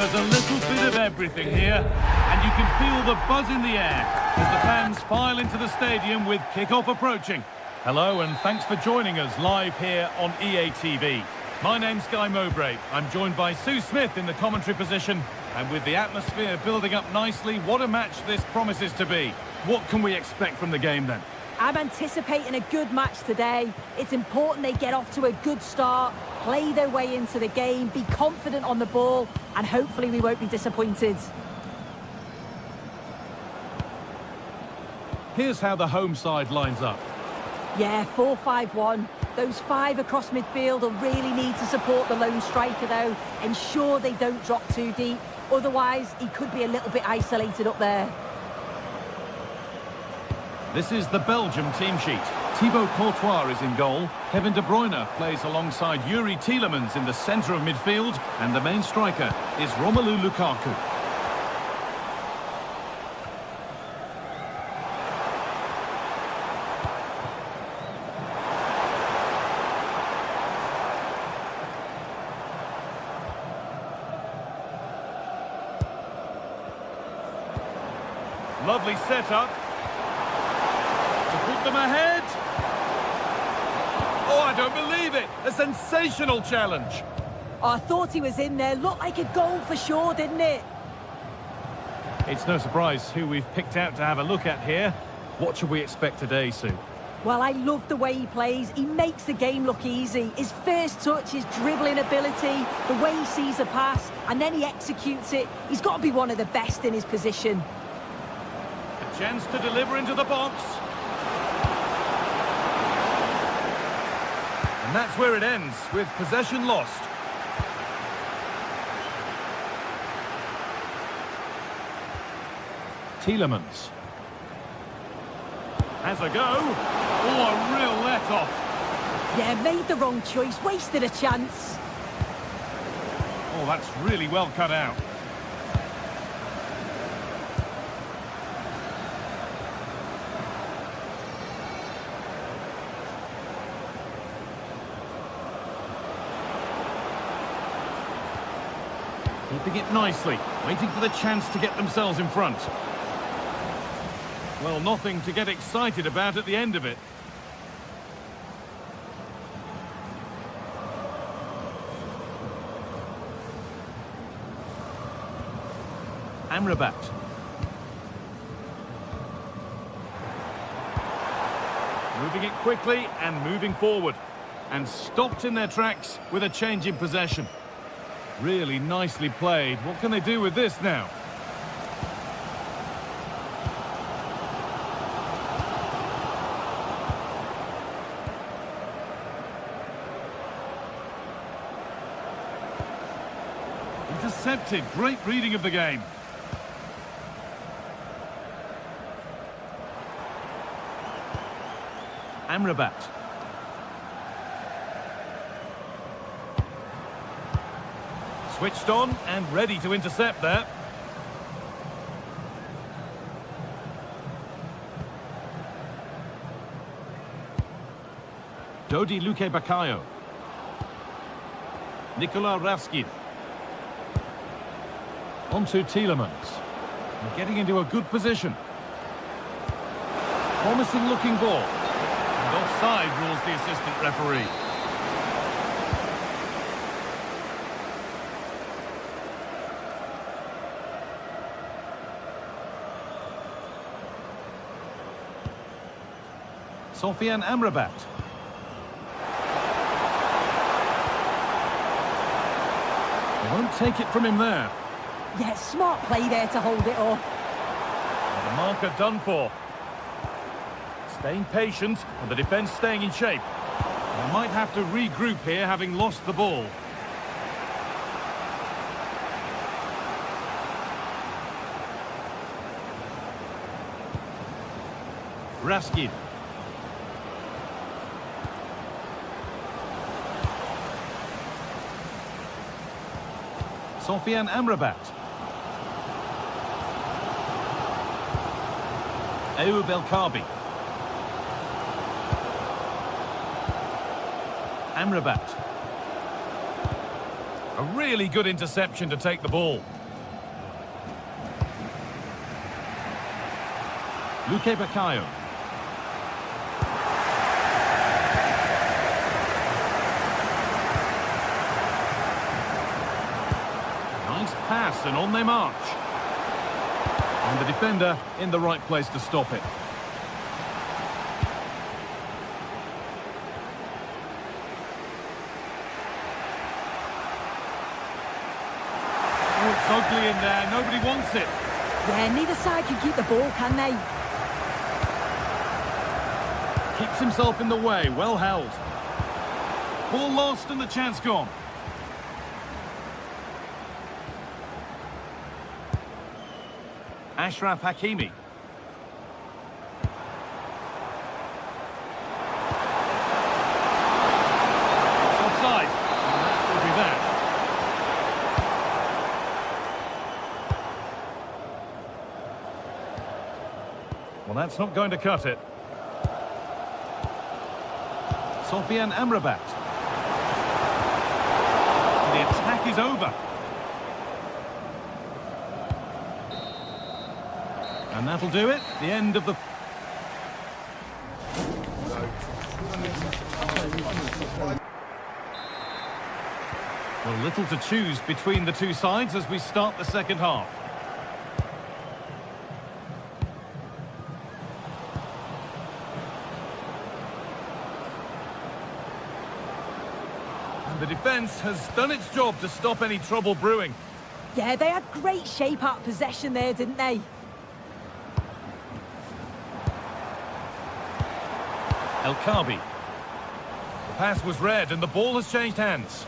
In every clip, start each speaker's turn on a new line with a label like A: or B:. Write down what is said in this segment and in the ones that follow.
A: There's a little bit of everything here, and you can feel the buzz in the air as the fans file into the stadium with kick-off approaching. Hello, and thanks for joining us live here on EA TV. My name's Guy Mowbray. I'm joined by Sue Smith in the commentary position, and with the atmosphere building up nicely, what a match this promises to be. What can we expect from the game then?
B: I'm anticipating a good match today. It's important they get off to a good start, play their way into the game, be confident on the ball, and hopefully we won't be disappointed.
A: Here's how the home side lines up.
B: Yeah, 4-5-1. Those five across midfield will really need to support the lone striker though, ensure they don't drop too deep. Otherwise, he could be a little bit isolated up there.
A: This is the Belgium team sheet. Thibaut Courtois is in goal. Kevin De Bruyne plays alongside Yuri Tielemans in the centre of midfield. And the main striker is Romelu Lukaku. Lovely setup. Put them ahead. Oh, I don't believe it. A sensational challenge.
B: Oh, I thought he was in there. Looked like a goal for sure, didn't it?
A: It's no surprise who we've picked out to have a look at here. What should we expect today, Sue?
B: Well, I love the way he plays. He makes the game look easy. His first touch, his dribbling ability, the way he sees a pass, and then he executes it. He's got to be one of the best in his position.
A: A chance to deliver into the box. And that's where it ends, with possession lost. Tielemans. Has a go. Oh, a real let-off.
B: Yeah, made the wrong choice, wasted a chance.
A: Oh, that's really well cut out. Keeping it nicely, waiting for the chance to get themselves in front. Well, nothing to get excited about at the end of it. Amrabat. Moving it quickly and moving forward. And stopped in their tracks with a change in possession. Really nicely played. What can they do with this now? Intercepted. Great reading of the game. Amrabat. Switched on and ready to intercept there. Dodi Luque Baccaio. Nicola Raskin. Onto Tielemans. They're getting into a good position. Promising looking ball. And offside rules the assistant referee. Sofian Amrabat. They won't take it from him there.
B: Yeah, smart play there to hold it off.
A: And the marker done for. Staying patient and the defence staying in shape. They might have to regroup here, having lost the ball. Raskin. Sofian Amrabat. Ayoub El Kaabi. Amrabat. A really good interception to take the ball. Luque Baccaio. Nice pass, and on they march. And the defender in the right place to stop it. Oh, it's ugly in there. Nobody wants it.
B: Yeah, neither side can keep the ball, can they?
A: Keeps himself in the way. Well held. Ball lost and the chance gone. Ashraf Hakimi. It's offside. And that will be that. Well, that's not going to cut it. Sofian Amrabat. The attack is over. And that'll do it. The end of the... Well, little to choose between the two sides as we start the second half. And the defence has done its job to stop any trouble brewing.
B: Yeah, they had great shape out of possession there, didn't they?
A: El Kaabi. The pass was read and the ball has changed hands.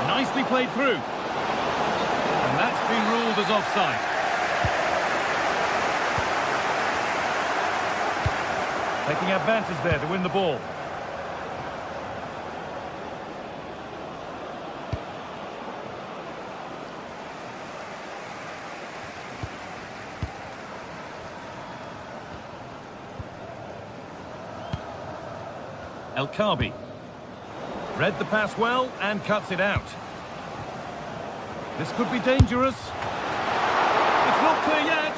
A: Nicely played through. And that's been ruled as offside. Taking advantage there to win the ball. El Kaabi. Read the pass well and cuts it out. This could be dangerous. It's not clear yet.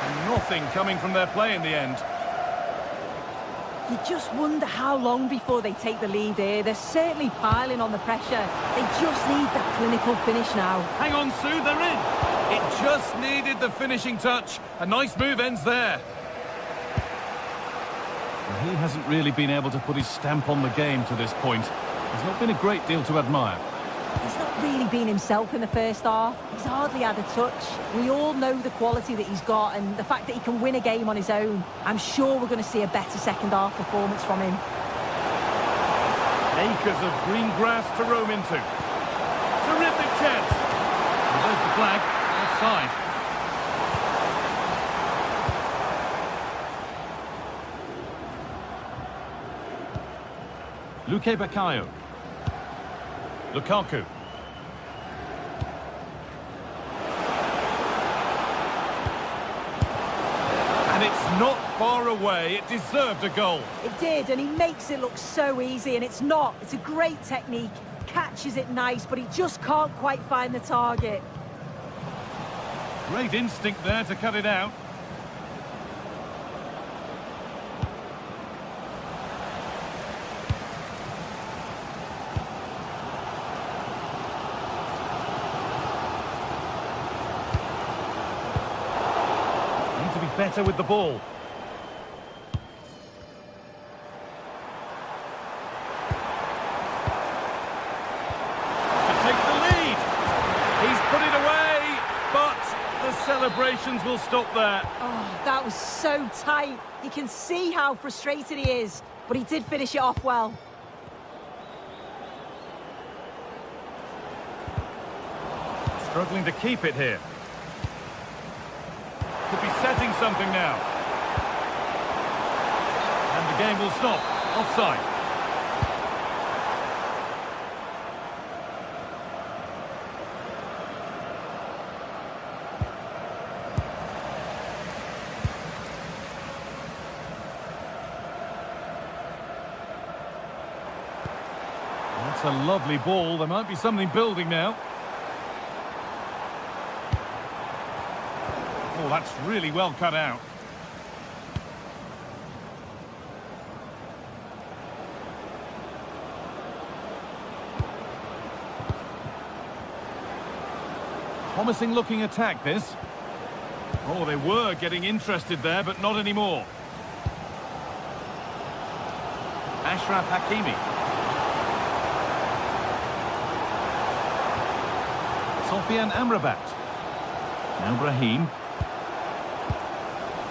A: And nothing coming from their play in the end.
B: You just wonder how long before they take the lead here. They're certainly piling on the pressure. They just need that clinical finish now.
A: Hang on, Sue, they're in. It just needed the finishing touch. A nice move ends there. He hasn't really been able to put his stamp on the game to this point. There's not been a great deal to admire.
B: He's not really been himself in the first half. He's hardly had a touch. We all know the quality that he's got and the fact that he can win a game on his own. I'm sure we're going to see a better second half performance from him.
A: Acres of green grass to roam into. Terrific chance. And there's the flag. Offside. Luque Baccaio. Lukaku. And it's not far away. It deserved a goal.
B: It did, and he makes it look so easy, and it's not. It's a great technique. Catches it nice, but he just can't quite find the target.
A: Great instinct there to cut it out. Better with the ball. To take the lead. He's put it away, but the celebrations will stop there.
B: Oh, that was so tight. You can see how frustrated he is, but he did finish it off well.
A: Struggling to keep it here. Could be setting something now. And the game will stop. Offside. That's a lovely ball. There might be something building now. Oh, that's really well cut out. Promising looking attack, this. Oh, they were getting interested there, but not anymore. Ashraf Hakimi. Sofian Amrabat. Now Brahim.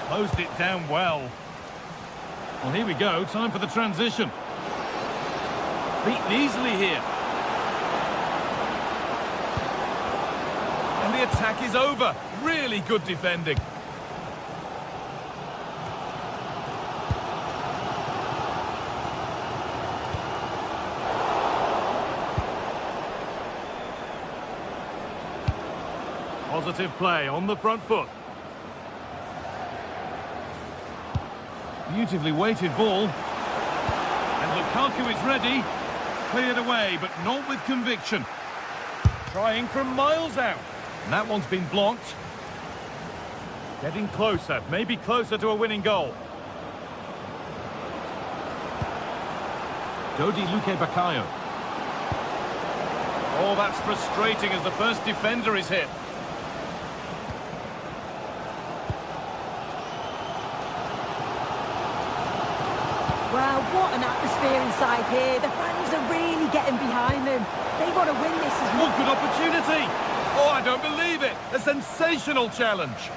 A: Closed it down well. Well, here we go. Time for the transition. Beaten easily here. And the attack is over. Really good defending. Positive play on the front foot. Beautifully weighted ball. And Lukaku is ready. Cleared away, but not with conviction. Trying from miles out. And that one's been blocked. Getting closer, maybe closer to a winning goal. Dodi Luke Bakayo. Oh, that's frustrating as the first defender is hit.
B: Wow, what an atmosphere inside here. The fans are really getting behind them. They want to win this as
A: What good opportunity! Oh, I don't believe it! A sensational challenge!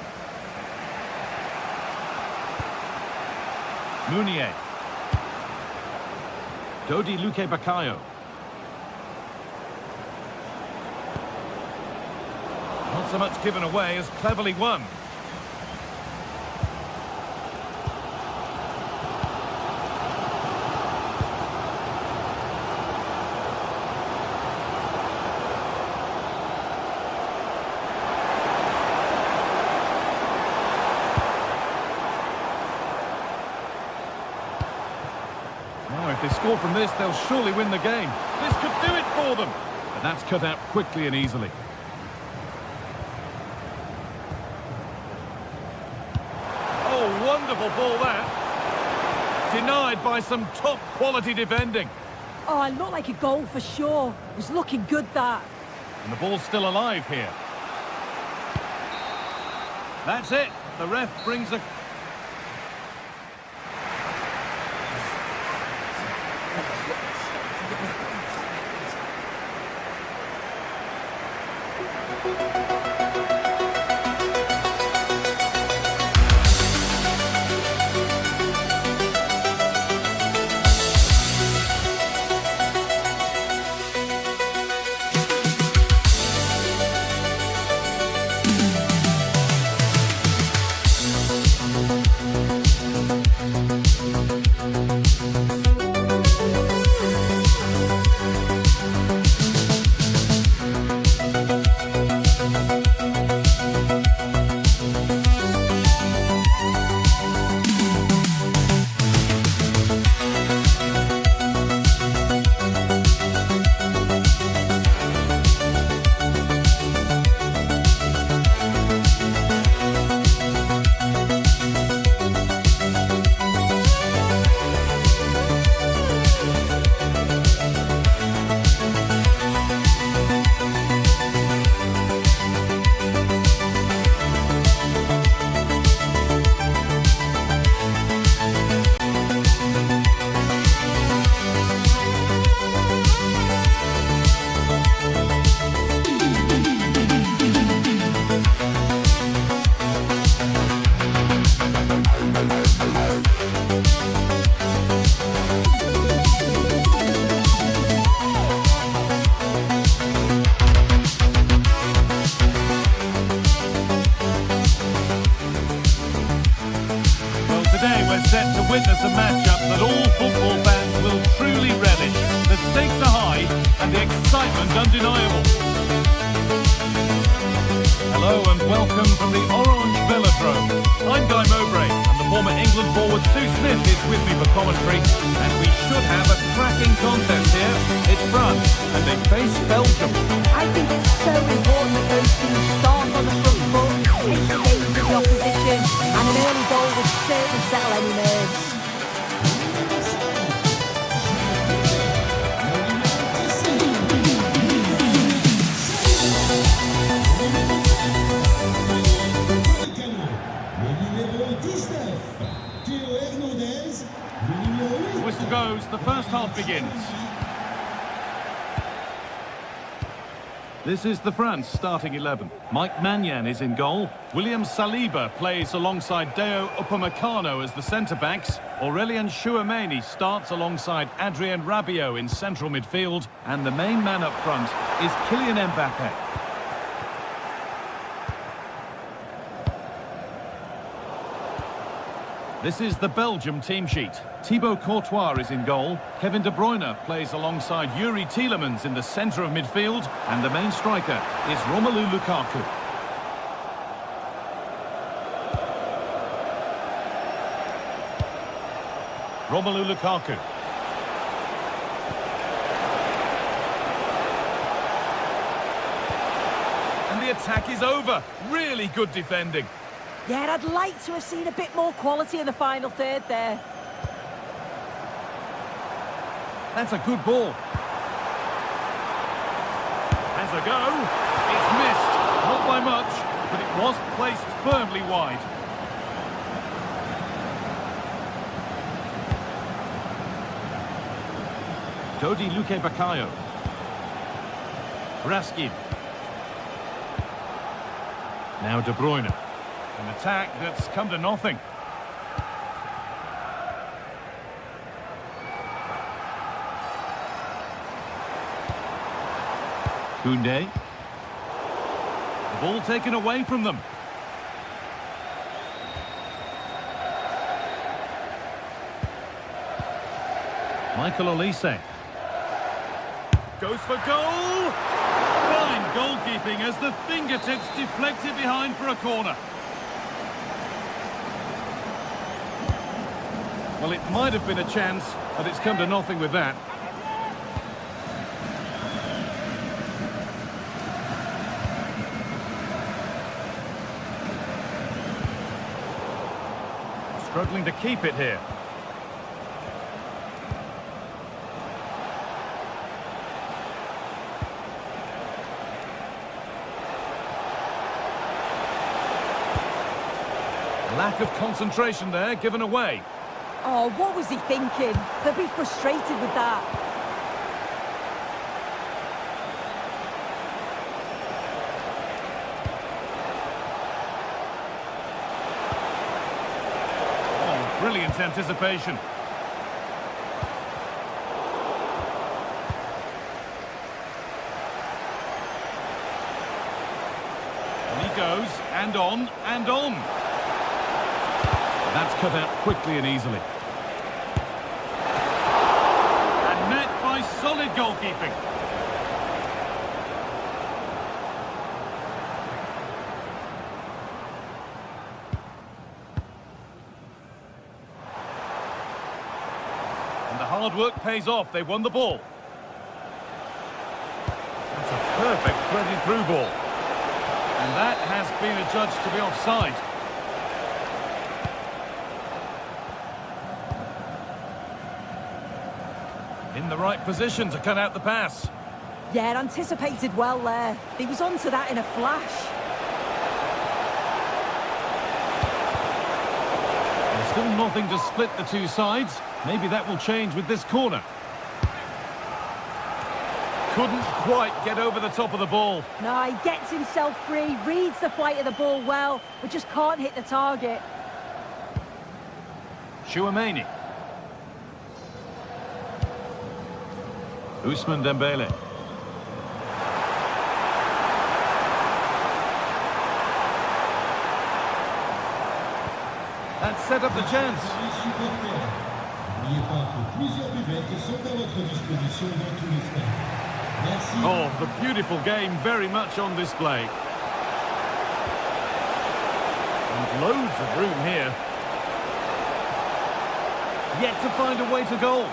A: Mounier. Dodi Luke Bakayo. Not so much given away as cleverly won. Now, if they score from this, they'll surely win the game. This could do it for them. But that's cut out quickly and easily. Oh, wonderful ball that. Denied by some top-quality defending.
B: Oh, it looked like a goal for sure. It was looking good, that.
A: And the ball's still alive here. That's it. The ref brings a... set to witness a matchup that all football fans will truly relish. The stakes are high and the excitement undeniable. Hello and welcome from the Orange Velodrome. I'm Guy Mowbray and the former England forward Sue Smith is with me for commentary, and we should have a cracking contest here. It's France and they face Belgium.
B: I think it's so important that those teams start on the front foot, take the game to the opposition.
A: half begins. This is the France starting 11. Mike Maignan is in goal. William Saliba plays alongside Deo Upamecano as the centre-backs. Aurélien Tchouameni starts alongside Adrien Rabiot in central midfield. And the main man up front is Kylian Mbappé. This is the Belgium team sheet. Thibaut Courtois is in goal. Kevin De Bruyne plays alongside Yuri Tielemans in the centre of midfield. And the main striker is Romelu Lukaku. Romelu Lukaku. And the attack is over. Really good defending.
B: Yeah, I'd like to have seen a bit more quality in the final third there.
A: That's a good ball. Has a go. It's missed. Not by much, but it was placed firmly wide. Dodi Luque-Bacallo. Raskin. Now De Bruyne. An attack that's come to nothing. Koundé. The ball taken away from them. Michael Olise. Goes for goal! Fine goalkeeping as the fingertips deflected behind for a corner. Well, it might have been a chance, but it's come to nothing with that. Struggling to keep it here. Lack of concentration there, given away.
B: Oh, what was he thinking? They'll be frustrated with that.
A: Oh, brilliant anticipation. And he goes, and on, and on. That's cut out quickly and easily. And met by solid goalkeeping. And the hard work pays off. They won the ball. That's a perfect threaded through ball. And that has been adjudged to be offside. In the right position to cut out the pass.
B: Yeah, anticipated well there. He was onto that in a flash.
A: There's still nothing to split the two sides. Maybe that will change with this corner. Couldn't quite get over the top of the ball.
B: No, he gets himself free, reads the flight of the ball well, but just can't hit the target.
A: Tchouameni. Ousmane Dembele. That set up the chance. Oh, the beautiful game very much on display. And loads of room here. Yet to find a way to goal.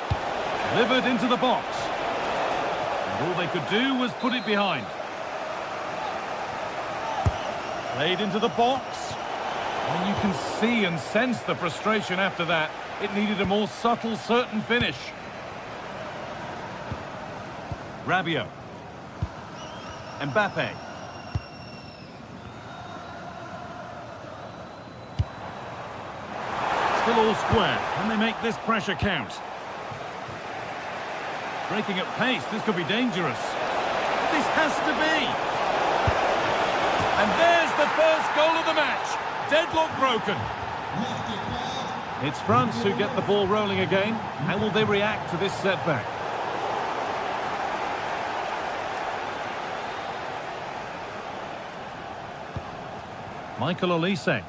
A: Delivered into the box. All they could do was put it behind. Played into the box. And you can see and sense the frustration after that. It needed a more subtle, certain finish. Rabiot. Mbappé. Still all square. Can they make this pressure count? Breaking at pace, this could be dangerous. This has to be. And there's the first goal of the match. Deadlock broken. It's France who get the ball rolling again. How will they react to this setback? Michael Olise.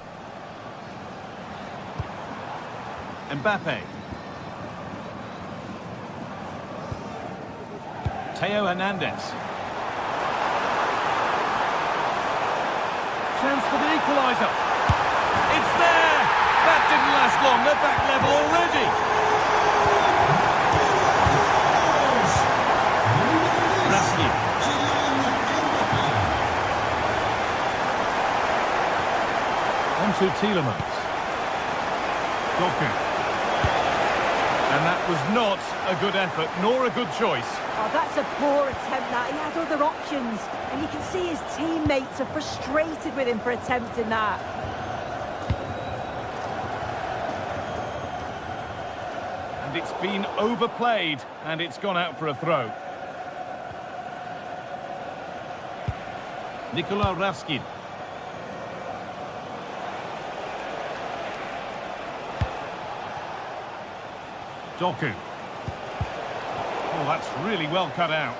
A: Mbappe. Theo Hernandez. Chance for the equaliser. It's there! That didn't last long. They're back level already. Rasky. On to Tielemans. Doku. And that was not a good effort, nor a good choice.
B: Oh, that's a poor attempt, that. He had other options. And you can see his teammates are frustrated with him for attempting that.
A: And it's been overplayed, and it's gone out for a throw. Nikola Raskin. Doku. Oh, that's really well cut out.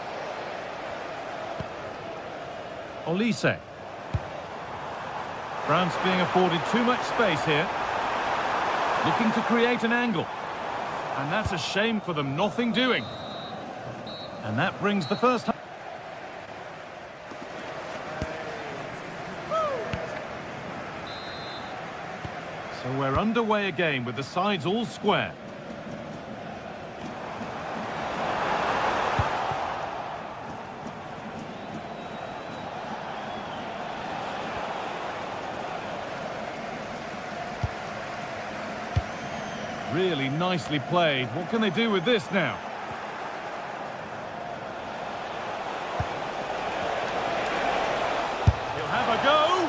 A: Olise. France being afforded too much space here. Looking to create an angle. And that's a shame for them, nothing doing. And that brings the first half. So we're underway again with the sides all square. Really nicely played. What can they do with this now? He'll have a go,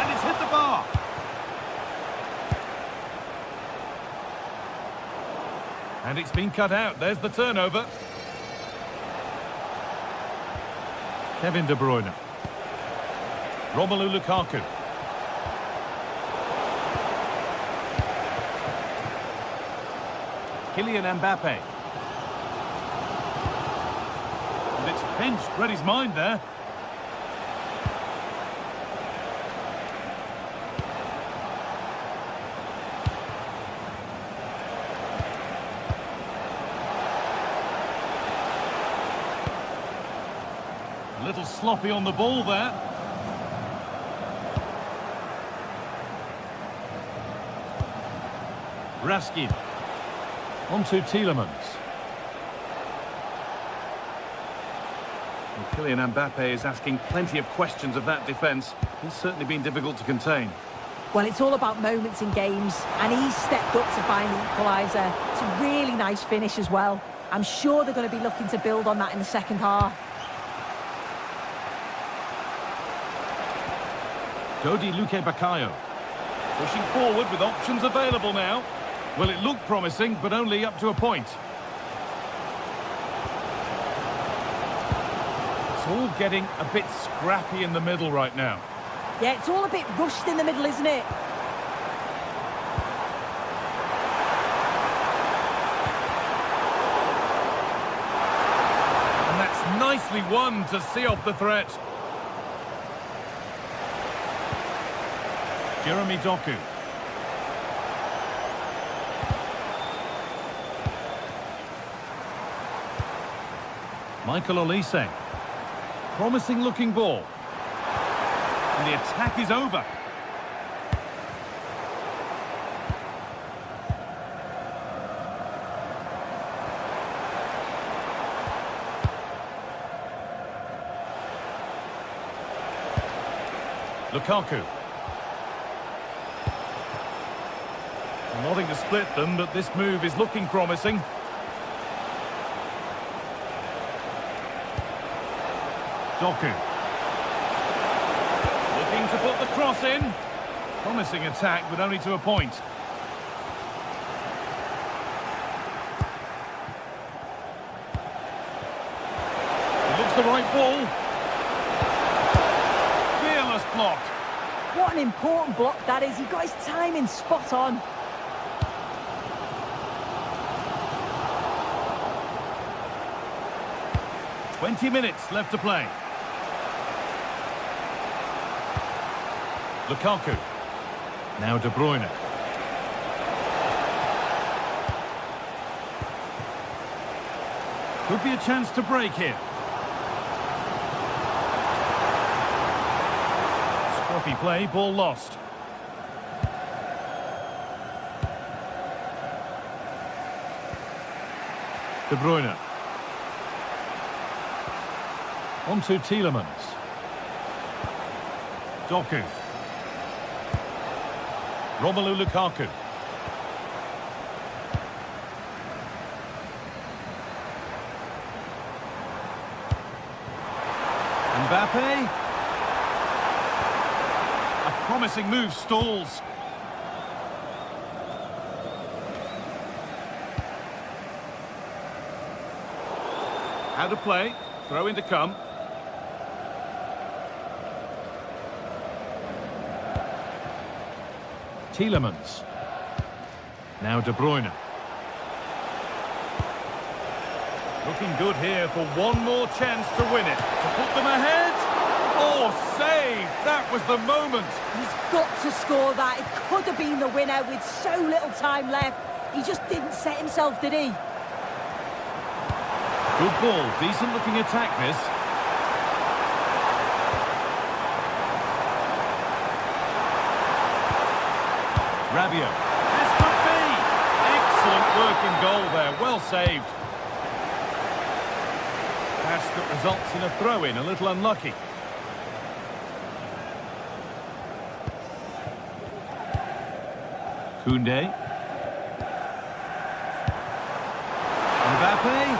A: and it's hit the bar. And it's been cut out. There's the turnover. Kevin De Bruyne. Romelu Lukaku. Kylian Mbappe. And it's pinched, read his mind there. A little sloppy on the ball there. Raskin. On to Tielemans. Well, Kylian Mbappe is asking plenty of questions of that defence. He's certainly been difficult to contain.
B: Well, it's all about moments in games, and he's stepped up to find the equaliser. It's a really nice finish as well. I'm sure they're going to be looking to build on that in the second half.
A: Dodi Luque Bakayo. Pushing forward with options available now. Well, it looked promising, but only up to a point. It's all getting a bit scrappy in the middle right now.
B: Yeah, it's all a bit rushed in the middle, isn't it?
A: And that's nicely won to see off the threat. Jeremy Doku. Michael Olise. Promising looking ball. And the attack is over. Lukaku. Nothing to split them, but this move is looking promising. Doku. Looking to put the cross in. Promising attack, but only to a point. That's the right ball. Fearless block.
B: What an important block that is. He got his timing spot on.
A: "20 minutes left to play. Lukaku. Now De Bruyne. Could be a chance to break here. Scruffy play, ball lost. De Bruyne. On to Tielemans. Doku. Romelu Lukaku. Mbappe. A promising move stalls. How to play. Throw in to come. Tielemans. Now De Bruyne. Looking good here for one more chance to win it. To put them ahead. Oh, save! That was the moment.
B: He's got to score that. It could have been the winner with so little time left. He just didn't set himself, did he?
A: Good ball. Decent looking attack, this. Rabiot. This could be! Excellent working goal there. Well saved. Pass that results in a throw-in. A little unlucky. Koundé. Mbappe.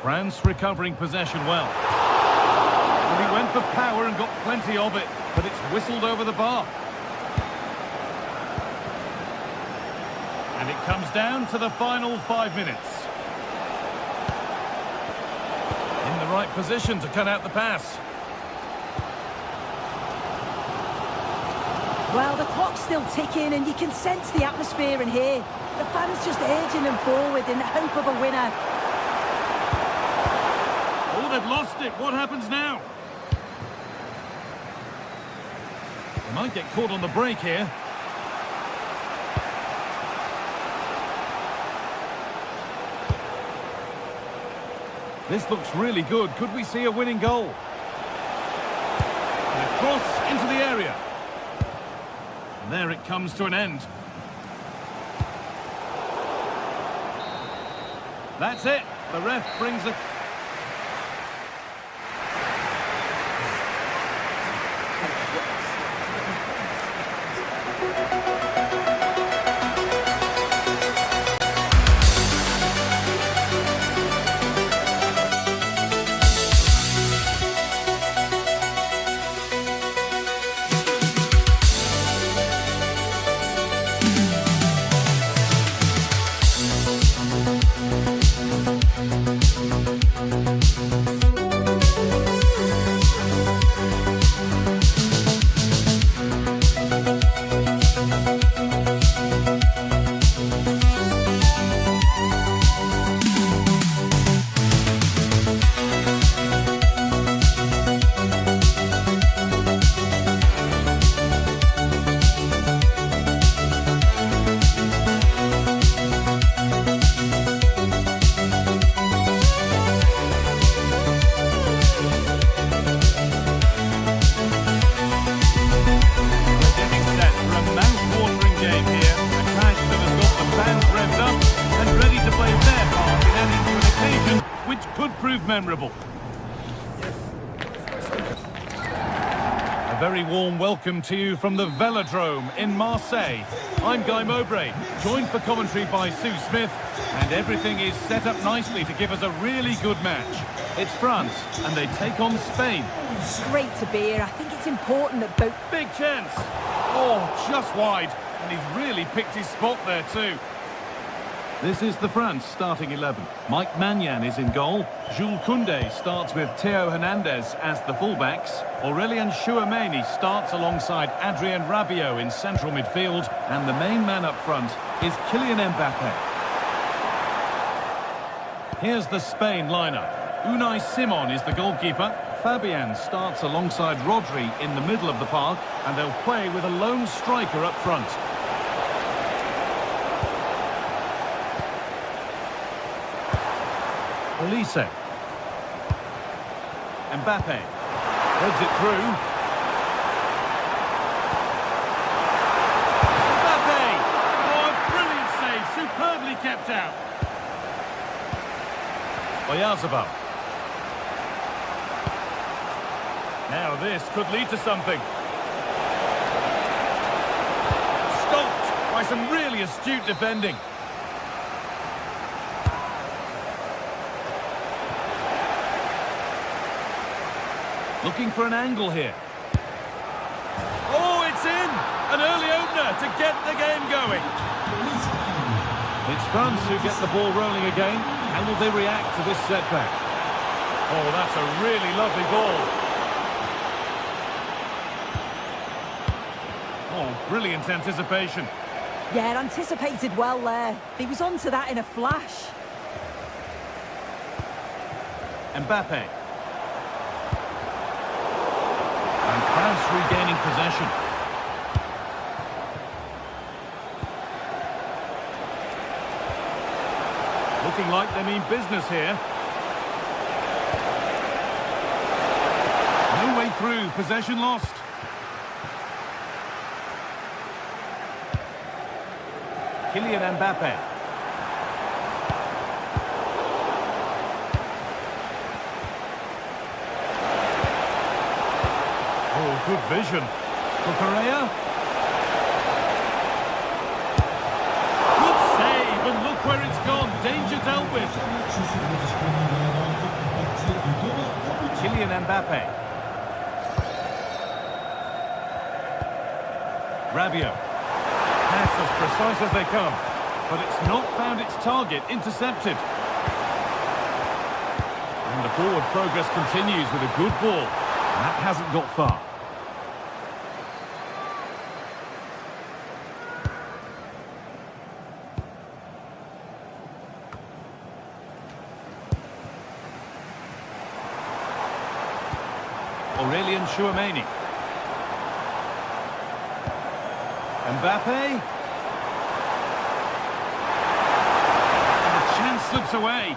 A: France recovering possession well. Well, he went for power and got plenty of it, but it's whistled over the bar. And it comes down to the final 5 minutes. In the right position to cut out the pass.
B: Well, the clock's still ticking and you can sense the atmosphere in here. The fans just urging them forward in the hope of a winner.
A: Oh, they've lost it. What happens now? They might get caught on the break here. This looks really good. Could we see a winning goal? And a cross into the area. And there it comes to an end. That's it. The ref brings a... memorable. A very warm welcome to you from the Velodrome in Marseille. I'm Guy Mowbray, joined for commentary by Sue Smith, and everything is set up nicely to give us a really good match. It's France, and they take on Spain.
B: It's great to be here. I think it's important that both...
A: Big chance! Oh, just wide, and he's really picked his spot there too. This is the France starting 11. Mike Maignan is in goal. Jules Koundé starts with Theo Hernandez as the fullbacks. Aurélien Tchouameni starts alongside Adrien Rabiot in central midfield. And the main man up front is Kylian Mbappe. Here's the Spain lineup. Unai Simon is the goalkeeper. Fabian starts alongside Rodri in the middle of the park. And they'll play with a lone striker up front. Olise. Mbappe. Heads it through. Mbappe! Oh, a brilliant save. Superbly kept out. Oyarzabal. Now this could lead to something. Stopped by some really astute defending. Looking for an angle here. Oh, it's in! An early opener to get the game going. It's France who get the ball rolling again. How will they react to this setback? Oh, that's a really lovely ball. Oh, brilliant anticipation.
B: Yeah, anticipated well there. He was onto that in a flash.
A: Mbappe. And France regaining possession. Looking like they mean business here. No way through, possession lost. Kylian Mbappe. Oh, good vision. Correa. Good save, and look where it's gone. Danger dealt with. Kylian Mbappe. Rabiot. Pass as precise as they come, but it's not found its target. Intercepted. And the forward progress continues with a good ball. And that hasn't got far. Aurélien Tchouameni. Mbappe. And the chance slips away.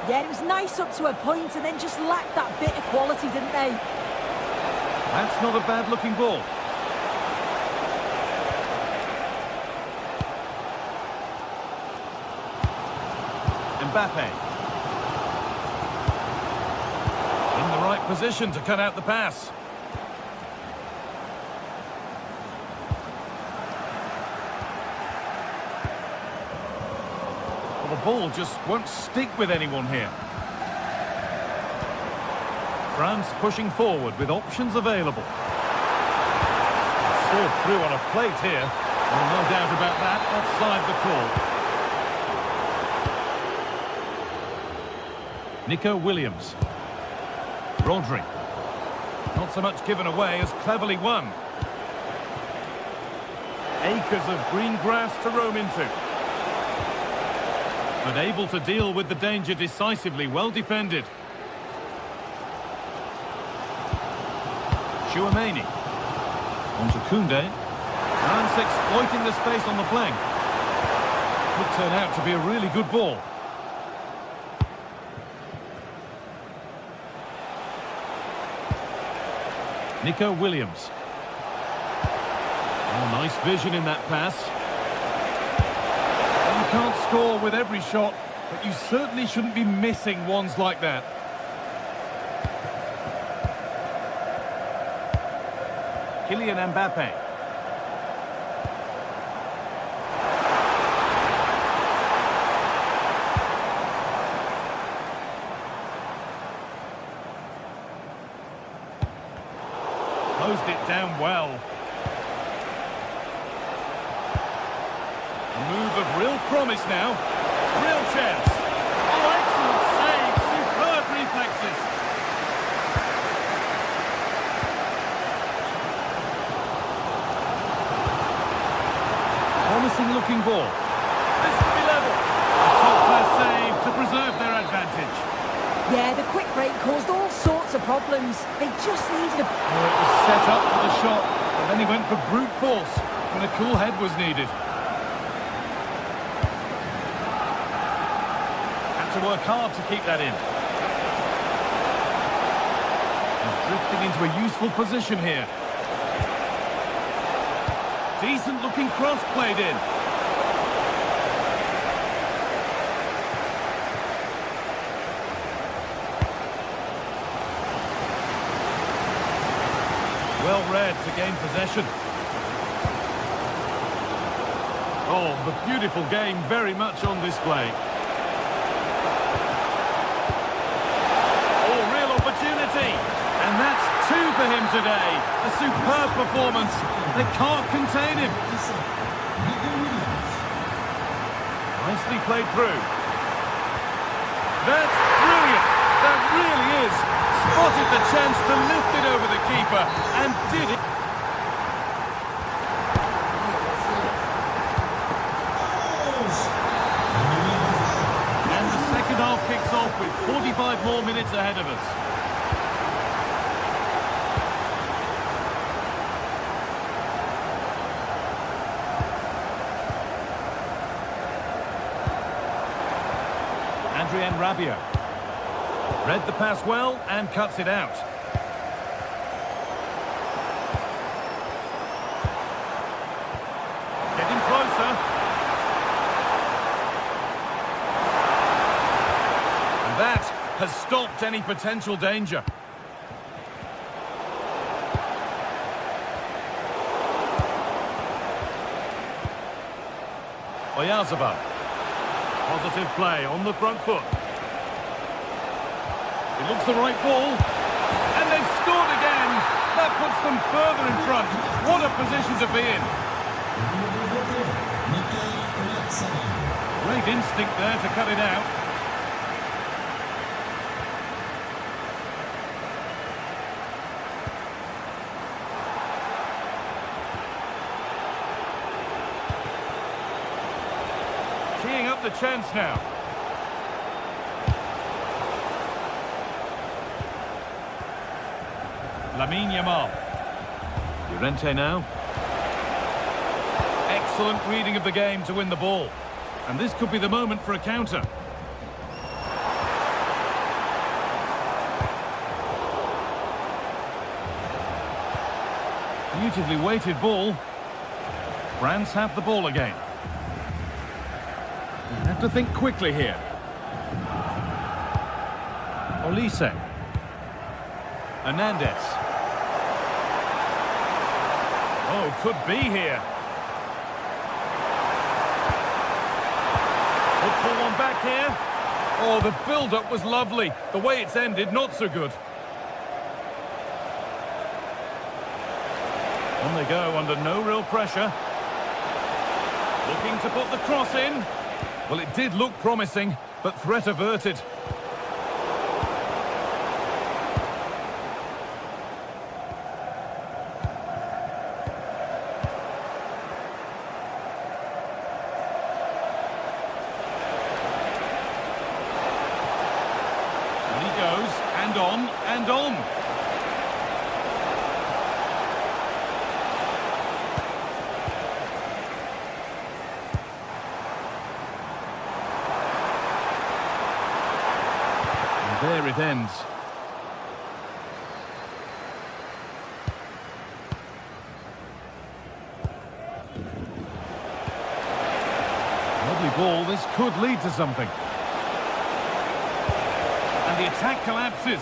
B: Yeah, it was nice up to a point and then just lacked that bit of quality, didn't they?
A: That's not a bad-looking ball. Mbappe. In the right position to cut out the pass. Well, the ball just won't stick with anyone here. France pushing forward with options available. Served through on a plate here. Well, no doubt about that. Offside the call. Nico Williams. Rodri. Not so much given away as cleverly won. Acres of green grass to roam into. But able to deal with the danger decisively. Well defended. Tchouameni. On to Koundé. France exploiting the space on the flank. Could turn out to be a really good ball. Nico Williams. Oh, nice vision in that pass. You can't score with every shot, but you certainly shouldn't be missing ones like that. Kylian Mbappe. Closed it down well. A move of real promise now. Real chance. Oh, excellent save. Superb reflexes. Promising looking ball. This could be level. A top-class save to preserve their advantage.
B: Yeah, the quick break caused all sorts of problems. They just needed a...
A: Oh, it was set up for the shot, but then he went for brute force when a cool head was needed. Had to work hard to keep that in. He's drifting into a useful position here. Decent looking cross played in. Well read to gain possession. Oh, the beautiful game very much on display. Oh, real opportunity. And that's two for him today. A superb performance. They can't contain him. Nicely played through. That's brilliant. That really is. Spotted the chance to lift it over the keeper and did it. And the second half kicks off with 45 more minutes ahead of us. Adrien Rabiot. Read the pass well and cuts it out. Getting closer. And that has stopped any potential danger. Oyarzabal. Positive play on the front foot. It looks the right ball. And they've scored again. That puts them further in front. What a position to be in. Great instinct there to cut it out. Teeing up the chance now. Lamine Yamal. Llorente now. Excellent reading of the game to win the ball. And this could be the moment for a counter. Beautifully weighted ball. France have the ball again. You have to think quickly here. Olise. Hernandez. Oh, could be here. We'll pull one back here. Oh, the build-up was lovely. The way it's ended, not so good. On they go under no real pressure. Looking to put the cross in. Well, it did look promising, but threat averted. And he goes, and on, and on. There it ends. Lovely ball, this could lead to something. And the attack collapses.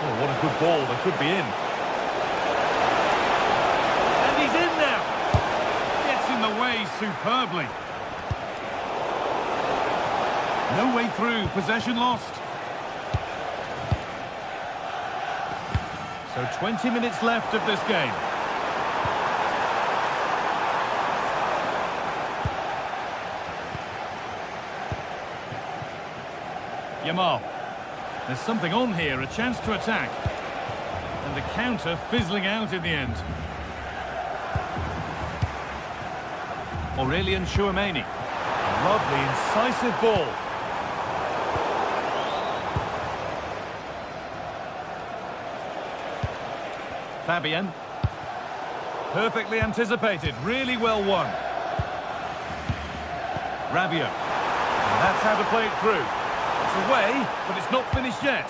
A: Oh, what a good ball, they could be in. And he's in now. Away superbly. No way through, possession lost. So 20 minutes left of this game. Yamal. There's something on here, a chance to attack. And the counter fizzling out in the end. Aurelian Chouameni. Lovely, incisive ball. Fabian. Perfectly anticipated, really well won. Rabiot. And that's how to play it through. It's away, but it's not finished yet.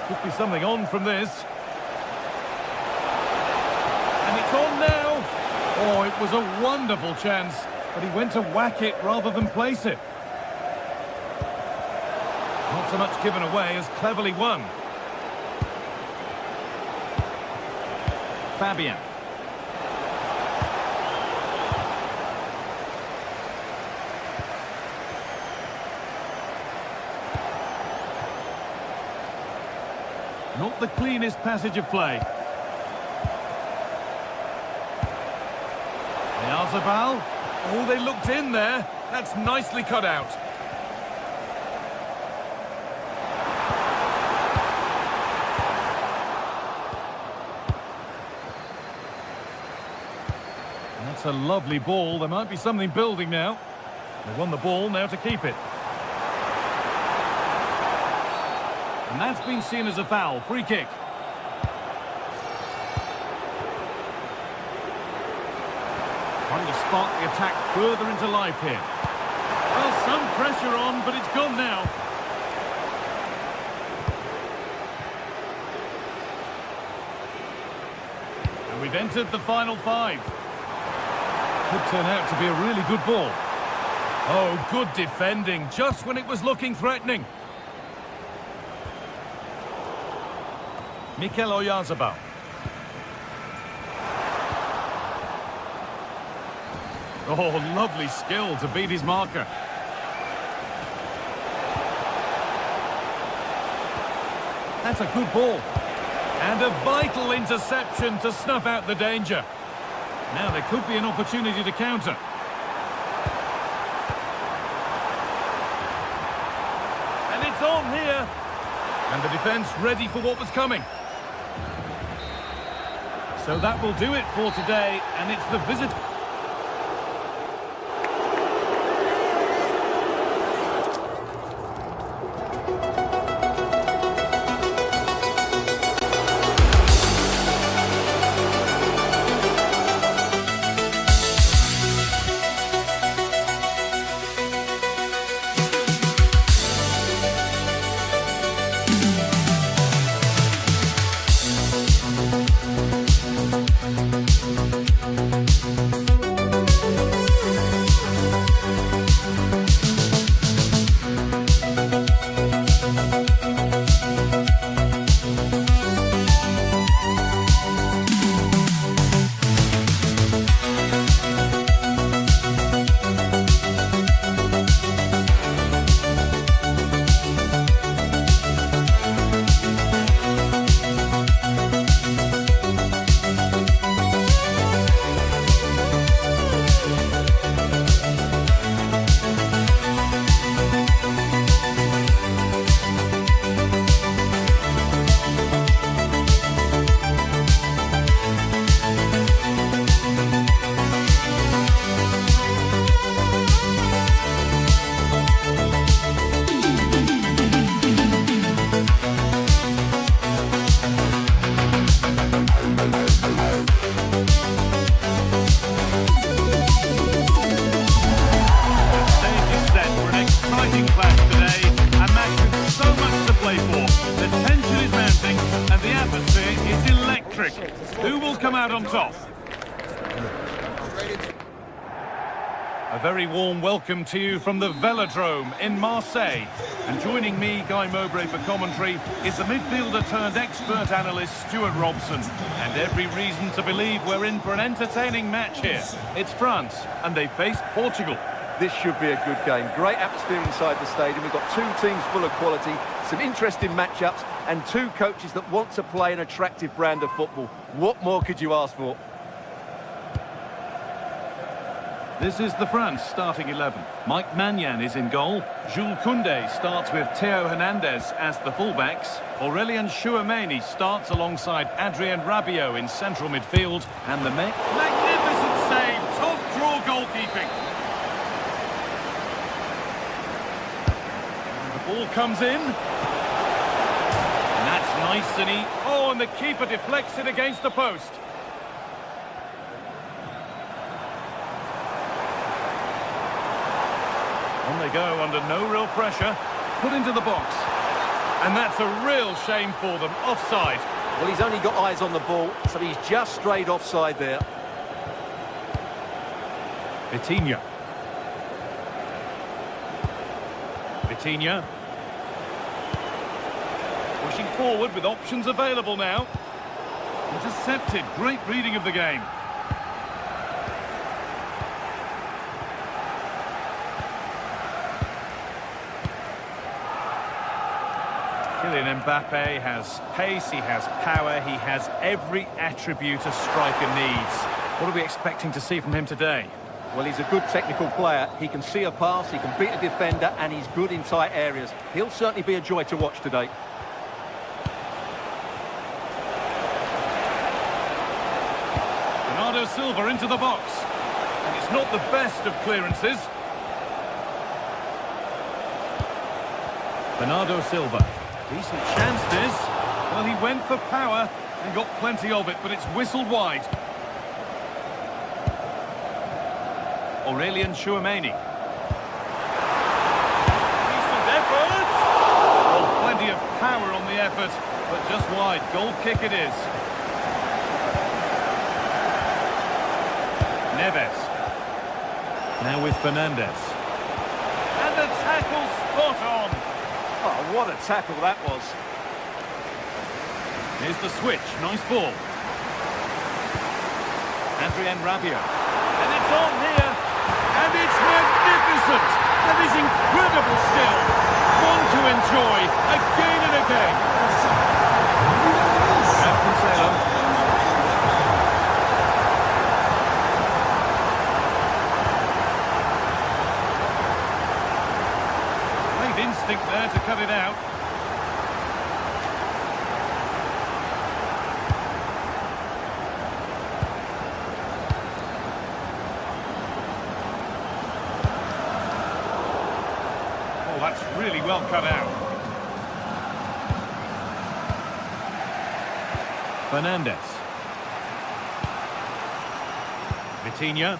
A: Could be something on from this. And it's on now. Oh, it was a wonderful chance, but he went to whack it rather than place it. Not so much given away as cleverly won. Fabian. Not the cleanest passage of play. Oyarzabal. Oh, they looked in there. That's nicely cut out. That's a lovely ball. There might be something building now. They won the ball, now to keep it. And that's been seen as a foul. Free kick. Trying to spark the attack further into life here. Well, some pressure on, but it's gone now. And we've entered the final 5. Could turn out to be a really good ball. Oh, good defending, just when it was looking threatening. Mikel Oyarzabal. Oh, lovely skill to beat his marker. That's a good ball. And a vital interception to snuff out the danger. Now there could be an opportunity to counter. And it's on here. And the defence ready for what was coming. So that will do it for today, and it's the visit. Who will come out on top? A very warm welcome to you from the Velodrome in Marseille. And joining me, Guy Mowbray, for commentary is the midfielder turned expert analyst Stuart Robson. And every reason to believe we're in for an entertaining match here. It's France, and they face Portugal.
C: This should be a good game. Great atmosphere inside the stadium. We've got two teams full of quality, some interesting matchups, and two coaches that want to play an attractive brand of football. What more could you ask for?
A: This is the France starting 11. Mike Maignan is in goal. Jules Koundé starts with Theo Hernandez as the fullbacks. Aurélien Tchouameni starts alongside Adrien Rabiot in central midfield. And the magnificent save, top draw goalkeeping. The ball comes in. And that's nice and oh, and the keeper deflects it against the post. On they go under no real pressure. Put into the box. And that's a real shame for them. Offside.
C: Well, he's only got eyes on the ball, so he's just strayed offside there.
A: Vitinha. Vitinha. Pushing forward with options available now. Intercepted. Great reading of the game. Kylian Mbappe has pace, he has power, he has every attribute a striker needs. What are we expecting to see from him today?
C: Well, he's a good technical player. He can see a pass, he can beat a defender, and he's good in tight areas. He'll certainly be a joy to watch today.
A: Bernardo Silva into the box. And it's not the best of clearances. Bernardo Silva. Decent chance this. Well, he went for power and got plenty of it, but it's whistled wide. Aurélien Tchouameni. Decent effort! Oh, plenty of power on the effort, but just wide. Goal kick it is. Neves. Now with Fernandez. And the tackle spot on.
C: Oh, what a tackle that was.
A: Here's the switch. Nice ball. Adrien Rabiot. And it's on here. And it's magnificent. That is incredible skill. One to enjoy again and again. And Cancelo. Great instinct there to cut it out. That's really well cut out. Fernandez. Vitinha.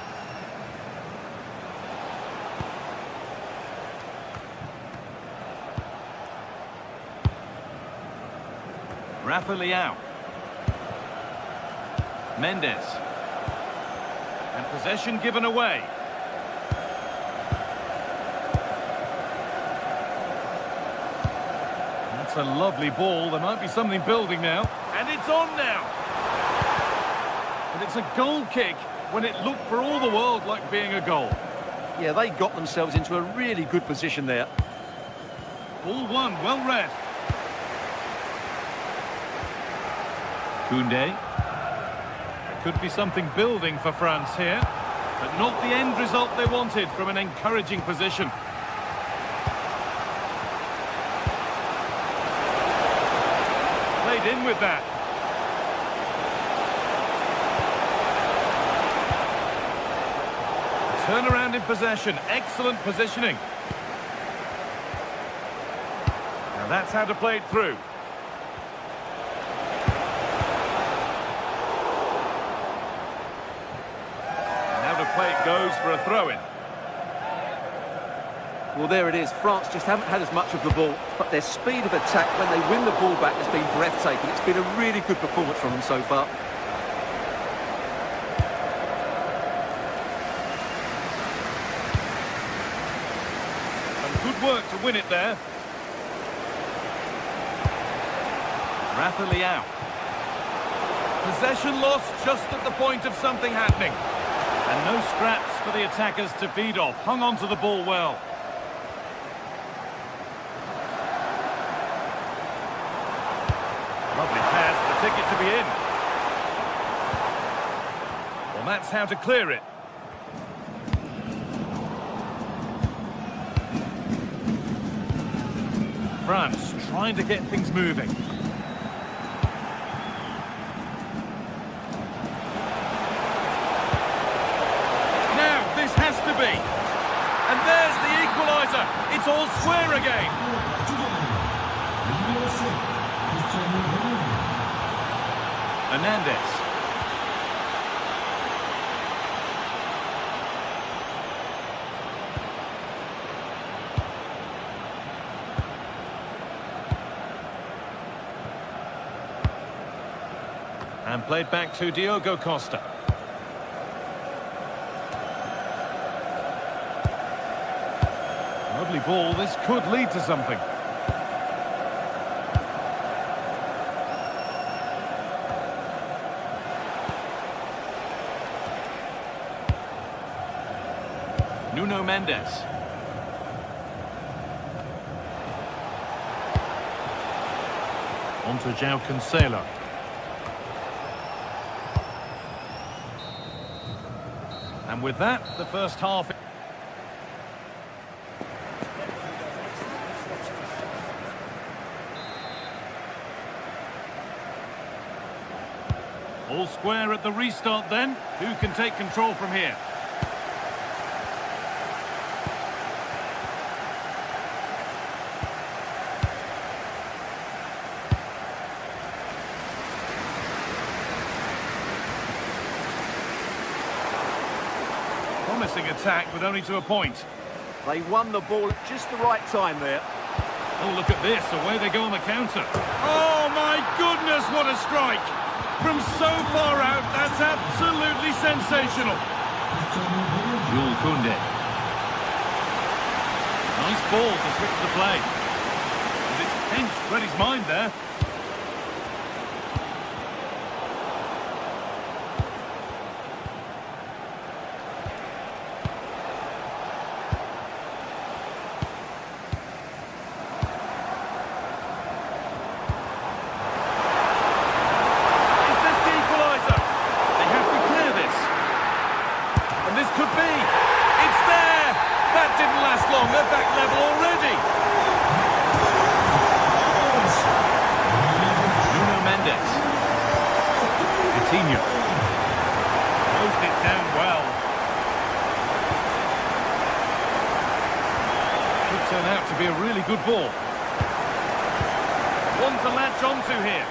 A: Rafa Leao. Mendes. And possession given away. That's a lovely ball. There might be something building now. And it's on now. And it's a goal kick when it looked for all the world like being a goal.
C: Yeah, they got themselves into a really good position there.
A: Ball one, well read. Koundé. There could be something building for France here, but not the end result they wanted from an encouraging position. Played in with that. Turnaround in possession, excellent positioning. Now that's how to play it through. Play it goes for a throw-in.
C: Well, there it is. France just haven't had as much of the ball, but their speed of attack when they win the ball back has been breathtaking. It's been a really good performance from them so far.
A: And good work to win it there. Rafa Leao. Possession lost just at the point of something happening. And no scraps for the attackers to feed off. Hung on to the ball well. Lovely pass, the ticket to be in. Well, that's how to clear it. France trying to get things moving. Now, this has to be. And there's the equaliser. It's all square again. Hernandez. And played back to Diogo Costa. Lovely ball, this could lead to something. Nuno Mendes. On to João Cancelo. And with that, the first half... All square at the restart then. Who can take control from here? Promising attack, but only to a point.
C: They won the ball at just the right time there.
A: Oh, look at this. Away they go on the counter. Oh, my goodness, what a strike! From so far out, that's absolutely sensational. Jules Koundé. Nice ball to switch the play. And it's pinched Reddy's mind there. Closed it down well. Could turn out to be a really good ball. One to latch onto here.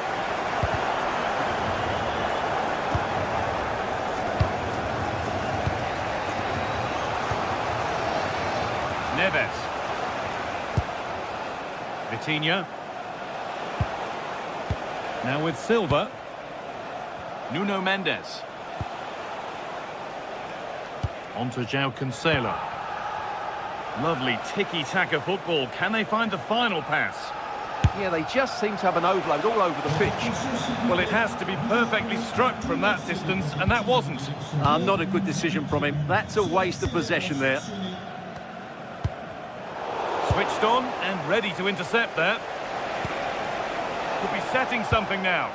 A: Neves. Vitinha. Now with Silva. Nuno Mendes. On to João Cancelo. Lovely tiki-taka football. Can they find the final pass?
C: Yeah, they just seem to have an overload all over the pitch.
A: Well, it has to be perfectly struck from that distance, and that wasn't.
C: Not a good decision from him. That's a waste of possession there.
A: Switched on and ready to intercept there. Could be setting something now.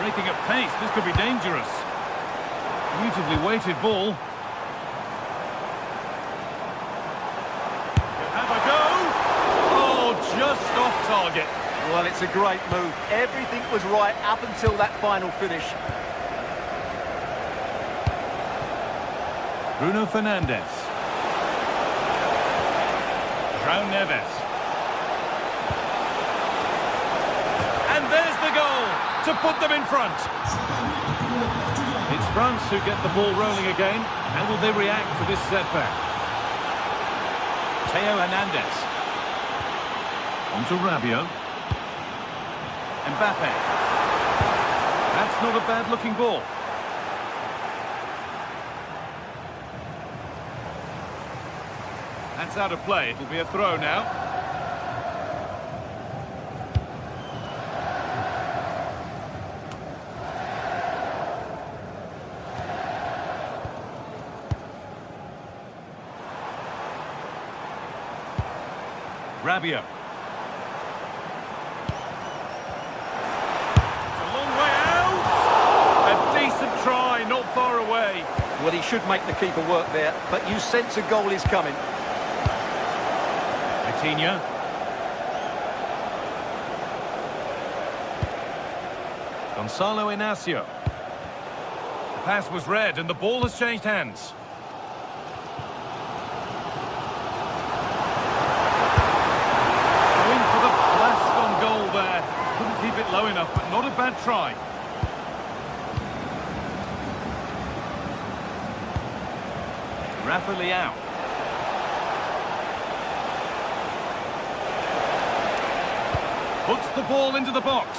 A: Breaking at pace, this could be dangerous. Beautifully weighted ball. He'll have a go. Oh, just off target.
C: Well, it's a great move. Everything was right up until that final finish.
A: Bruno Fernandes. João Neves. And there's the goal to put them in front. It's France who get the ball rolling again. How will they react to this setback? Theo Hernandez. On to Rabiot. Mbappe. That's not a bad-looking ball. That's out of play. It'll be a throw now. Rabiot. It's a long way out. A decent try, not far away.
C: Well, he he should make the keeper work there, but you sense a goal is coming.
A: Coutinho. Gonzalo Inacio. The pass was read and the ball has changed hands. Going for the blast on goal there. Couldn't keep it low enough, but not a bad try. Rafa Leao. Puts the ball into the box.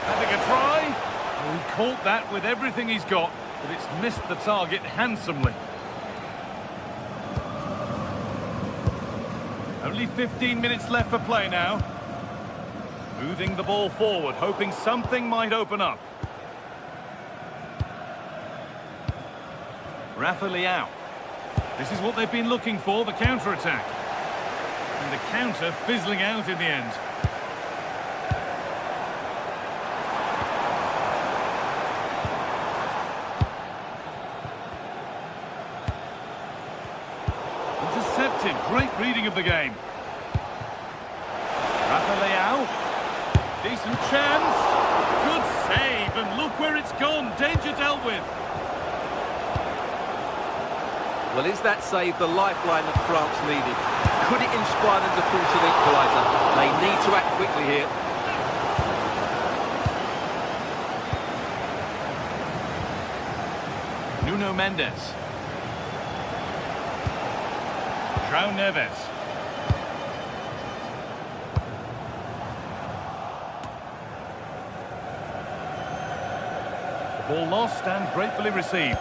A: Having a try. Oh, he caught that with everything he's got, but it's missed the target handsomely. Only 15 minutes left for play now. Moving the ball forward, hoping something might open up. Rafa Leao. This is what they've been looking for, the counter-attack. And the counter fizzling out in the end. Intercepted. Great reading of the game. Rafa Leao. Decent chance. Good save. And look where it's gone. Danger dealt with.
C: Well, is that save the lifeline that France needed? Could it inspire them to force an equaliser? They need to act quickly here.
A: Nuno Mendes. João Neves. The ball lost and gratefully received.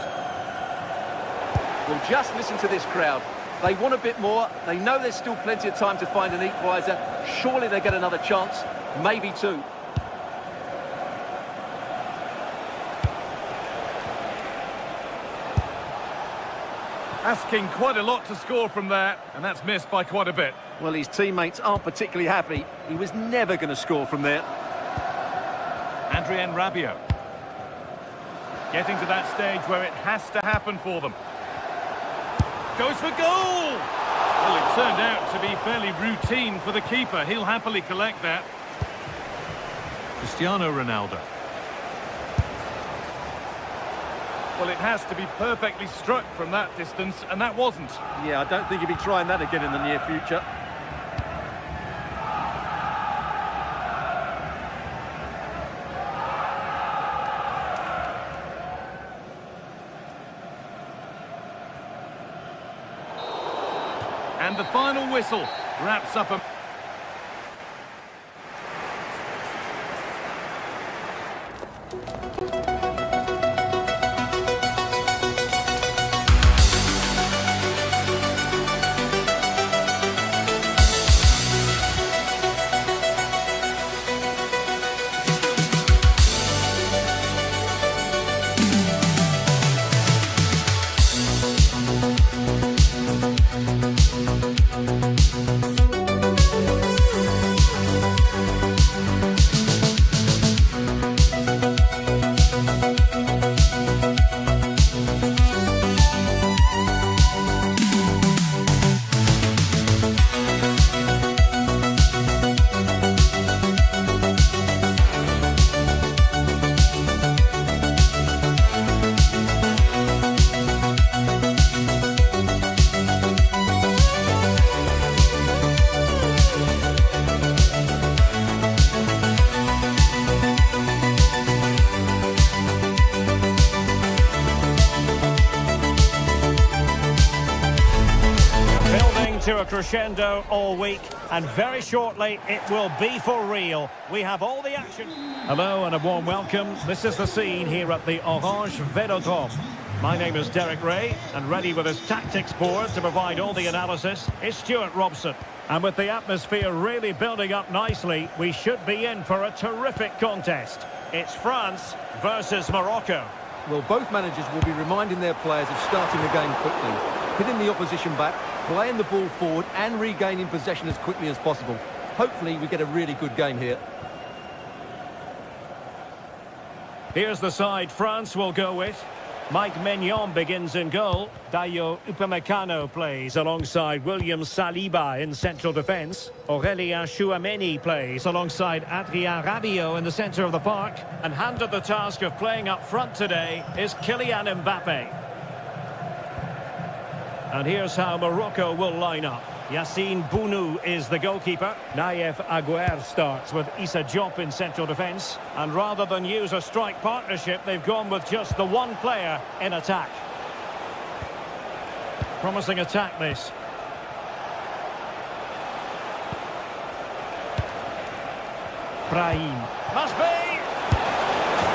C: Well, just listen to this crowd. They want a bit more. They know there's still plenty of time to find an equaliser. Surely they get another chance, maybe two.
A: Asking quite a lot to score from there, and that's missed by quite a bit.
C: Well, his teammates aren't particularly happy. He was never going to score from there.
A: Adrien Rabiot. Getting to that stage where it has to happen for them. Goes for goal! Well, it turned out to be fairly routine for the keeper. He'll happily collect that. Cristiano Ronaldo. Well, it has to be perfectly struck from that distance, and that wasn't.
C: Yeah, I don't think he'll be trying that again in the near future.
A: And the final whistle wraps up a...
D: To a crescendo all week, and very shortly it will be for real. We have all the action. Hello and a warm welcome. This is the scene here at the Orange Velodrome. My name is Derek Ray, and ready with his tactics board to provide all the analysis is Stuart Robson. And with the atmosphere really building up nicely, we should be in for a terrific contest. It's France versus Morocco.
C: Well, both managers will be reminding their players of starting the game quickly, hitting the opposition back, playing the ball forward and regaining possession as quickly as possible. Hopefully we get a really good game here.
D: Here's the side France will go with. Mike Maignan begins in goal. Dayo Upamecano plays alongside William Saliba in central defence. Aurélien Tchouameni plays alongside Adrien Rabiot in the centre of the park. And handed the task of playing up front today is Kylian Mbappe. And here's how Morocco will line up. Yassine Bounou is the goalkeeper. Naïef Aguer starts with Issa Diop in central defence. And rather than use a strike partnership, they've gone with just the one player in attack. Promising attack, this. Brahim. Must be!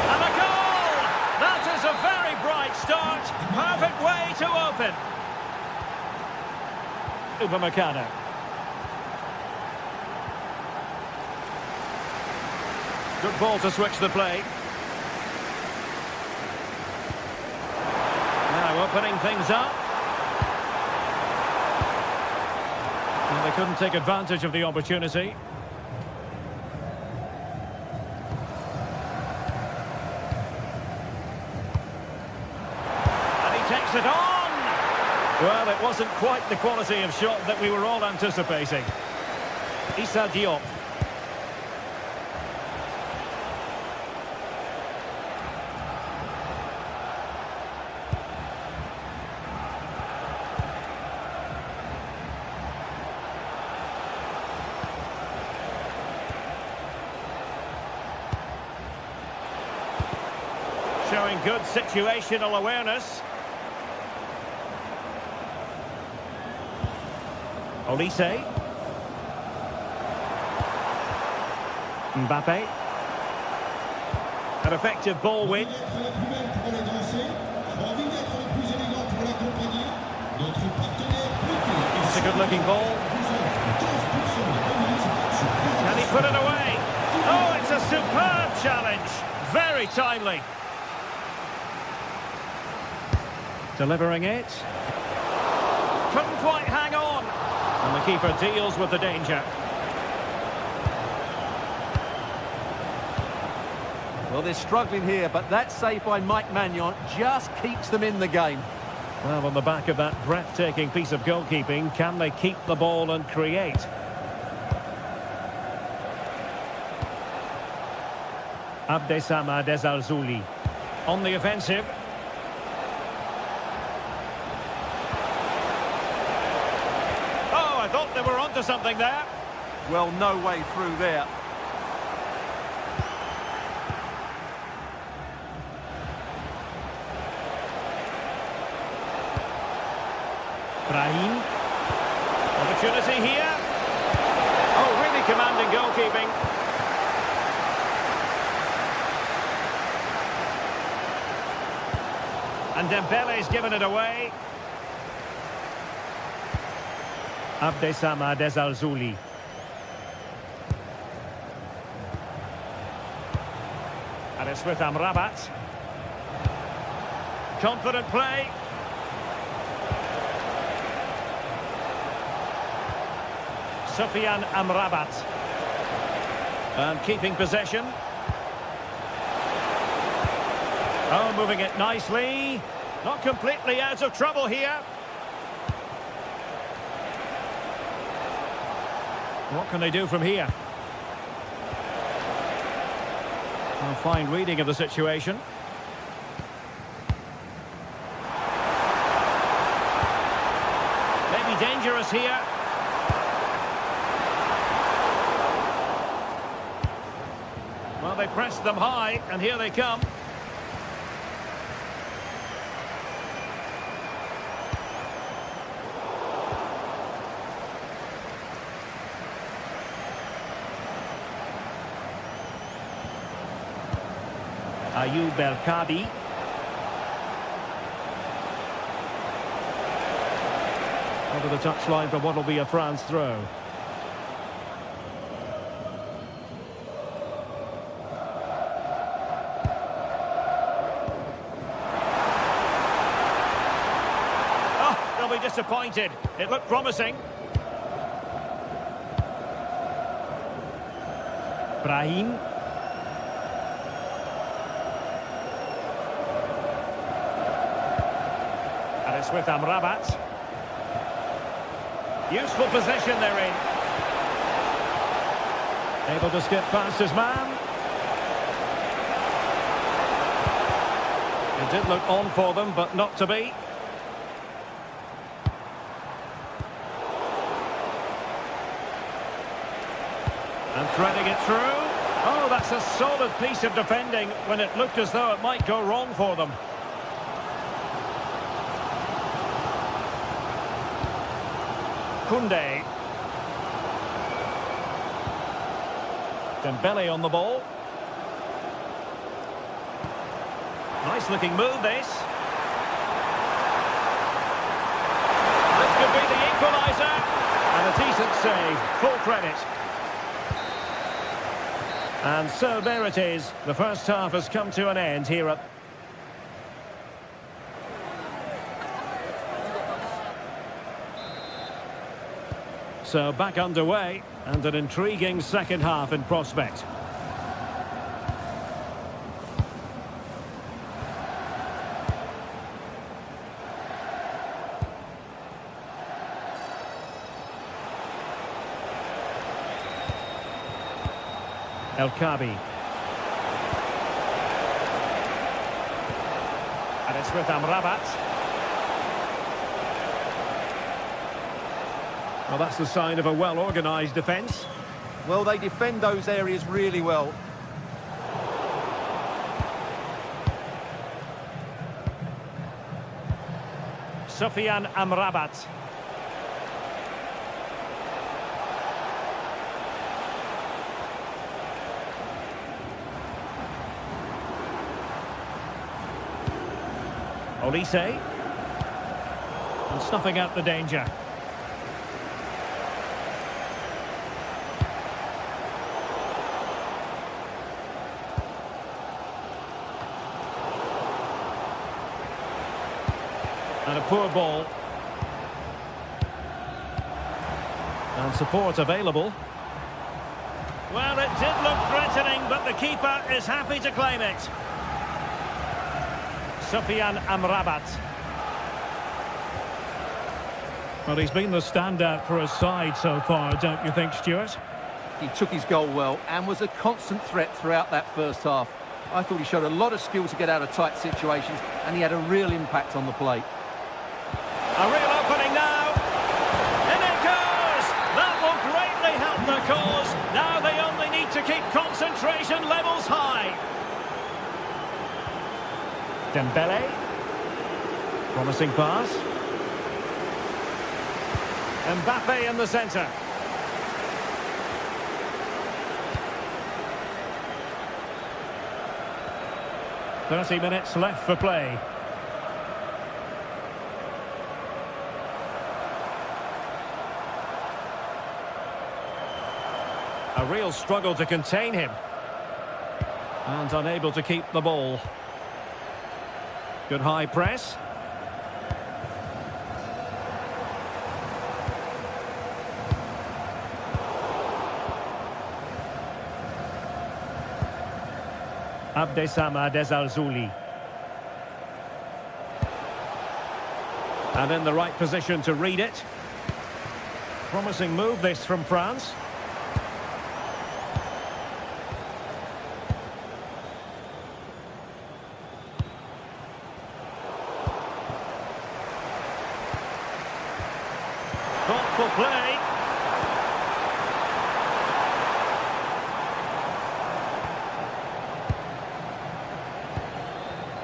D: And a goal! That is a very bright start. Perfect way to open. Upamecano. Good ball to switch the play. Now opening things up. And they couldn't take advantage of the opportunity. And he takes it on. Well, it wasn't quite the quality of shot that we were all anticipating. Issa Diop. Showing good situational awareness. Olise. Mbappe. An effective ball win. It's a good-looking ball. Can he put it away? Oh, it's a superb challenge. Very timely. Delivering it. Couldn't quite hang on. And the keeper deals with the danger.
C: Well, they're struggling here, but that save by Mike Maignan just keeps them in the game.
D: Well, on the back of that breathtaking piece of goalkeeping, can they keep the ball and create? Abdessamad Ezzalzouli on the offensive. I thought they were onto something there.
C: Well, no way through there.
D: Brahim. Opportunity here. Oh, really commanding goalkeeping. And Dembele's given it away. Abdessamad Ezzalzouli. And it's with Amrabat. Confident play. Sofiane Amrabat. And keeping possession. Oh, moving it nicely. Not completely out of trouble here. What can they do from here? A fine reading of the situation. Maybe dangerous here. Well, they pressed them high, and here they come. Ayoub El-Kadi. Onto the touchline for what will be a France throw. Oh, they'll be disappointed. It looked promising. Brahim. It's with Amrabat. Useful possession they're in. Able to skip past his man. It did look on for them, but not to be. And threading it through. Oh, that's a solid piece of defending when it looked as though it might go wrong for them. Koundé. Dembele on the ball. Nice looking move, this. This could be the equaliser. And a decent save. Full credit. And so there it is. The first half has come to an end here at... So back underway, and an intriguing second half in prospect. El Kabi. And it's with Amrabat. Well, that's the sign of a well-organised defence.
C: Well, they defend those areas really well.
D: Sofiane Amrabat. Olise. And snuffing out the danger. And a poor ball. And support available. Well, it did look threatening, but the keeper is happy to claim it. Sofiane Amrabat.
A: Well, he's been the standout for his side so far, don't you think, Stuart?
C: He took his goal well and was a constant threat throughout that first half. I thought he showed a lot of skill to get out of tight situations, and he had a real impact on the plate.
D: A real opening now. In it goes. That will greatly help the cause. Now they only need to keep concentration levels high. Dembele. Promising pass. Mbappe in the centre. "30 minutes left for play. A real struggle to contain him. And unable to keep the ball. Good high press. Abdessamad Ezalzouli. And in the right position to read it. Promising move this from France. Thoughtful play.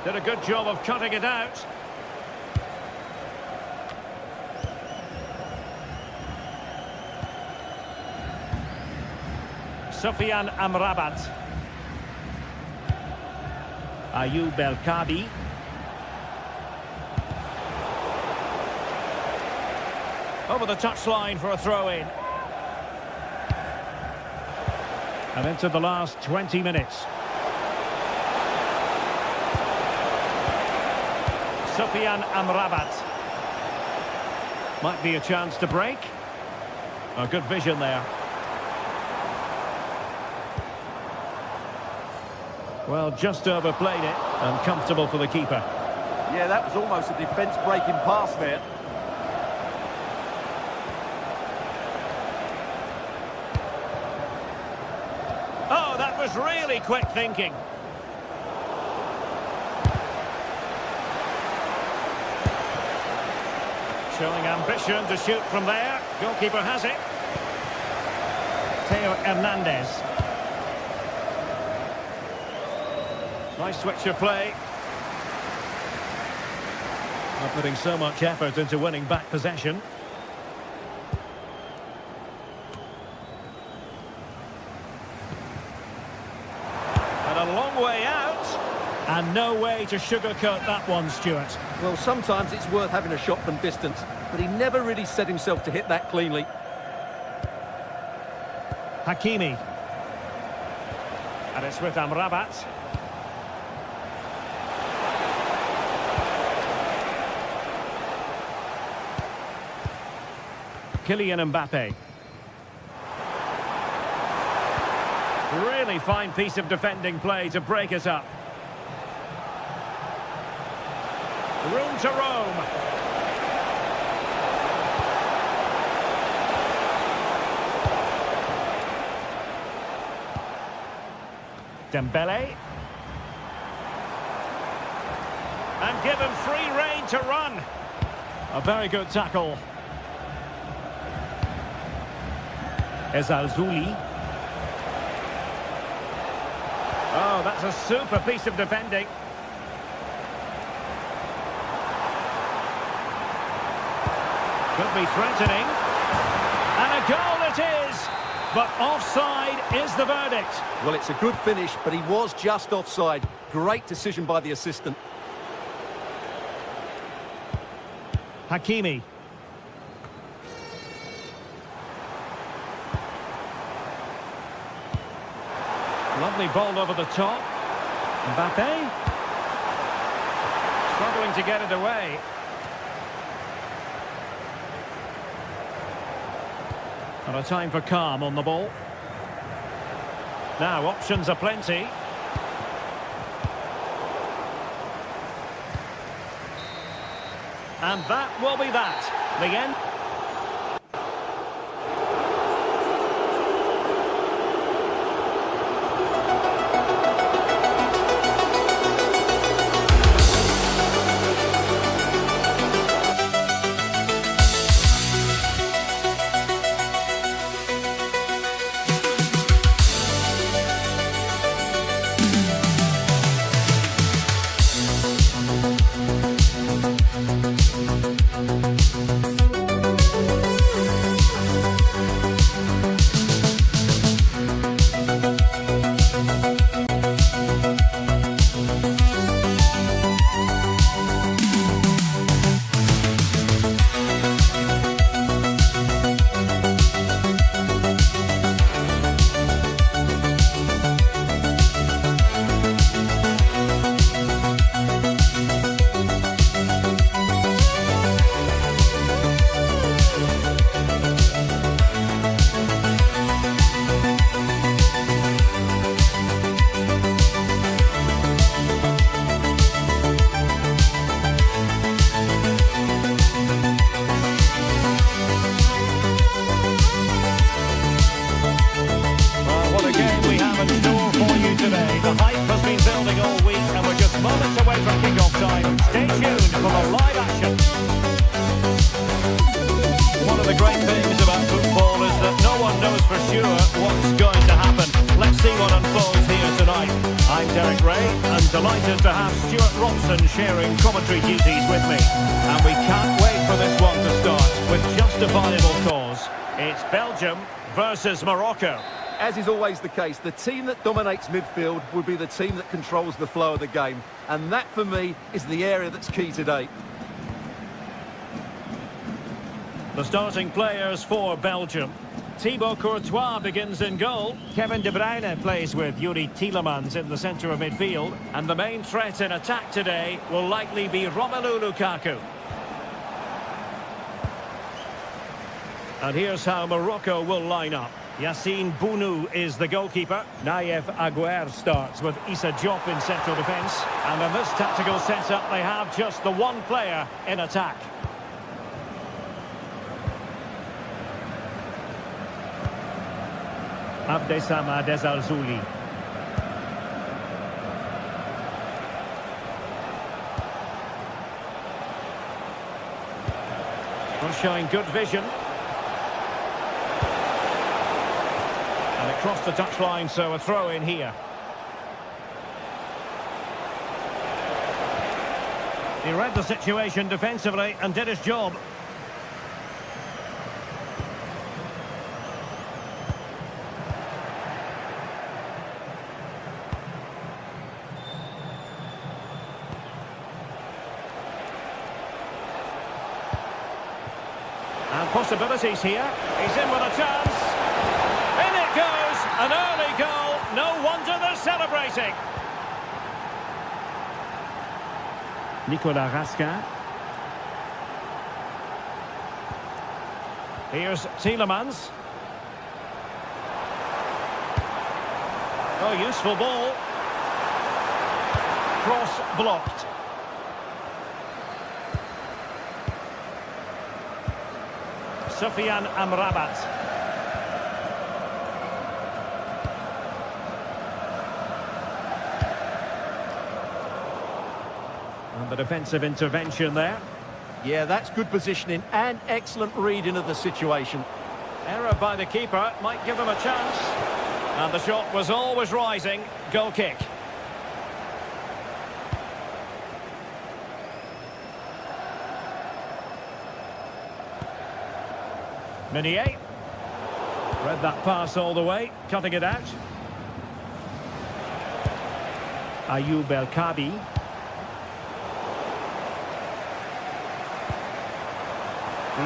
D: Did a good job of cutting it out. Sofiane Amrabat. Ayoub El Kabi. Over the touchline for a throw-in. And into the last 20 minutes. Sofiane Amrabat. Might be a chance to break. A good vision there. Well, just overplayed it and comfortable for the keeper.
C: Yeah, that was almost a defence-breaking pass there.
D: Oh, that was really quick thinking. Showing ambition to shoot from there. Goalkeeper has it. Theo Hernandez. Nice switch of play. Not putting so much effort into winning back possession. And a long way out. And no way to sugarcoat that one, Stuart.
C: Well, sometimes it's worth having a shot from distance, but he never really set himself to hit that cleanly.
D: Hakimi. And it's with Amrabat. Kylian Mbappe. Really fine piece of defending play to break it up. Room to roam. Dembele. And given free rein to run. A very good tackle. Ezalzouli. Oh, that's a super piece of defending. Could be threatening. And a goal it is! But offside is the verdict.
C: Well, it's a good finish, but he was just offside. Great decision by the assistant.
D: Hakimi. Lovely ball over the top. Mbappe. Struggling to get it away. And a time for calm on the ball. Now, options are plenty. And that will be that. The end. Delighted to have Stuart Robson sharing commentary duties with me. And we can't wait for this one to start with justifiable cause. It's Belgium versus Morocco.
C: As is always the case, the team that dominates midfield will be the team that controls the flow of the game. And that, for me, is the area that's key today.
D: The starting players for Belgium. Thibaut Courtois begins in goal. Kevin De Bruyne plays with Yuri Tielemans in the centre of midfield. And the main threat in attack today will likely be Romelu Lukaku. And here's how Morocco will line up. Yassine Bounou is the goalkeeper. Naïef Aguer starts with Issa Diop in central defence. And in this tactical setup, they have just the one player in attack. Abdessamad Ezalzouli. Well, showing good vision. And it crossed the touchline, so a throw in here. He read the situation defensively and did his job. And possibilities here. He's in with a chance. In it goes. An early goal. No wonder they're celebrating. Nicolas Raskin. Here's Tielemans. Oh, useful ball. Cross blocked. Sofiane Amrabat. And the defensive intervention there.
C: Yeah, that's good positioning and excellent reading of the situation.
D: Error by the keeper might give them a chance. And the shot was always rising. Goal kick. Meunier. Read that pass all the way, cutting it out. Ayoub El Kabi.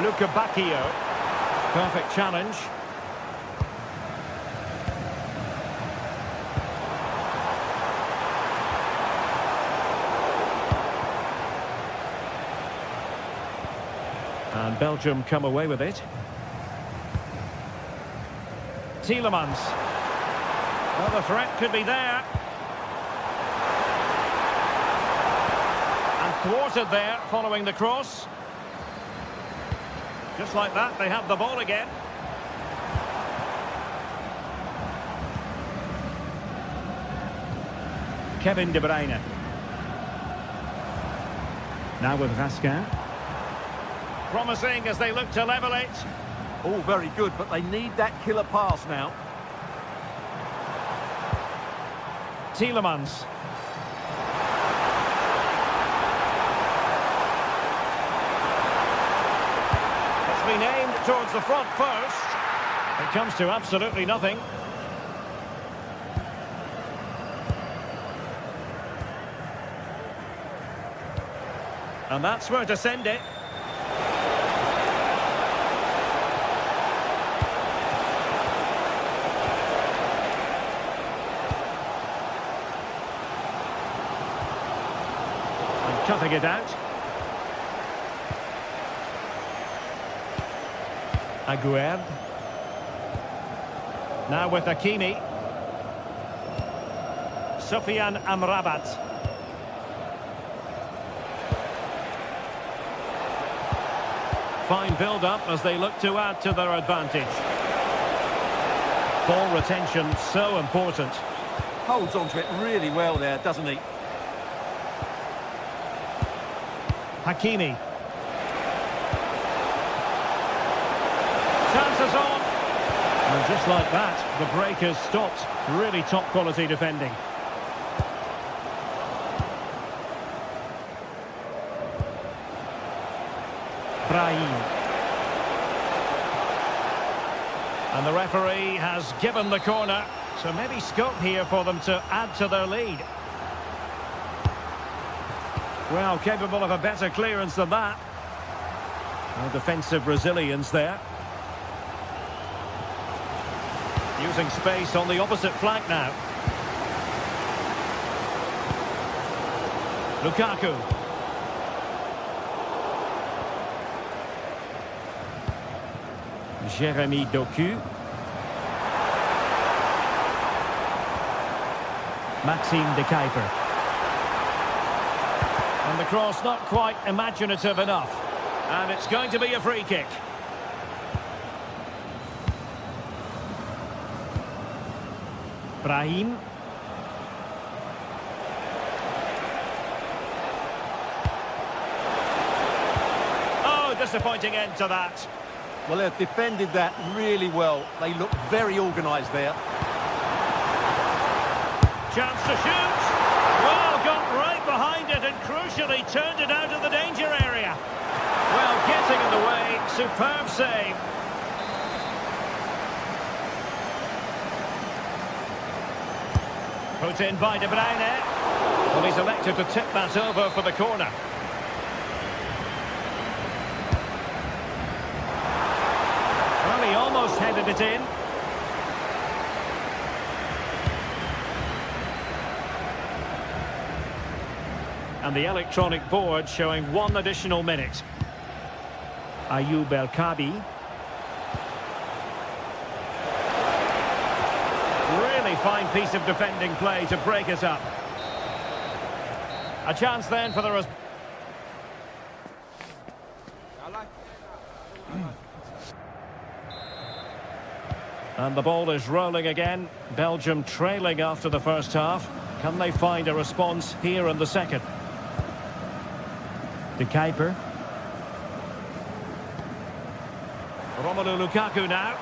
D: Luca Bacchio. Perfect challenge. And Belgium come away with it. Tielemans. Well, the threat could be there. And thwarted there following the cross. Just like that, they have the ball again. Kevin De Bruyne. Now with Raskin. Promising as they look to level it.
C: All very good, but they need that killer pass now.
D: Tielemans. It's been aimed towards the front first. It comes to absolutely nothing. And that's where to send it. Cutting it out. Aguer. Now with Hakimi. Sofiane Amrabat. Fine build-up as they look to add to their advantage. Ball retention so important.
C: Holds on to it really well there, doesn't he?
D: Hakimi. Chances on. And just like that, the break has stopped. Really top quality defending. Brahim. And the referee has given the corner. So maybe scope here for them to add to their lead. Well, capable of a better clearance than that. No defensive resilience there. Using space on the opposite flank now. Lukaku. Jeremy Doku. Maxime de Kuiper. And the cross not quite imaginative enough. And it's going to be a free kick. Brahim. Oh, disappointing end to that.
C: Well, they've defended that really well. They look very organised there.
D: Chance to shoot. Well, got right behind it and crucially turned it out of the danger area. Well, getting in the way. Superb save. Put in by De Bruyne. Well, he's elected to tip that over for the corner. Well, he almost headed it in. And the electronic board showing 1 additional minute. Ayoub El Kabi. Really fine piece of defending play to break it up. A chance then for the... And the ball is rolling again. Belgium trailing after the first half. Can they find a response here in the second? De Kuiper. Romelu Lukaku now.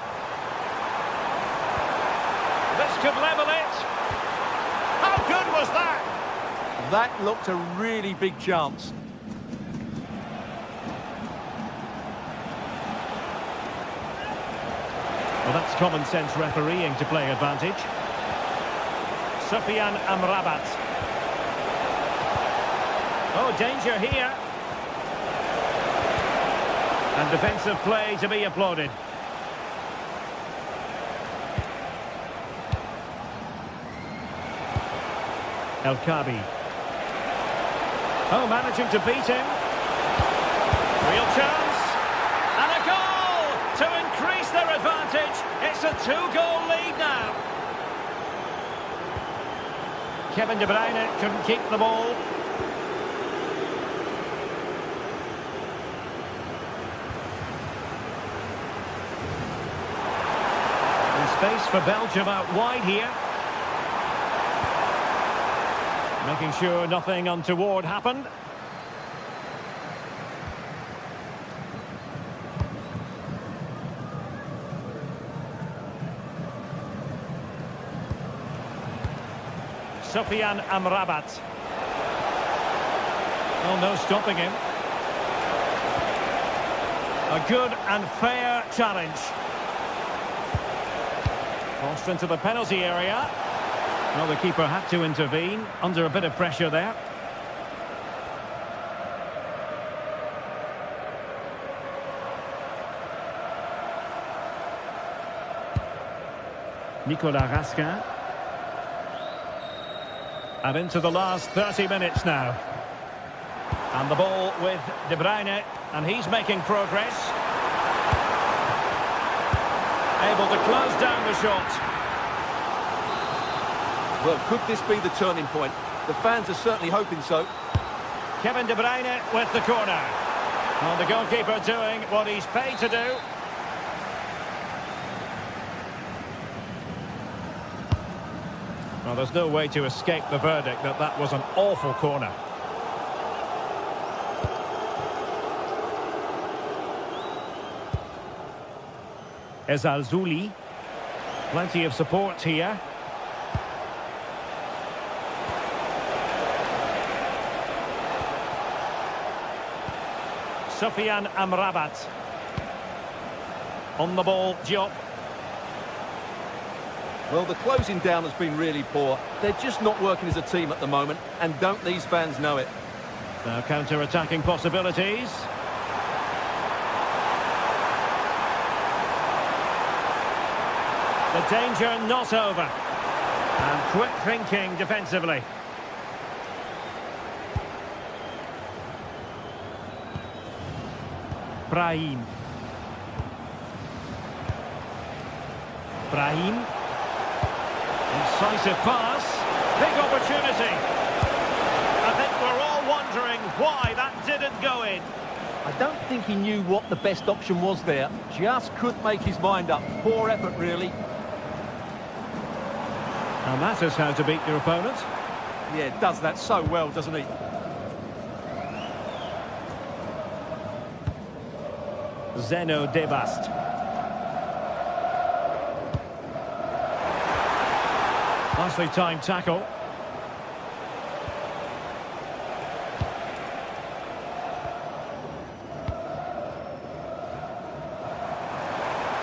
D: This could level it. How good was that?
C: That looked a really big chance.
D: Well, that's common sense refereeing to play advantage. Sofiane Amrabat. Oh, danger here. And defensive play to be applauded. El Kabi. Oh, managing to beat him. Real chance. And a goal to increase their advantage. It's a 2-goal lead now. Kevin De Bruyne couldn't keep the ball. Space for Belgium out wide here. Making sure nothing untoward happened. Sofiane Amrabat. Oh, no stopping him. A good and fair challenge. Crossed into the penalty area. Well, the keeper had to intervene under a bit of pressure there. Nicolas Raskin. And into the last 30 minutes now. And the ball with De Bruyne, and he's making progress. Able to close down the shot.
C: Well, could this be the turning point? The fans are certainly hoping so.
D: Kevin De Bruyne with the corner. Well, the goalkeeper doing what he's paid to do. Well, there's no way to escape the verdict that that was an awful corner. Ezalzouli. Plenty of support here. Sofiane Amrabat. On the ball, Diop.
C: Well, the closing down has been really poor. They're just not working as a team at the moment, and don't these fans know it?
D: Now counter-attacking possibilities. The danger not over. And quick thinking defensively. Brahim. Incisive pass. Big opportunity. penalty. I think we're all wondering why that didn't go in.
C: I don't think he knew what the best option was there. Just couldn't make his mind up. Poor effort, really.
D: And that is how to beat your opponent.
C: Yeah, does that so well, doesn't he?
D: Zeno Debast. Nicely timed tackle.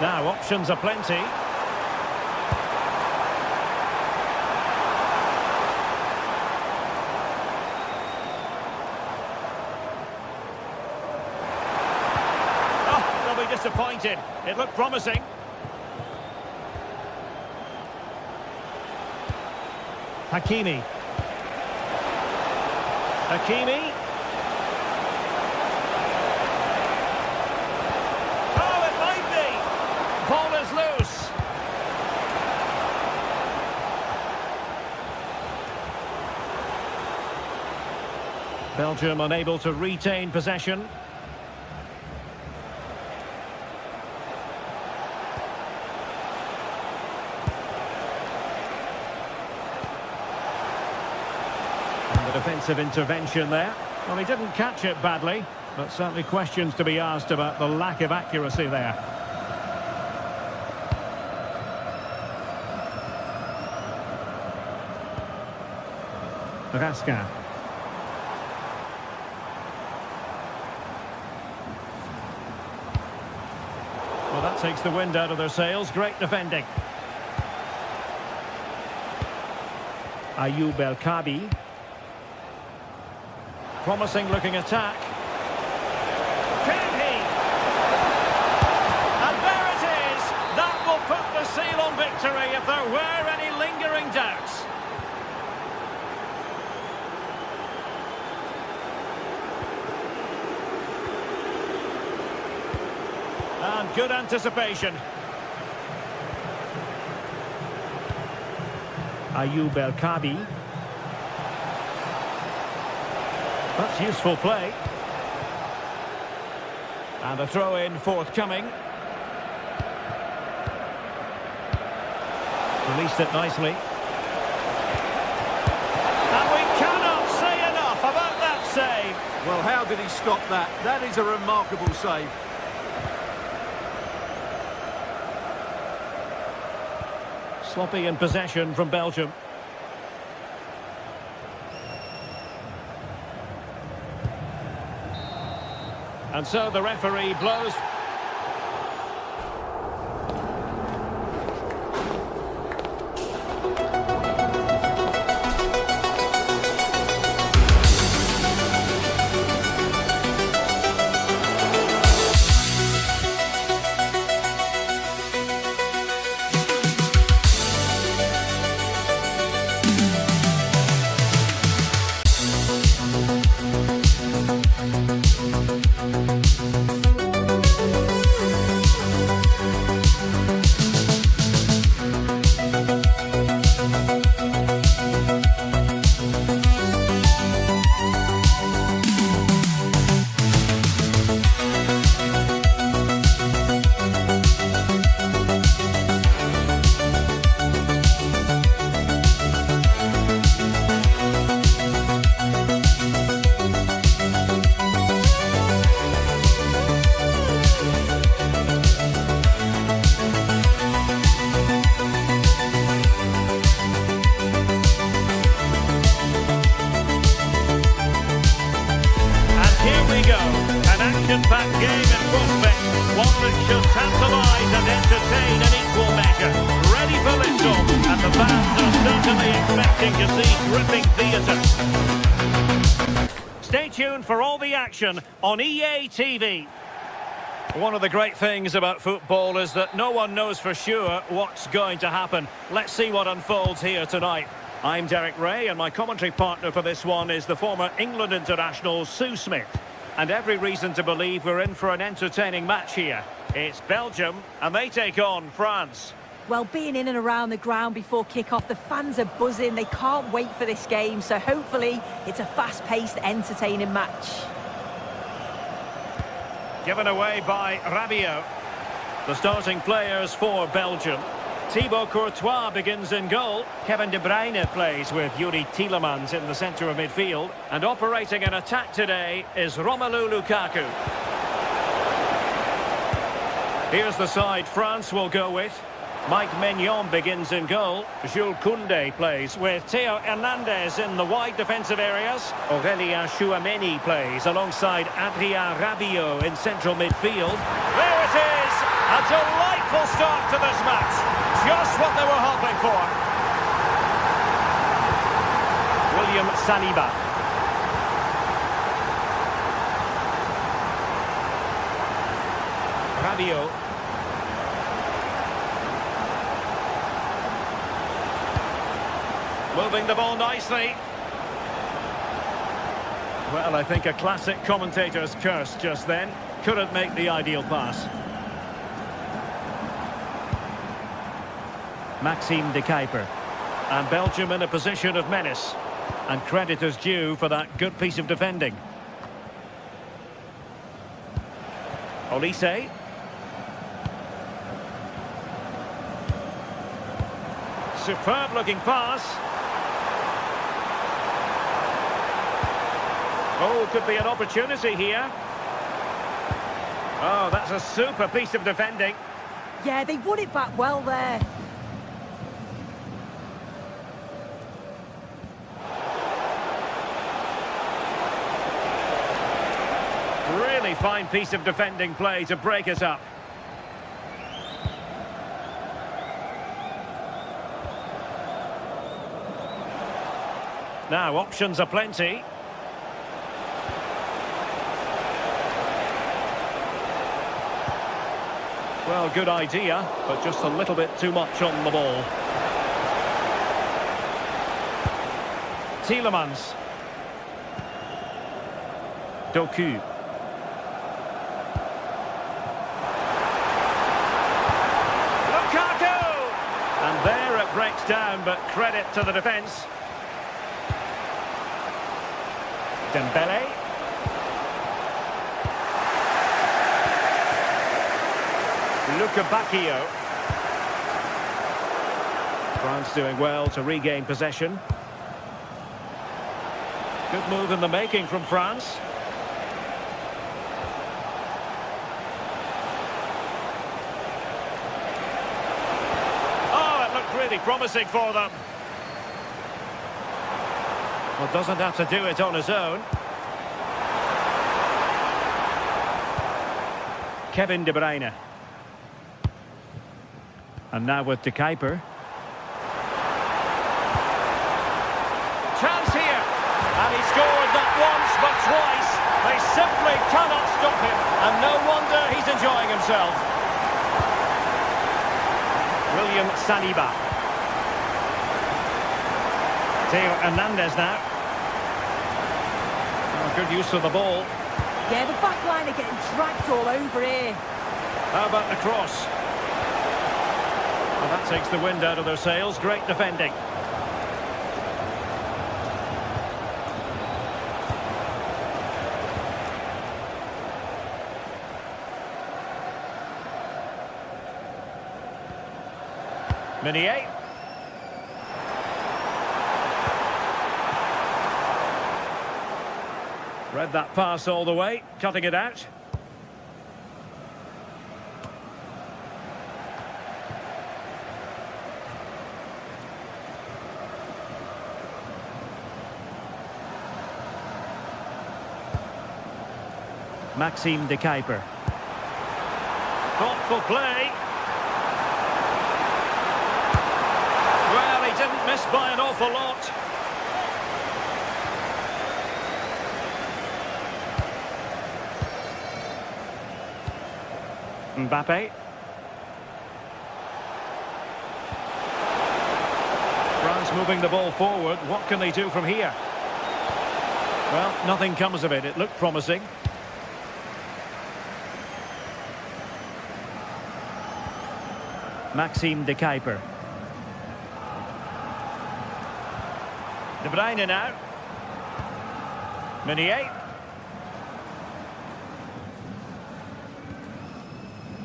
D: Now options are plenty. Disappointed. It looked promising. Hakimi. Oh, it might be. Ball is loose. Belgium unable to retain possession. Defensive intervention there. Well, he didn't catch it badly, but certainly questions to be asked about the lack of accuracy there. Raskin. Well, that takes the wind out of their sails. Great defending. Ayoub El-Kabi. Promising looking attack. Can he? And there it is. That will put the seal on victory if there were any lingering doubts. And good anticipation. Ayoub El-Kabi. That's useful play. And a throw-in forthcoming. Released it nicely. And we cannot say enough about that save.
C: Well, how did he stop that? That is a remarkable save.
D: Sloppy in possession from Belgium. And so the referee blows.
A: action-packed game in prospect, one that should tantalise and entertain in equal measure. Ready for liftoff, and the fans are certainly expecting to see gripping theatre. Stay tuned for all the action on EA TV. One of the great things about football is that no one knows for sure what's going to happen. Let's see what unfolds here tonight. I'm Derek Ray, and my commentary partner for this one is the former England international Sue Smith. And every reason to believe we're in for an entertaining match here. It's Belgium, and they take on France.
B: Well, being in and around the ground before kick-off, the fans are buzzing. They can't wait for this game, so hopefully it's a fast-paced, entertaining match.
D: Given away by Rabiot. The starting players for Belgium. Thibaut Courtois begins in goal. Kevin De Bruyne plays with Yuri Tielemans in the centre of midfield. And operating an attack today is Romelu Lukaku. Here's the side France will go with. Mike Maignan begins in goal. Jules Koundé plays with Theo Hernandez in the wide defensive areas. Aurélien Tchouameni plays alongside Adrien Rabiot in central midfield. There it is! A delightful start to this match. Just what they were hoping for. William Saliba. Rabiot. Moving the ball nicely. Well, I think a classic commentator's curse just then. Couldn't make the ideal pass. Maxime de Kuiper. And Belgium in a position of menace. And credit is due for that good piece of defending. Olise. Superb looking pass. Oh, could be an opportunity here. Oh, that's a super piece of defending.
B: Yeah, they won it back well there.
D: Really fine piece of defending play to break us up. Now, options are plenty. Well, good idea, but just a little bit too much on the ball. Tielemans. Doku. Lukaku! And there it breaks down, but credit to the defence. Dembele. Luka Bacchio. France doing well to regain possession. Good move in the making from France. Oh, it looked really promising for them. Well, doesn't have to do it on his own. Kevin De Bruyne. And now with De Kuiper. Chance here. And he scored not once but twice. They simply cannot stop him. And no wonder he's enjoying himself. William Saliba. Theo Hernandez now. Oh, good use of the ball.
B: Yeah, the back line are getting dragged all over here.
D: How about the cross? Well, that takes the wind out of their sails. Great defending. Meunier. Read that pass all the way, cutting it out. Maxime de Kuiper. Thoughtful play. Well, he didn't miss by an awful lot. Mbappe. France moving the ball forward. What can they do from here? Well, nothing comes of it. It looked promising. Maxime de Kuiper. De Bruyne now. Meunier.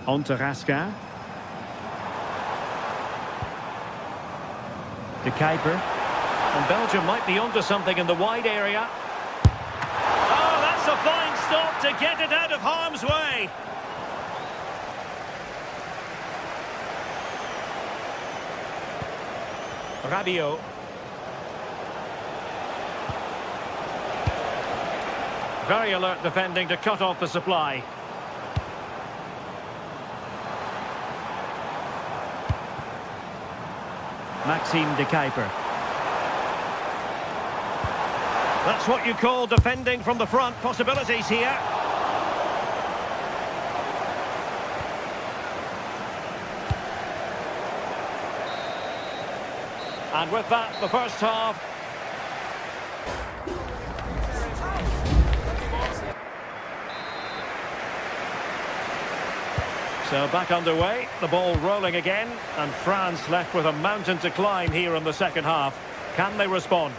D: On to Raskin. De Kuiper. And Belgium might be onto something in the wide area. Oh, that's a fine stop to get it out of harm's way. Rabiot. Very alert defending to cut off the supply. Maxime de Kuiper. That's what you call defending from the front. Possibilities here. And with that, the first half. So back underway, the ball rolling again, and France left with a mountain to climb here in the second half. Can they respond?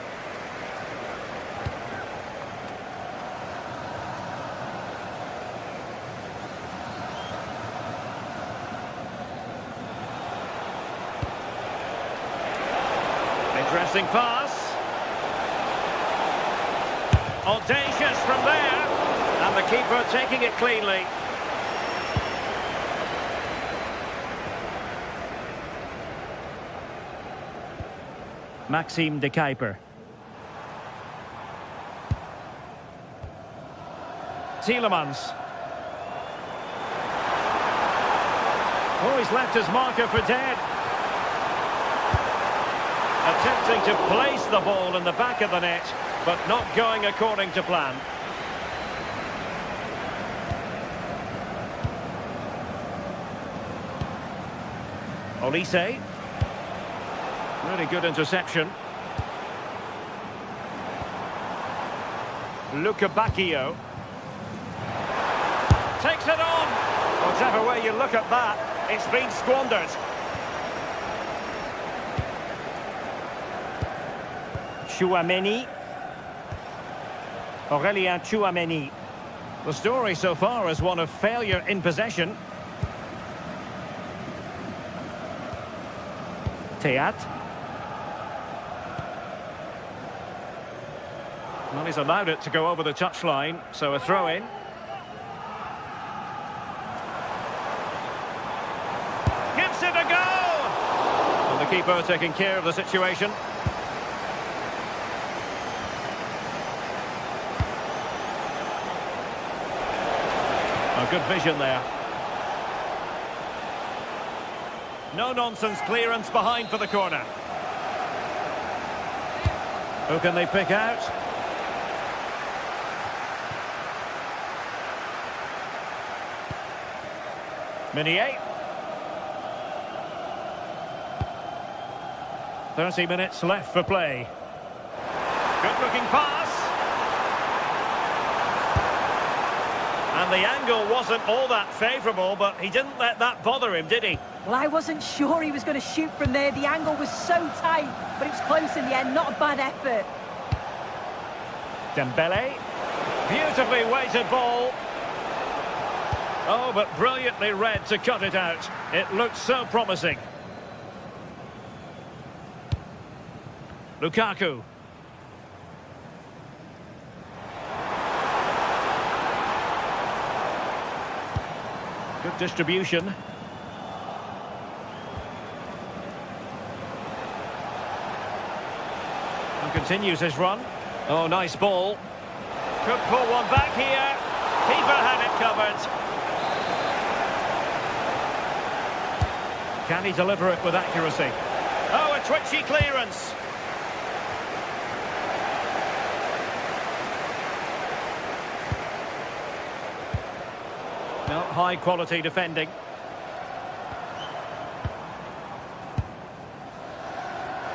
D: Interesting pass. Audacious from there, and the keeper taking it cleanly. Maxime de Kuiper. Tielemans. Oh, he's left his marker for dead. Attempting to place the ball in the back of the net, but not going according to plan. Olise. Really good interception. Luca Bacchio. Takes it on. Whatever way you look at that, it's been squandered. Tchouaméni. Aurélien Tchouaméni. The story so far is one of failure in possession. Théat. Well, he's allowed it to go over the touchline, so a throw-in. Gives it a go! And the keeper taking care of the situation. Oh, good vision there. No-nonsense clearance behind for the corner. Who can they pick out? Meunier. 30 minutes left for play. Good-looking pass. And the angle wasn't all that favourable, but he didn't let that bother him, did he?
B: Well, I wasn't sure he was going to shoot from there. The angle was so tight, but it was close in the end. Not a bad effort.
D: Dembele. Beautifully weighted ball. Oh, but brilliantly read to cut it out. It looked so promising. Lukaku. Good distribution. And continues his run. Oh, nice ball. Could pull one back here. Keeper had it covered. Can he deliver it with accuracy? Oh, a twitchy clearance. No, high quality defending.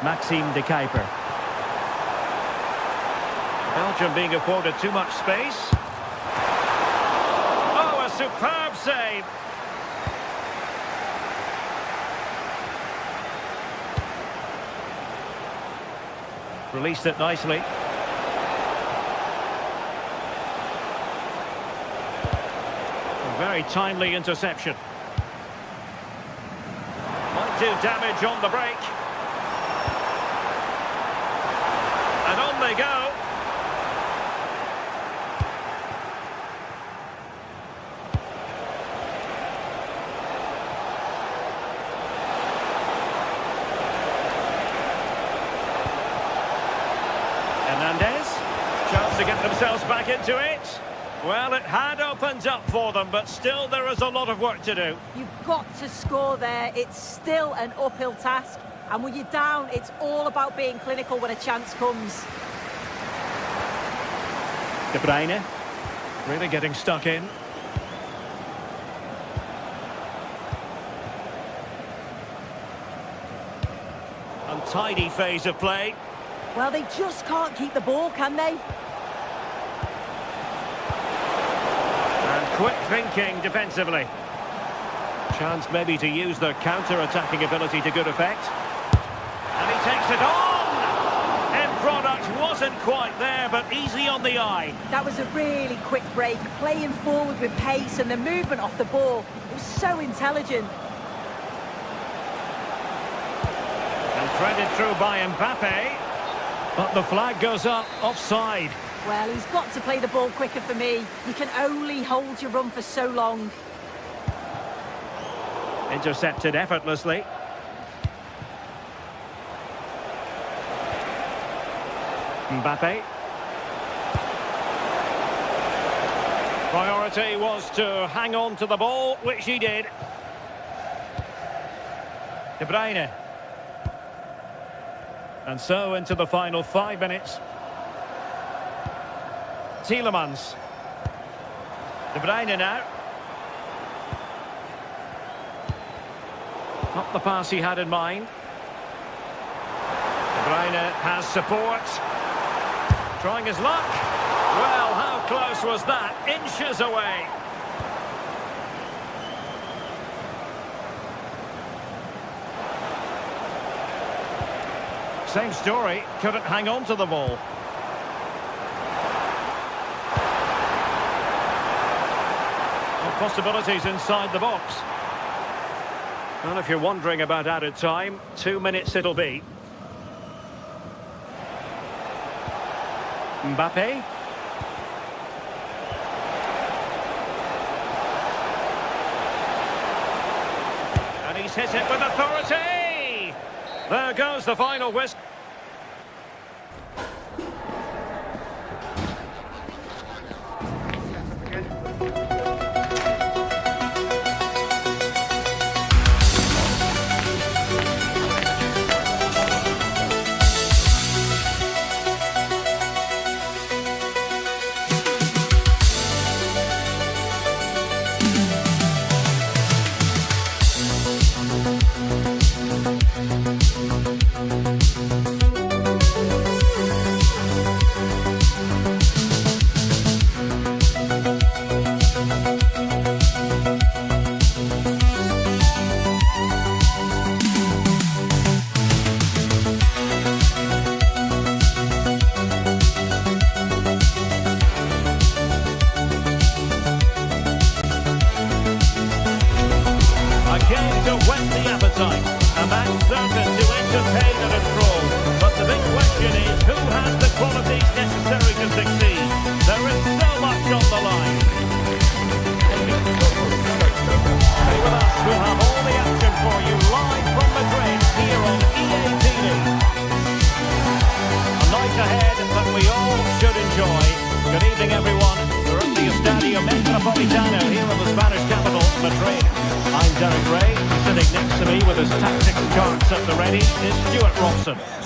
D: Maxime de Kuiper. Belgium being afforded too much space. Oh, a superb save. Released it nicely. Very timely interception. Might do damage on the break. And on they go. Hernandez. Chance to get themselves back into it. Well, it had opened up for them, but still there is a lot of work to do.
B: You've got to score there. It's still an uphill task. And when you're down, it's all about being clinical when a chance comes.
D: De Bruyne. Really getting stuck in. Untidy phase of play.
B: Well, they just can't keep the ball, can they?
D: Quick thinking defensively. Chance maybe to use their counter-attacking ability to good effect. And he takes it on! End product wasn't quite there, but easy on the eye.
B: That was a really quick break, playing forward with pace and the movement off the ball. It was so intelligent.
D: And threaded through by Mbappe. But the flag goes up, offside.
B: Well, he's got to play the ball quicker for me. You can only hold your run for so long.
D: Intercepted effortlessly. Mbappe. Priority was to hang on to the ball, which he did. De Bruyne. And so into the final 5 minutes. Tielemans. De Bruyne now. Not the pass he had in mind. De Bruyne has support. Trying his luck. Well, how close was that? Inches away. Same story. Couldn't hang on to the ball. Possibilities inside the box. Well, if you're wondering about added time, 2 minutes it'll be. Mbappe. And he's hit it with authority! There goes the final whistle.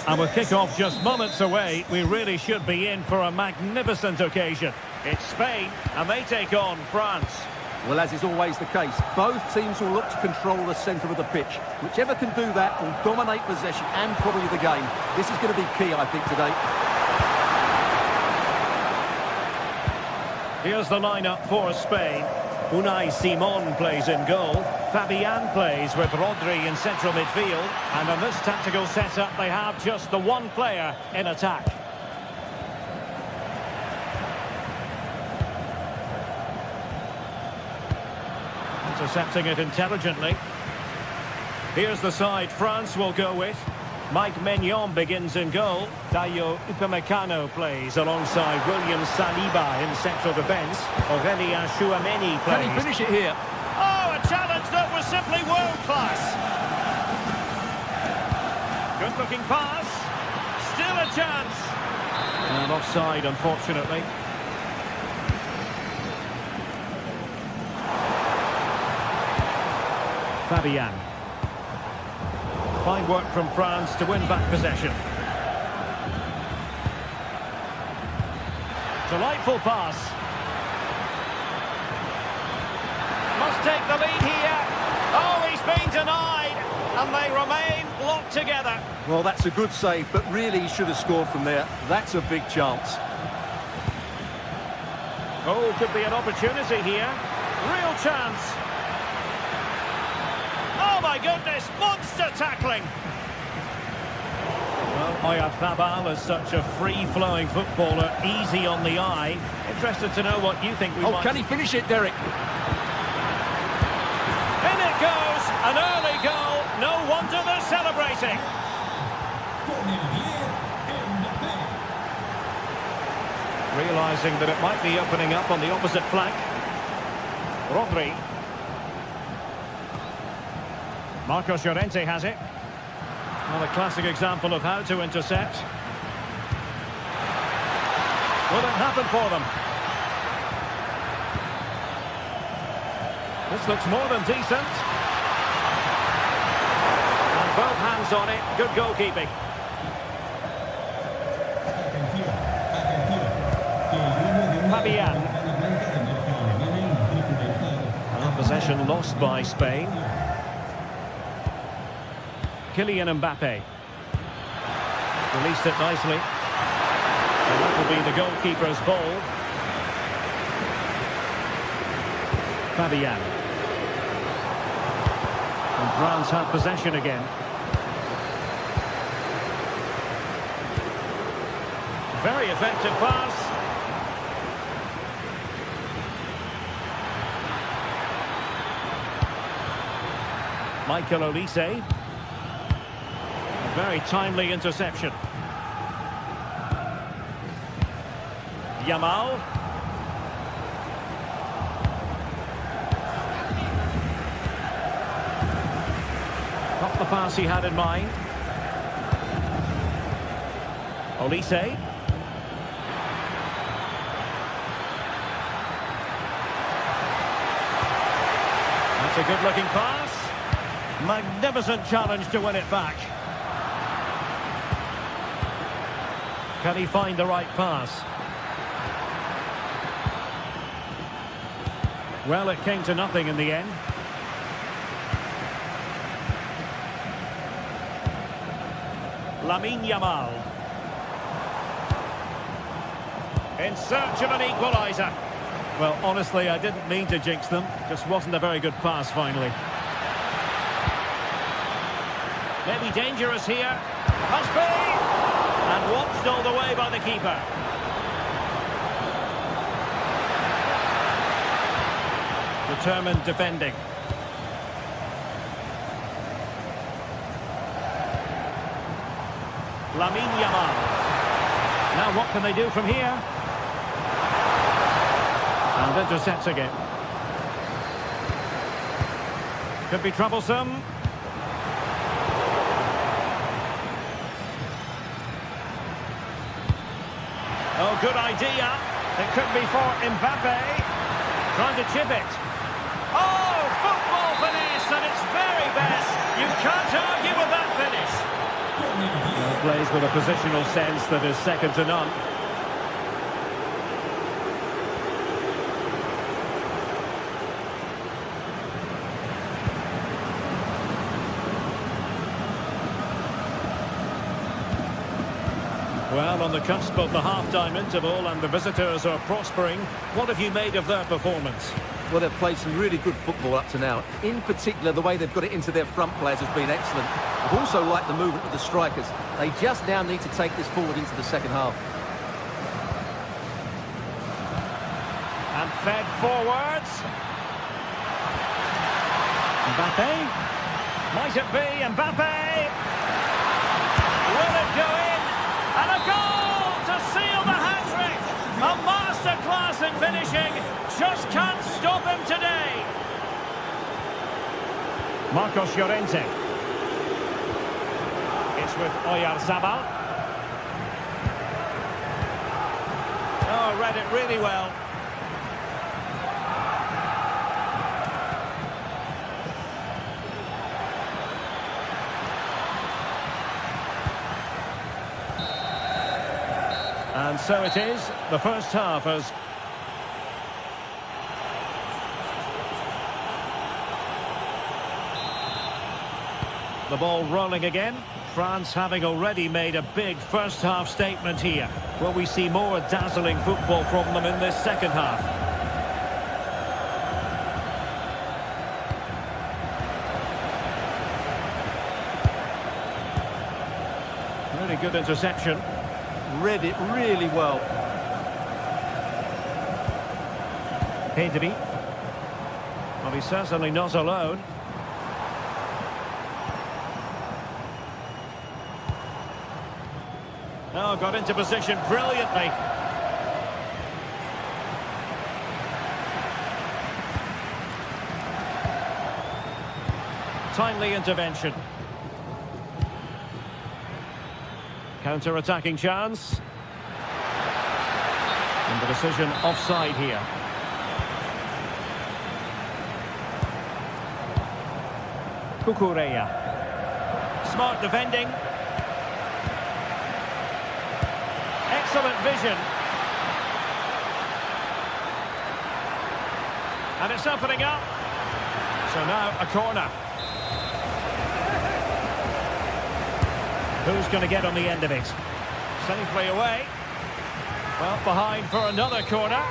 D: And with kick-off just moments away, we really should be in for a magnificent occasion. It's Spain, and they take on France.
C: Well, as is always the case, both teams will look to control the centre of the pitch. Whichever can do that will dominate possession and probably the game. This is going to be key, I think, today.
D: Here's the lineup for Spain. Unai Simon plays in goal. Fabian plays with Rodri in central midfield. And on this tactical setup, they have just the one player in attack. Intercepting it intelligently. Here's the side France will go with. Mike Maignan begins in goal. Dayo Upamecano plays alongside William Saliba in central defence. Aurelien Chouameni plays.
C: Can he finish it here?
D: Oh, a challenge that was simply world-class. Good-looking pass. Still a chance. And offside, unfortunately. Fabian. Fine work from France to win back possession. Delightful pass. Must take the lead here. Oh, he's been denied. And they remain locked together.
C: Well, that's a good save, but really he should have scored from there. That's a big chance.
D: Oh, could be an opportunity here. Real chance. Oh my goodness, monster tackling. Well, Oyarzabal is such a free-flowing footballer, easy on the eye. Interested to know what you think we might...
C: Can he finish it, Derek?
D: In it goes, an early goal. No wonder they're celebrating. Realising that it might be opening up on the opposite flank. Rodri. Marcos Llorente has it. Well, a classic example of how to intercept. Will it happen for them? This looks more than decent. And both hands on it. Good goalkeeping. Fabian. And possession lost by Spain. Kylian Mbappe. Released it nicely. And that will be the goalkeeper's ball. Fabian. And France have possession again. Very effective pass. Michael Olise. Very timely interception. Yamal. Not the pass he had in mind. Olise. That's a good-looking pass. Magnificent challenge to win it back. Can he find the right pass? Well, it came to nothing in the end. Lamine Yamal. In search of an equaliser. Well, honestly, I didn't mean to jinx them. Just wasn't a very good pass, finally. Maybe dangerous here. Must be! And watched all the way by the keeper. Determined defending. Lamine Yamal. Now what can they do from here? And intercepting it. Could be troublesome. Oh, good idea. It could be for Mbappe. Trying to chip it. Oh, football finish at its very best. You can't argue with that finish. Well, plays with a positional sense that is second to none. Well, on the cusp of the half-time interval and the visitors are prospering. What have you made of their performance?
C: Well, they've played some really good football up to now. In particular, the way they've got it into their front players has been excellent. I've also liked the movement of the strikers. They just now need to take this forward into the second half.
D: And fed forwards. Mbappe. Might it be Mbappe? Will it go in? And a goal to seal the hat-trick! A masterclass in finishing. Just can't stop him today. Marcos Llorente. It's with Oyarzabal. Oh, read it really well. And so it is. The first half has... The ball rolling again. France having already made a big first half statement here. Will we see more dazzling football from them in this second half? Really good interception.
C: Read it really well.
D: Pedri. Well, he's certainly not alone. Oh, got into position brilliantly. Timely intervention. Counter-attacking chance. And the decision offside here. Cucurella. Smart defending. Excellent vision. And it's opening up. So now a corner. Who's going to get on the end of it? Safely away. Well, behind for another corner.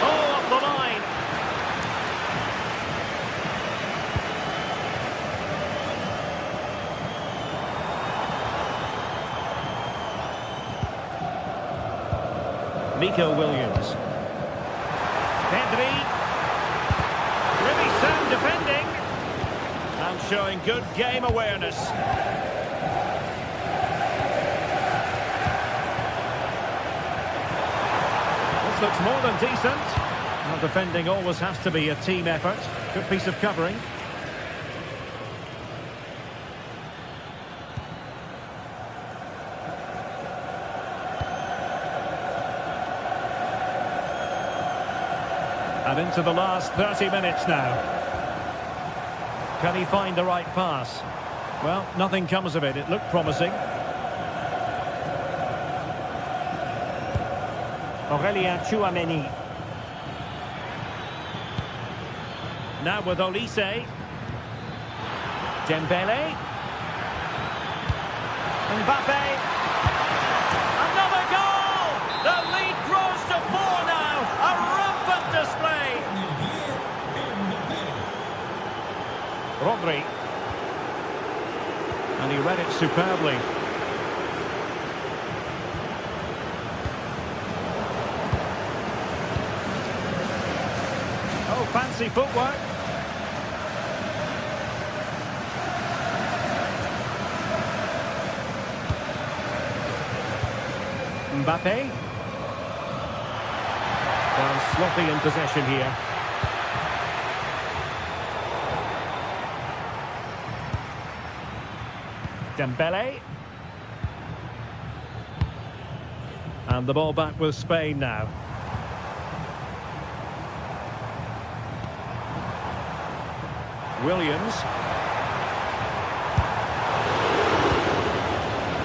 D: Oh, up the line. Nico Williams. Pedri. Really sound defending. And showing good game awareness. This looks more than decent. Well, defending always has to be a team effort. Good piece of covering. And into the last 30 minutes now. Can he find the right pass? Well, nothing comes of it. It looked promising. Aurélien Tchouameni. Now with Olise. Dembele. Mbappe. Another goal! The lead grows to 4 now. A rampant display. Rodri. And he read it superbly. Oh, fancy footwork. Mbappe. Well, sloppy in possession here. Dembele. And the ball back with Spain now. Williams.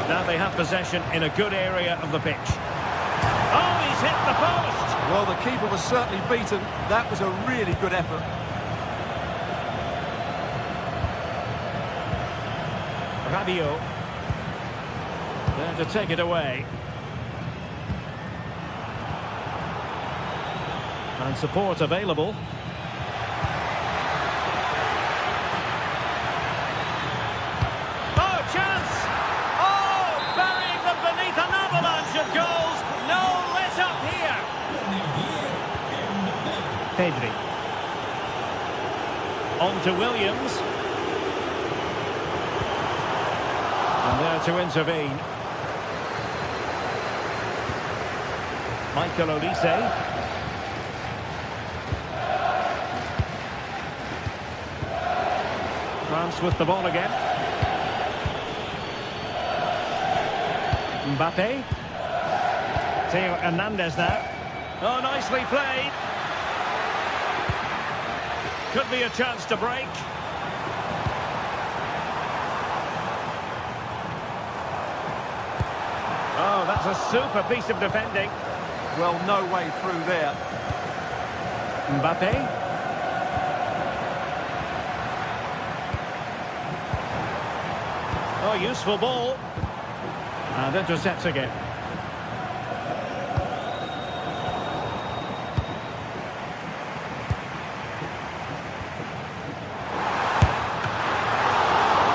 D: Now they have possession in a good area of the pitch. Oh, he's hit the post!
C: Well, the keeper was certainly beaten. That was a really good effort.
D: Fabio. There to take it away. And support available. Oh, chance! Oh, burying them beneath an avalanche of goals. No let up here. Pedri. On to Williams. And there to intervene. Michael Olise. France with the ball again. Mbappe. Theo Hernandez now. Oh, nicely played. Could be a chance to break. Oh, that's a super piece of defending.
C: Well, no way through there.
D: Mbappe. Oh, useful ball. And intercepts again.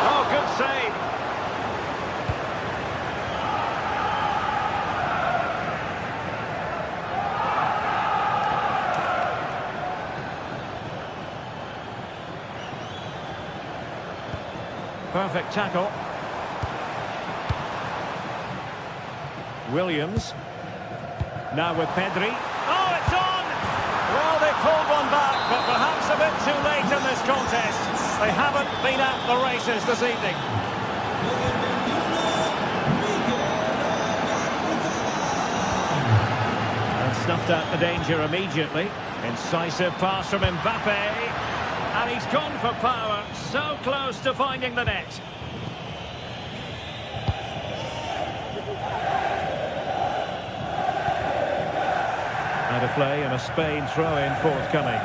D: Oh, good save. Perfect tackle. Williams. Now with Pedri. Oh, it's on! Well, they pulled one back, but perhaps a bit too late in this contest. They haven't been at the races this evening. And snuffed out the danger immediately. Incisive pass from Mbappe. And he's gone for power. So close to finding the net. And a play and a Spain throw-in forthcoming.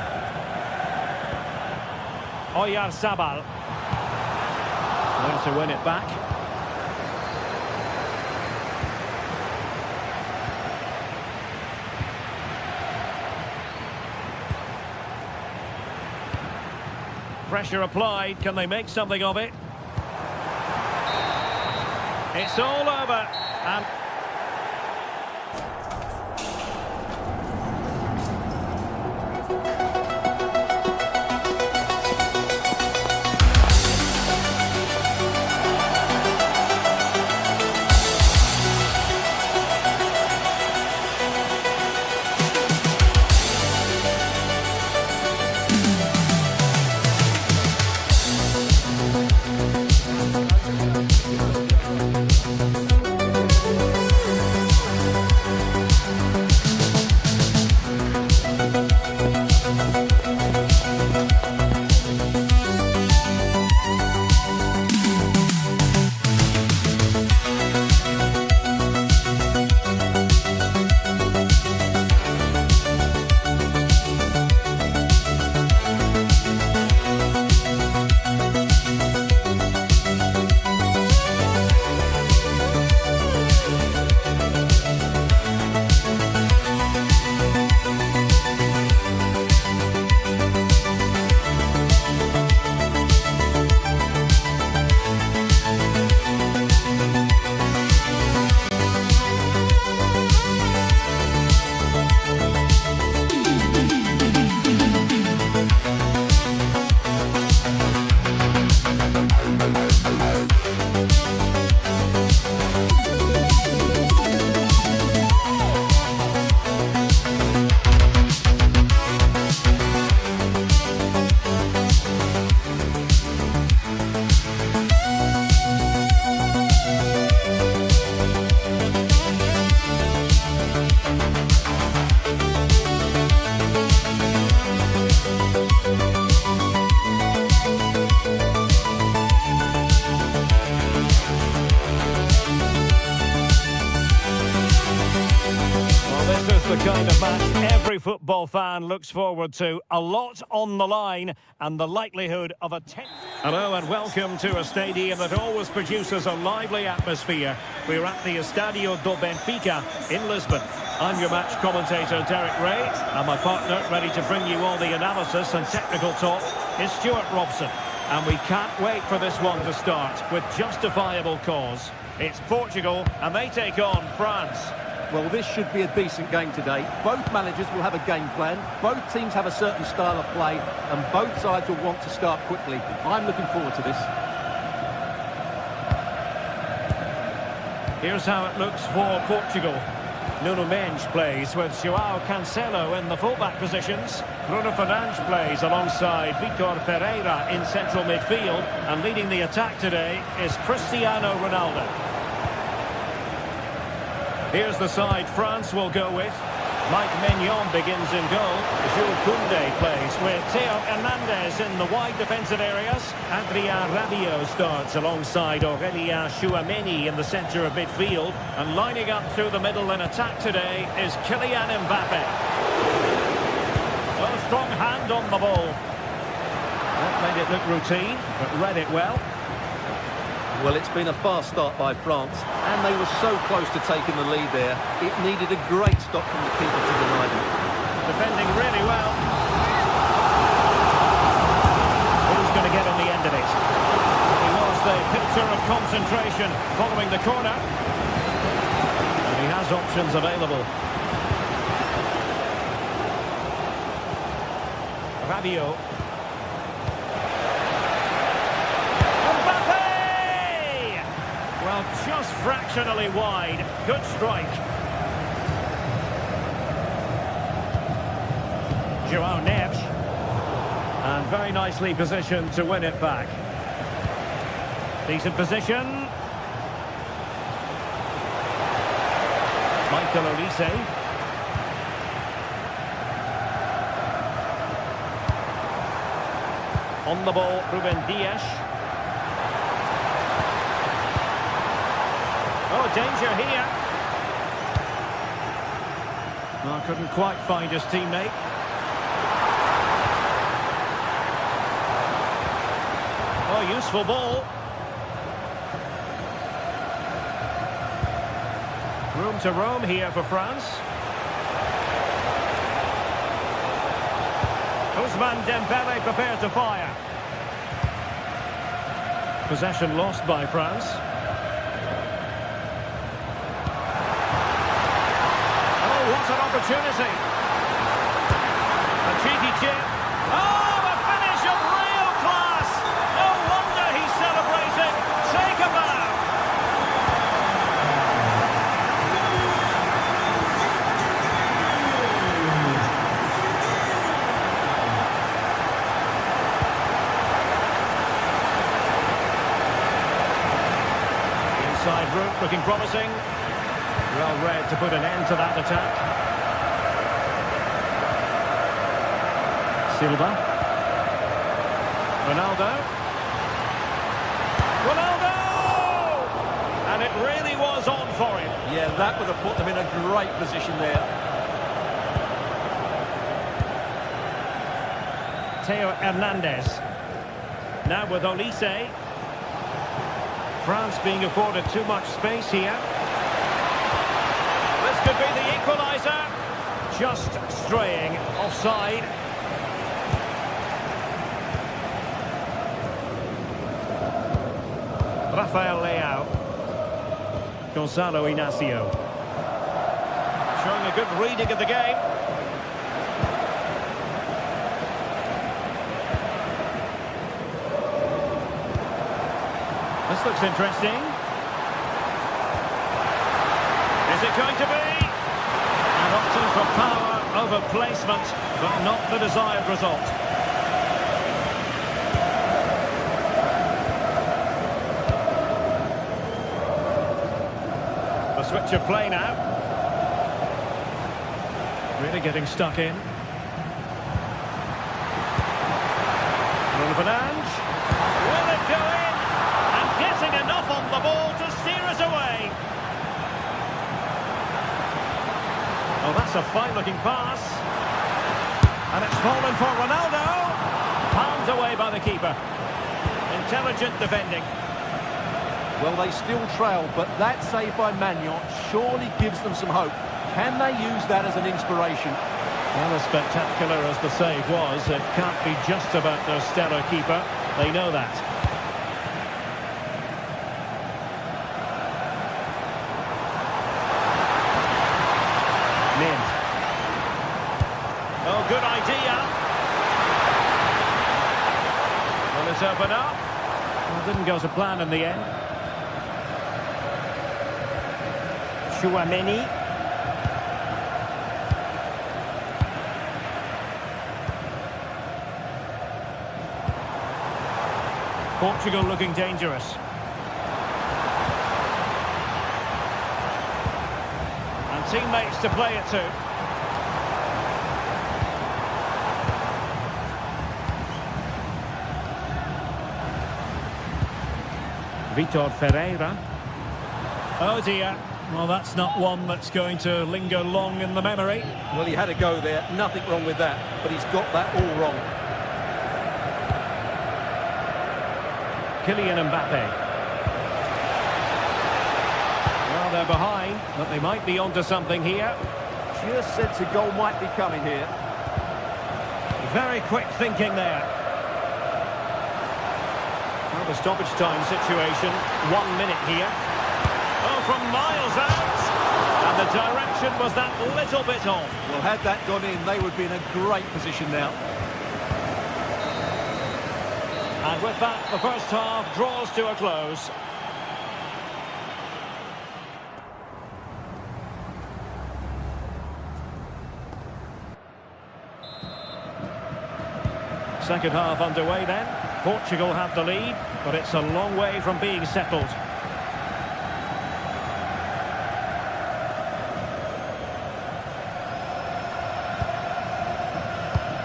D: Oyarzabal. There to win it back. Pressure applied. Can they make something of it? It's all over. And the kind of match every football fan looks forward to. A lot on the line and the likelihood of a tense. Hello and welcome to a stadium that always produces a lively atmosphere. We're at the Estadio do Benfica in Lisbon. I'm your match commentator, Derek Ray, and my partner, ready to bring you all the analysis and technical talk, is Stuart Robson. And we can't wait for this one to start with justifiable cause. It's Portugal, and they take on France.
C: Well, this should be a decent game today. Both managers will have a game plan. Both teams have a certain style of play, and both sides will want to start quickly. I'm looking forward to this.
D: Here's how it looks for Portugal. Nuno Mendes plays with João Cancelo in the fullback positions. Bruno Fernandes plays alongside Vitor Pereira in central midfield. And leading the attack today is Cristiano Ronaldo. Here's the side France will go with. Mike Maignan begins in goal. Jules Koundé plays with Theo Hernandez in the wide defensive areas. Adrien Rabiot starts alongside Aurélien Tchouameni in the centre of midfield. And lining up through the middle in attack today is Kylian Mbappe. A strong hand on the ball. That made it look routine, but read it well.
C: Well, it's been a fast start by France, and they were so close to taking the lead there. It needed a great stop from the keeper to deny them.
D: Defending really well. Who's going to get on the end of it? He was the picture of concentration following the corner. And he has options available. Rabiot. Well, just fractionally wide. Good strike. João Neves. And very nicely positioned to win it back. Decent position. Michael Olise. On the ball, Ruben Dias. Oh, danger here. Well, couldn't quite find his teammate. Oh, useful ball. Room to roam here for France. Ousmane Dembele prepared to fire. Possession lost by France. What an opportunity. A cheeky chip. Oh, a finish of real class. No wonder he's celebrating. Take a bow. Inside route looking promising. Well read to put an end to that attack. Silva. Ronaldo. And it really was on for him.
C: Yeah, that would have put them in a great position there.
D: Theo Hernandez. Now with Olise. France being afforded too much space here. This could be the equaliser. Just straying offside. Rafael Leao. Gonzalo Inacio. Showing a good reading of the game. This looks interesting. Is it going to be? And opting for power over placement, but not the desired result. The switch of play now. Really getting stuck in. Bruno Fernandes. Will it go in? And getting enough on the ball to steer us away. Oh, that's a fine-looking pass. And it's fallen for Ronaldo. Palmed away by the keeper. Intelligent defending.
C: Well, they still trail, but that save by Magnon surely gives them some hope. Can they use that as an inspiration?
D: Well, as spectacular as the save was, it can't be just about their stellar keeper. They know that. Mint. Oh, good idea. Will it open up? Well, didn't go to plan in the end. Chouameni. Portugal looking dangerous. And teammates to play it to. Vitor Ferreira. Oh dear. Well, that's not one that's going to linger long in the memory.
C: Well, he had a go there. Nothing wrong with that. But he's got that all wrong.
D: Kylian Mbappe. Well, they're behind, but they might be onto something here.
C: Just sense a goal might be coming here.
D: Very quick thinking there. Well, the stoppage time situation. 1 minute here. Oh, from miles out. And the direction was that little bit off.
C: Well, had that gone in, they would be in a great position now.
D: And with that, the first half draws to a close. Second half underway then. Portugal have the lead, but it's a long way from being settled.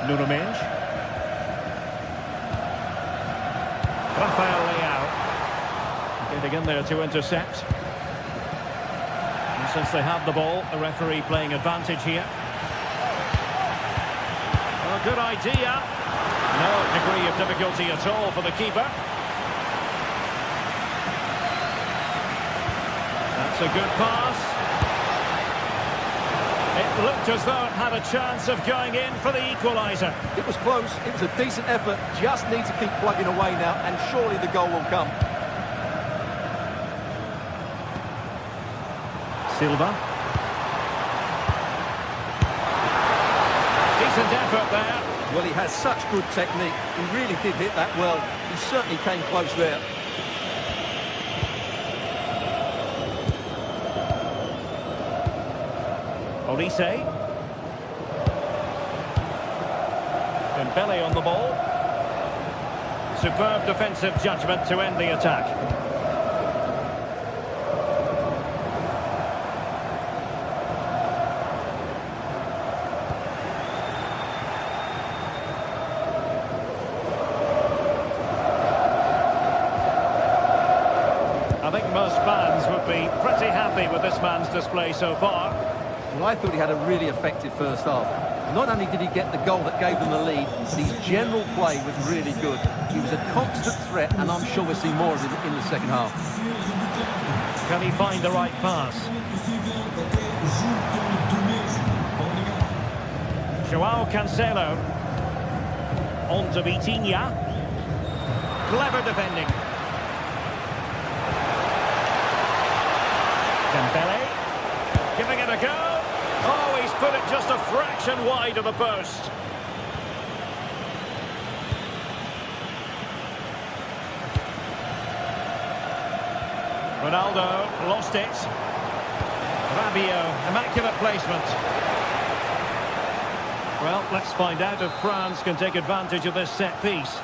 D: Nuno Mendes. Rafael Leao getting in there to intercept. And since they have the ball, the referee playing advantage here. Oh, good idea. No degree of difficulty at all for the keeper. That's a good pass. It looked as though it had a chance of going in for the equaliser.
C: It was close. It was a decent effort. Just need to keep plugging away now, and surely the goal will come.
D: Silva. Decent effort there.
C: Well, he has such good technique. He really did hit that well. He certainly came close there.
D: Olise. Dembele on the ball. Superb defensive judgment to end the attack. I think most fans would be pretty happy with this man's display so far.
C: Well, I thought he had a really effective first half. Not only did he get the goal that gave them the lead, but his general play was really good. He was a constant threat, and I'm sure we'll see more of him in the second half.
D: Can he find the right pass? Joao Cancelo. On to Vitinha. Clever defending. Dembele. Giving it a go. Oh, he's put it just a fraction wide of the post. Ronaldo lost it. Rabiot, immaculate placement. Well, let's find out if France can take advantage of this set piece.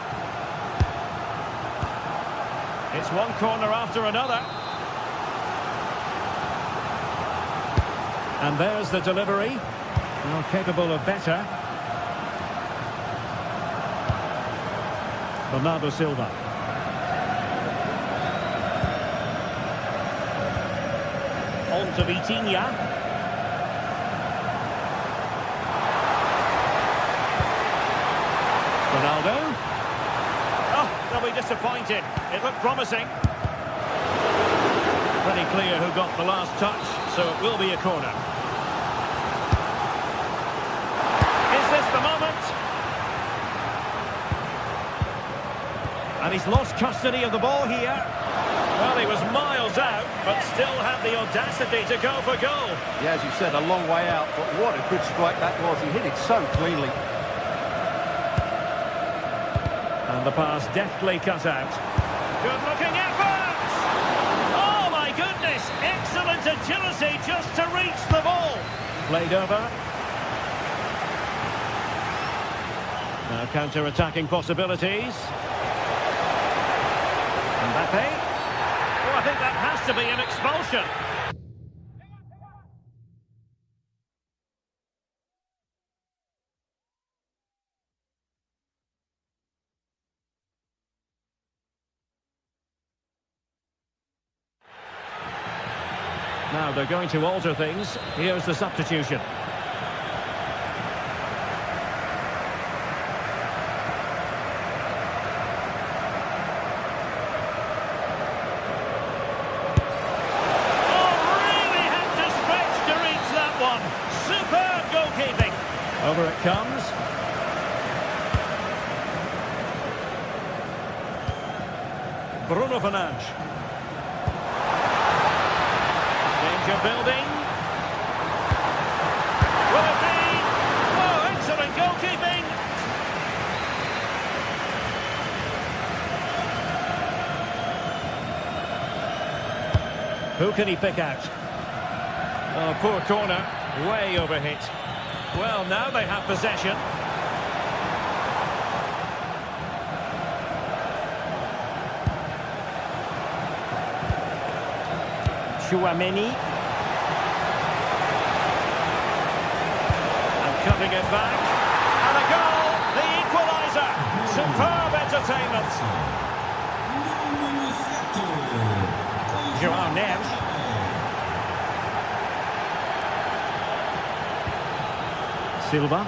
D: It's one corner after another. And there's the delivery. Well, capable of better. Bernardo Silva. On to Vitinha. Ronaldo. Oh, they'll be disappointed. It looked promising. Pretty clear who got the last touch, so it will be a corner. Is this the moment? And he's lost custody of the ball here. Well, he was miles out, but still had the audacity to go for goal.
C: Yeah, as you said, a long way out, but what a good strike that was. He hit it so cleanly.
D: And the pass deftly cut out. Good-looking effort! Oh, my goodness! Excellent agility just to reach the ball. Played over. Now counter-attacking possibilities. Mbappe. Oh, I think that has to be an expulsion. Now they're going to alter things. Here's the substitution. Over it comes. Bruno Fernandes. Danger building. Will it be? Oh, excellent goalkeeping. Who can he pick out? Oh, poor corner. Way overhit. Well, now they have possession. Tchouaméni. And cutting it back. And a goal! The equaliser! Superb entertainment. João Neves. Silva.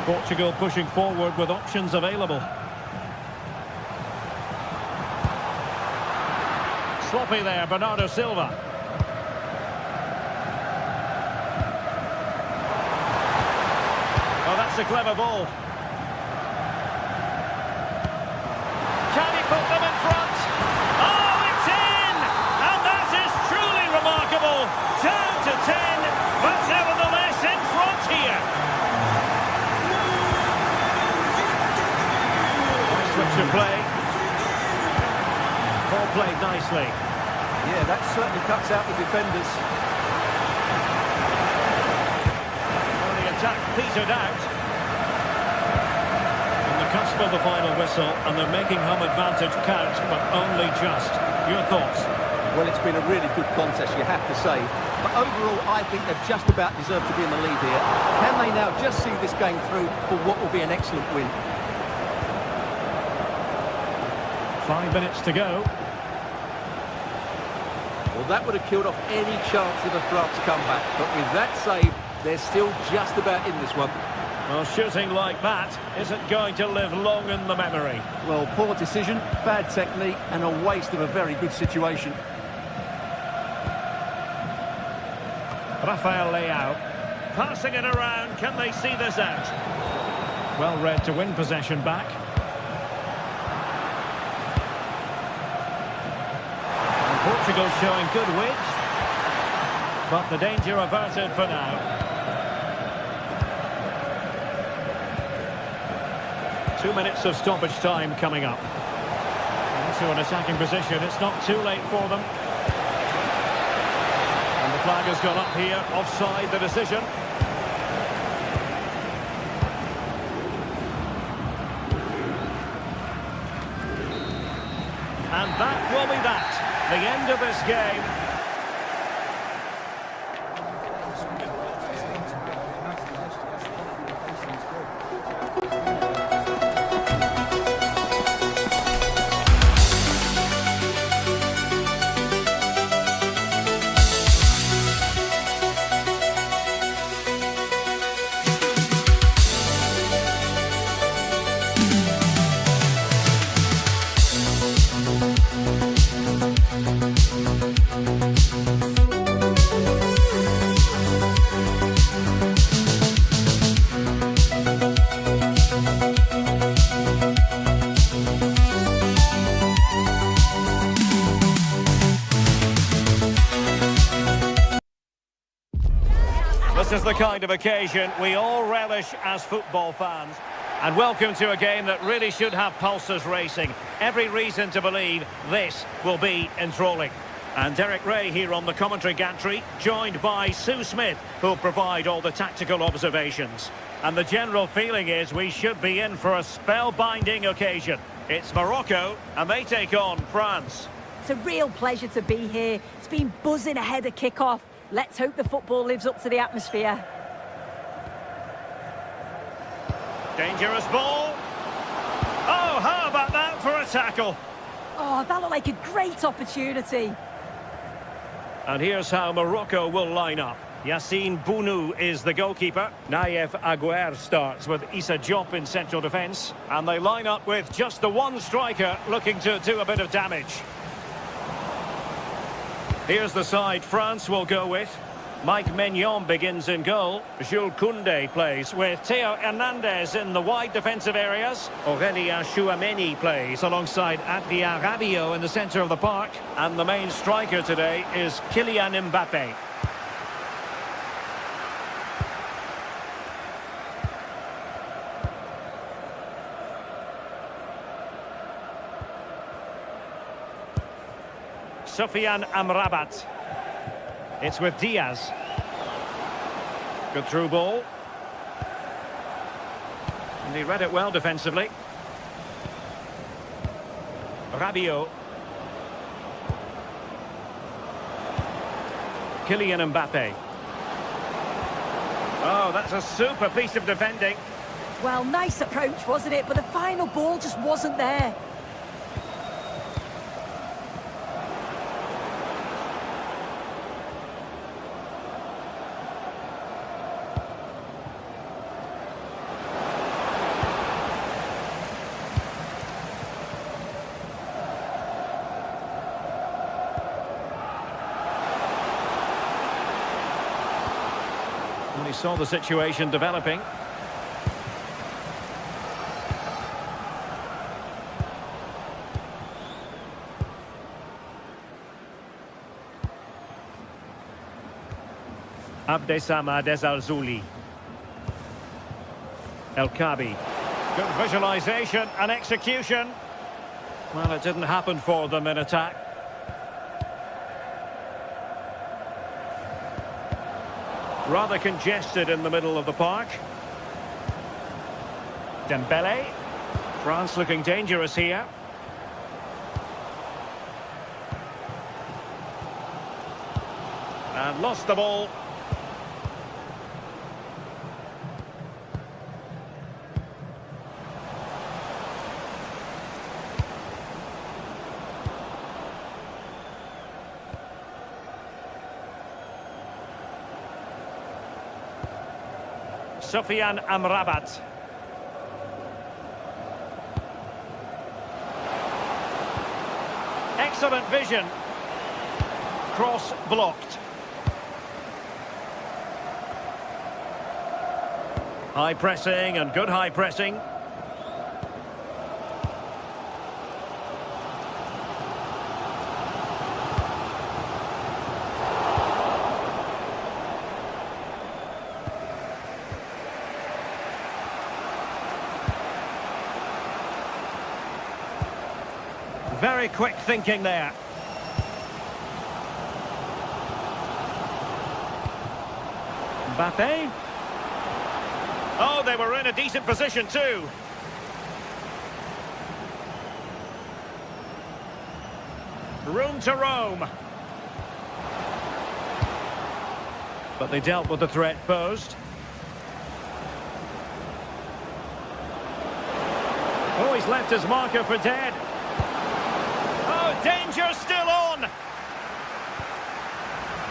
D: Portugal pushing forward with options available. Sloppy there, Bernardo Silva. Oh, that's a clever ball. Can he put them in front? Oh, it's in! And that is truly remarkable. Down to 10, but nevertheless in front here. Switch of play. Ball played nicely.
C: Yeah, that certainly cuts out the defenders.
D: Well, the attack petered out. On the cusp of the final whistle, and they're making home advantage count, but only just. Your thoughts?
C: Well, it's been a really good contest, you have to say. But overall, I think they've just about deserved to be in the lead here. Can they now just see this game through for what will be an excellent win?
D: 5 minutes to go.
C: Well, that would have killed off any chance of a France comeback. But with that save, they're still just about in this one.
D: Well, shooting like that isn't going to live long in the memory.
C: Well, poor decision, bad technique, and a waste of a very good situation.
D: Rafael Leao. Passing it around, can they see this out? Well read to win possession back. And Portugal showing good width. But the danger averted for now. Two minutes of stoppage time coming up. Into an attacking position, it's not too late for them. And the flag has gone up here, offside the decision. And that will be that, the end of this game. is the kind of occasion we all relish as football fans. And welcome to a game that really should have pulses racing. Every reason to believe this will be enthralling. And Derek Ray here on the commentary gantry, joined by Sue Smith, who'll provide all the tactical observations. And the general feeling is we should be in for a spellbinding occasion. It's Morocco, and they take on France.
B: It's a real pleasure to be here. It's been buzzing ahead of kick-off. Let's hope the football lives up to the atmosphere.
D: Dangerous ball. Oh, how about that for a tackle?
B: Oh, that looked like a great opportunity.
D: And here's how Morocco will line up. Yassine Bounou is the goalkeeper. Naïef Aguer starts with Issa Diop in central defence. And they line up with just the one striker looking to do a bit of damage. Here's the side France will go with. Mike Maignan begins in goal. Jules Koundé plays with Theo Hernandez in the wide defensive areas. Aurélien Chouameni plays alongside Adrien Rabiot in the centre of the park. And the main striker today is Kylian Mbappé. Sofiane Amrabat. It's with Diaz. Good through ball. And he read it well defensively. Rabiot. Kylian Mbappé. Oh, that's a super piece of defending.
B: Well, nice approach, wasn't it? But the final ball just wasn't there.
D: When he saw the situation developing. Abdessamad Al-Zouli. El Kabi. Good visualisation and execution. Well, it didn't happen for them in attack. Rather congested in the middle of the park. Dembele. France looking dangerous here. And lost the ball. Sofiane Amrabat. Excellent vision. Cross blocked. High pressing and good high pressing. Very quick thinking there. Mbappé. Oh, they were in a decent position too. Room to roam. But they dealt with the threat posed. Oh, he's left his marker for dead. Danger still on.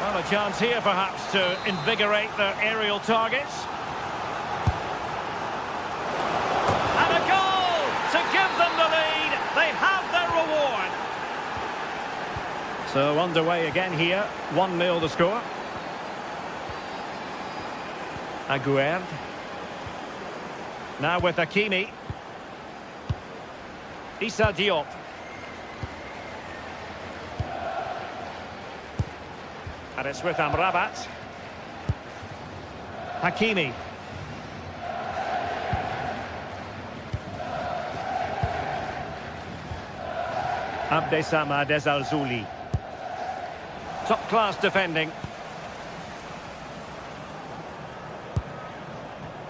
D: Well, a chance here perhaps to invigorate their aerial targets. And a goal to give them the lead. They have their reward. So underway again here. 1-0 the score. Aguer. Now with Hakimi. Issa Diop. And it's with Amrabat. Hakimi. Abdessamad Ezalzouli. Top-class defending.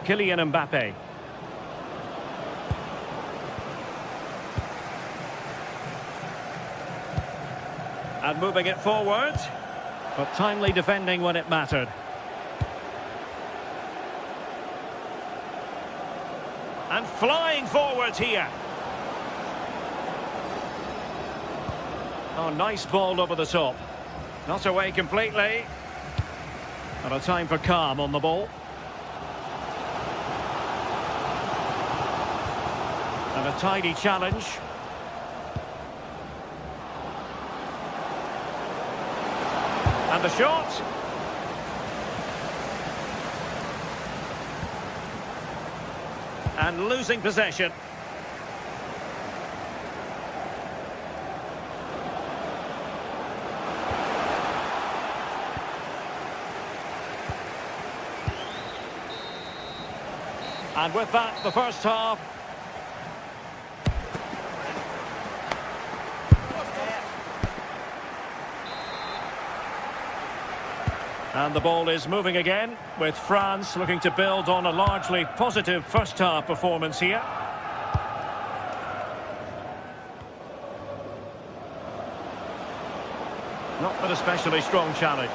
D: Kylian Mbappe. And moving it forward. But timely defending when it mattered. And flying forward here. Oh, nice ball over the top. Not away completely. And a time for calm on the ball. And a tidy challenge. And the shot. And losing possession. And with that, the first half. And the ball is moving again, with France looking to build on a largely positive first half performance here. Not an especially strong challenge.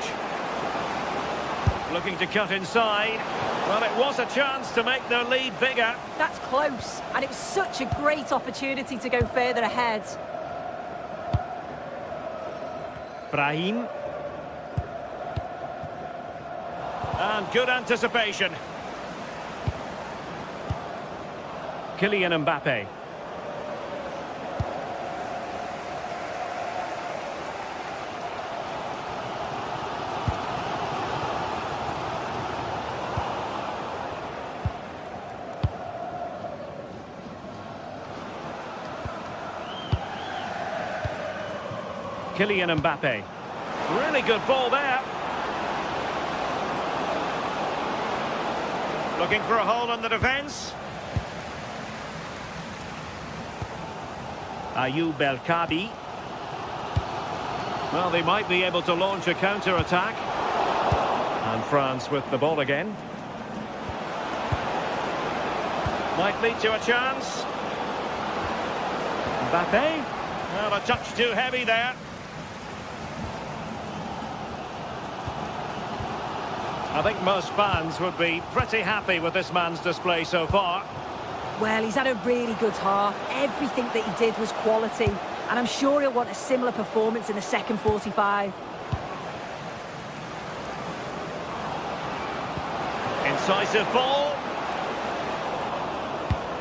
D: Looking to cut inside. Well, it was a chance to make their lead bigger.
B: That's close, and it was such a great opportunity to go further ahead.
D: Brahim. And good anticipation. Kylian Mbappe. Kylian Mbappe. Really good ball there. Looking for a hole in the defence. Ayoub El Kabi. Well, they might be able to launch a counter-attack. And France with the ball again. Might lead to a chance. Mbappe. Well, a touch too heavy there. I think most fans would be pretty happy with this man's display so far.
B: Well, he's had a really good half. Everything that he did was quality. And I'm sure he'll want a similar performance in the second 45.
D: Incisive ball.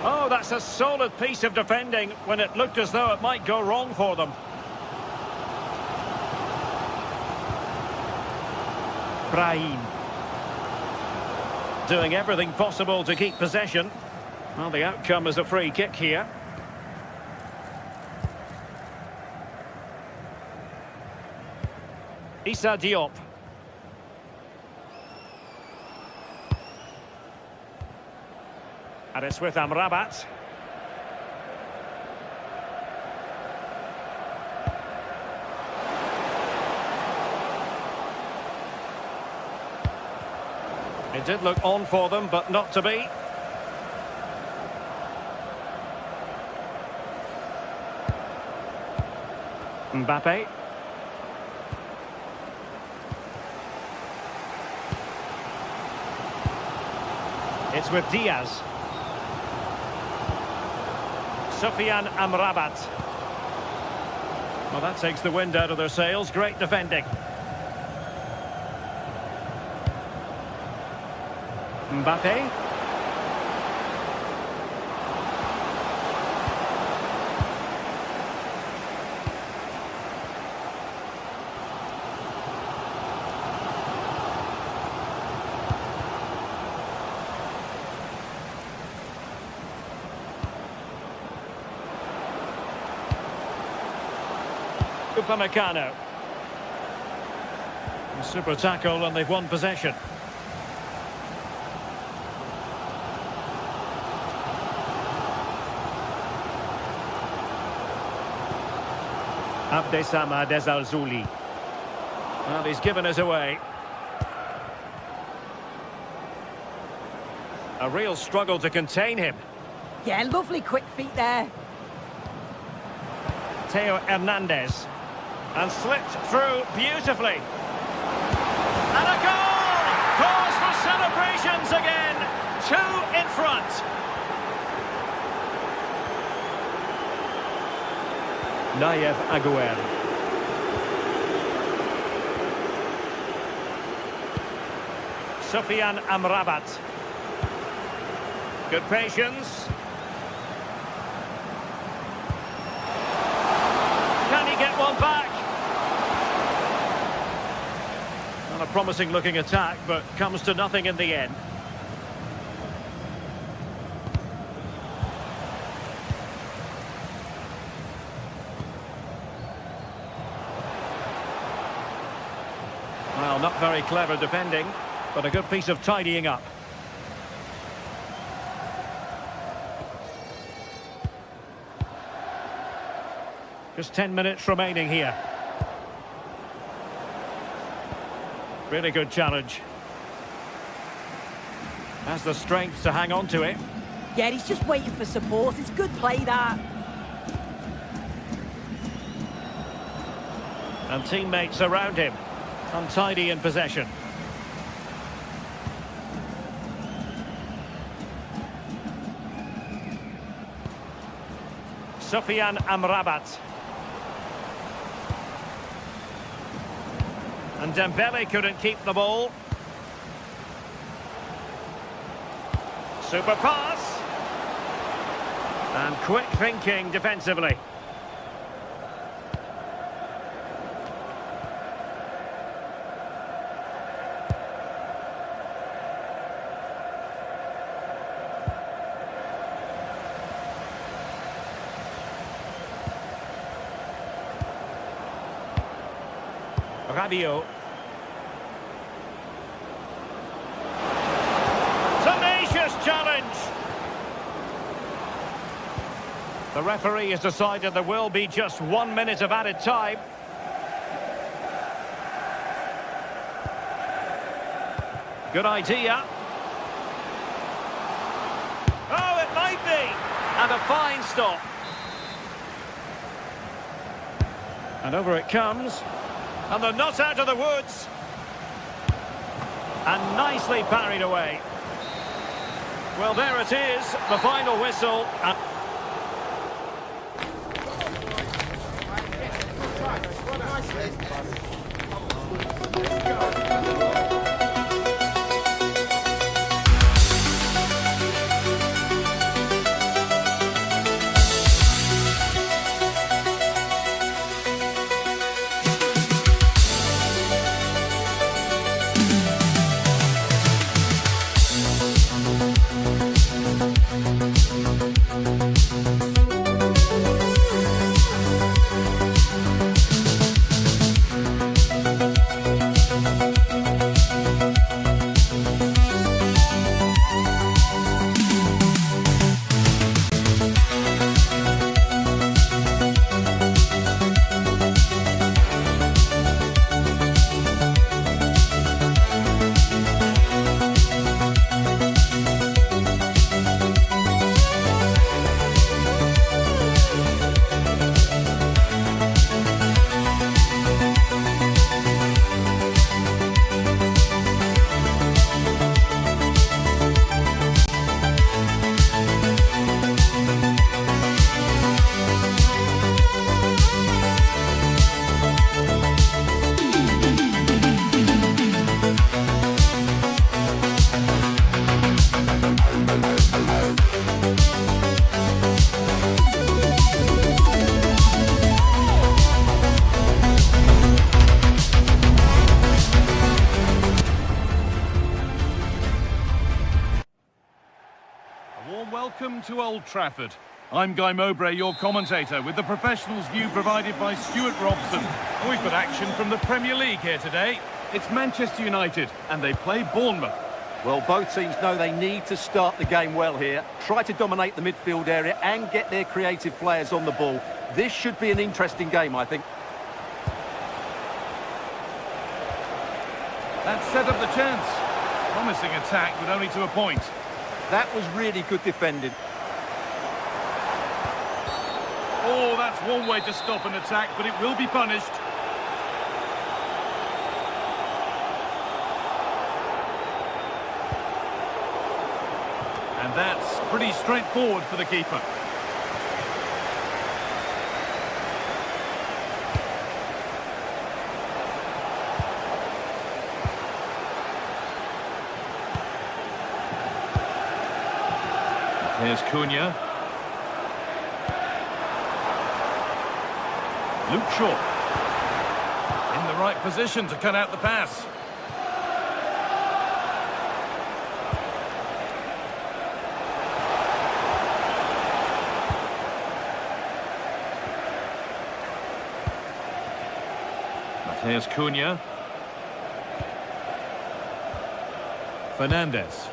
D: Oh, that's a solid piece of defending when it looked as though it might go wrong for them. Brahim. Doing everything possible to keep possession. Well, the outcome is a free kick here. Issa Diop. And it's with Amrabat. It did look on for them, but not to be. Mbappe. It's with Diaz. Sofiane Amrabat. Well, that takes the wind out of their sails. Great defending. Mbappe. Upamecano. Super tackle and they've won possession. Abdesama Desalzuli. Well, he's given us away. A real struggle to contain him.
B: Yeah, lovely quick feet there.
D: Theo Hernandez. And slipped through beautifully. And a goal! Cause for celebrations again. 2 in front. Nayev Aguer. Sofian Amrabat. Good patience. Can he get one back? Not a promising looking attack, but comes to nothing in the end. Well, not very clever defending, but a good piece of tidying up. Just 10 minutes remaining here. Really good challenge. Has the strength to hang on to it.
B: Yeah, he's just waiting for support. It's good play, that.
D: And teammates around him. Untidy in possession. Sofian Amrabat. And Dembele couldn't keep the ball. Super pass. And quick thinking defensively. Rabiot. Tenacious challenge. The referee has decided there will be just 1 minute of added time. Good idea. Oh, it might be. And a fine stop. And over it comes. And they're not out of the woods. And nicely parried away. Well, there it is, the final whistle.
A: Welcome to Old Trafford. I'm Guy Mowbray, your commentator, with the professionals' view provided by Stuart Robson. We've got action from the Premier League here today. It's Manchester United, and they play Bournemouth.
C: Well, both teams know they need to start the game well here. Try to dominate the midfield area and get their creative players on the ball. This should be an interesting game, I think.
A: That set up the chance. Promising attack, but only to a point.
C: That was really good defending.
A: Oh, that's one way to stop an attack, but it will be punished. And that's pretty straightforward for the keeper. Here's Cunha. Luke Shaw. In the right position to cut out the pass. Here's Cunha. Fernandez.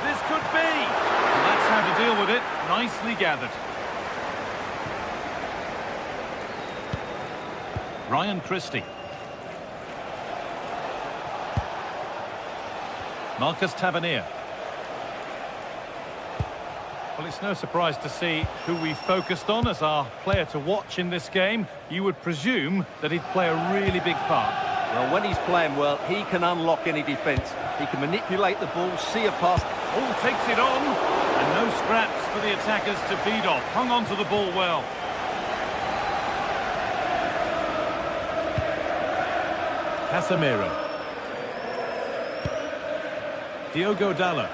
A: This could be. And that's how to deal with it. Nicely gathered. Ryan Christie. Marcus Tavernier. Well, it's no surprise to see who we focused on as our player to watch in this game. You would presume that he'd play a really big part.
C: Well, when he's playing well, he can unlock any defence. He can manipulate the ball, see a pass.
A: Oh, takes it on. And no scraps for the attackers to feed off. Hung on to the ball well. Casemiro. Diogo Dalot.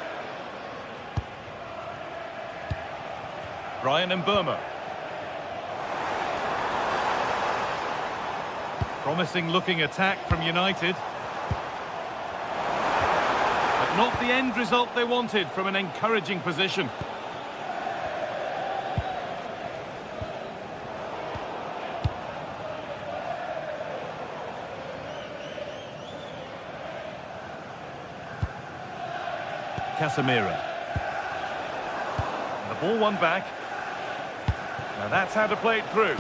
A: Brian Mbeumo. Promising looking attack from United. But not the end result they wanted from an encouraging position. Casemiro. The ball won back. Now that's how to play it through.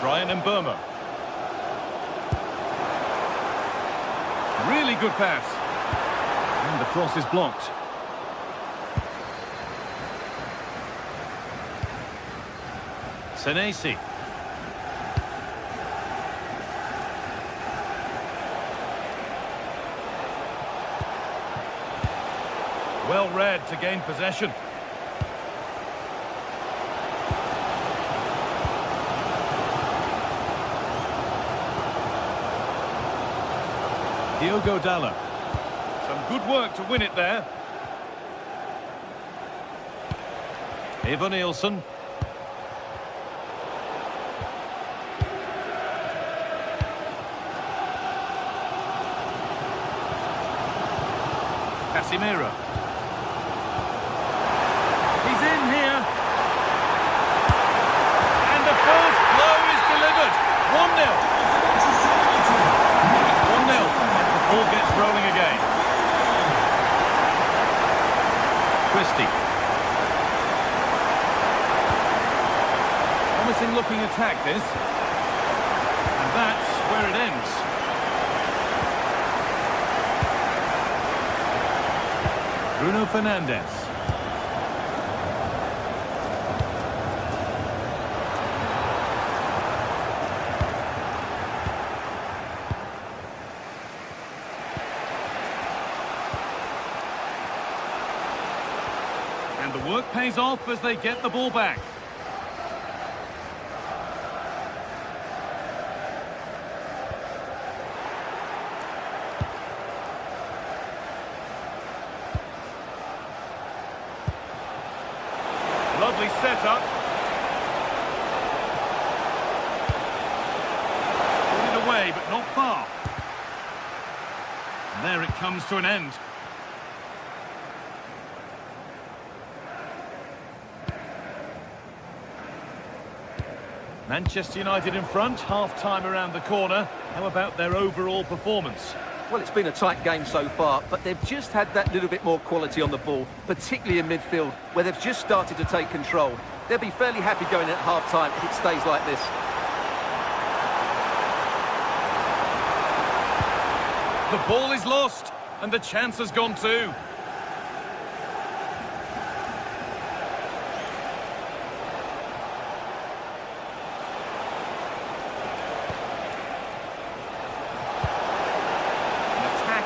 A: Brian Mbeumo. Really good pass. And the cross is blocked. Senesi. Well read to gain possession. Diogo Dalot. Some good work to win it there. Eva Nielsen. Casemiro. He's in here. And the first blow is delivered. 1-0. It's 1-0. The ball gets rolling again. Christie. Promising looking attack this. And that's where it ends. Bruno Fernandes. And the work pays off as they get the ball back. Lovely setup. Put it away, but not far. And there it comes to an end. Manchester United in front, half-time around the corner. How about their overall performance?
C: Well, it's been a tight game so far, but they've just had that little bit more quality on the ball, particularly in midfield, where they've just started to take control. They'll be fairly happy going at half-time if it stays like this.
A: The ball is lost, and the chance has gone too.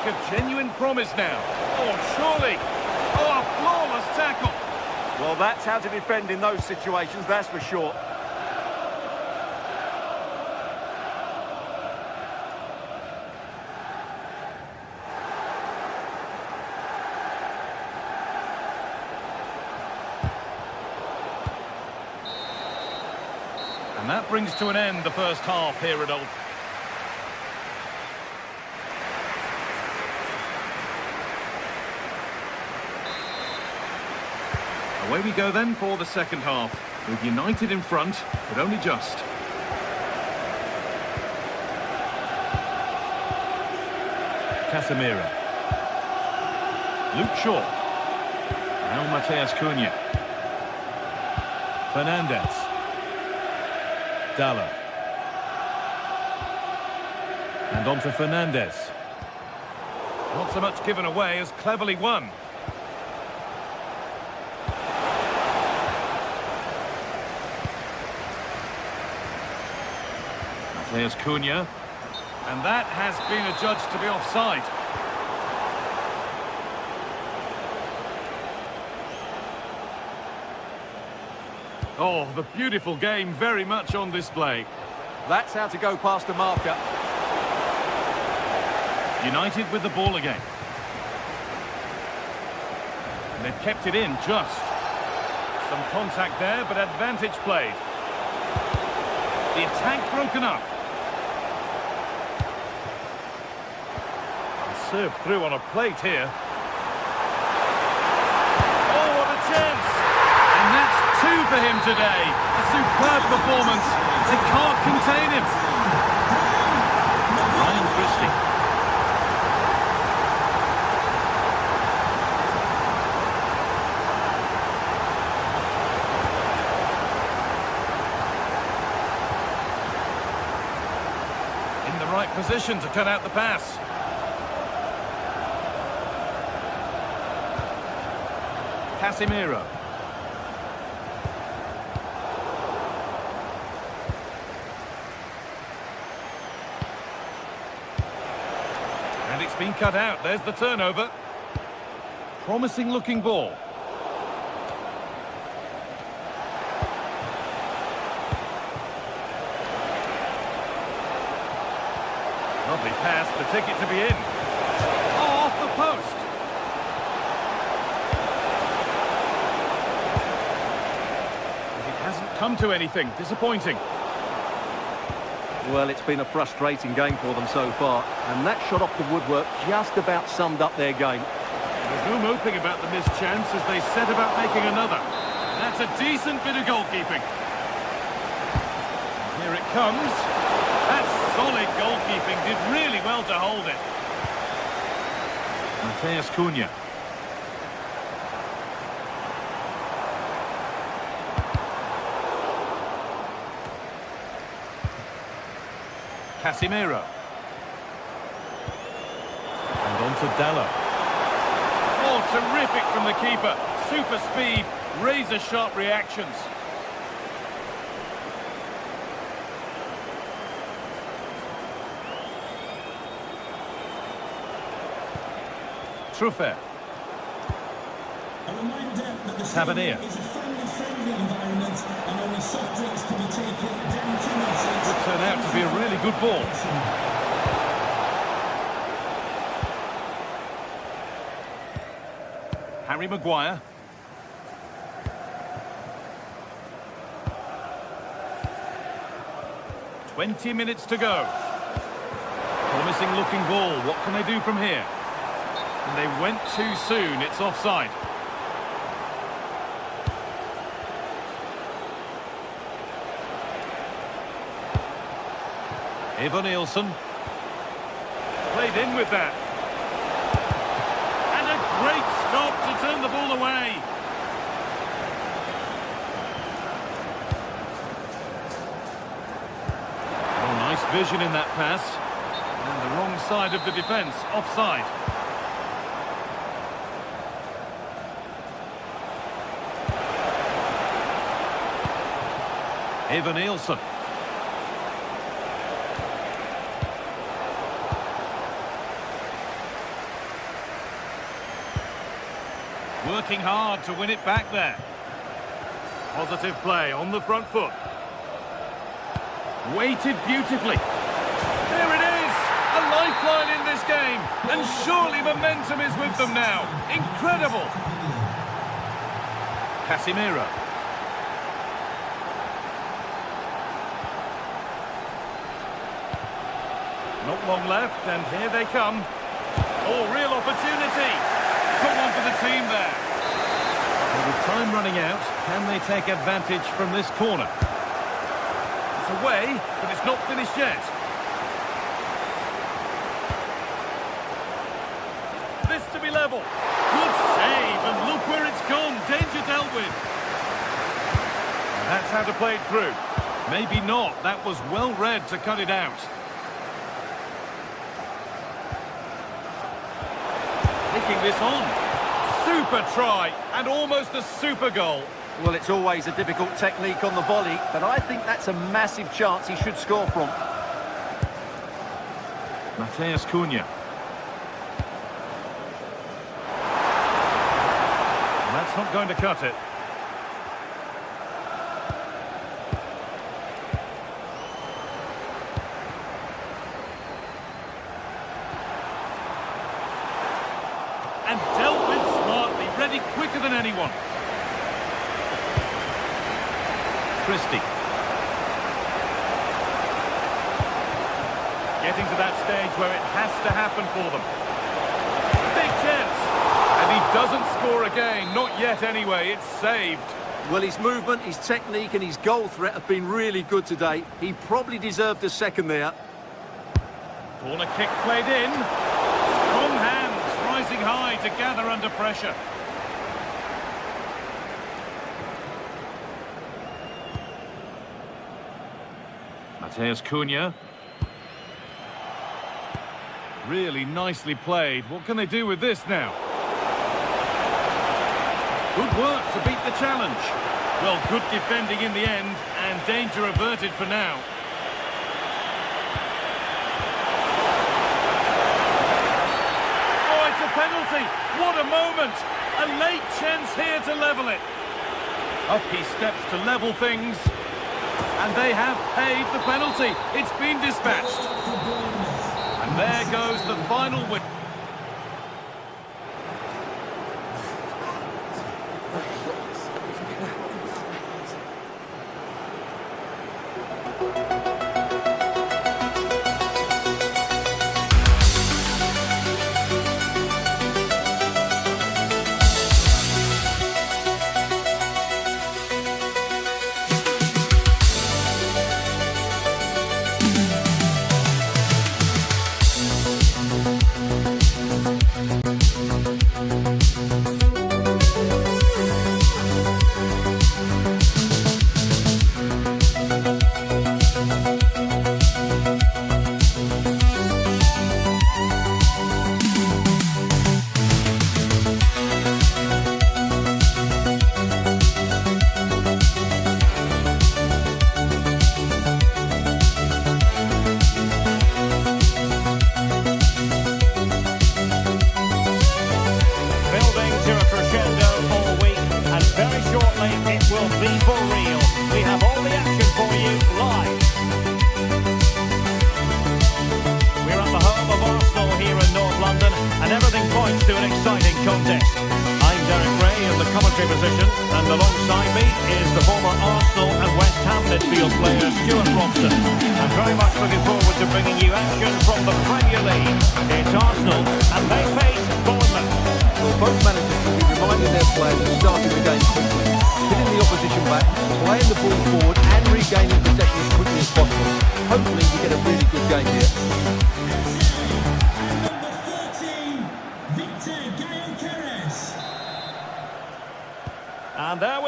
A: Of genuine promise now. Oh, surely. Oh, a flawless tackle.
E: Well, that's how to defend in those situations, that's for sure.
A: And that brings to an end the first half here at Old. Away we go then for the second half, with United in front, but only just. Casemiro. Luke Shaw. Now Mateus Cunha. Fernandez. Dalla. And on to Fernandez. Not so much given away as cleverly won. There's Cunha, and that has been adjudged to be offside. Oh, the beautiful game very much on display.
C: That's how to go past the marker.
A: United with the ball again. And they've kept it in just. Some contact there, but advantage played. The attack broken up. Served through on a plate here. Oh, what a chance! And that's two for him today. A superb performance. They can't contain him. Ryan Christie. In the right position to cut out the pass. Casemiro. And it's been cut out. There's the turnover. Promising looking ball. Lovely pass, the ticket to be in. Oh, off the post. Come to anything. Disappointing.
C: Well, it's been a frustrating game for them so far, and that shot off the woodwork just about summed up their game.
A: There's no moping about the missed chance as they set about making another. That's a decent bit of goalkeeping. Here it comes. That's solid goalkeeping. Did really well to hold it. Mateus Cunha. Casemiro. And on to Dalla. Oh, terrific from the keeper. Super speed, razor-sharp reactions. Truffert. Tavernier. Could turn out to be a really good ball. Harry Maguire. "20 minutes to go. Promising looking ball. What can they do from here? And they went too soon. It's offside. Evan Nielsen. played in with that. And a great stop to turn the ball away. Oh, nice vision in that pass. And the wrong side of the defence, offside. Evan Nielsen. Working hard to win it back there. Positive play on the front foot. Weighted beautifully. There it is! A lifeline in this game. And surely momentum is with them now. Incredible! Casemiro. Not long left, and here they come. Oh, real opportunity. Someone for the team there. Well, with time running out, can they take advantage from this corner? It's away, but it's not finished yet. This to be level. Good save, and look where it's gone. Danger dealt with. That's how to play it through. Maybe not. That was well read to cut it out. Taking this on. Super try, and almost a super goal.
C: Well, it's always a difficult technique on the volley, but I think that's a massive chance he should score from.
A: Matheus Cunha. That's not going to cut it. And dealt with smartly, ready quicker than anyone. Christie. Getting to that stage where it has to happen for them. Big chance. And he doesn't score again, not yet anyway, it's saved.
C: Well, his movement, his technique and his goal threat have been really good today. He probably deserved a second there.
A: Corner kick played in. Strong hands, rising high to gather under pressure. Matheus Cunha. Really nicely played. What can they do with this now? Good work to beat the challenge. Well, good defending in the end, and danger averted for now. Oh, it's a penalty. What a moment. A late chance here to level it. Up he steps to level things. And they have paid the penalty. It's been dispatched. And there goes the final win.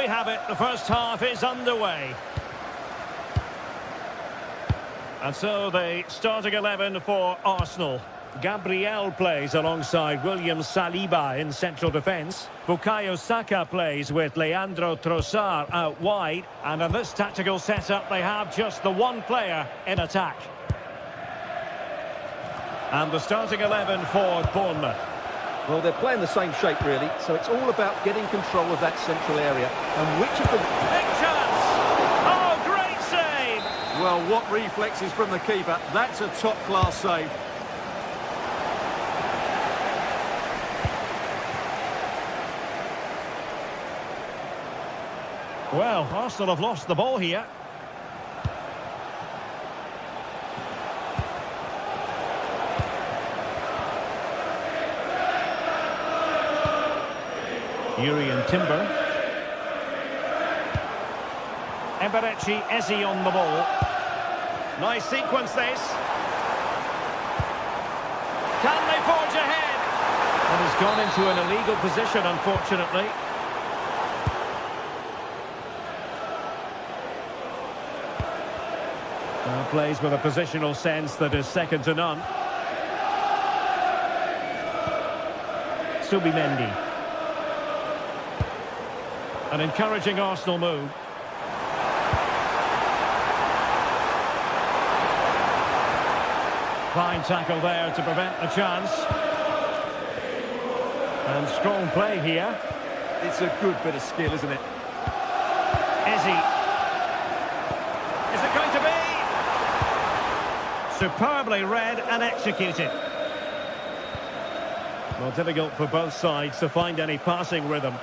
D: we have it. The first half is underway. And so the starting 11 for Arsenal. Gabriel plays alongside William Saliba in central defence. Bukayo Saka plays with Leandro Trossard out wide. And in this tactical setup, they have just the one player in attack. And the starting 11 for Bournemouth.
C: Well, they're playing the same shape, really, so it's all about getting control of that central area. And which of them...
D: Big chance! Oh, great save!
E: Well, what reflexes from the keeper. That's a top-class save.
D: Well, Arsenal have lost the ball here. Urian Timber. Eberechi Eze on the ball. Nice sequence this. Can they forge ahead? And he's gone into an illegal position, unfortunately. Plays with a positional sense that is second to none. Subimendi. An encouraging Arsenal move. Fine tackle there to prevent the chance. And strong play here.
E: It's a good bit of skill, isn't it?
D: Eze. Is it going to be? Superbly read and executed. Well, difficult for both sides to find any passing rhythm.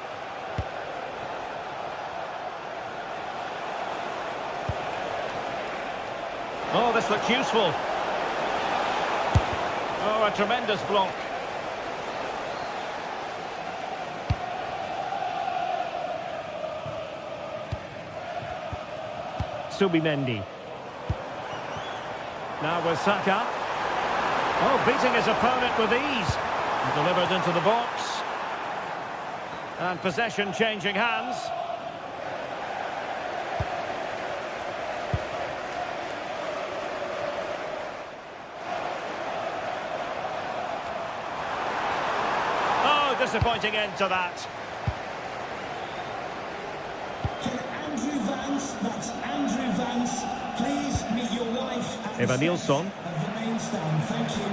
D: Oh, this looks useful. Oh, a tremendous block. Subimendi. Now with Saka. Oh, beating his opponent with ease. Delivered into the box. And possession changing hands. Oh, disappointing end to that.
F: Andrew Vance, that's Andrew Vance. Please meet your wife at
D: Eva Nilsson.
F: of the main stand. Thank you.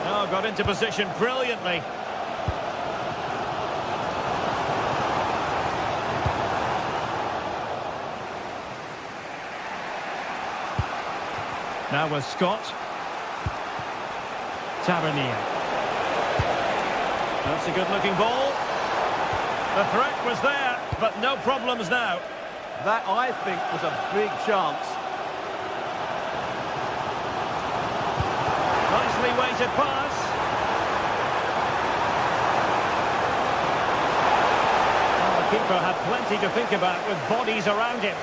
D: Oh, got into position brilliantly. Now with Scott. Tavernier. That's a good-looking ball. The threat was there, but no problems now.
E: That, I think, was a big chance.
D: Nicely weighted pass. Oh, the keeper had plenty to think about with bodies around him.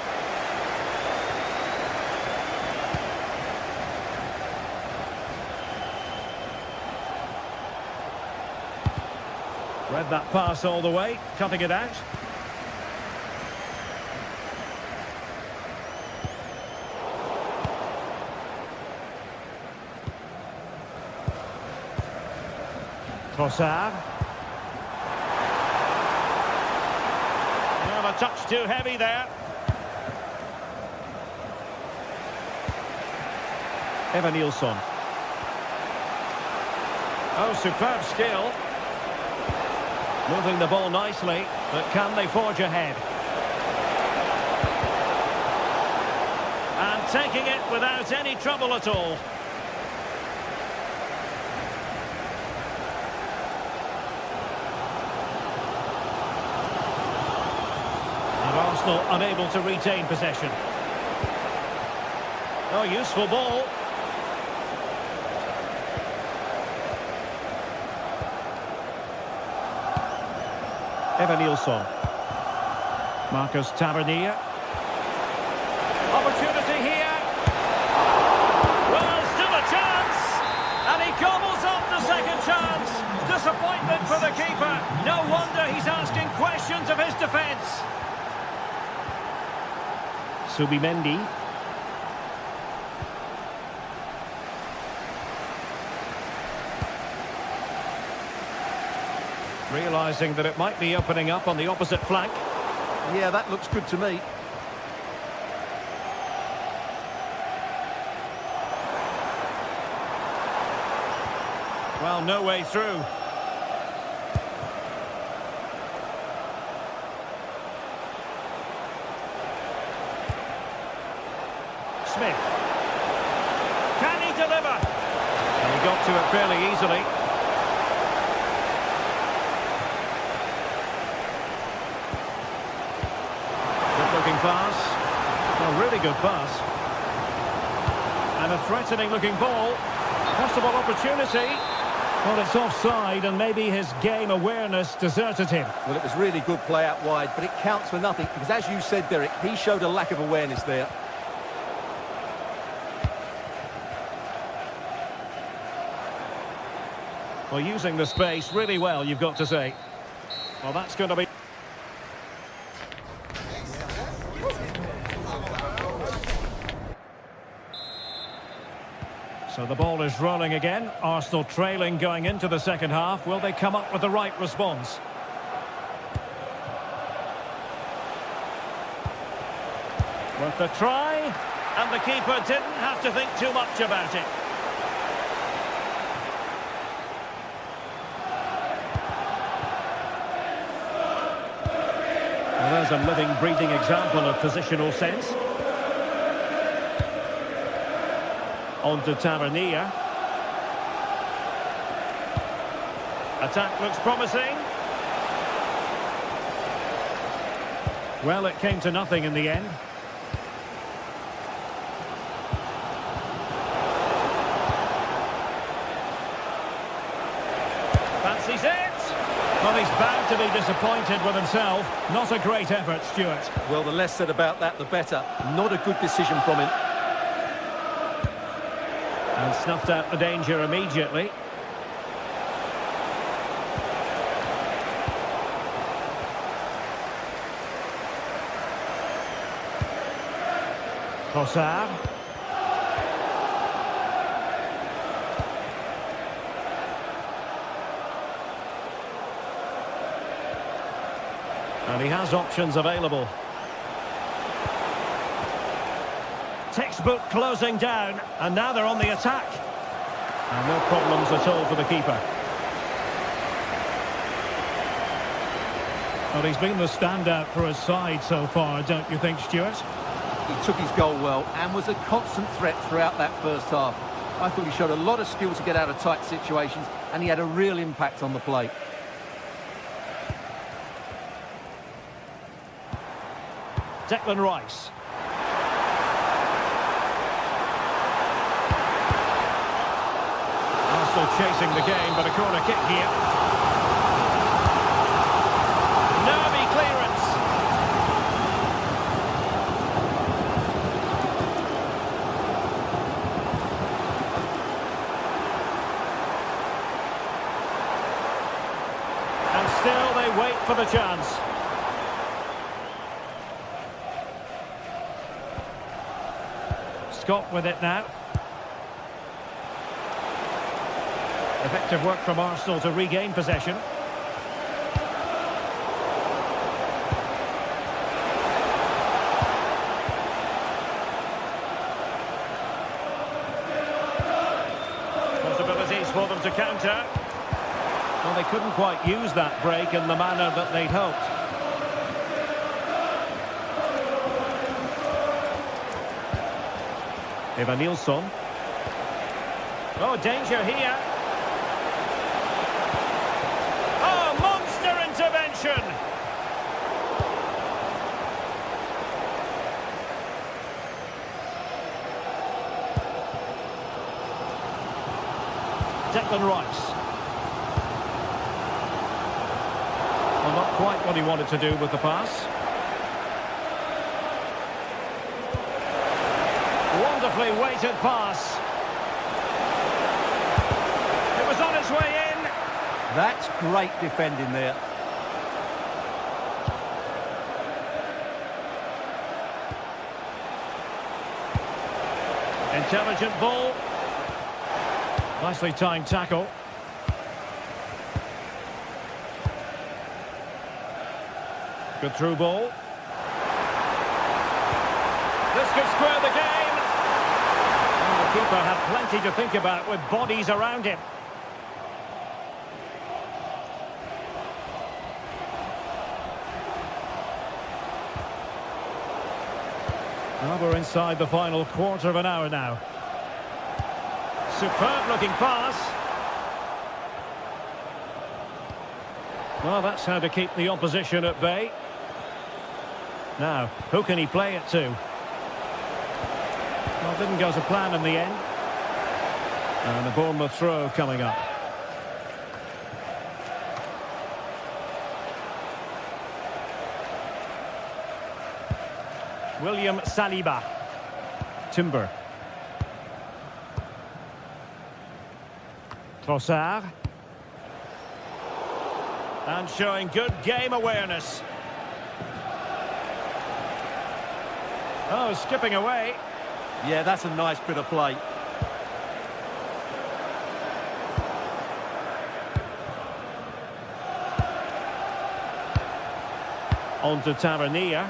D: Read that pass all the way, cutting it out. Trossard. Well, a touch too heavy there. Eva Nilsson. Oh, superb skill. Moving the ball nicely, but can they forge ahead? And taking it without any trouble at all. And Arsenal unable to retain possession. Oh, useful ball. Eva Nilsson. Marcus Tavernier. Opportunity here. Well, still a chance. And he gobbles up the second chance. Disappointment keeper. No wonder he's asking questions of his defence. Subimendi. Realising that it might be opening up on the opposite flank.
C: Yeah, that looks good to me.
D: Well, no way through. Smith. Can he deliver? And he got to it fairly easily. Good looking pass. A really good pass. And a threatening looking ball. Possible opportunity. Well, it's offside, and maybe his game awareness deserted him.
C: Well, it was really good play out wide, but it counts for nothing, because as you said, Derek, he showed a lack of awareness there.
D: Well, using the space really well, you've got to say. Well, that's going to be... So the ball is rolling again. Arsenal trailing going into the second half. Will they come up with the right response? Worth a try. And the keeper didn't have to think too much about it. Well, there's a living, breathing example of positional sense. On to Tavernier. Attack looks promising. Well, it came to nothing in the end. Fancies it! Well, he's bound to be disappointed with himself. Not a great effort, Stuart.
C: Well, the less said about that, the better. Not a good decision from him.
D: And snuffed out the danger immediately. Trossard. And he has options available. Textbook closing down, and now they're on the attack. And no problems at all for the keeper. Well, he's been the standout for his side so far, don't you think, Stuart?
C: He took his goal well and was a constant threat throughout that first half. I thought he showed a lot of skill to get out of tight situations, and he had a real impact on the play.
D: Declan Rice. Arsenal chasing the game, but a corner kick here. Nervy clearance. And still they wait for the chance. Scott with it now. Effective work from Arsenal to regain possession. Possibilities for them to counter. Well, they couldn't quite use that break in the manner that they'd hoped. Evanilson. Oh, danger here. Oh, monster intervention. Declan Rice. Well, not quite what he wanted to do with the pass. Wonderfully weighted pass. It was on its way in.
C: That's great defending there.
D: Intelligent ball. Nicely timed tackle. Good through ball. This could square the game. And the keeper had plenty to think about with bodies around him. Well, we're inside the final quarter of an hour now. Superb looking pass. Well, that's how to keep the opposition at bay. Now, who can he play it to? Well, didn't go to plan in the end. And a Bournemouth throw coming up. William Saliba. Timber. Trossard. And showing good game awareness. Oh, skipping away.
C: Yeah, that's a nice bit of play.
D: On to Tavernier.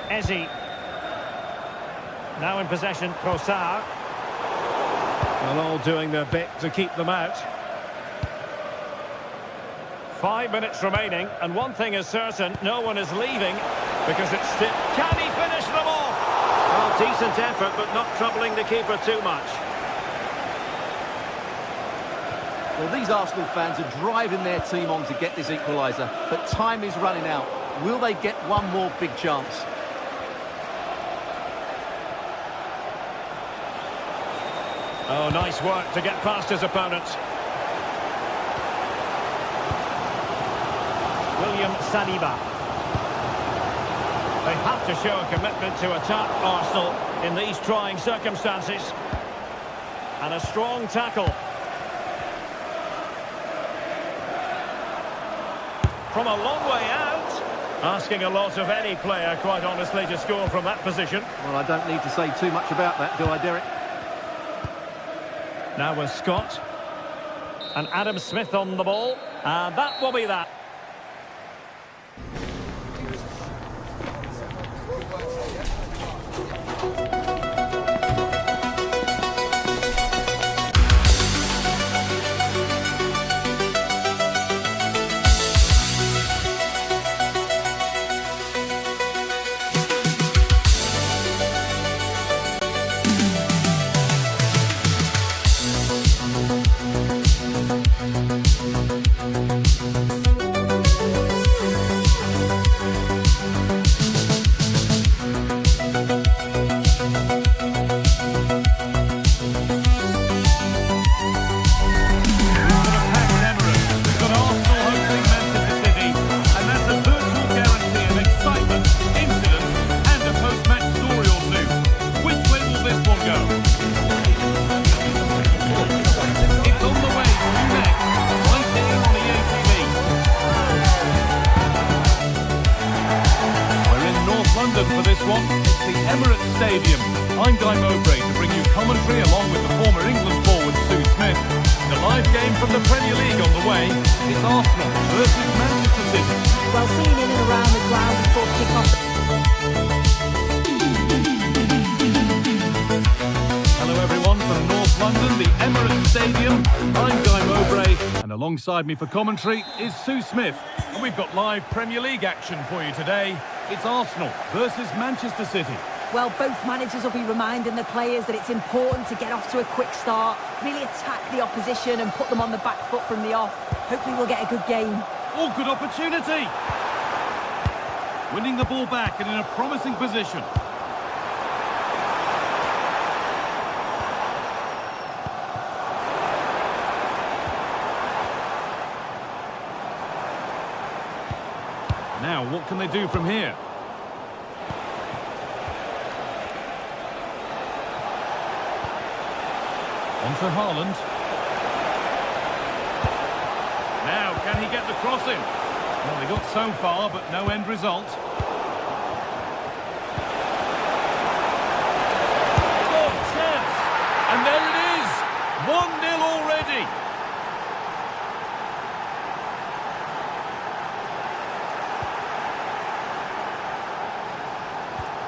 D: Ezzy. Now in possession, Trossard. Well, all doing their bit to keep them out. 5 minutes remaining, and one thing is certain, no one is leaving, because it's still... Can he finish them off? Well, decent effort, but not troubling the keeper too much.
C: Well, these Arsenal fans are driving their team on to get this equaliser, but time is running out. Will they get one more big chance?
D: Oh, nice work to get past his opponent. William Saliba. They have to show a commitment to attack Arsenal in these trying circumstances. And a strong tackle. From a long way out. Asking a lot of any player, quite honestly, to score from that position.
C: Well, I don't need to say too much about that, do I, Derek?
D: Now with Scott. And Adam Smith on the ball. And that will be that.
A: For this one, it's the Emirates Stadium. I'm Guy Mowbray to bring you commentary along with the former England forward Sue Smith. The live game from the Premier League on the way. It's Arsenal versus Manchester City.
B: Well, seen in and around the ground before kick-off.
A: Hello everyone from North London, the Emirates Stadium. I'm Guy Mowbray, and alongside me for commentary is Sue Smith. And we've got live Premier League action for you today. It's Arsenal versus Manchester City.
B: Well, both managers will be reminding the players that it's important to get off to a quick start, really attack the opposition and put them on the back foot from the off. Hopefully we'll get a good game.
A: Oh, good opportunity! Winning the ball back and in a promising position. Now, what can they do from here? On to Haaland. Now, can he get the cross in? Well, they got so far, but no end result. Oh, chance! And there it is! 1-0 already!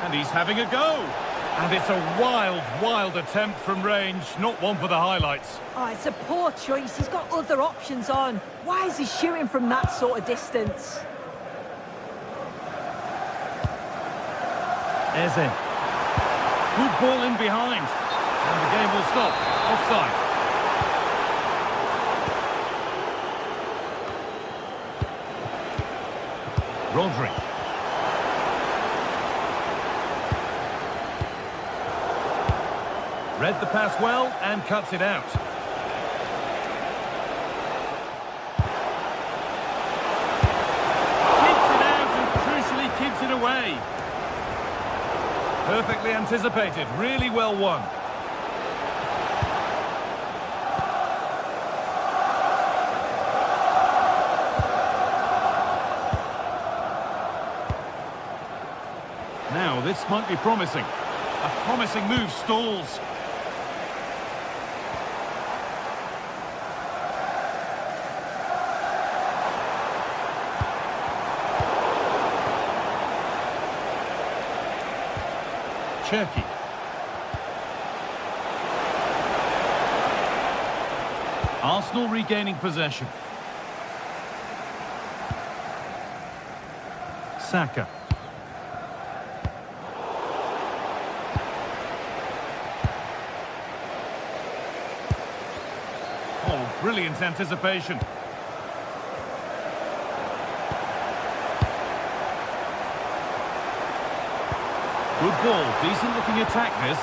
A: And he's having a go. And it's a wild, wild attempt from range. Not one for the highlights.
B: Oh, it's a poor choice. He's got other options on. Why is he shooting from that sort of distance?
A: Eze. Good ball in behind. And the game will stop. Offside. Rodri. Read the pass well and cuts it out. Keeps it out and crucially keeps it away. Perfectly anticipated, really well won. Now this might be promising. A promising move stalls. Cherki. Arsenal regaining possession. Saka. Oh, brilliant anticipation. Good ball, decent looking attack this.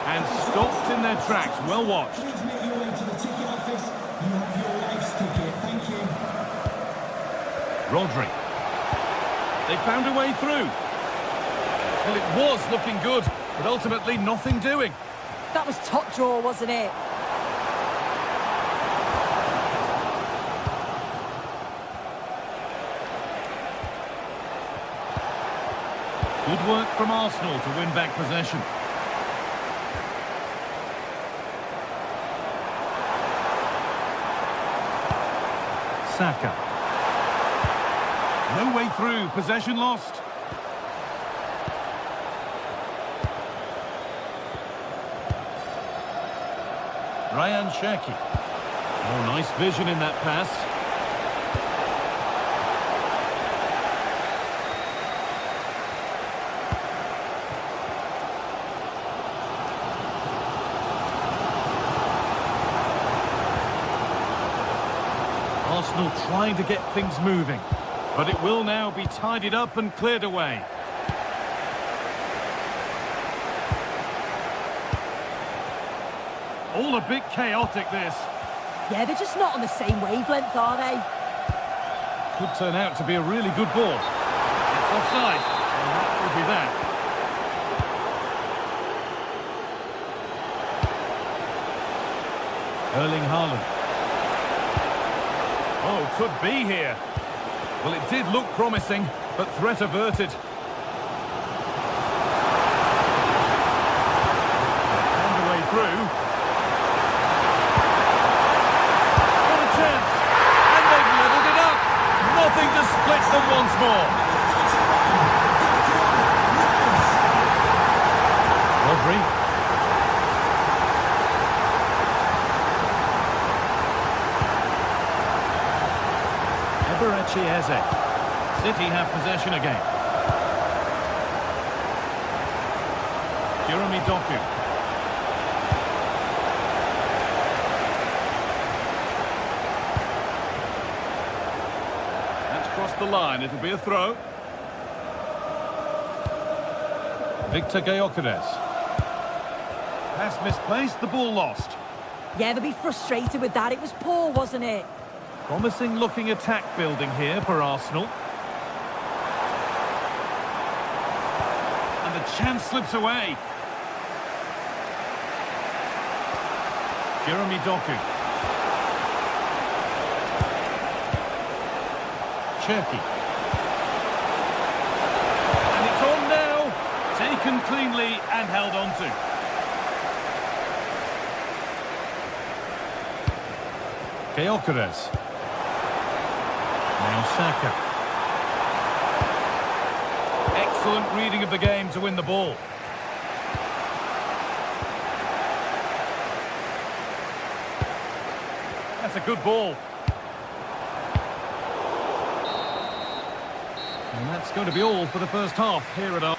A: And stopped in their tracks, well watched.
F: Please make your way to the ticket office. You have your wife's ticket. Thank you.
A: Rodri. They found a way through. Well, it was looking good, but ultimately nothing doing.
B: That was top draw, wasn't it?
A: Good work from Arsenal to win back possession. Saka. No way through, possession lost. Ryan Cherki. Oh, nice vision in that pass. Arsenal trying to get things moving, but it will now be tidied up and cleared away. All a bit chaotic, this.
B: Yeah, they're just not on the same wavelength, are they?
A: Could turn out to be a really good ball. It's offside, and that could be that. Erling Haaland. Oh, could be here. Well, it did look promising, but threat averted. Found a way through. What a chance! And they've levelled it up. Nothing to split them once more. Rodri. Eze. City have possession again. Jeremy Doku. That's crossed the line. It'll be a throw. Victor Gyökeres. Pass misplaced, the ball lost.
B: Yeah, they'll be frustrated with that. It was poor, wasn't it?
A: Promising looking attack building here for Arsenal. And the chance slips away. Jeremy Doku. Cherky. And it's on now. Taken cleanly and held on to. Gyökeres. Now Saka. Excellent reading of the game to win the ball. That's a good ball. And that's going to be all for the first half here at our...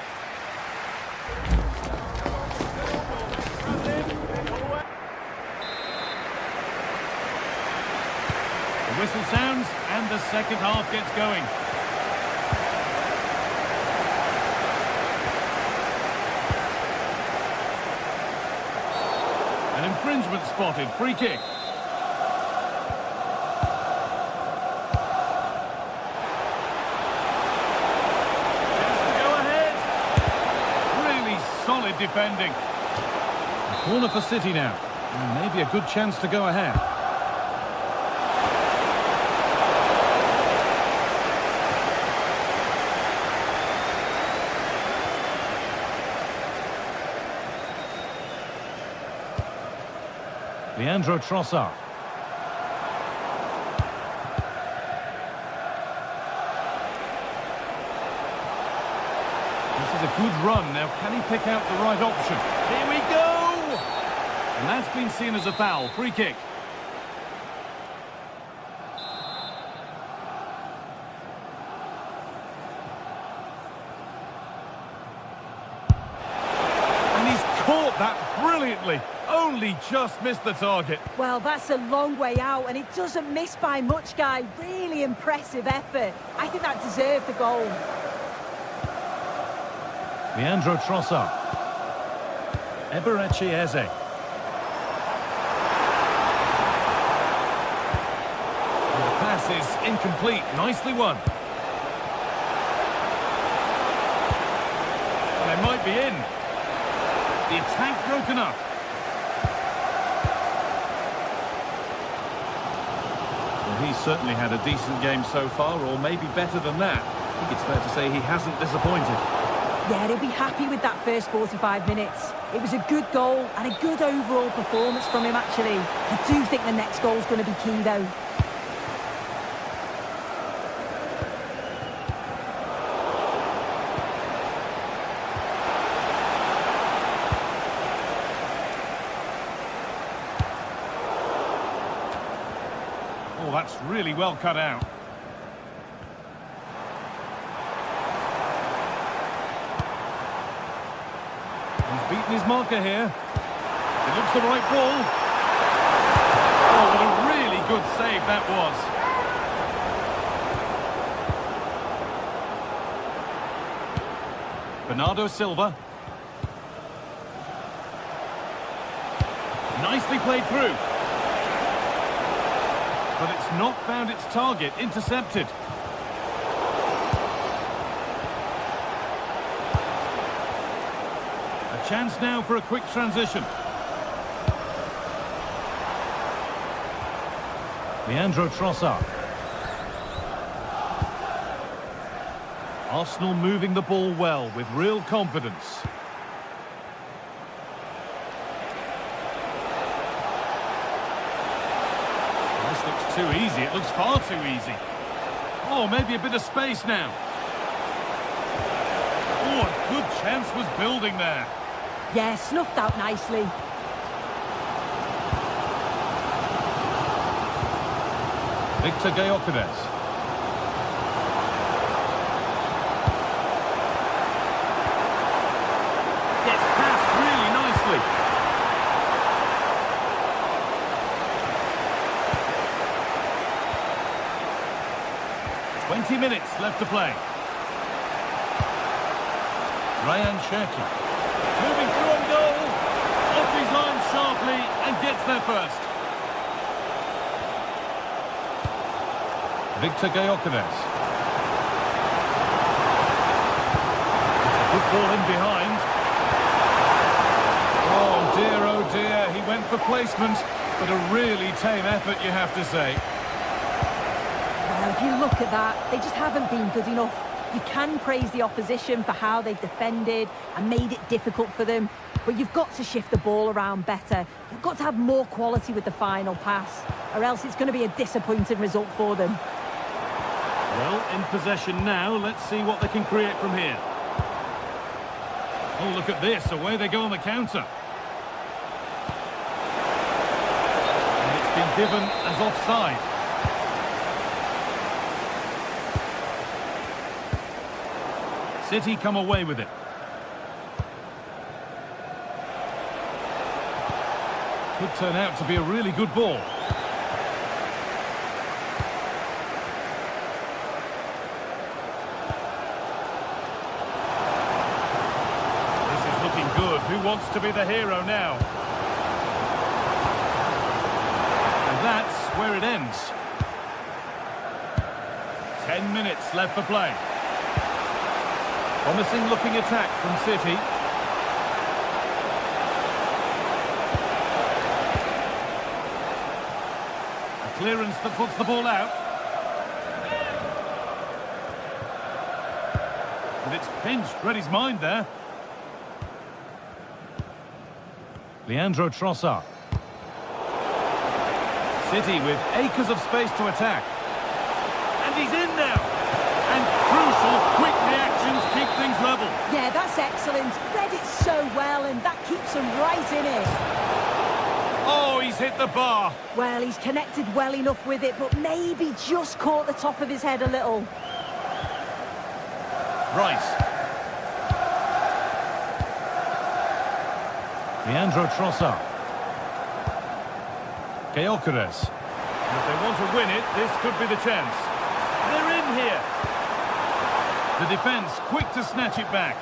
A: The whistle sounds and the second half gets going. An infringement spotted, free kick. Solid defending. A corner for City now. And maybe a good chance to go ahead. Leandro Trossard. This is a good run. Now, can he pick out the right option? Here we go! And that's been seen as a foul. Free kick. And he's caught that brilliantly. Only just missed the target.
B: Well, that's a long way out, and it doesn't miss by much, Guy. Really impressive effort. I think that deserved the goal.
A: Leandro Trossard. Eberechi Eze. The pass is incomplete. Nicely won. And they might be in. The attack broken up. Well, he's certainly had a decent game so far, or maybe better than that. I think it's fair to say he hasn't disappointed.
B: Yeah, he'll be happy with that first 45 minutes. It was a good goal and a good overall performance from him, actually. I do think the next goal's going to be key, though.
A: Oh, that's really well cut out. He's beaten his marker here. It looks the right ball. Oh, what a really good save that was. Bernardo Silva. Nicely played through. But it's not found its target. Intercepted. Chance now for a quick transition. Leandro Trossard. Arsenal moving the ball well with real confidence. This looks too easy. It looks far too easy. Oh, maybe a bit of space now. Oh, a good chance was building there.
B: Yeah, snuffed out nicely.
A: Victor Gyökeres. Gets past really nicely. "20 minutes left to play. Ryan Cherky. Moving through on goal. Off his line sharply and gets there first. Victor Gyökeres. It's a good ball in behind. Oh dear, he went for placement. but a really tame effort, you have to say.
B: Well, if you look at that, they just haven't been good enough. You can praise the opposition for how they've defended and made it difficult for them, but you've got to shift the ball around better. You've got to have more quality with the final pass, or else it's going to be a disappointing result for them.
A: Well, in possession now, let's see what they can create from here. Oh, look at this, away they go on the counter. And it's been given as offside. City come away with it. Could turn out to be a really good ball. This is looking good. Who wants to be the hero now? And that's where it ends. 10 minutes left for play. Promising looking attack from City. A clearance that puts the ball out. And it's pinched, read his mind there. Leandro Trossard. City with acres of space to attack. And he's in now. And crucial, quick reactions keep things level.
B: Yeah, that's excellent. Read it so well, and that keeps them right in it.
A: Oh, he's hit the bar.
B: Well, he's connected well enough with it, but maybe just caught the top of his head a little.
A: Rice. Leandro Trossard. Gyökeres. If they want to win it, this could be the chance. They're in here. The defence quick to snatch it back.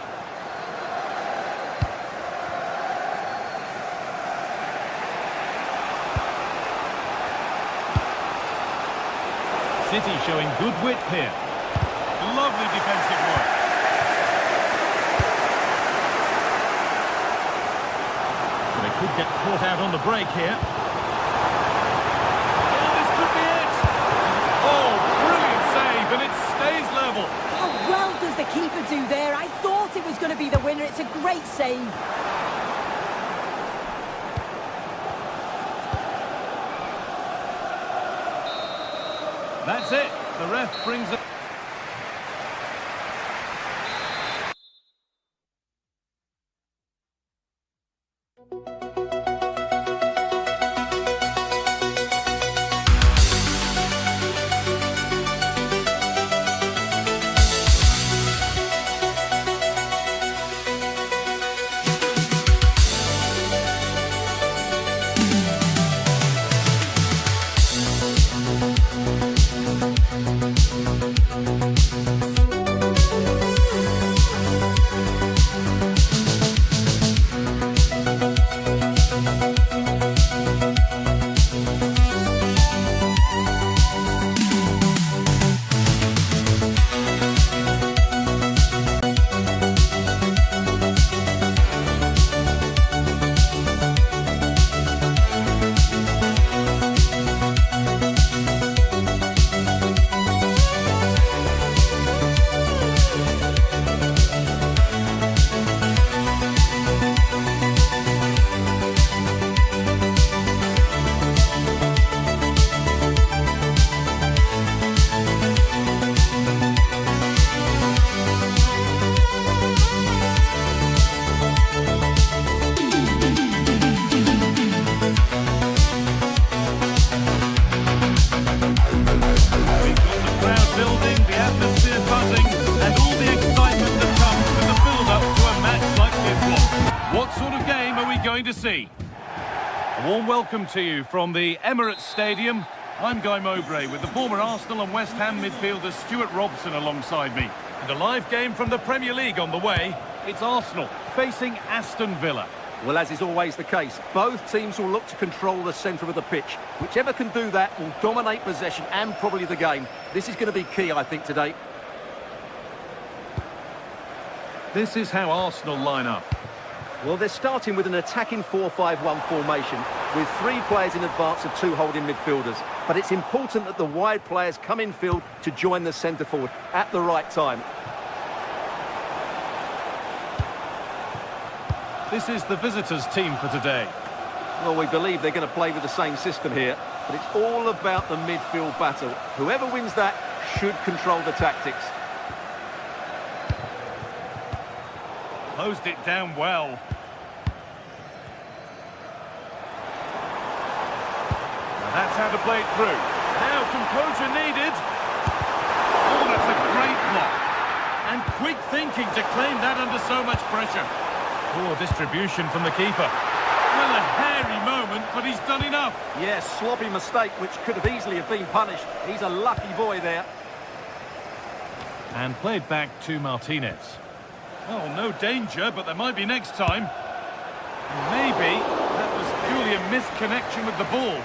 A: City showing good width here. Lovely defensive work. They could get caught out on the break here. Oh, this could be it! Oh, brilliant save, and it stays level.
B: How well does the keeper do there? I thought it was going to be the winner. It's a great save.
A: That's it. The ref brings it. Going to see. A warm welcome to you from the Emirates Stadium. I'm Guy Mowbray with the former Arsenal and West Ham midfielder Stuart Robson alongside me. And a live game from the Premier League on the way. It's Arsenal facing Aston Villa.
C: Well, as is always the case, both teams will look to control the centre of the pitch. Whichever can do that will dominate possession and probably the game. This is going to be key, I think, today.
A: This is how Arsenal line up.
C: Well, they're starting with an attacking 4-5-1 formation. with 3 players in advance of 2 holding midfielders. But it's important that the wide players come in field to join the centre forward at the right time.
A: This is the visitors' team for today.
C: Well, we believe they're going to play with the same system here, but it's all about the midfield battle. Whoever wins that should control the tactics.
A: Closed it down well. That's how to play it through. Now composure needed. Oh, that's a great block. And quick thinking to claim that under so much pressure. Poor distribution from the keeper. Well, a hairy moment, but he's done enough.
C: Yes, sloppy mistake, which could have easily have been punished. He's a lucky boy there.
A: And played back to Martinez. Oh, no danger, but there might be next time. And maybe that was purely a misconnection with the ball.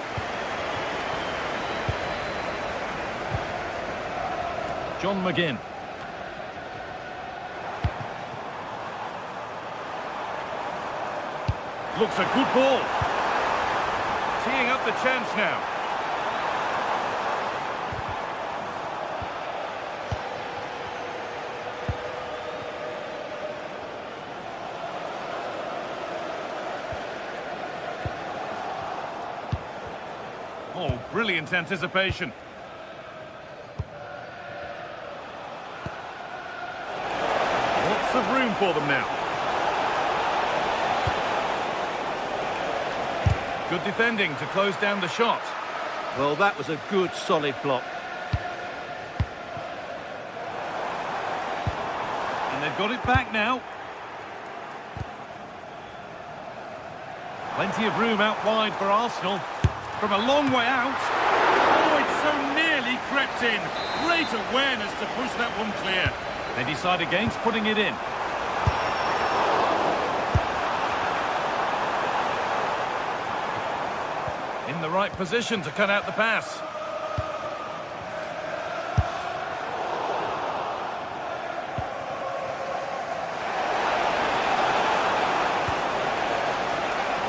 A: John McGinn. Looks a good ball. Teeing up the chance now. Oh, brilliant anticipation. Lots of room for them now. Good defending to close down the shot.
C: Well, that was a good, solid block.
A: And they've got it back now. Plenty of room out wide for Arsenal. From a long way out. Oh, it's so nearly crept in. Great awareness to push that one clear. They decide against putting it in. In the right position to cut out the pass.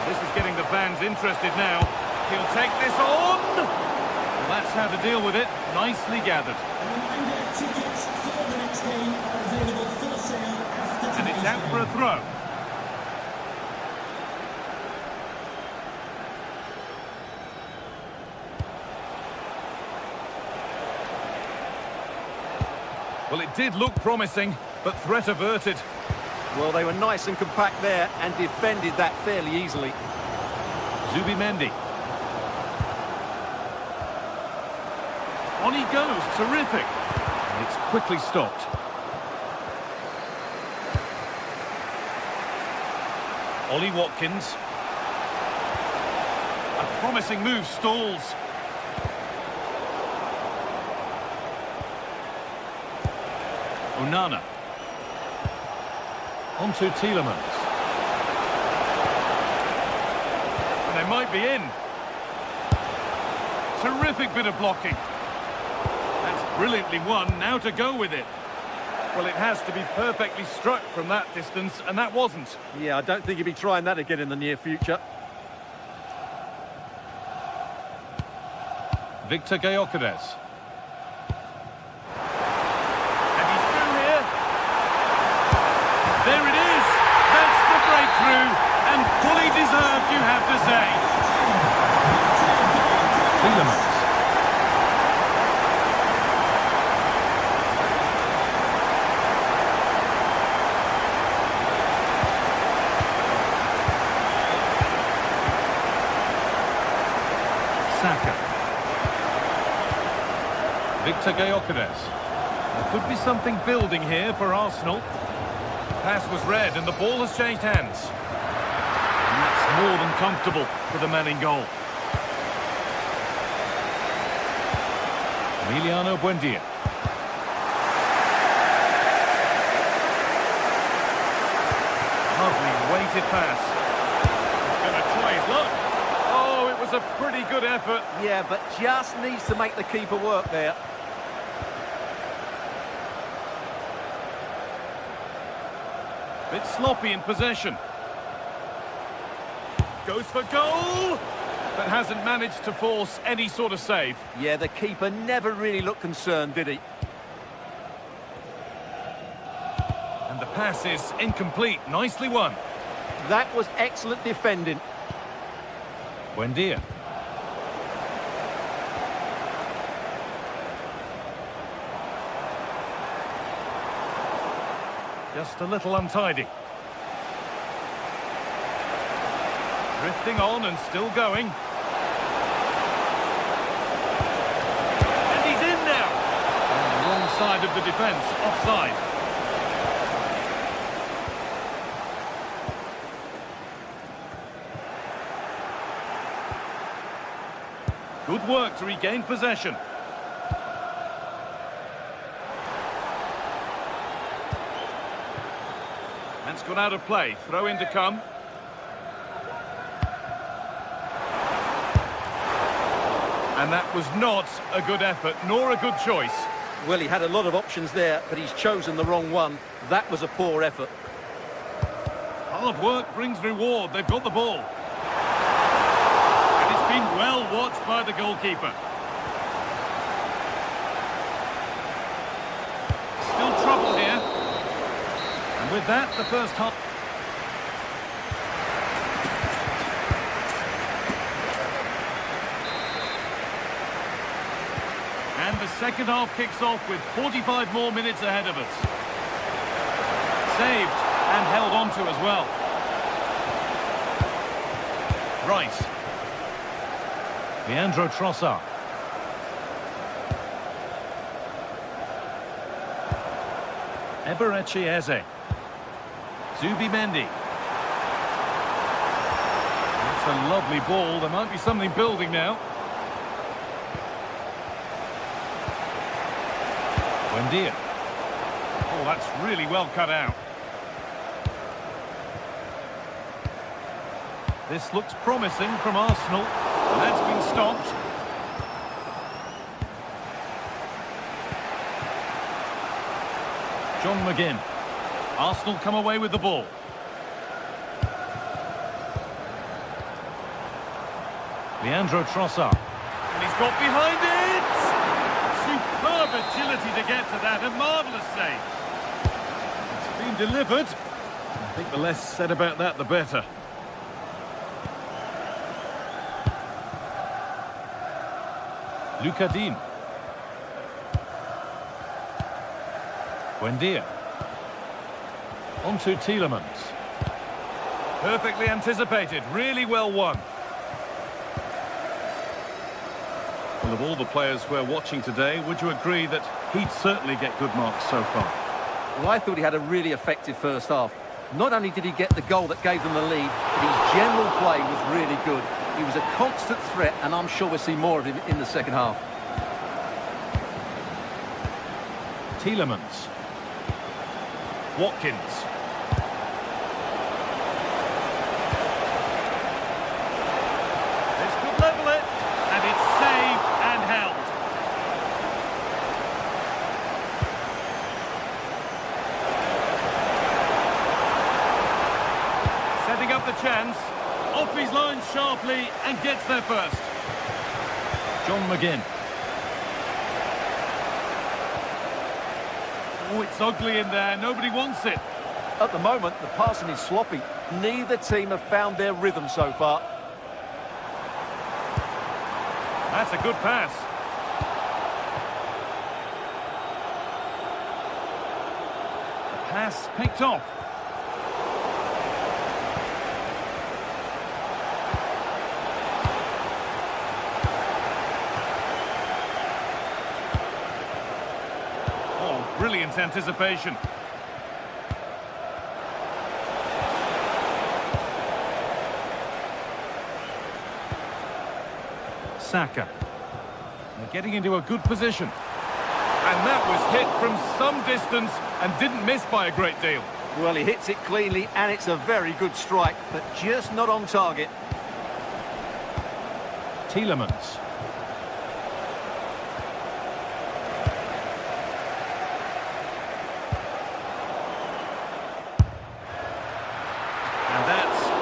A: This is getting the fans interested now. He'll take this on. Well, that's how to deal with it. Nicely gathered.
F: Tickets for the next game are available for sale after
A: And it's out for a throw. Well, it did look promising, but threat averted.
C: Well, they were nice and compact there and defended that fairly easily.
A: Zubimendi. On he goes, terrific. And it's quickly stopped. Ollie Watkins. A promising move stalls. Onana. On to Tielemans. And they might be in. Terrific bit of blocking. That's brilliantly won. Now to go with it. Well, it has to be perfectly struck from that distance, and that wasn't.
C: Yeah, I don't think he'll be trying that again in the near future.
A: Victor Gyökeres. There it is! That's the breakthrough, and fully deserved, you have to say. Tielemans. Saka. Victor Gyökeres. There could be something building here for Arsenal. Pass was read and the ball has changed hands. And that's more than comfortable for the man in goal. Emiliano Buendia. Lovely weighted pass. He's going to try his luck. Oh, it was a pretty good effort.
C: Yeah, but just needs to make the keeper work there.
A: Bit sloppy in possession. Goes for goal. but hasn't managed to force any sort of save.
C: Yeah, the keeper never really looked concerned, did he?
A: And the pass is incomplete. Nicely won.
C: That was excellent defending.
A: Buendia. Just a little untidy. Drifting on and still going. And he's in now. On the wrong side of the defence, offside. Good work to regain possession. That's gone out of play. Throw in to come. And that was not a good effort, nor a good choice.
C: Well, he had a lot of options there, but he's chosen the wrong one. That was a poor effort.
A: Hard work brings reward. They've got the ball. And it's been well watched by the goalkeeper. Still trouble here. And with that, the first half... And the second half kicks off with 45 more minutes ahead of us. Saved and held on to as well. Rice. Leandro Trossard. Eberechi Eze. Zubimendi. That's a lovely ball. There might be something building now. Buendia. Oh, that's really well cut out. This looks promising from Arsenal. And that's been stopped. John McGinn. Arsenal come away with the ball. Leandro Trossard. And he's got behind it! Superb agility to get to that. A marvellous save. It's been delivered. I think the less said about that, the better. Lucadine. Buendia. On to Tielemans. Perfectly anticipated. Really well won. Well, of all the players we're watching today, would you agree that he'd certainly get good marks so far?
C: Well, I thought he had a really effective first half. Not only did he get the goal that gave them the lead, but his general play was really good. He was a constant threat, and I'm sure we'll see more of him in the second half.
A: Tielemans. Watkins. This could level it, and it's saved and held. Setting up the chance. Off his line sharply and gets there first. John McGinn. Oh, it's ugly in there. Nobody wants it.
C: At the moment, the passing is sloppy. Neither team have found their rhythm so far.
A: That's a good pass. The pass picked off. Brilliant anticipation. Saka. They're getting into a good position. And that was hit from some distance and didn't miss by a great deal.
C: Well, he hits it cleanly and it's a very good strike, but just not on target.
A: Tielemans.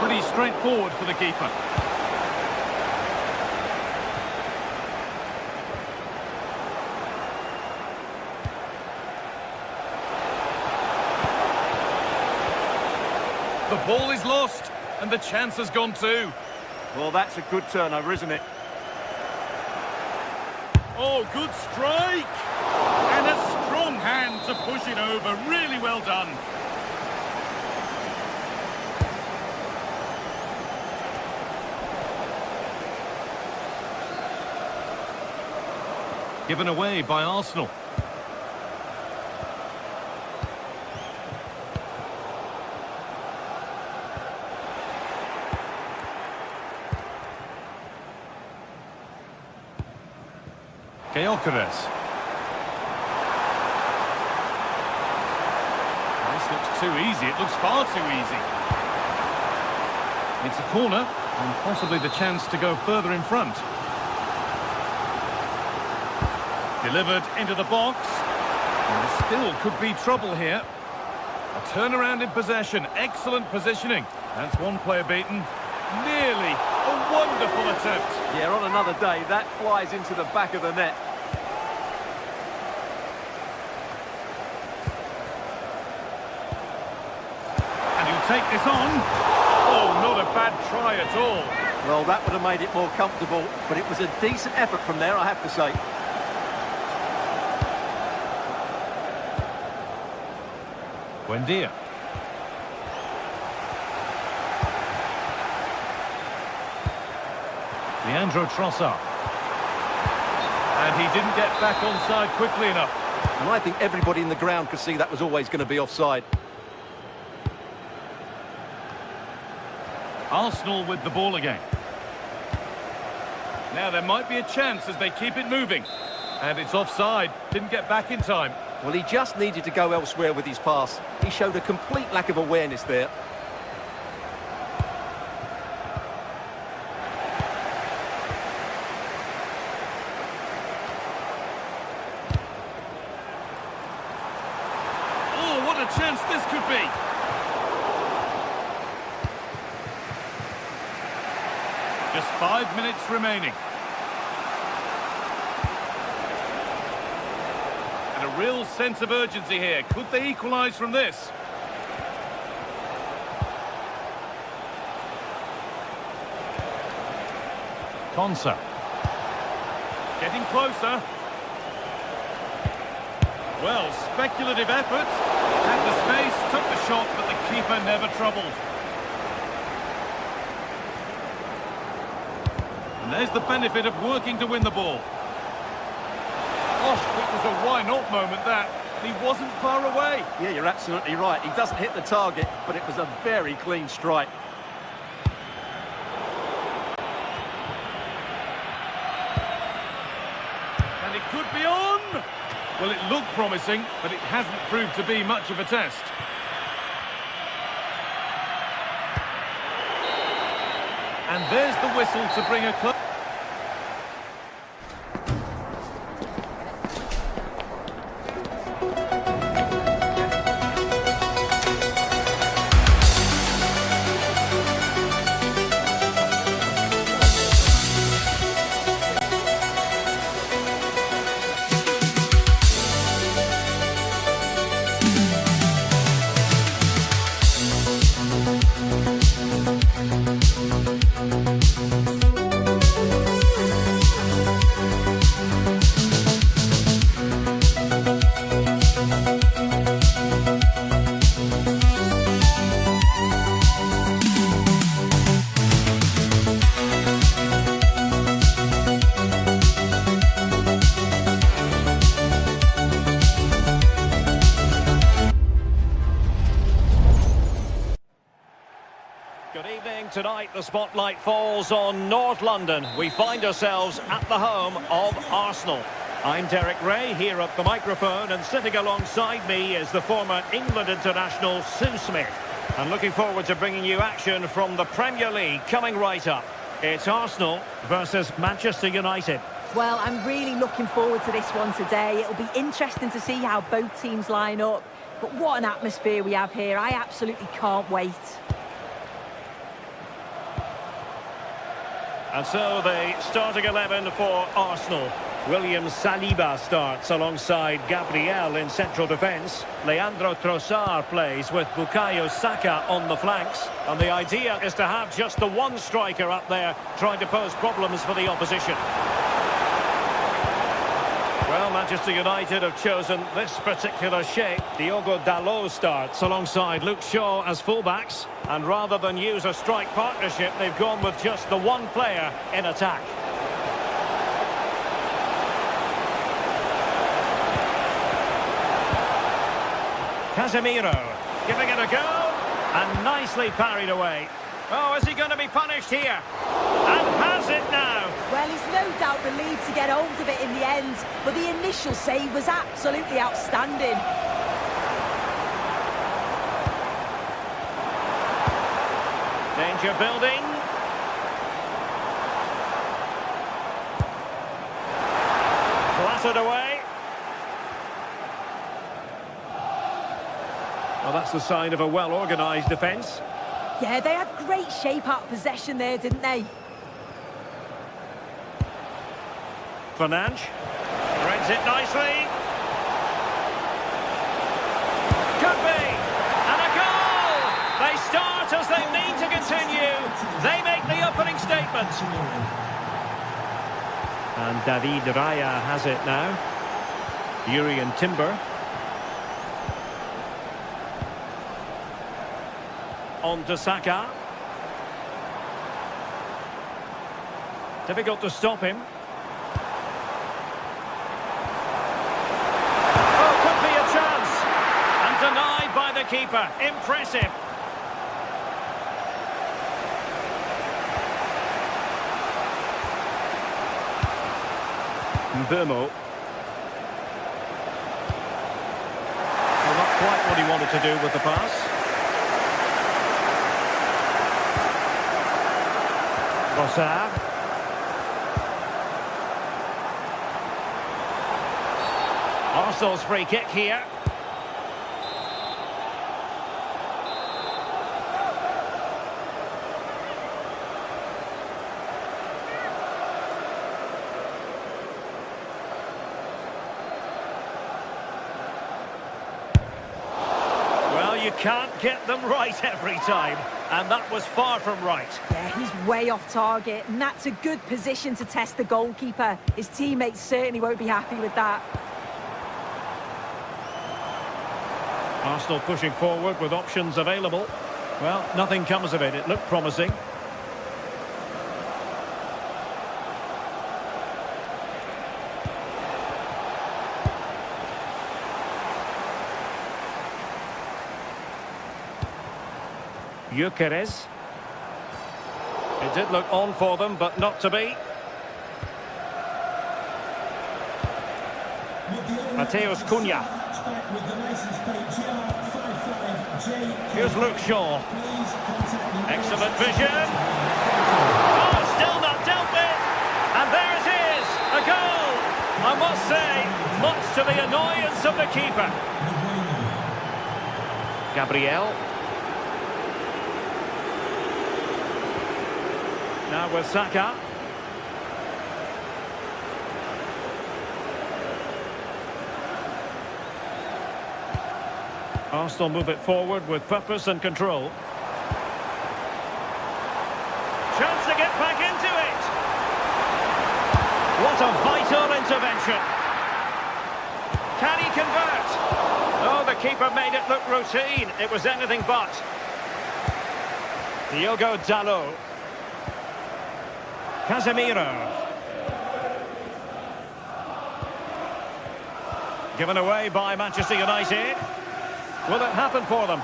A: Pretty straightforward for the keeper. The ball is lost, and the chance has gone too.
E: Well, that's a good turnover, isn't it?
A: Oh, good strike! And a strong hand to push it over. Really well done. Given away by Arsenal. Gyökeres. This looks too easy. It looks far too easy. It's a corner and possibly the chance to go further in front. Delivered into the box. And there still could be trouble here. A turnaround in possession. Excellent positioning. That's one player beaten. Nearly a wonderful attempt.
E: Yeah, on another day, that flies into the back of the net.
A: And he'll take this on. Oh, not a bad try at all.
E: Well, that would have made it more comfortable, but it was a decent effort from there, I have to say.
A: Buendia. Leandro Trossard. And he didn't get back onside quickly enough.
C: And I think everybody in the ground could see that was always going to be offside.
A: Arsenal with the ball again. Now there might be a chance as they keep it moving. And it's offside. Didn't get back in time.
C: Well, he just needed to go elsewhere with his pass. He showed a complete lack of awareness there.
A: Oh, what a chance this could be. Just 5 minutes remaining. And a real sense of urgency here. Could they equalise from this? Konsa. Getting closer. Well, speculative effort. Had the space, took the shot, but the keeper never troubled. And there's the benefit of working to win the ball. Gosh, it was a why-not moment, that. He wasn't far away.
E: Yeah, you're absolutely right. He doesn't hit the target, but it was a very clean strike.
A: And it could be on! Well, it looked promising, but it hasn't proved to be much of a test. And there's the whistle to bring a close.
D: Good evening. Tonight the spotlight falls on North London. We find ourselves at the home of Arsenal. I'm Derek Ray here at the microphone, and sitting alongside me is the former England international Sue Smith. And looking forward to bringing you action from the Premier League coming right up. It's Arsenal versus Manchester United.
B: Well, I'm really looking forward to this one today. It'll be interesting to see how both teams line up. But what an atmosphere we have here. I absolutely can't wait.
D: And so the starting 11 for Arsenal. William Saliba starts alongside Gabriel in central defence. Leandro Trossard plays with Bukayo Saka on the flanks. And the idea is to have just the one striker up there trying to pose problems for the opposition. Well, Manchester United have chosen this particular shape. Diogo Dalot starts alongside Luke Shaw as fullbacks. And rather than use a strike partnership, they've gone with just the one player in attack. Casemiro giving it a go, and nicely parried away. Oh, is he going to be punished here? And has it now.
B: Well, he's no doubt relieved to get hold of it in the end, but the initial save was absolutely outstanding.
D: Danger building. Blasted away. Well, that's the sign of a well-organised defence.
B: Yeah, they had great shape out of possession there, didn't they?
D: Fernandes threads it nicely. Could be. And a goal! They start as they need to continue. They make the opening statement. And David Raya has it now. Jurrien Timber. On to Saka. Difficult to stop him. Oh, could be a chance. And denied by the keeper. Impressive. Mbeumo. Well, not quite what he wanted to do with the pass. Trossard. Arsenal's free kick here. Well, you can't get them right every time. And that was far from right.
B: Yeah, he's way off target, and that's a good position to test the goalkeeper. His teammates certainly won't be happy with that.
D: Arsenal pushing forward with options available. Well, nothing comes of it. It looked promising. Gyökeres. It did look on for them, but not to be. Mateus Cunha. Here's Luke Shaw. Excellent vision. Oh, still not dealt with. And there it is, a goal. I must say, much to the annoyance of the keeper. Gabriel. Now with Saka. Arsenal move it forward with purpose and control. Chance to get back into it. What a vital intervention. Can he convert? Oh, the keeper made it look routine. It was anything but. Diogo Dalot. Casemiro. Given away by Manchester United. Will it happen for them?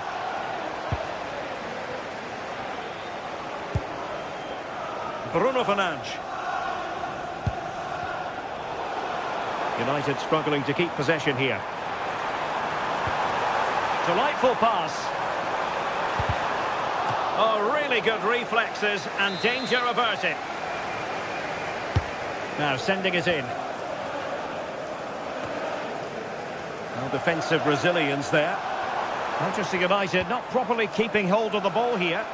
D: Bruno Fernandes. United struggling to keep possession here. Delightful pass. Oh, really good reflexes and danger averted. Now sending it in. No defensive resilience there. Manchester United not properly keeping hold of the ball here.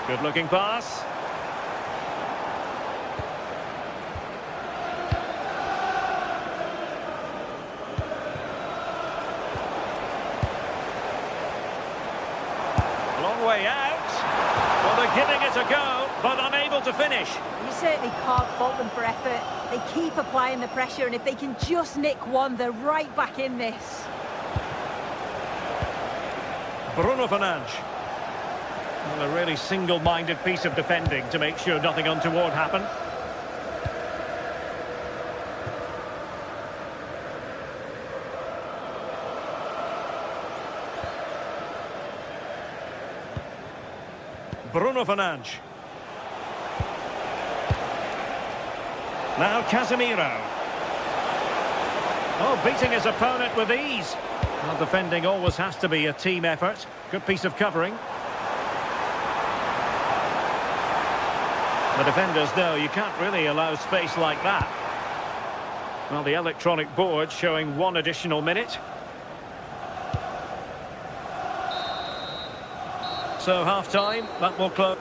D: Good looking pass. Long way out. Well, they're giving it a go, but unable to finish.
B: You certainly can't fault them for effort. They keep applying the pressure, and if they can just nick one, they're right back in this.
D: Bruno Fernandes. Well, a really single-minded piece of defending to make sure nothing untoward happened. Bruno Fernandes. Now Casemiro. Oh, beating his opponent with ease. Well, defending always has to be a team effort. Good piece of covering. The defenders know you can't really allow space like that. Well, the electronic board showing 1 additional minute. So half-time, that will close.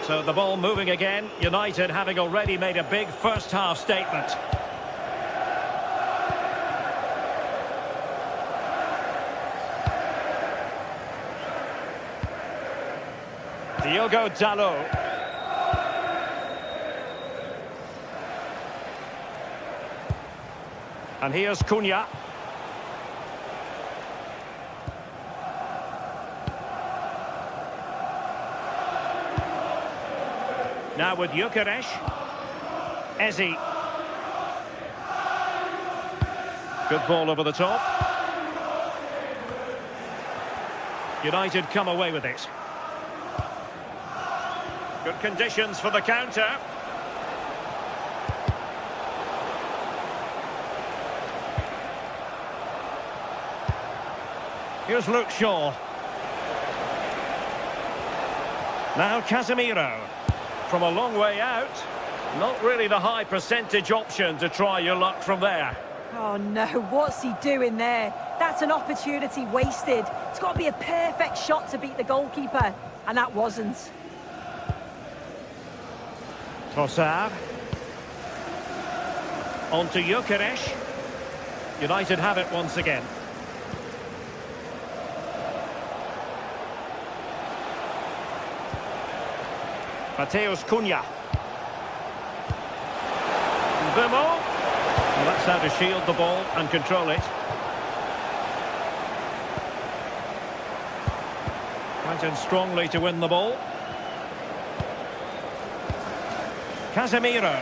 D: So the ball moving again. United having already made a big first-half statement. Diogo Dalot. And here's Cunha. Now with Gyökeres. Eze. Good ball over the top. United come away with it. Good conditions for the counter. Here's Luke Shaw. Now Casemiro. From a long way out. Not really the high percentage option to try your luck from there.
B: Oh no, what's he doing there? That's an opportunity wasted. It's got to be a perfect shot to beat the goalkeeper, and that wasn't.
D: Trossard. On to Gyökeres. United have it once again. Mateus Cunha. Bemo. Well, that's how to shield the ball and control it. Went in strongly to win the ball. Casemiro.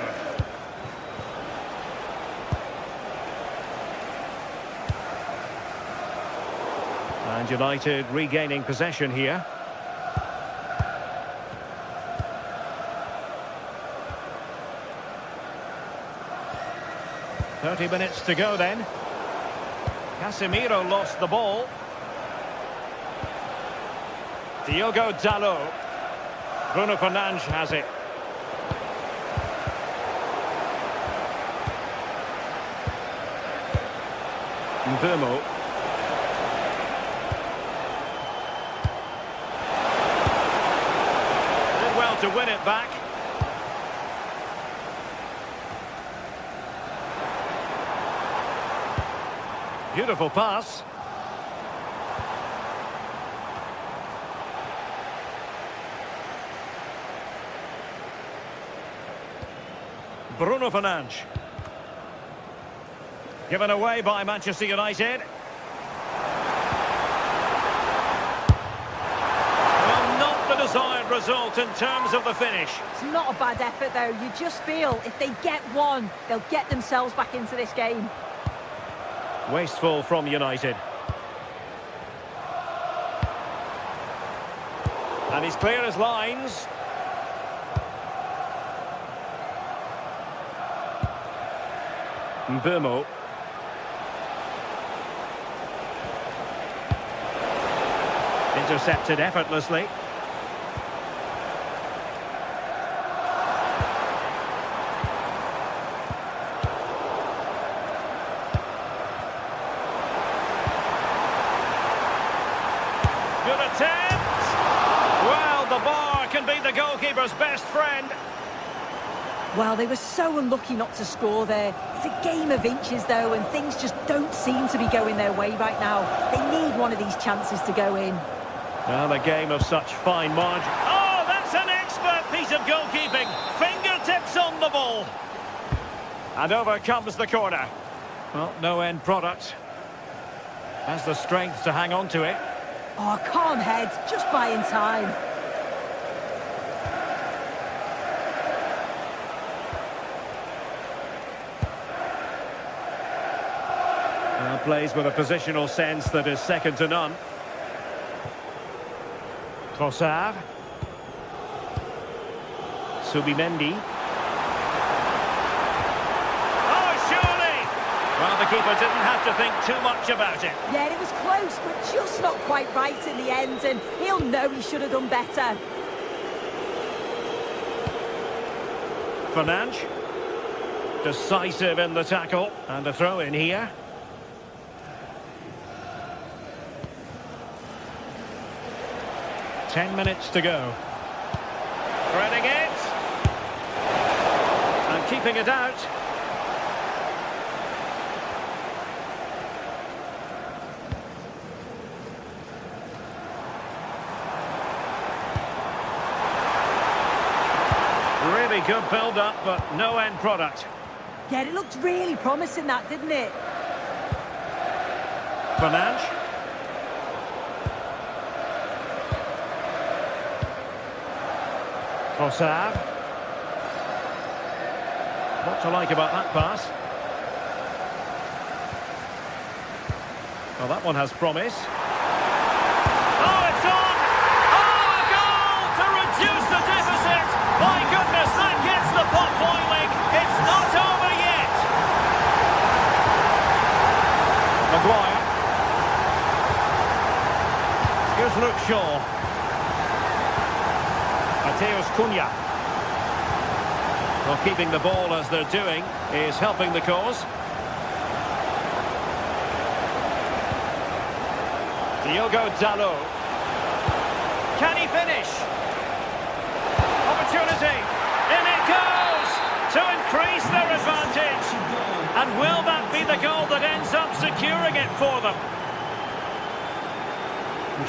D: And United regaining possession here. "30 minutes to go then." Casemiro lost the ball. Diogo Dalot. Bruno Fernandes has it. Bemo. Did well to win it back. Beautiful pass. Bruno Fernandes. Given away by Manchester United. Well, not the desired result in terms of the finish.
B: It's not a bad effort, though. You just feel if they get one, they'll get themselves back into this game.
D: Wasteful from United. And he's clear as lines. Bemo. Intercepted effortlessly. Good attempt. Well, the bar can be the goalkeeper's best friend.
B: Well, they were so unlucky not to score there. It's a game of inches, though, and things just don't seem to be going their way right now. They need one of these chances to go in.
D: Well, a game of such fine margin. Oh, that's an expert piece of goalkeeping. Fingertips on the ball. And over comes the corner. Well, no end product. Has the strength to hang on to it.
B: Oh, calm head, just buying time.
D: Plays with a positional sense that is second to none. Trossard. Subimendi. Oh, surely! Well, the keeper didn't have to think too much about it.
B: Yeah, it was close, but just not quite right in the end, and he'll know he should have done better.
D: Fernandes. Decisive in the tackle. And a throw in here. Ten minutes to go. Threading it. And keeping it out. Really good build-up, but no end product.
B: Yeah, it looked really promising, that, didn't it?
D: Fernandes. Trossard. What to like about that pass? Well, that one has promise. Oh, it's on! Oh, a goal to reduce the deficit! My goodness, that gets the pot boiling! It's not over yet! Maguire. Here's Luke Shaw. Mateus Cunha. Well, keeping the ball as they're doing is helping the cause. Diogo Dalot. Can he finish? Opportunity. In it goes to increase their advantage. And will that be the goal that ends up securing it for them?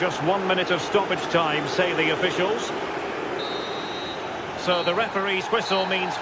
D: Just 1 minute of stoppage time, say the officials. So the referee's whistle means...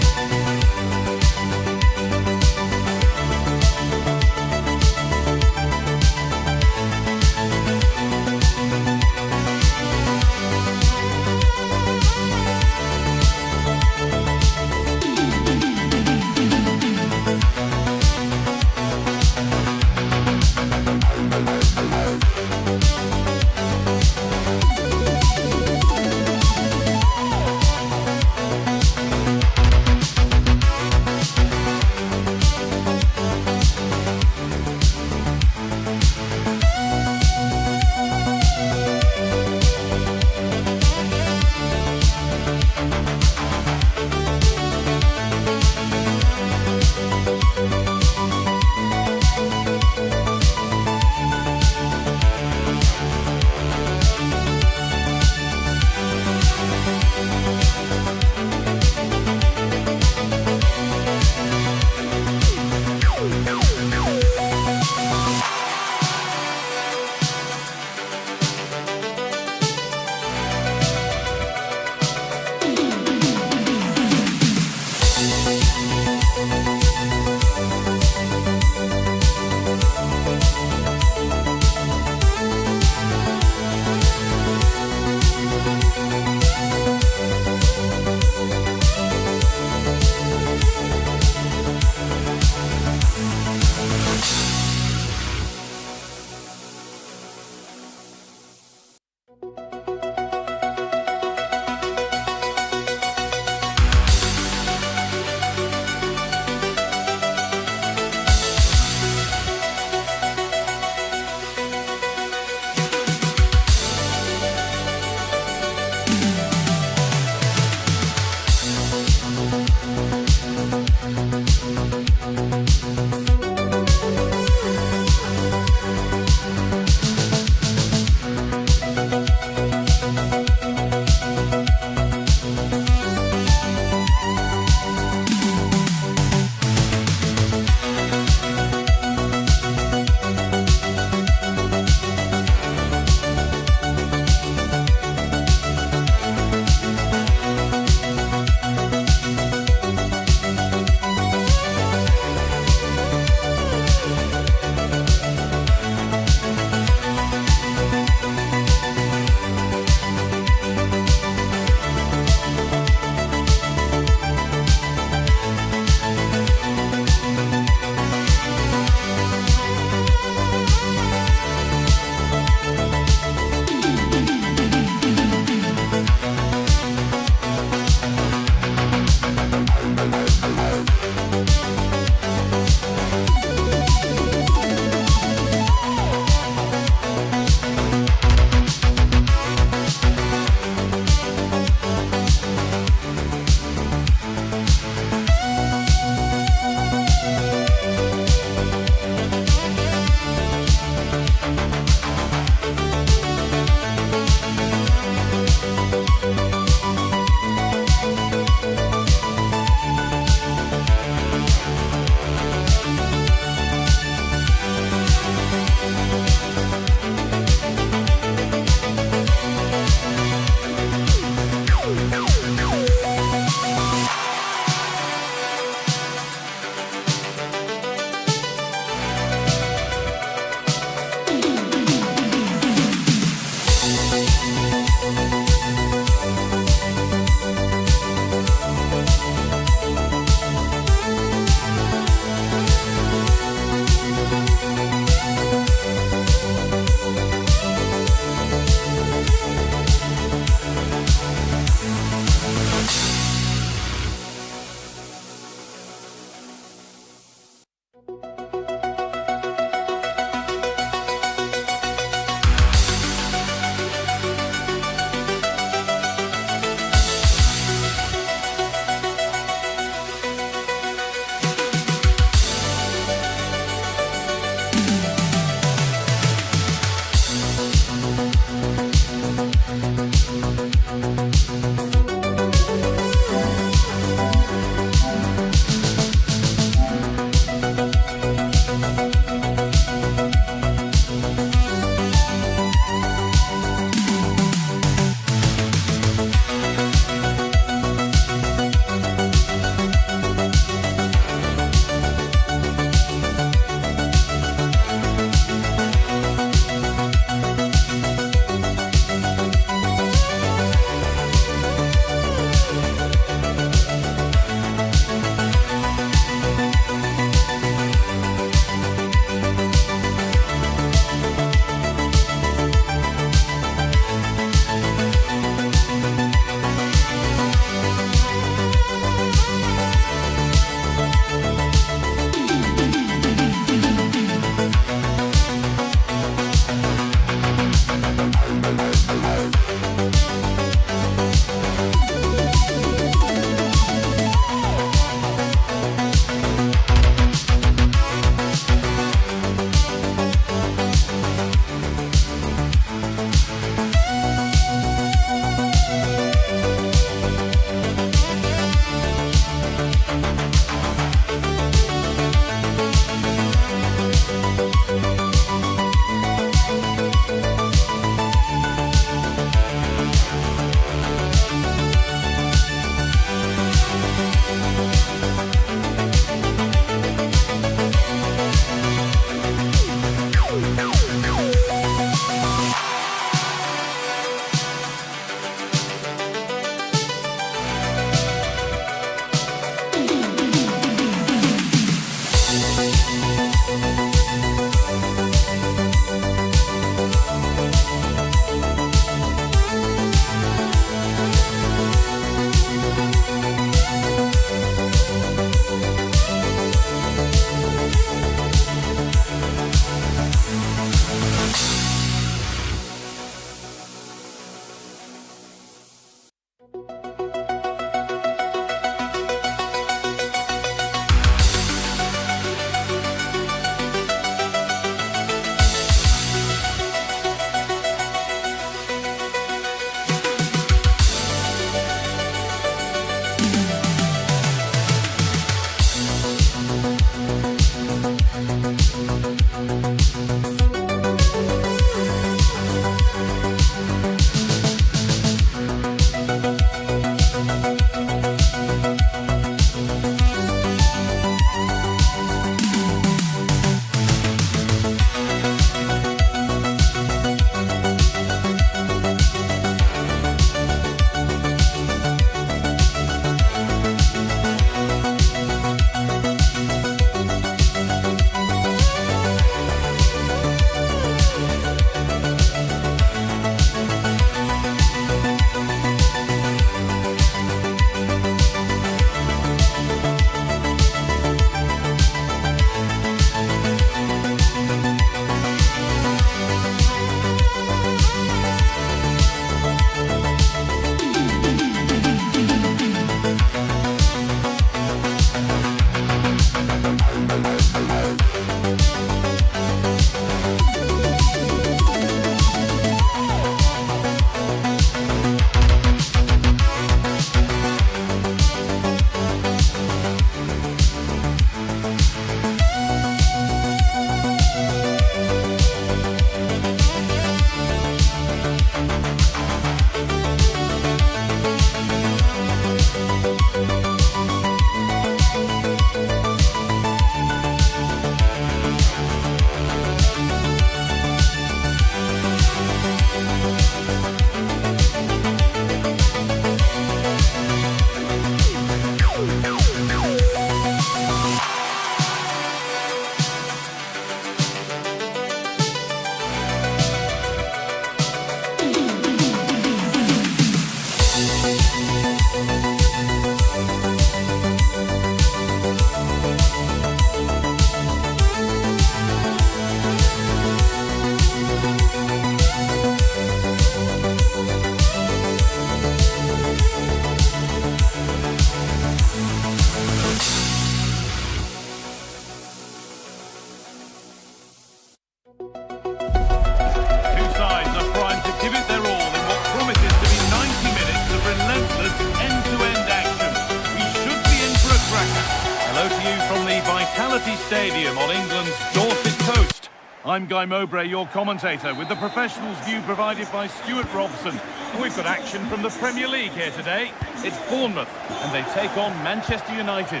A: Stadium on England's Dorset coast. I'm Guy Mowbray, your commentator, with the professionals' view provided by Stuart Robson. And we've got action from the Premier League here today. It's Bournemouth, and they take on Manchester United.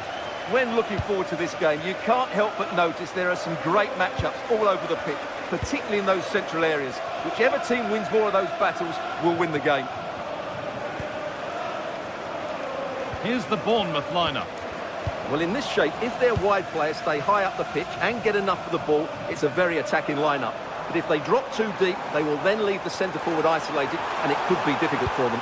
C: When looking forward to this game, you can't help but notice there are some great matchups all over the pitch, particularly in those central areas. Whichever team wins more of those battles will win the game.
A: Here's the Bournemouth lineup.
C: Well, in this shape, if their wide players stay high up the pitch and get enough of the ball, it's a very attacking lineup. But if they drop too deep, they will then leave the centre-forward isolated, and it could be difficult for them.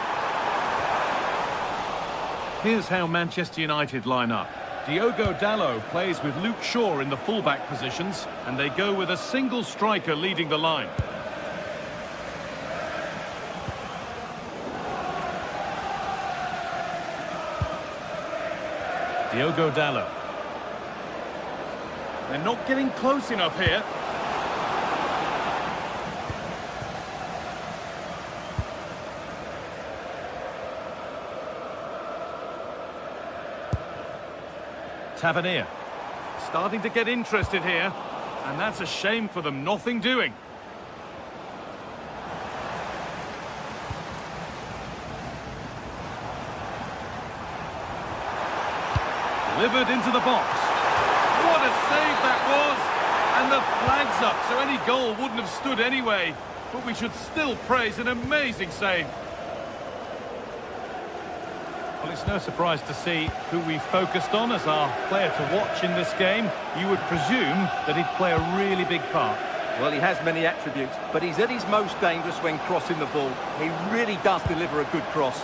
A: Here's how Manchester United line up. Diogo Dalot plays with Luke Shaw in the full-back positions, and they go with a single striker leading the line. Diogo Dalot. They're not getting close enough here. Tavernier. Starting to get interested here. And that's a shame for them. Nothing doing. Delivered into the box. What a save that was! And the flag's up, so any goal wouldn't have stood anyway. But we should still praise an amazing save. Well, it's no surprise to see who we focused on as our player to watch in this game. You would presume that he'd play a really big part.
C: Well, he has many attributes, but he's at his most dangerous when crossing the ball. He really does deliver a good cross.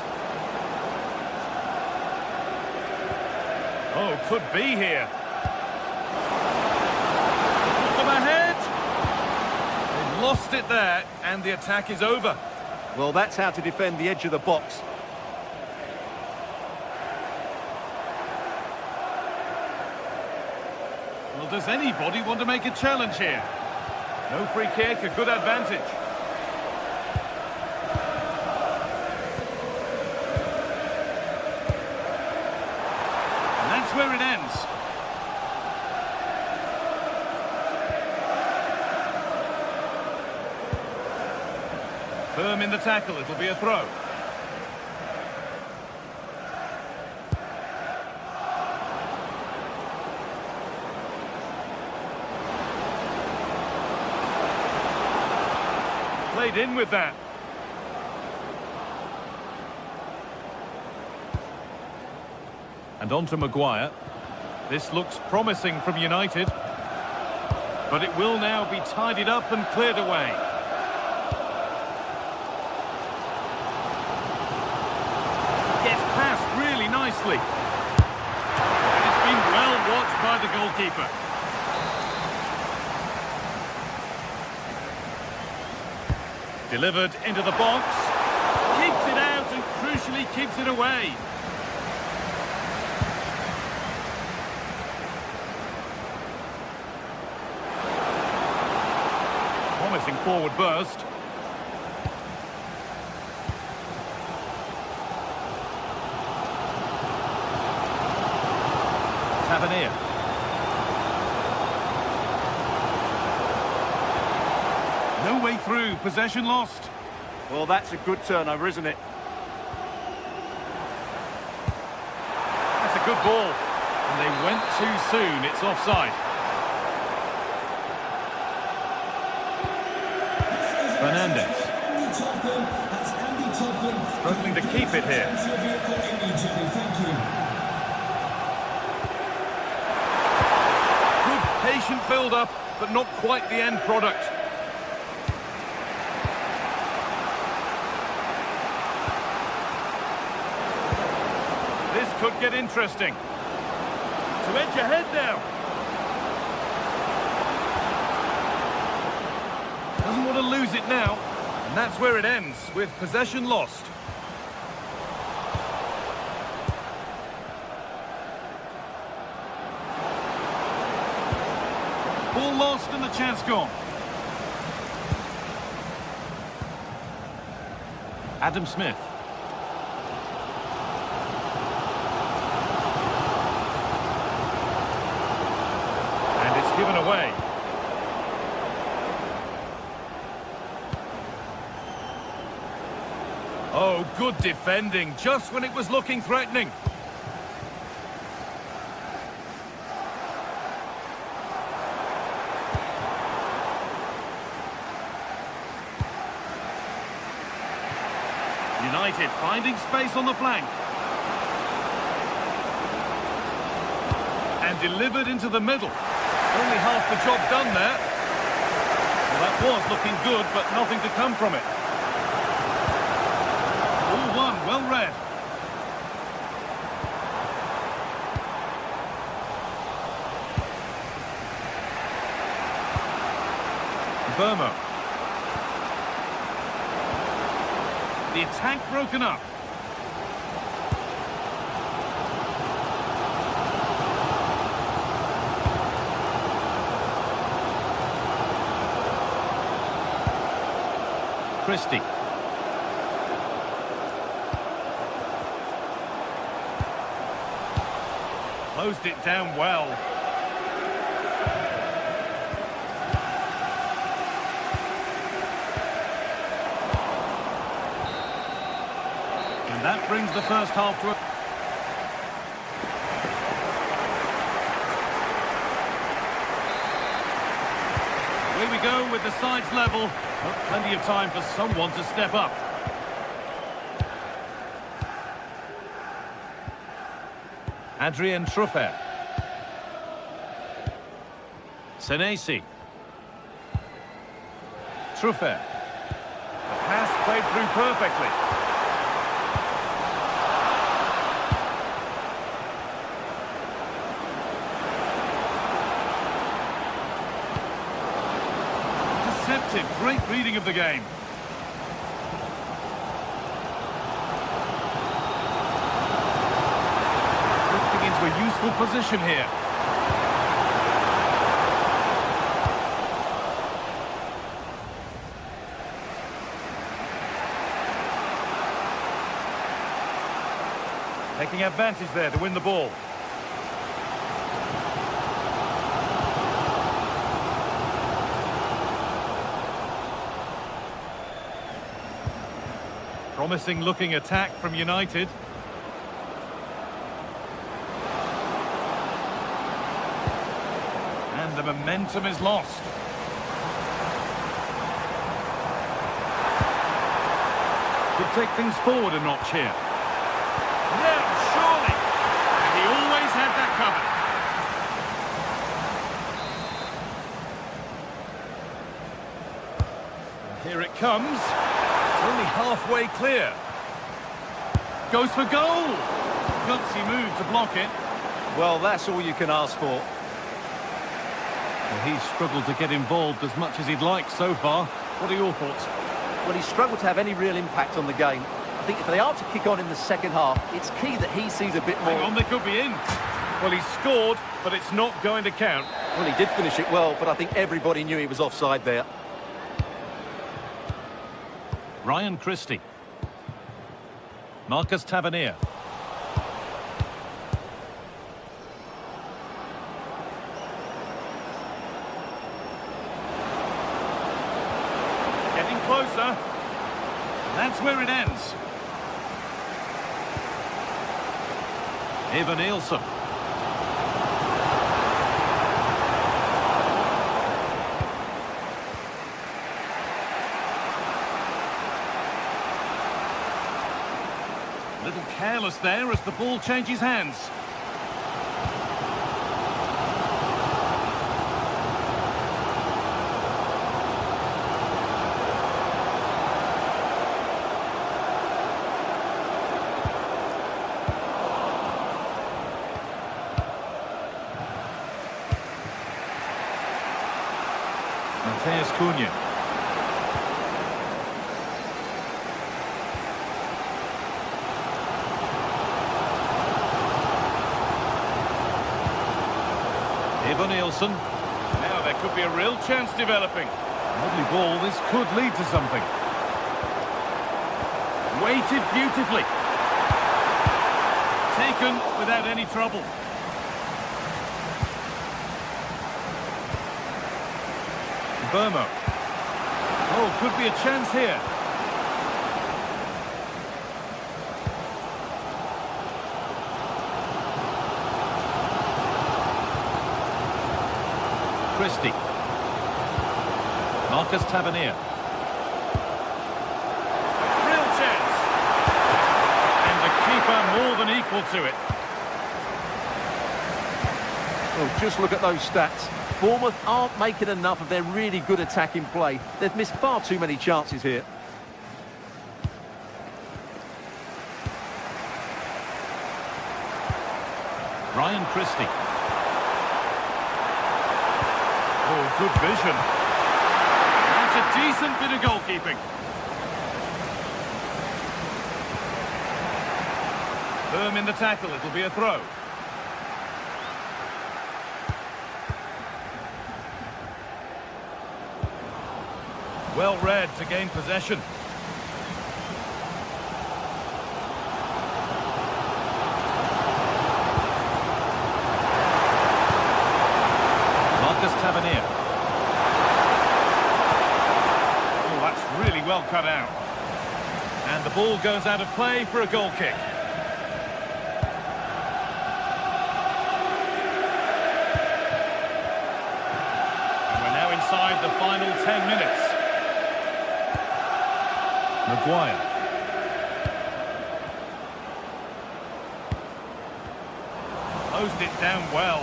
A: Oh, could be here. Put them ahead. They've lost it there, and the attack is over.
C: Well, that's how to defend the edge of the box.
A: Well, does anybody want to make a challenge here? No free kick, a good advantage. That's where it ends. Firm in the tackle, it'll be a throw. Played in with that. And on to Maguire. This looks promising from United. But it will now be tidied up and cleared away. Gets past really nicely. And it's been well watched by the goalkeeper. Delivered into the box. Keeps it out and crucially keeps it away. Promising forward burst. Tavernier. No way through, possession lost.
C: Well, that's a good turnover, isn't it?
A: That's a good ball. And they went too soon, it's offside. Fernandez. Struggling to keep it here. Good patient build-up, but not quite the end product. This could get interesting. To edge ahead now. Doesn't want to lose it now. And that's where it ends, with possession lost. Ball lost and the chance gone. Adam Smith. Oh, good defending, just when it was looking threatening. United finding space on the flank. And delivered into the middle. Only half the job done there. Well, that was looking good, but nothing to come from it. All one, well read. Burmo. The attack broken up. Christie. Closed it down well. And that brings the first half to a... Here we go with the sides level. Well, plenty of time for someone to step up. Adrien Truffert. Senesi. Truffert. The pass played through perfectly. Deceptive, great reading of the game. Drifting into a useful position here. Taking advantage there to win the ball. Promising looking attack from United. And the momentum is lost. Could take things forward a notch here. Yeah, surely. And he always had that covered. And here it comes. Only halfway clear. Goes for goal. Gutsy move to block it.
C: Well, that's all you can ask for.
A: Well, he's struggled to get involved as much as he'd like so far. What are your thoughts?
C: Well, he's struggled to have any real impact on the game. I think if they are to kick on in the second half, it's key that he sees a bit more.
A: Hang on, they could be in. Well, he's scored, but it's not going to count.
C: Well, he did finish it well, but I think everybody knew he was offside there.
A: Ryan Christie. Marcus Tavernier. Getting closer. That's where it ends. Eva Nielsen. A little careless there as the ball changes hands. Mateus Cunha. Eva Nielsen. Now there could be a real chance developing. Lovely ball, this could lead to something. Weighted beautifully. Taken without any trouble. Burmo. Oh, could be a chance here. Christie. Marcus Tavernier. Real chance. And the keeper more than equal to it.
C: Well, just look at those stats. Bournemouth aren't making enough of their really good attacking play. They've missed far too many chances here.
A: Ryan Christie. Oh, good vision. That's a decent bit of goalkeeping. Firm in the tackle, it'll be a throw. Well read to gain possession. Marcus Tavernier. Oh, that's really well cut out. And the ball goes out of play for a goal kick. And we're now inside the final 10 minutes. Maguire. Closed it down well.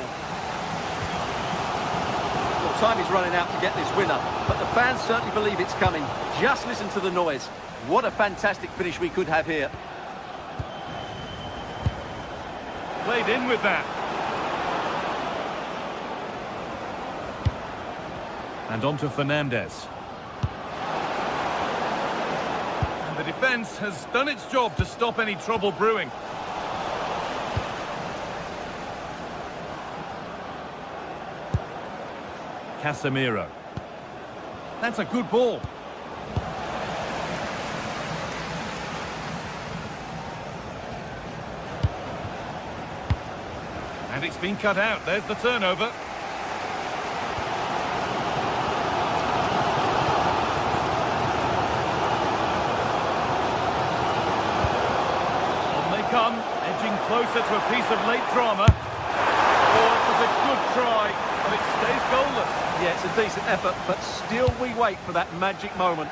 C: Well, time is running out to get this winner, but the fans certainly believe it's coming. Just listen to the noise. What a fantastic finish we could have here.
A: Played in with that. And on to Fernandez. The defence has done its job to stop any trouble brewing. Casemiro. That's a good ball. And it's been cut out. There's the turnover. Come, edging closer to a piece of late drama. Oh, it was a good try, but it stays goalless.
C: Yeah, it's a decent effort, but still we wait for that magic moment.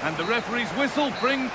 A: And the referee's whistle brings...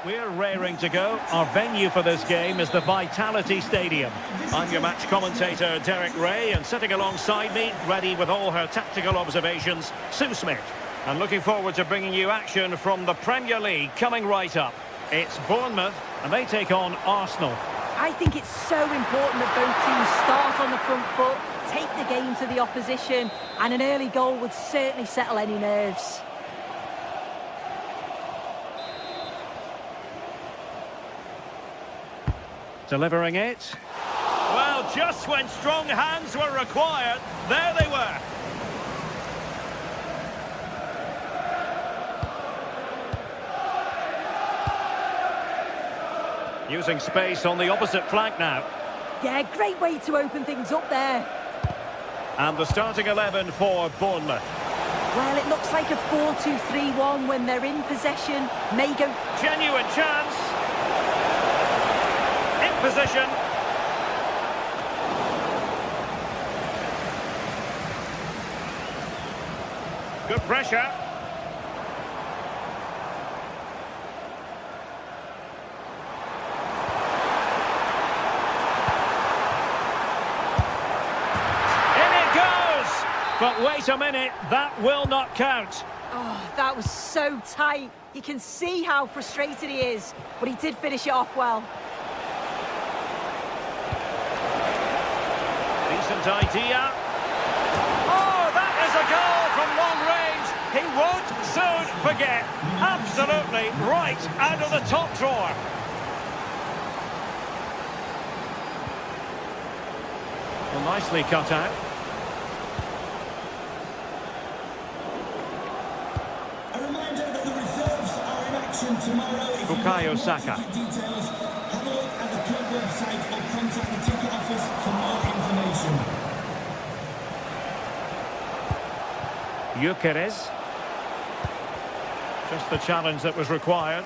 D: we're raring to go. Our venue for this game is the Vitality Stadium. I'm your match commentator, Derek Ray, and sitting alongside me, ready with all her tactical observations, Sue Smith. And looking forward to bringing you action from the Premier League coming right up. It's Bournemouth, and they take on Arsenal.
B: I think it's so important that both teams start on the front foot, take the game to the opposition, and an early goal would certainly settle any nerves.
D: Delivering it. Well, just when strong hands were required, there they were. Using space on the opposite flank now.
B: Yeah, great way to open things up there.
D: And the starting 11 for Bournemouth.
B: Well, it looks like a 4-2-3-1 when they're in possession. May go...
D: Genuine chance. In position. Good pressure. But wait a minute, that will not count.
B: Oh, that was so tight. You can see how frustrated he is, but he did finish it off well.
D: Decent idea. Oh, that is a goal from long range. He won't soon forget. Absolutely right out of the top drawer. Well, nicely cut out. Bukayo Saka.
F: Details, have a look at the club website or contact the ticket office for more information.
D: Gyökeres. Just the challenge that was required.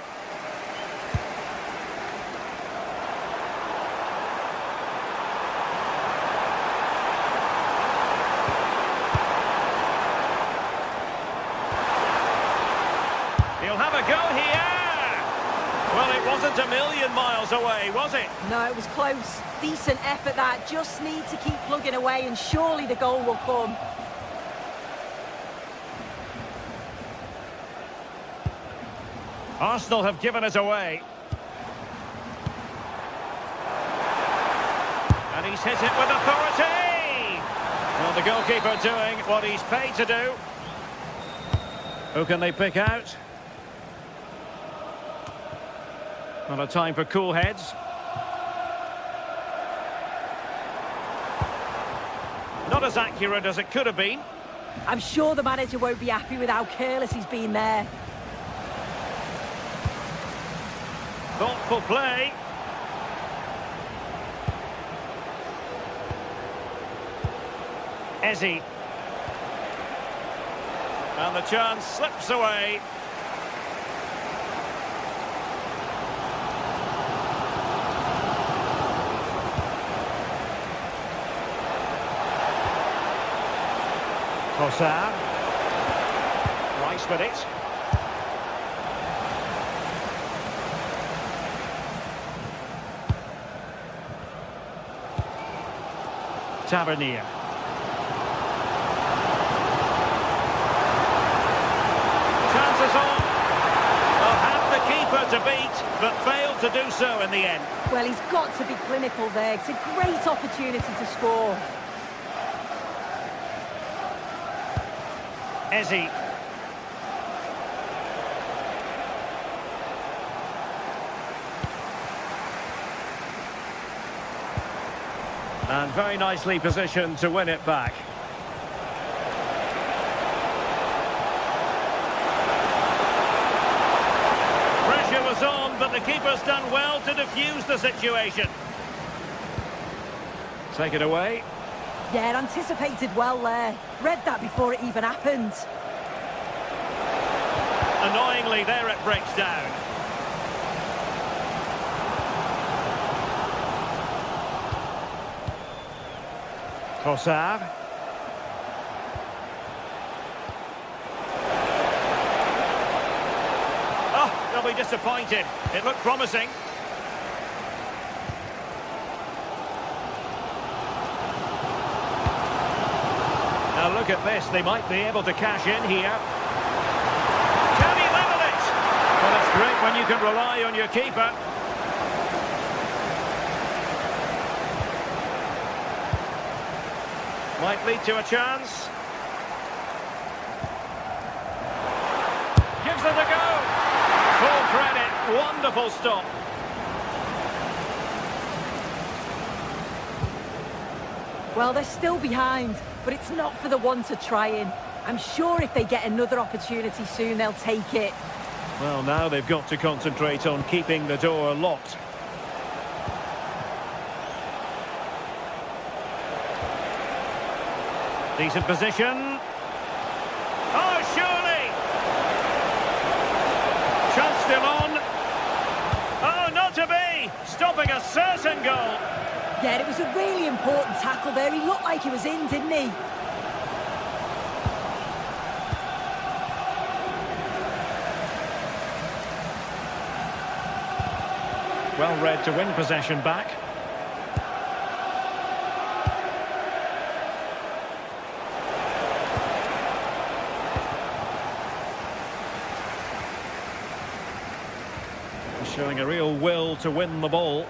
D: He'll have a go here. Well, it wasn't a million miles away, was it?
B: No, it was close. Decent effort that. Just need to keep plugging away and surely the goal will come.
D: Arsenal have given it away. And he's hit it with authority! Well, the goalkeeper doing what he's paid to do. Who can they pick out? Not a time for cool heads. Not as accurate as it could have been.
B: I'm sure the manager won't be happy with how careless he's been there.
D: Thoughtful play. Eze. And the chance slips away. Trossard. Rice with it. Tavernier. Chances on. They'll have the keeper to beat, but failed to do so in the end.
B: Well, he's got to be clinical there. It's a great opportunity to score.
D: Eze. And very nicely positioned to win it back. Pressure was on, but the keeper's done well to defuse the situation. Take it away.
B: Yeah, anticipated well there. Read that before it even happened.
D: Annoyingly, there it breaks down. Trossard. Oh, the they'll be disappointed. It looked promising. Now look at this, they might be able to cash in here. Can he level it? Well, it's great when you can rely on your keeper. Might lead to a chance. Gives it a go. Full credit, wonderful stop.
B: Well, they're still behind, but it's not for the want of trying. I'm sure if they get another opportunity soon, they'll take it.
D: Well, now they've got to concentrate on keeping the door locked. Decent position. Oh, surely! Chance still on. Oh, not to be! Stopping a certain goal.
B: Yeah, it was a really important tackle there. He looked like he was in, didn't he?
D: Well read to win possession back. Showing a real will to win the ball.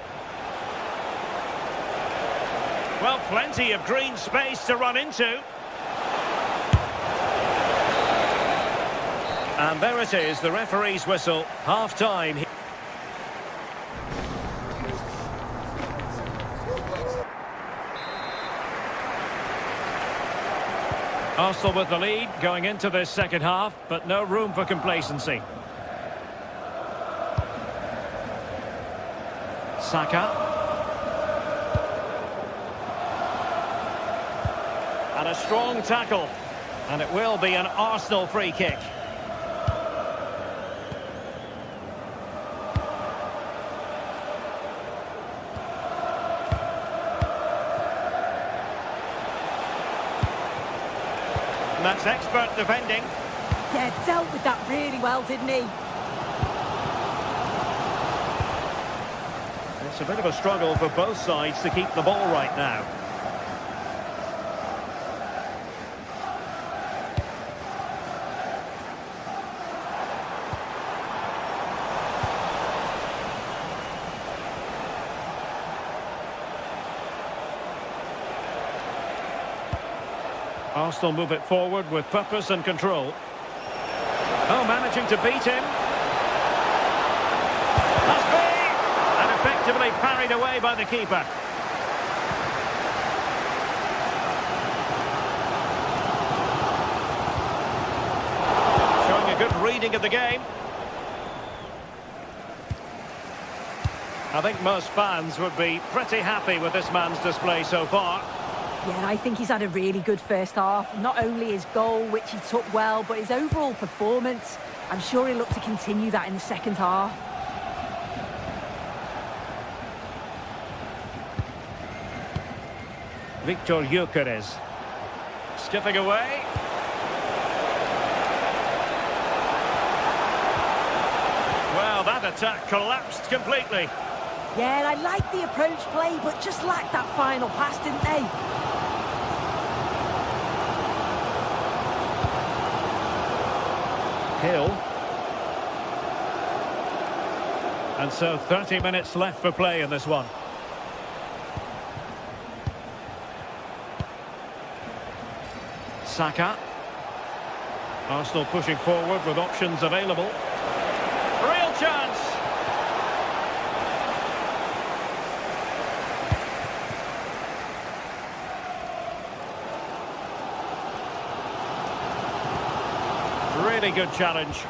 D: Well, plenty of green space to run into. And there it is, the referee's whistle, half-time. Arsenal with the lead going into this second half, but no room for complacency. Saka. And a strong tackle. And it will be an Arsenal free kick. And that's expert defending.
B: Yeah, dealt with that really well, didn't he?
D: It's a bit of a struggle for both sides to keep the ball right now. Arsenal move it forward with purpose and control. Oh, managing to beat him. Must be! And effectively parried away by the keeper. Showing a good reading of the game. I think most fans would be pretty happy with this man's display so far.
B: Yeah, I think he's had a really good first half. Not only his goal, which he took well, but his overall performance. I'm sure he'll look to continue that in the second half.
D: Victor Gyökeres. Skipping away. Well, that attack collapsed completely.
B: Yeah, I like the approach play, but just lacked that final pass, didn't they?
D: Hill. And so 30 minutes left for play in this one. Saka. Arsenal pushing forward with options available. Real chance. Really good challenge.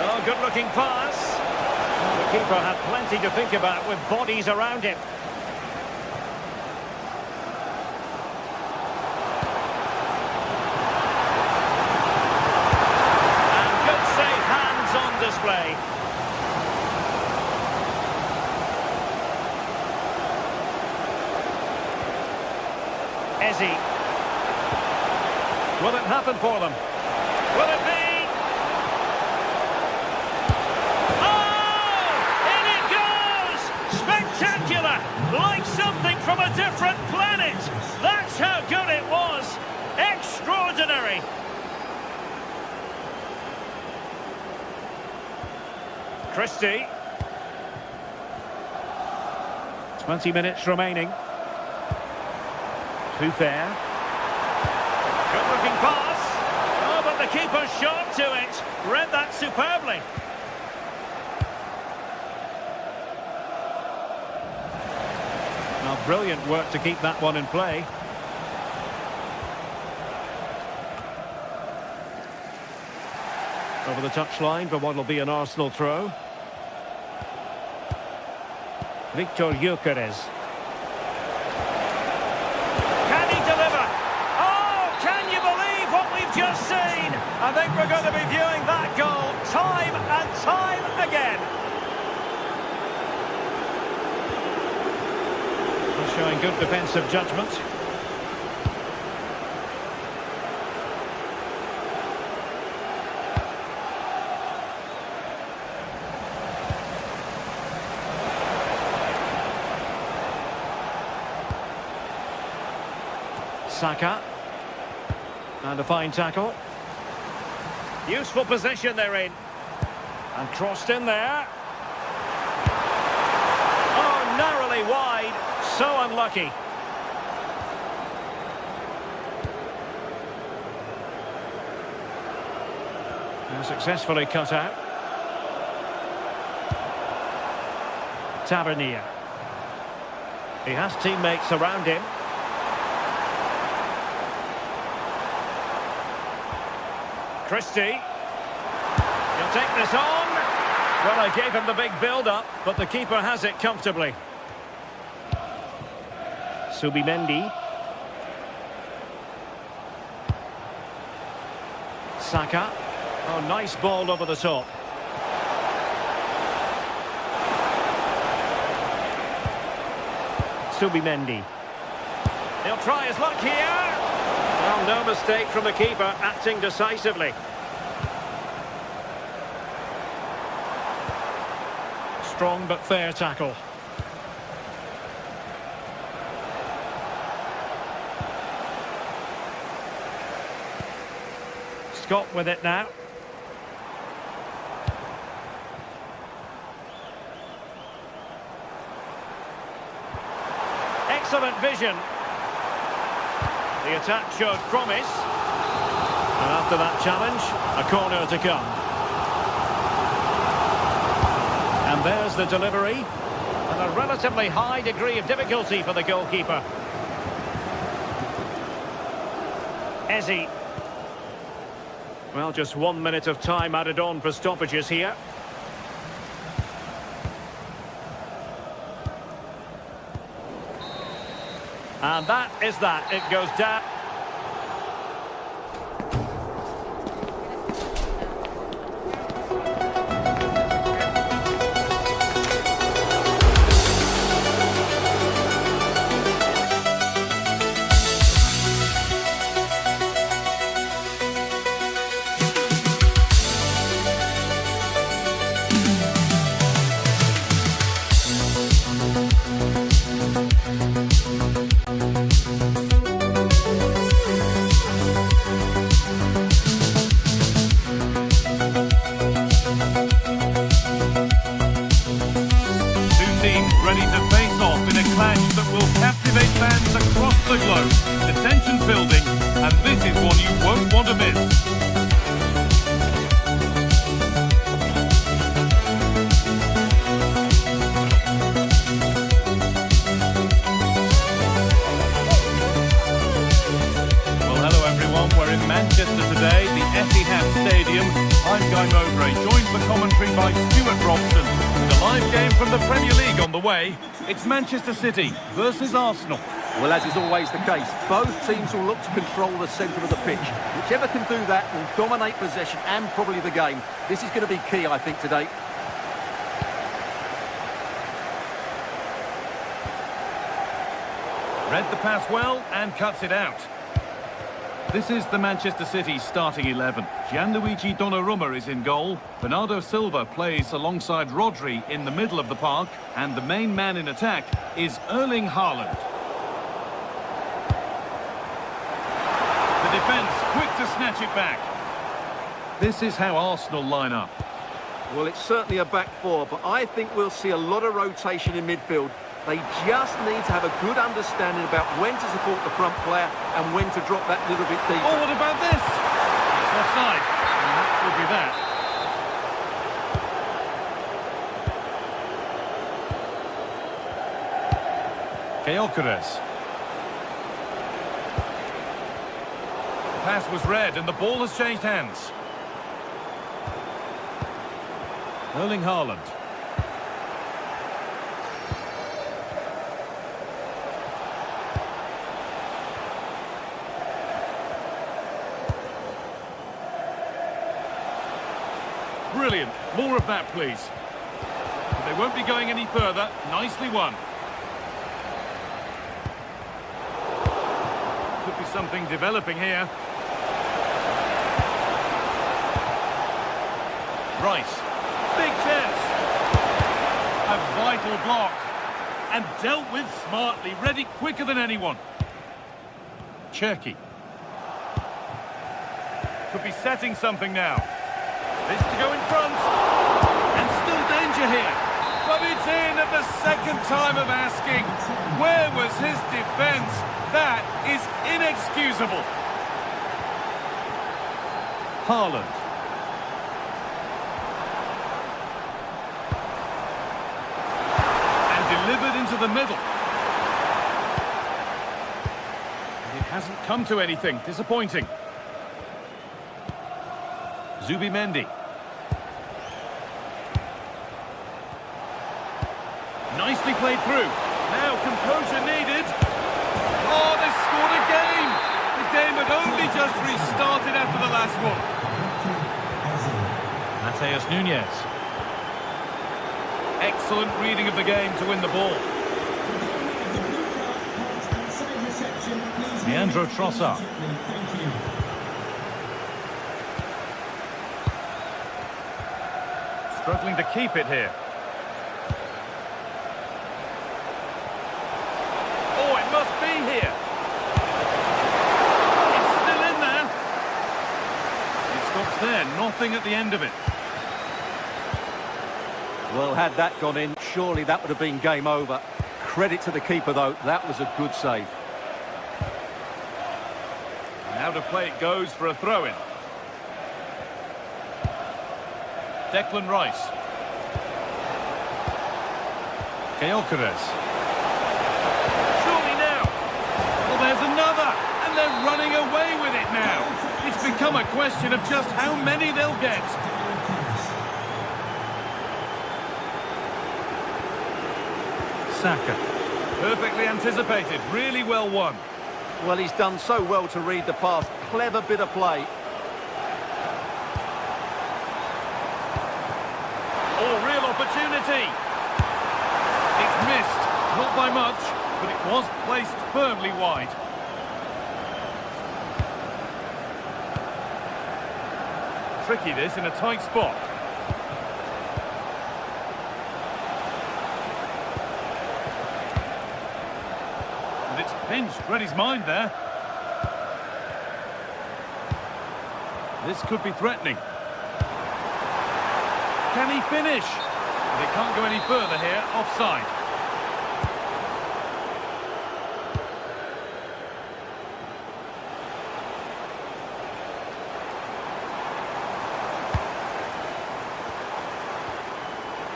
D: Oh, good-looking pass. The keeper had plenty to think about with bodies around him. And good save, hands on display. Eze. Will it happen for them? Will it be? from a different planet. That's how good it was. Extraordinary. Christie. 20 minutes remaining. Too fair. Good looking pass. Oh, but the keeper shot to it. Read that superbly. Now, brilliant work to keep that one in play. Over the touchline for what will be an Arsenal throw. Victor Gyökeres. Can he deliver? Oh, can you believe what we've just seen? I think we're going to be viewing that goal time and time again. He's showing good defensive judgment. Saka. And a fine tackle. Useful position they're in. And crossed in there. Oh, narrowly wide. So unlucky. And successfully cut out. Tavernier. He has teammates around him. Christie. He'll take this on. Well, I gave him the big build-up, but the keeper has it comfortably. Subimendi. Saka. Oh, nice ball over the top. Subimendi. He'll try his luck here. Well, no mistake from the keeper, acting decisively. Strong but fair tackle. Scott with it now. Excellent vision. The attack showed promise. And after that challenge, a corner to come. And there's the delivery. And a relatively high degree of difficulty for the goalkeeper. Eze. Well, just 1 minute of time added on for stoppages here. And that is that. It goes down.
A: Ready to face off in a clash that will captivate fans across the globe. The tension's building, and this is one you won't want to miss. Well, hello everyone. We're in Manchester today, the Etihad Stadium. I'm Guy Mowbray, joined for commentary by Stuart Robson. The live game from the Premier League on the way. It's Manchester City versus Arsenal.
C: Well, as is always the case, both teams will look to control the centre of the pitch. Whichever can do that will dominate possession and probably the game. This is going to be key, I think, today.
A: Read the pass well and cuts it out. This is the Manchester City starting 11. Gianluigi Donnarumma is in goal. Bernardo Silva plays alongside Rodri in the middle of the park. And the main man in attack is Erling Haaland. defence quick to snatch it back. This is how Arsenal line up.
C: Well, it's certainly a back four, but I think we'll see a lot of rotation in midfield. They just need to have a good understanding about when to support the front player and when to drop that little bit deeper.
A: Oh, what about this? It's offside, and that could be that. Gyökeres. The pass was read, and the ball has changed hands. Erling Haaland. Brilliant. More of that, please. But they won't be going any further. Nicely won. Could be something developing here. Rice. Big chance. A vital block. And dealt with smartly. Ready quicker than anyone. Cherki. Could be setting something now. This to go in front. And still danger here. But it's in at the second time of asking. Where was his defence? That is inexcusable. Haaland. Delivered into the middle. It hasn't come to anything. Disappointing. Zubimendi. Nicely played through. Now composure needed. Oh, they scored again. The game had only just restarted after the last one. Mateus Nunes. Excellent reading of the game to win the ball. Leandro Trossard. Struggling to keep it here. Oh, it must be here. It's still in there. It stops there, nothing at the end of it.
E: Well, had that gone in, surely that would have been game over. Credit to the keeper, though. That was a good save.
A: Now to play it goes for a throw-in. Declan Rice. Gyökeres. Surely now. Well, there's another. And they're running away with it now. It's become a question of just how many they'll get. Saka. Perfectly anticipated, really well won.
C: Well, he's done so well to read the pass. Clever bit of play.
A: Oh, real opportunity. It's missed, not by much, but it was placed firmly wide. Tricky this in a tight spot. And it's pinched, read his mind there. This could be threatening. Can he finish? They can't go any further here, offside.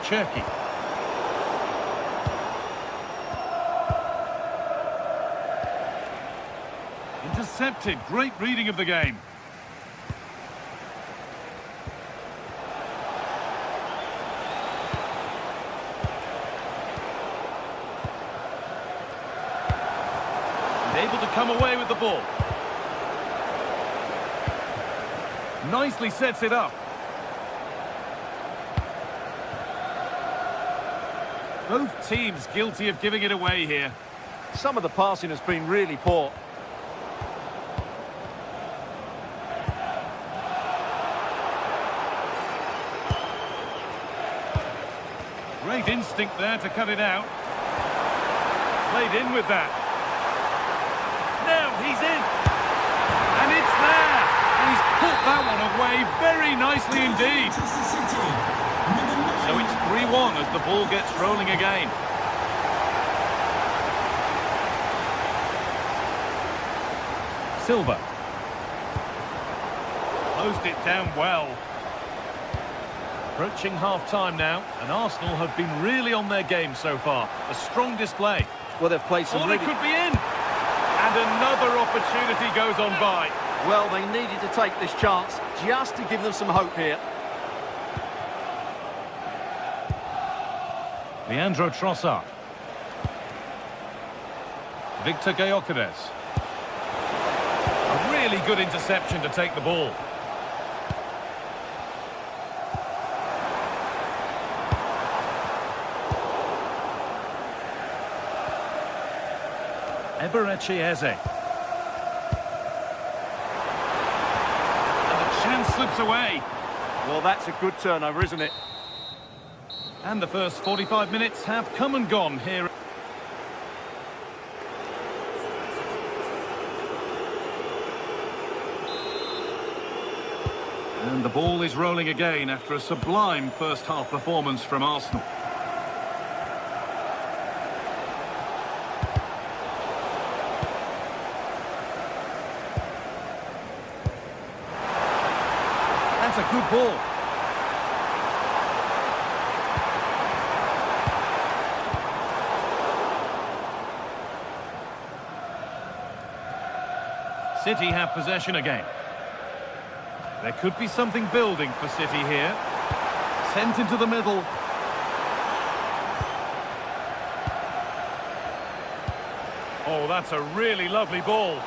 A: Cherki. Intercepted. Great reading of the game. And able to come away with the ball. Nicely sets it up. Both teams guilty of giving it away here.
C: Some of the passing has been really poor.
A: Great instinct there to cut it out. Played in with that. Now he's in. And it's that one away very nicely indeed. So it's 3-1 as the ball gets rolling again. Silva. Closed it down well. Approaching half-time now, and Arsenal have been really on their game so far. A strong display.
C: Well, they've played some
A: It could be in. And another opportunity goes on by.
C: Well, they needed to take this chance just to give them some hope here.
A: Leandro Trossard. Victor Gyökeres. A really good interception to take the ball. Eberechi Eze. And the chance slips away.
E: Well, that's a good turnover, isn't it?
A: And the first 45 minutes have come and gone here. And the ball is rolling again after a sublime first-half performance from Arsenal. That's a good ball. City have possession again. There could be something building for City here. Sent into the middle. Oh, that's a really lovely ball.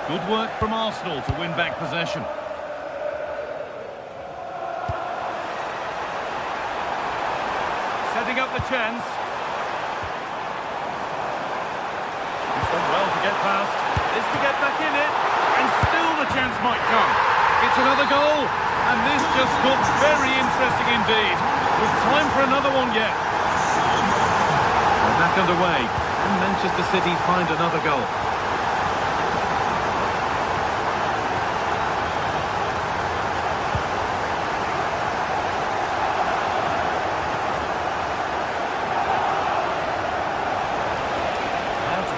A: Good work from Arsenal to win back possession. Setting up the chance. He's done well to get past. Is to get back in it. And still the chance might come. It's another goal. And this just got very interesting indeed. With time for another one yet. We're back underway. And Manchester City find another goal.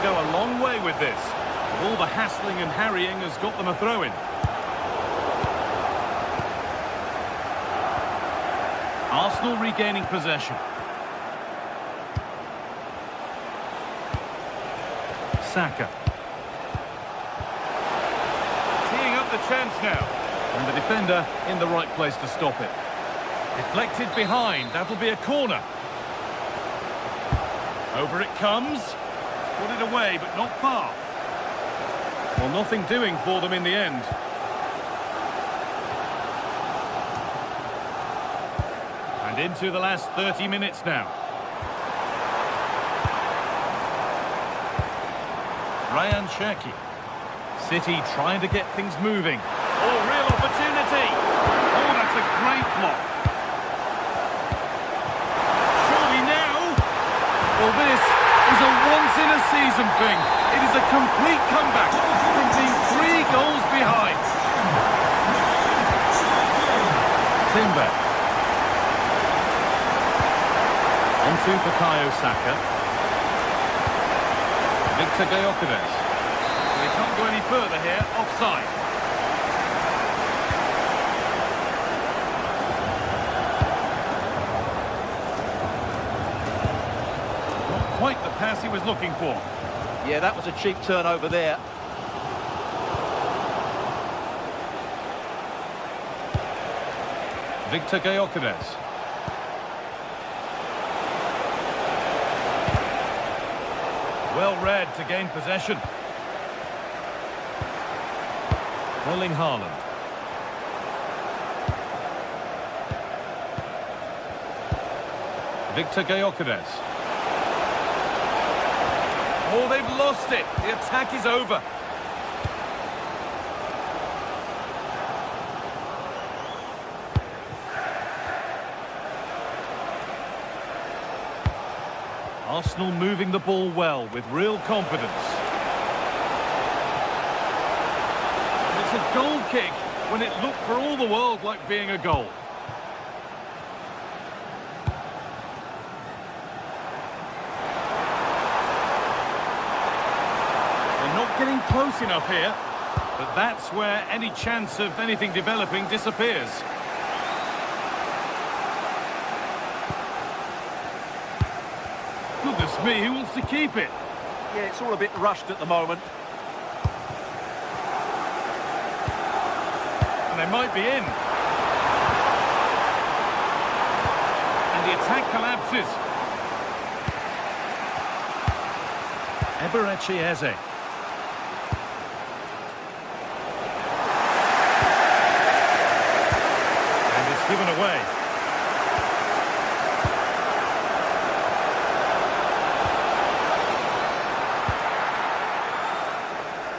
A: Go a long way with this. All the hassling and harrying has got them a throw-in. Arsenal regaining possession. Saka. Teeing up the chance now. And the defender in the right place to stop it. Deflected behind. That'll be a corner. Over it comes. Put it away, but not far. Well, nothing doing for them in the end. And into the last 30 minutes now. Ryan Cherki. City trying to get things moving. Oh, real opportunity. Oh, that's a great block. Surely now. Well, this is a once-in-a-season thing. It is a complete comeback from being 3 goals behind. Timber. Onto Bukayo Saka. Victor Gyökeres. They can't go any further here. Offside. Quite the pass he was looking for.
C: Yeah, that was a cheap turnover there.
A: Victor Gyökeres. Well read to gain possession. Erling Haaland. Victor Gyökeres. Oh, they've lost it. The attack is over. Arsenal moving the ball well with real confidence. And it's a goal kick when it looked for all the world like being a goal. They're not getting close enough here, but that's where any chance of anything developing disappears. Goodness me, who wants to keep it?
E: Yeah, it's all a bit rushed at the moment.
A: And they might be in. And the attack collapses. Eberechi Eze. And it's given away.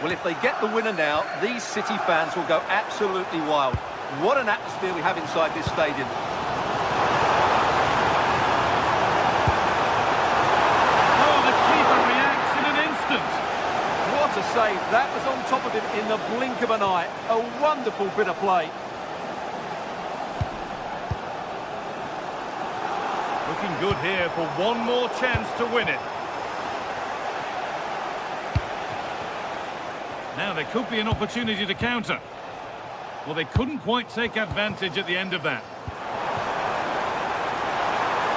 C: Well, if they get the winner now, these City fans will go absolutely wild. What an atmosphere we have inside this stadium.
A: Oh, the keeper reacts in an instant.
C: What a save. That was on top of him in the blink of an eye. A wonderful bit of play.
A: Looking good here for one more chance to win it. Now there could be an opportunity to counter. Well, they couldn't quite take advantage at the end of that.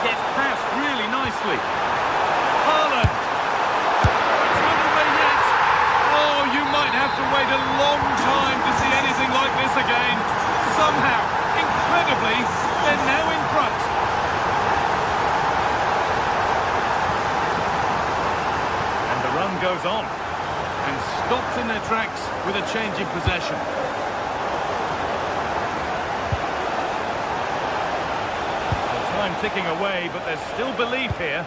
A: Gets past really nicely. Haaland. It's not away yet. Oh, you might have to wait a long time to see anything like this again. Somehow, incredibly, they're now in front. And the run goes on. And stopped in their tracks with a change in possession. The time ticking away, but there's still belief here.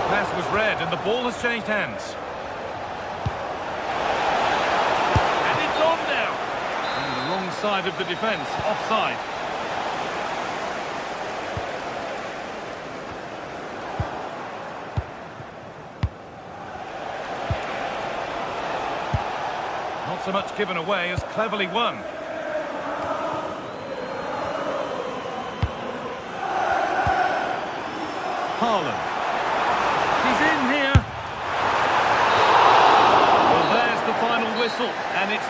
A: Pass was read and the ball has changed hands. And it's on now. And the wrong side of the defence, offside. Not so much given away as cleverly won. Haaland. He's in here. Well, there's the final whistle, and it's...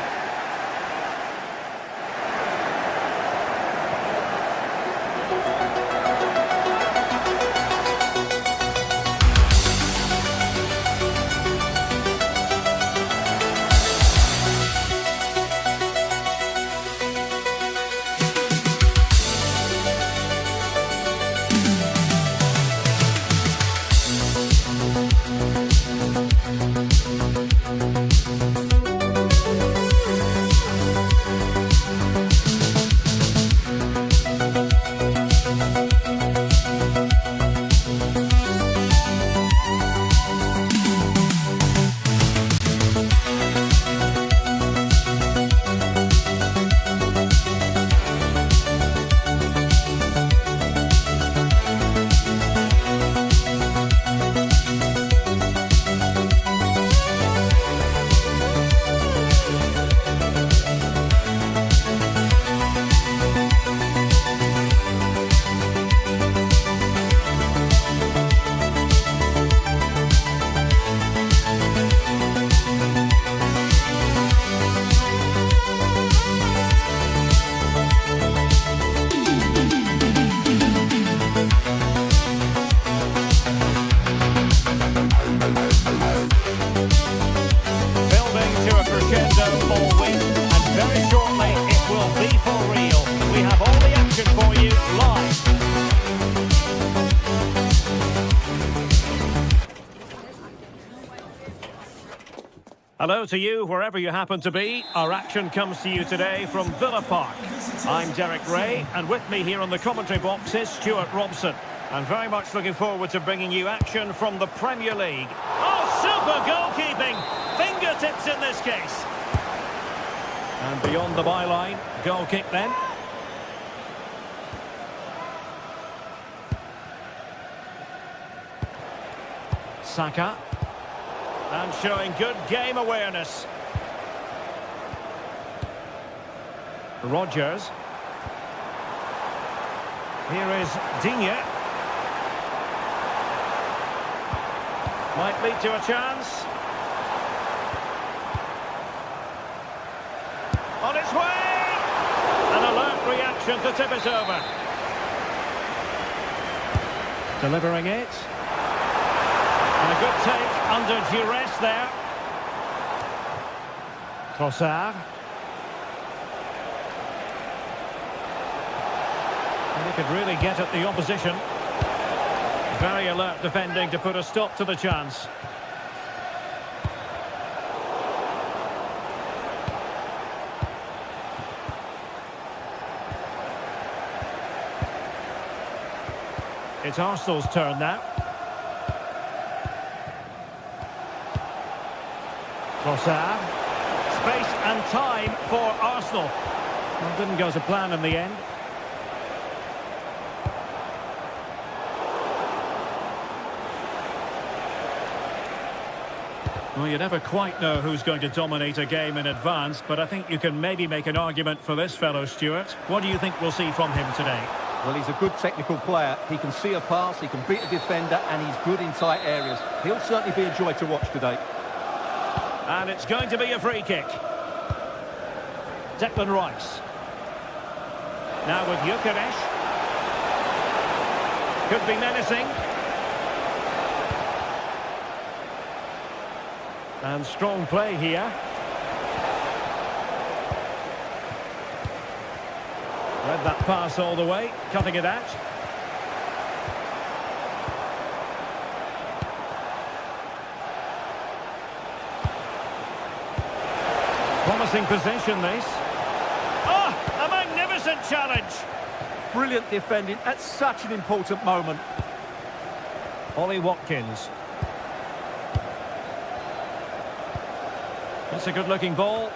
D: Hello to you, wherever you happen to be. Our action comes to you today from Villa Park. I'm Derek Ray, and with me here on the commentary box is Stuart Robson. And very much looking forward to bringing you action from the Premier League. Oh, super goalkeeping! Fingertips in this case. And beyond the byline, goal kick then. Saka. And showing good game awareness. Rodgers. Here is Digne. Might lead to a chance. On its way! An alert reaction to tip it over. Delivering it. And a good take under duress there. Trossard. And he could really get at the opposition. Very alert defending to put a stop to the chance. It's Arsenal's turn now. Trossard. Space and time for Arsenal. Well, didn't go to plan in the end. Well, you never quite know who's going to dominate a game in advance, but I think you can maybe make an argument for this fellow, Stuart. What do you think we'll see from him today?
C: Well, he's a good technical player. He can see a pass, he can beat a defender, and he's good in tight areas. He'll certainly be a joy to watch today.
D: And it's going to be a free kick. Declan Rice. Now with Gyökeres. Could be menacing. And strong play here. Read that pass all the way, cutting it out. Promising position, this. Oh, a magnificent challenge.
E: Brilliant defending at such an important moment.
D: Ollie Watkins. It's a good-looking ball.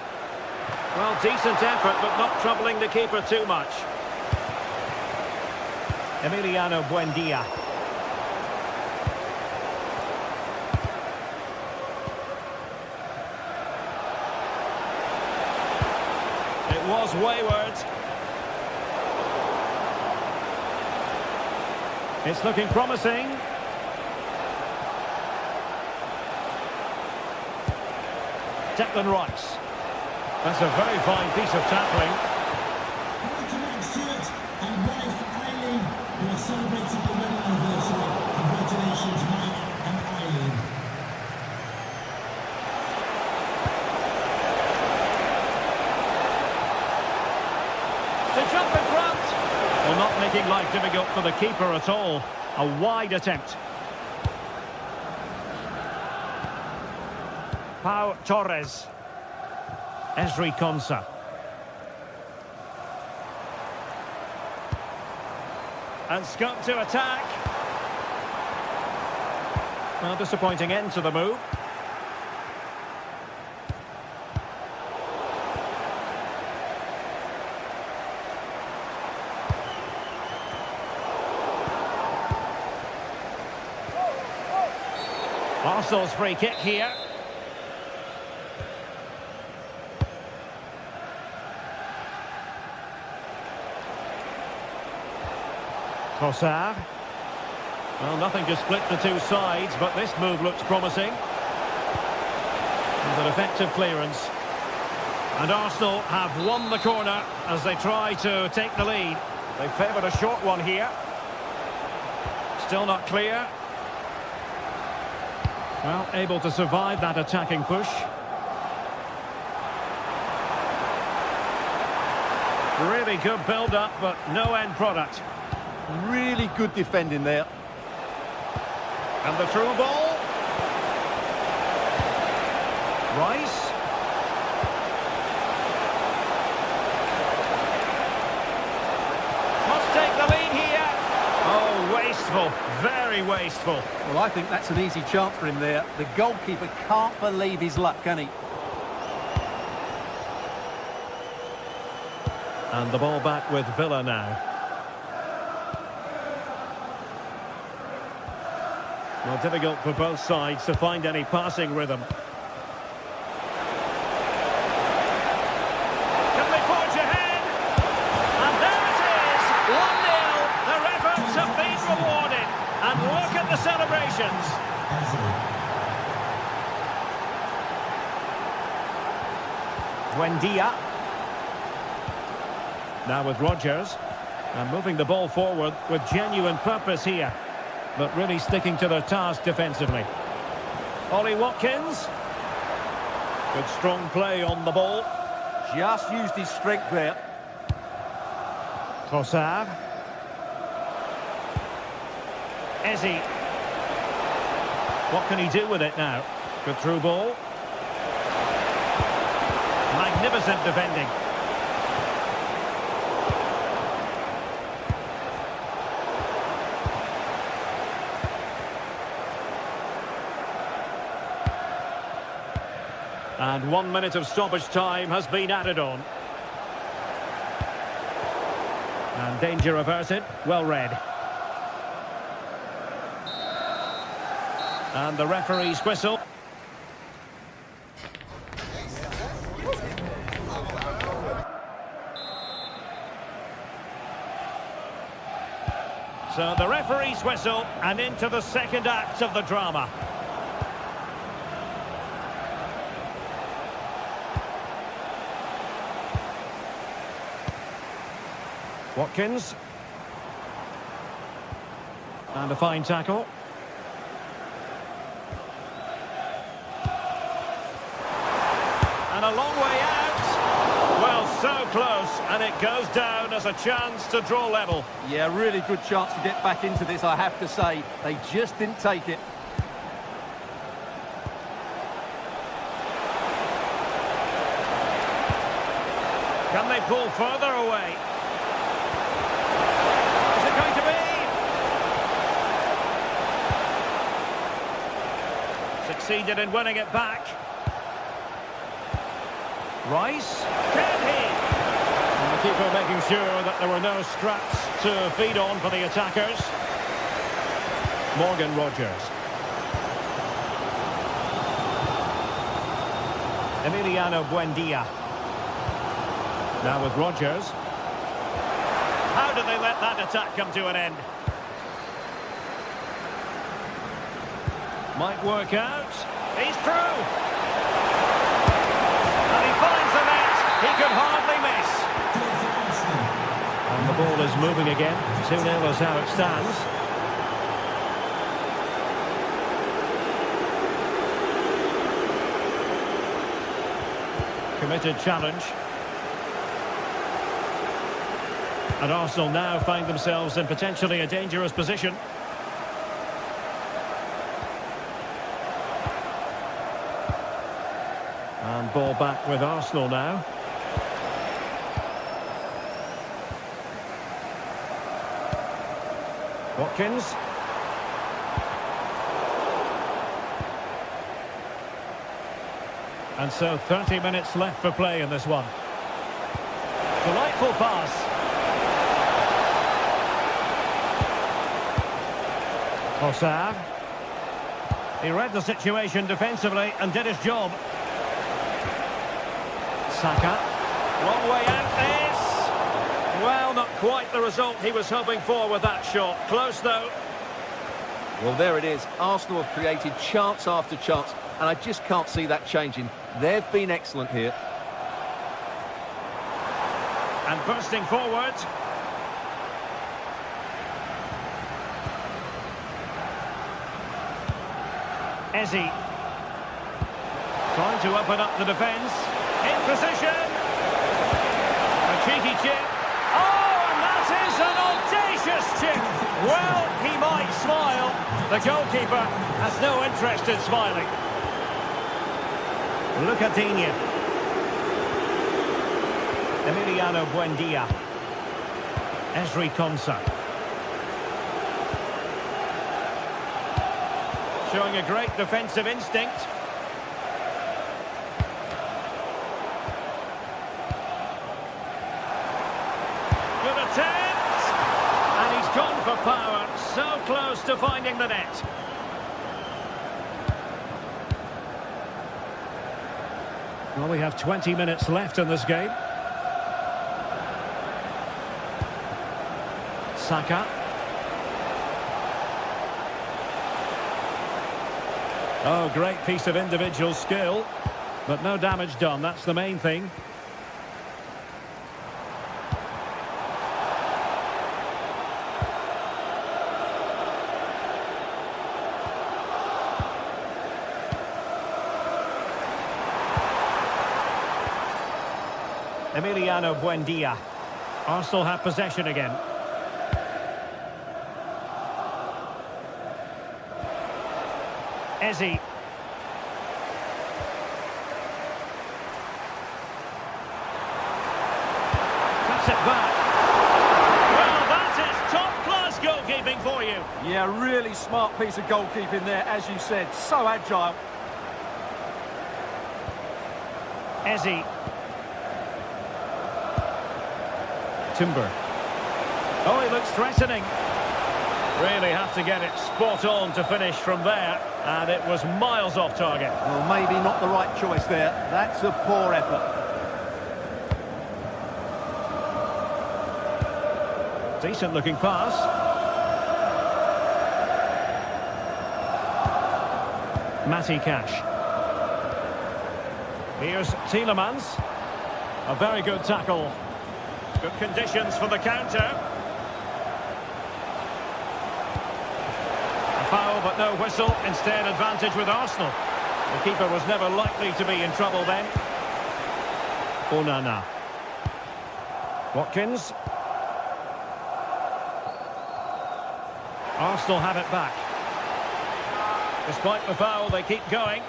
D: Well, decent effort, but not troubling the keeper too much. Emiliano Buendia. It was wayward. It's looking promising. Declan Rice. That's a very fine piece of tackling.
F: Welcome back, Stuart and wife Eileen, who are celebrating the wedding anniversary. Congratulations, Mike and Eileen.
D: To jump in front. Well, not making life difficult for the keeper at all. A wide attempt. Pau Torres. Ezri Konsa. And Scott to attack. Well, disappointing end to the move. Arsenal's free kick here. Trossard. Well, nothing to split the two sides, but this move looks promising. With an effective clearance. And Arsenal have won the corner as they try to take the lead. They favoured a short one here. Still not clear. Well, able to survive that attacking push. Really good build-up, but no end product.
C: Really good defending there.
D: And the through ball. Rice. Must take the lead here. Oh, wasteful. Very wasteful.
C: Well, I think that's an easy chance for him there. The goalkeeper can't believe his luck, can he?
D: And the ball back with Villa now. Well, difficult for both sides to find any passing rhythm. Can they forge ahead? And there it is! 1-0. Their efforts have been rewarded. And look at the celebrations. Buendia. Now with Rodgers. And moving the ball forward with genuine purpose here. But really sticking to their task defensively. Ollie Watkins. Good strong play on the ball.
E: Just used his strength there.
D: Trossard. Eze. What can he do with it now? Good through ball. Magnificent defending. And 1 minute of stoppage time has been added on. And danger averted. Well read. And the referee's whistle. So the referee's whistle, and into the second act of the drama. Watkins. And a fine tackle. And a long way out. Well, so close, and it goes down as a chance to draw level.
E: Yeah, really good chance to get back into this, I have to say. They just didn't take it.
D: Can they pull further away? Succeeded in winning it back. Rice. Can he? And the keeper making sure that there were no scraps to feed on for the attackers. Morgan Rodgers. Emiliano Buendia. Now with Rodgers. How did they let that attack come to an end? Might work out. He's through. And he finds the net. He could hardly miss. And the ball is moving again. 2-0 is how it stands. Committed challenge. And Arsenal now find themselves in potentially a dangerous position. And ball back with Arsenal now. Watkins. And so 30 minutes left for play in this one. Delightful pass. Trossard. He read the situation defensively and did his job. Saka. Long way out this. Well, not quite the result he was hoping for with that shot. Close though.
C: Well, there it is. Arsenal have created chance after chance, and I just can't see that changing. They've been excellent here.
D: And bursting forward. Eze. Trying to open up the defence. In position. A cheeky chip. Oh, and that is an audacious chip. Well, he might smile. The goalkeeper has no interest in smiling. Look at Digne. Emiliano Buendia. Ezri Konsa. Showing a great defensive instinct. Good attempt! And he's gone for power. So close to finding the net. Well, we have 20 minutes left in this game. Saka. Oh, great piece of individual skill. But no damage done, that's the main thing. Emiliano Buendia. Arsenal have possession again. Eze. That's it back. Well, that is top-class goalkeeping for you.
E: Yeah, really smart piece of goalkeeping there, as you said. So agile.
D: Eze. Timber. Oh, he looks threatening. Really have to get it spot on to finish from there. And it was miles off target.
C: Well, maybe not the right choice there. That's a poor effort.
D: Decent looking pass. Matty Cash. Here's Tielemans. A very good tackle. Good conditions for the counter. A foul, but no whistle. Instead, advantage with Arsenal. The keeper was never likely to be in trouble then. Onana. Watkins. Arsenal have it back. Despite the foul, they keep going.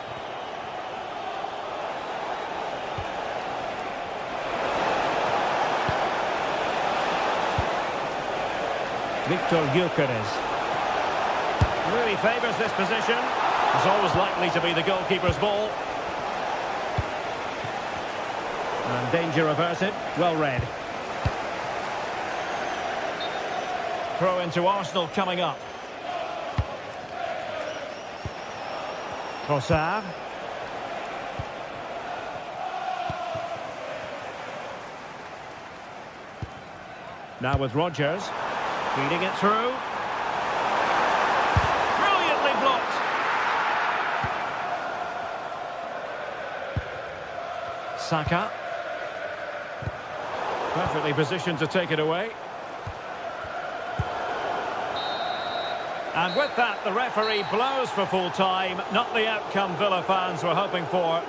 D: Victor Gyökeres. Really favours this position. It's always likely to be the goalkeeper's ball. And danger averted. Well read. Throw into Arsenal coming up. Trossard. Now with Rodgers. Feeding it through. Brilliantly blocked. Saka. Perfectly positioned to take it away. And with that, the referee blows for full time. Not the outcome Villa fans were hoping for.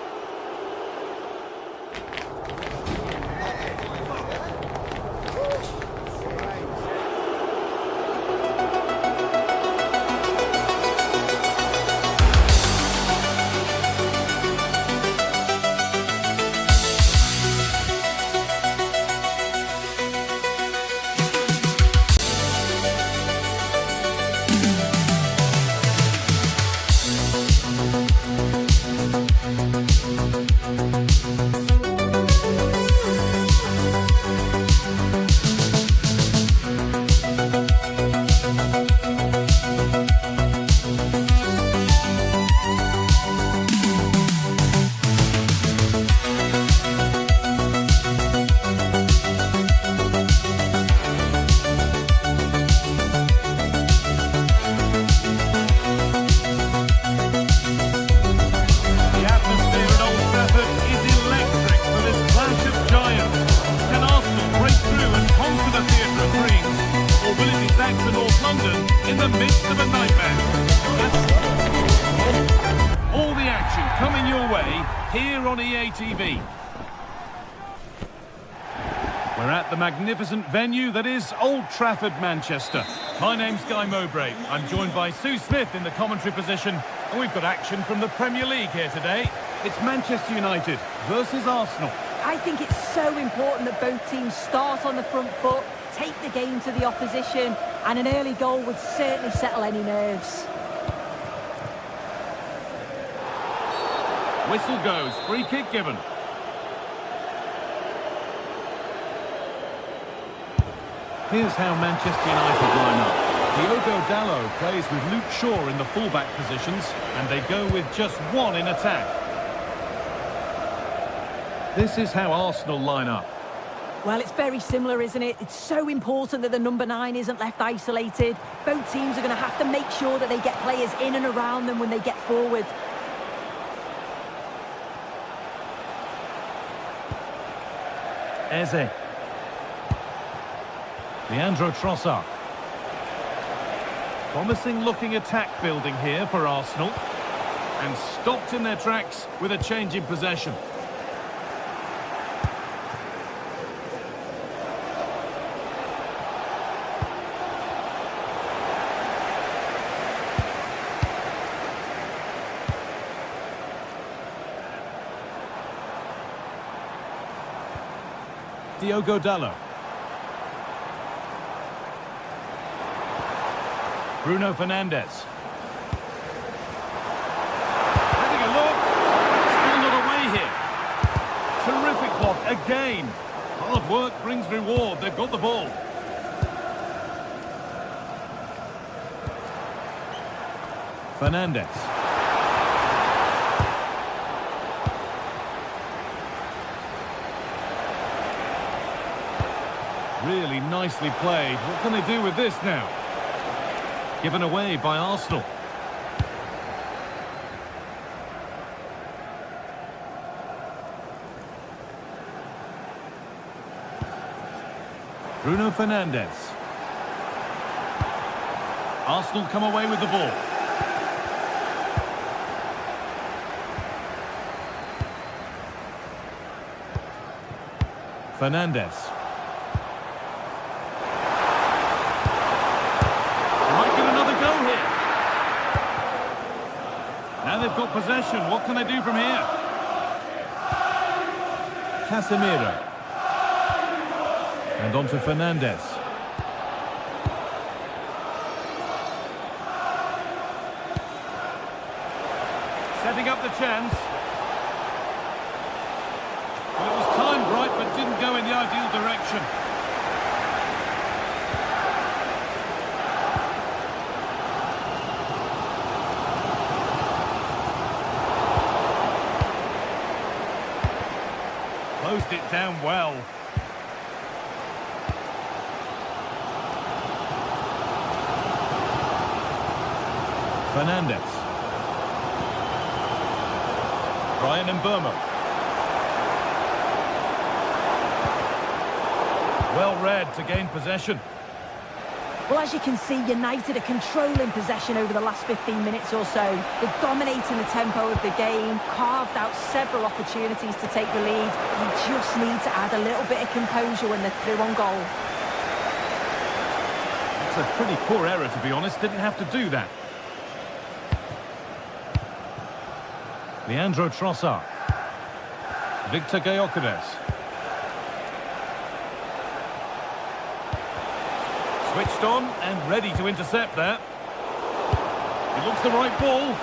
A: Coming your way here on EA TV. We're at the magnificent venue that is Old Trafford, Manchester. My name's Guy Mowbray. I'm joined by Sue Smith in the commentary position, and we've got action from the Premier League here today. It's Manchester United versus Arsenal.
B: I think it's so important that both teams start on the front foot, take the game to the opposition, and an early goal would certainly settle any nerves.
A: Whistle goes, free kick given. Here's how Manchester United line up. Diogo Dalot plays with Luke Shaw in the fullback positions, and they go with just one in attack. This is how Arsenal line up.
B: Well, it's very similar, isn't it? It's so important that the number 9 isn't left isolated. Both teams are going to have to make sure that they get players in and around them when they get forward.
A: Eze. Leandro Trossard. Promising looking attack building here for Arsenal. And stopped in their tracks with a change in possession. Diogo Dalot. Bruno Fernandes. Having a look. Still not away here. Terrific block again. Hard work brings reward. They've got the ball. Fernandes. Really nicely played. What can they do with this now? Given away by Arsenal. Bruno Fernandes. Arsenal come away with the ball. Fernandes. Now they've got possession. What can they do from here? Casemiro. And on to Fernandes. Setting up the chance. Well, it was timed right, but didn't go in the ideal direction. Closed it down well. Fernandes. Brian Mbeumo. Well read to gain possession.
B: Well, as you can see, United are controlling possession over the last 15 minutes or so. They're dominating the tempo of the game, carved out several opportunities to take the lead. You just need to add a little bit of composure when they're through on goal.
A: That's a pretty poor error, to be honest. Didn't have to do that. Leandro Trossard. Victor Gyökeres. Switched on and ready to intercept that. It looks the right ball.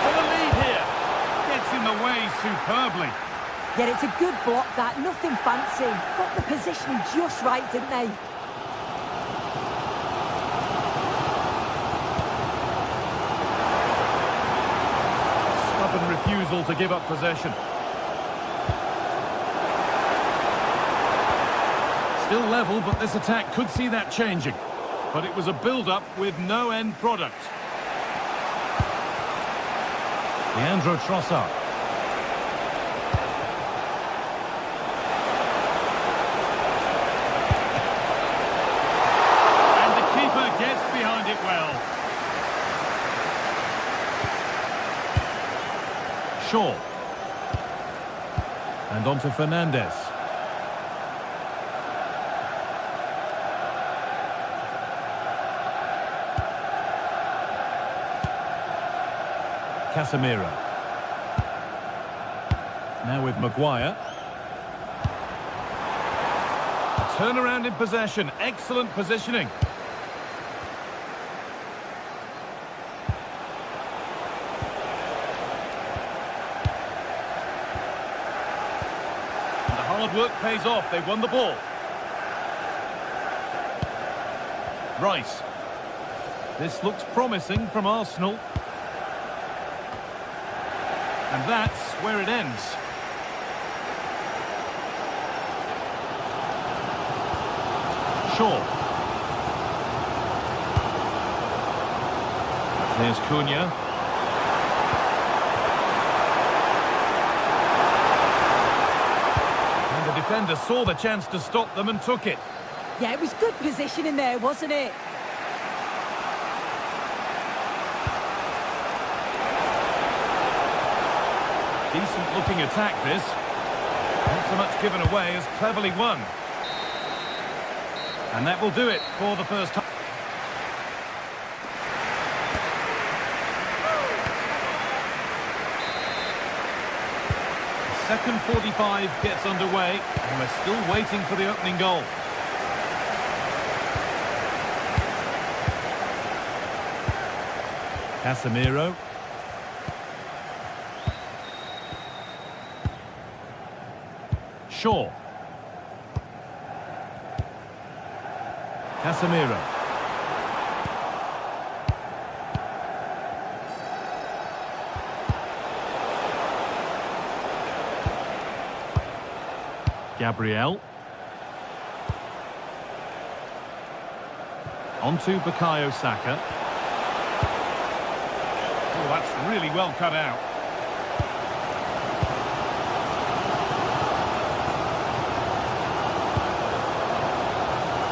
A: For the lead here. Gets in the way superbly.
B: Yeah, it's a good block that. Nothing fancy. Got the positioning just right, didn't they?
A: Stubborn refusal to give up possession. Still level, but this attack could see that changing. But it was a build-up with no end product. Leandro Trossard. And the keeper gets behind it well. Shaw. And on to Fernandes. Casemiro. Now with Maguire. Turnaround in possession. Excellent positioning. And the hard work pays off. They've won the ball. Rice. This looks promising from Arsenal. And that's where it ends. Shaw. There's Cunha. And the defender saw the chance to stop them and took it.
B: Yeah, it was good positioning there, wasn't it?
A: Decent looking attack this. Not so much given away as cleverly won. And that will do it for the first time. Second 45 gets underway, and we're still waiting for the opening goal. Casemiro. Shaw. Casemiro. Gabriel. Onto Bukayo Saka. Oh, that's really well cut out.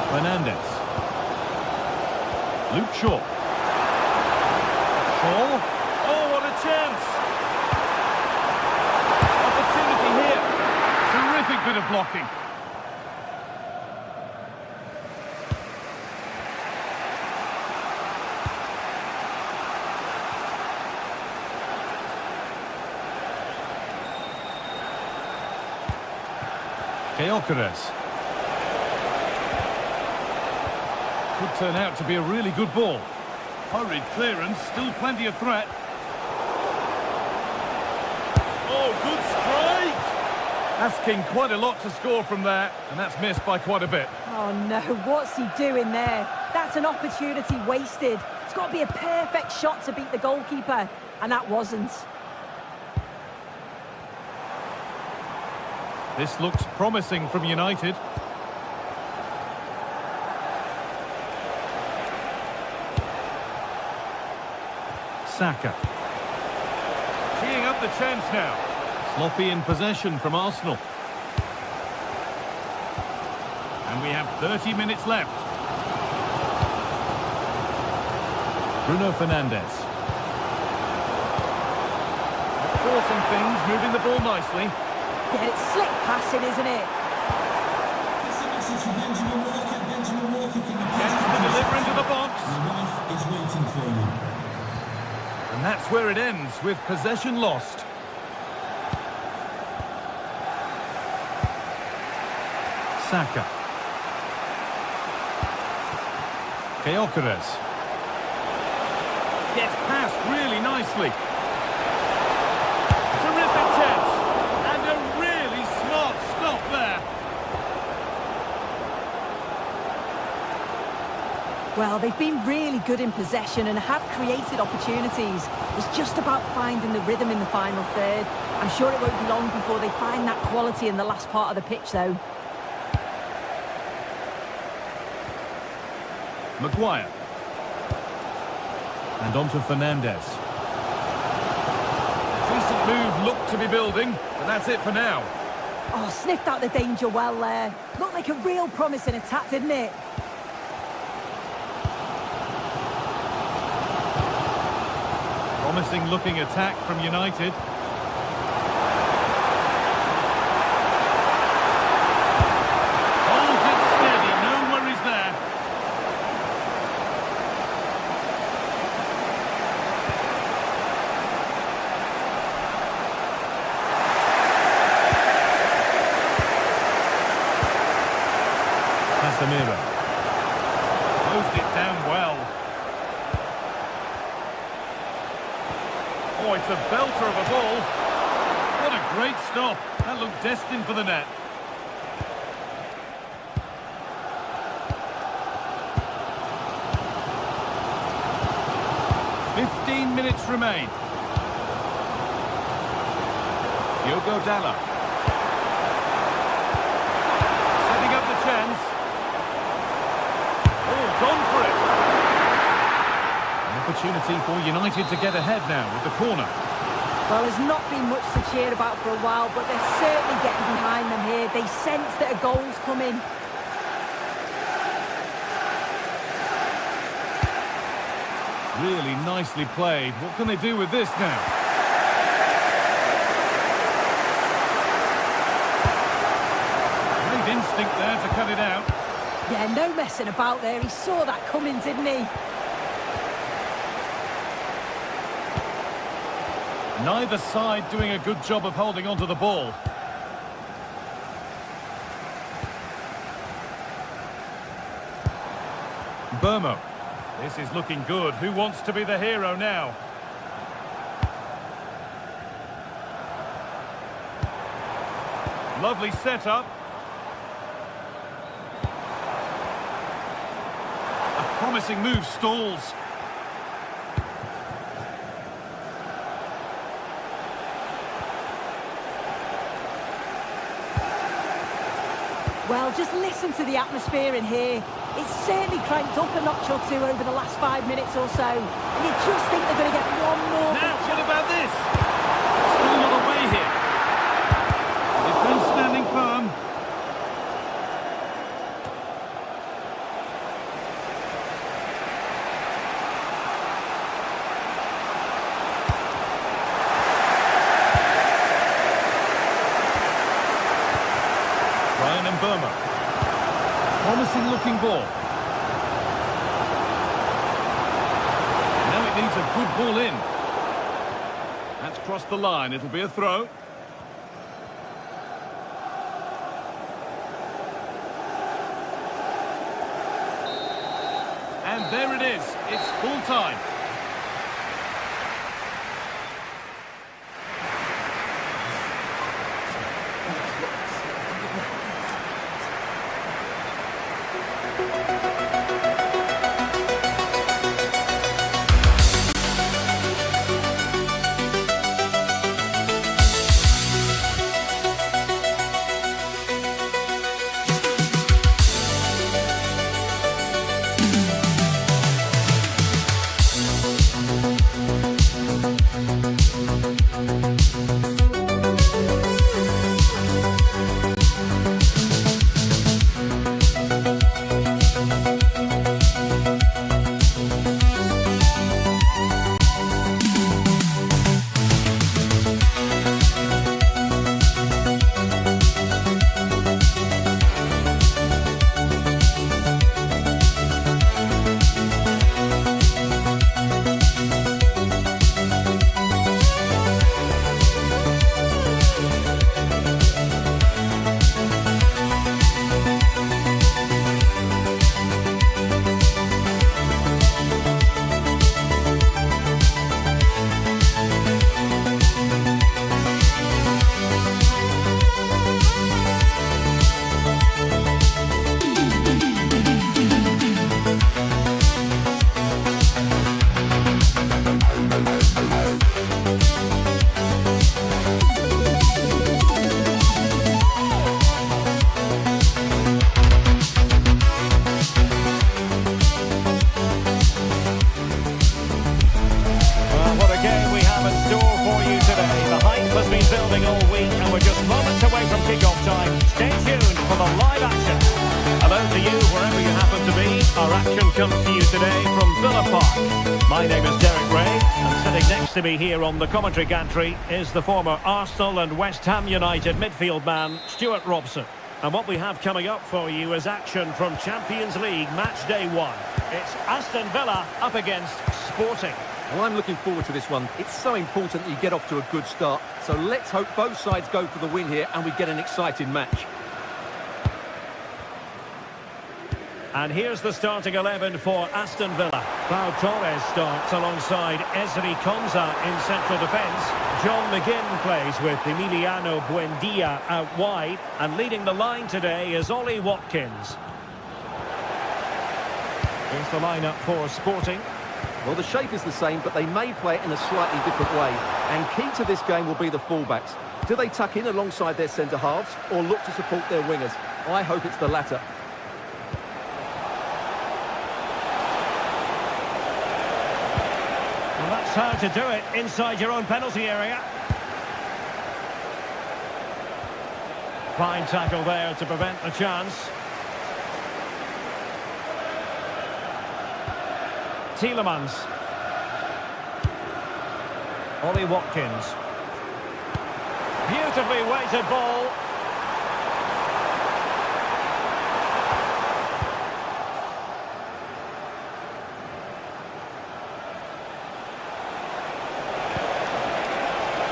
A: Fernandes. Luke Shaw. Shaw. Oh, what a chance! Opportunity here. Terrific bit of blocking. Gyökeres. Could turn out to be a really good ball. Hurried clearance, still plenty of threat. Oh, good strike! Asking quite a lot to score from there, and that's missed by quite a bit.
B: Oh no, what's he doing there? That's an opportunity wasted. It's got to be a perfect shot to beat the goalkeeper, and that wasn't.
A: This looks promising from United. Saka. Teeing up the chance now. Sloppy in possession from Arsenal. And we have 30 minutes left. Bruno Fernandes. Forcing things, moving the ball nicely.
B: Yeah, it's slick passing, isn't it?
F: That's the message from Benjamin Walker. Benjamin Walker can be
A: Gets to deliver into the box.
F: Your wife is waiting for you.
A: And that's where it ends, with possession lost. Saka. Gyökeres. Gets past really nicely. Terrific chance. And a really smart stop there.
B: Well, they've been really good in possession and have created opportunities. It's just about finding the rhythm in the final third. I'm sure it won't be long before they find that quality in the last part of the pitch, though.
A: Maguire. And on to Fernandes. Decent move looked to be building, but that's it for now.
B: Oh, sniffed out the danger well there. Looked like a real promising attack, didn't it?
A: Promising looking attack from United. Holds it steady, no worries there. Casemiro. Closed it down well. Oh, it's a belter of a ball. What a great stop. That looked destined for the net. .15 minutes remain. Diogo Dalla. Setting up the chance. Oh, gone for it. An opportunity for United to get ahead now with the corner.
B: Well, there's not been much to cheer about for a while, but they're certainly getting behind them here. They sense that a goal's coming.
A: Really nicely played. What can they do with this now? Great instinct there to cut it out.
B: Yeah, no messing about there. He saw that coming, didn't he?
A: Neither side doing a good job of holding onto the ball. Burmo. This is looking good. Who wants to be the hero now? Lovely setup. A promising move stalls.
B: Well, just listen to the atmosphere in here. It's certainly cranked up a notch or two over the last 5 minutes or so. And you just think they're going to get one more.
A: Now, what about this? Still not away here. Defence standing firm. Ryan and Burma. Promising looking ball. Now it needs a good ball in. That's crossed the line. It'll be a throw. And there it is. It's full time.
D: To me here on the commentary gantry is the former Arsenal and West Ham United midfield man Stuart Robson. And what we have coming up for you is action from Champions League match day 1. It's Aston Villa up against Sporting.
C: Well, I'm looking forward to this one. It's so important that you get off to a good start. So let's hope both sides go for the win here and we get an exciting match.
D: And here's the starting 11 for Aston Villa. Pau Torres starts alongside Ezri Konsa in central defence. John McGinn plays with Emiliano Buendia out wide. And leading the line today is Ollie Watkins. Here's the lineup for Sporting.
C: Well, the shape is the same, but they may play it in a slightly different way. And key to this game will be the fullbacks. Do they tuck in alongside their centre-halves or look to support their wingers? I hope it's the latter.
D: Well, that's how to do it inside your own penalty area. Fine tackle there to prevent the chance. Tielemans. Ollie Watkins. Beautifully weighted ball.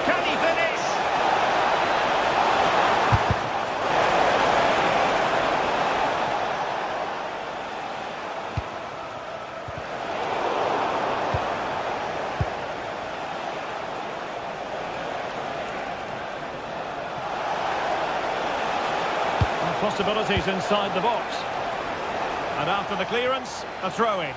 D: Can he finish? Possibilities inside the box. And after the clearance, a throw-in.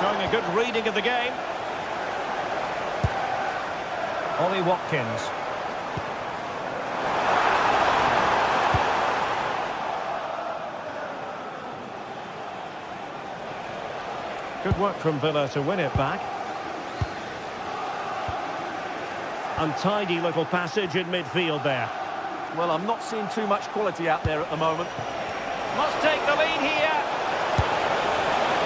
D: Showing a good reading of the game. Ollie Watkins. Good work from Villa to win it back. Untidy little passage in midfield there.
C: Well, I'm not seeing too much quality out there at the moment.
D: Must take the lead here.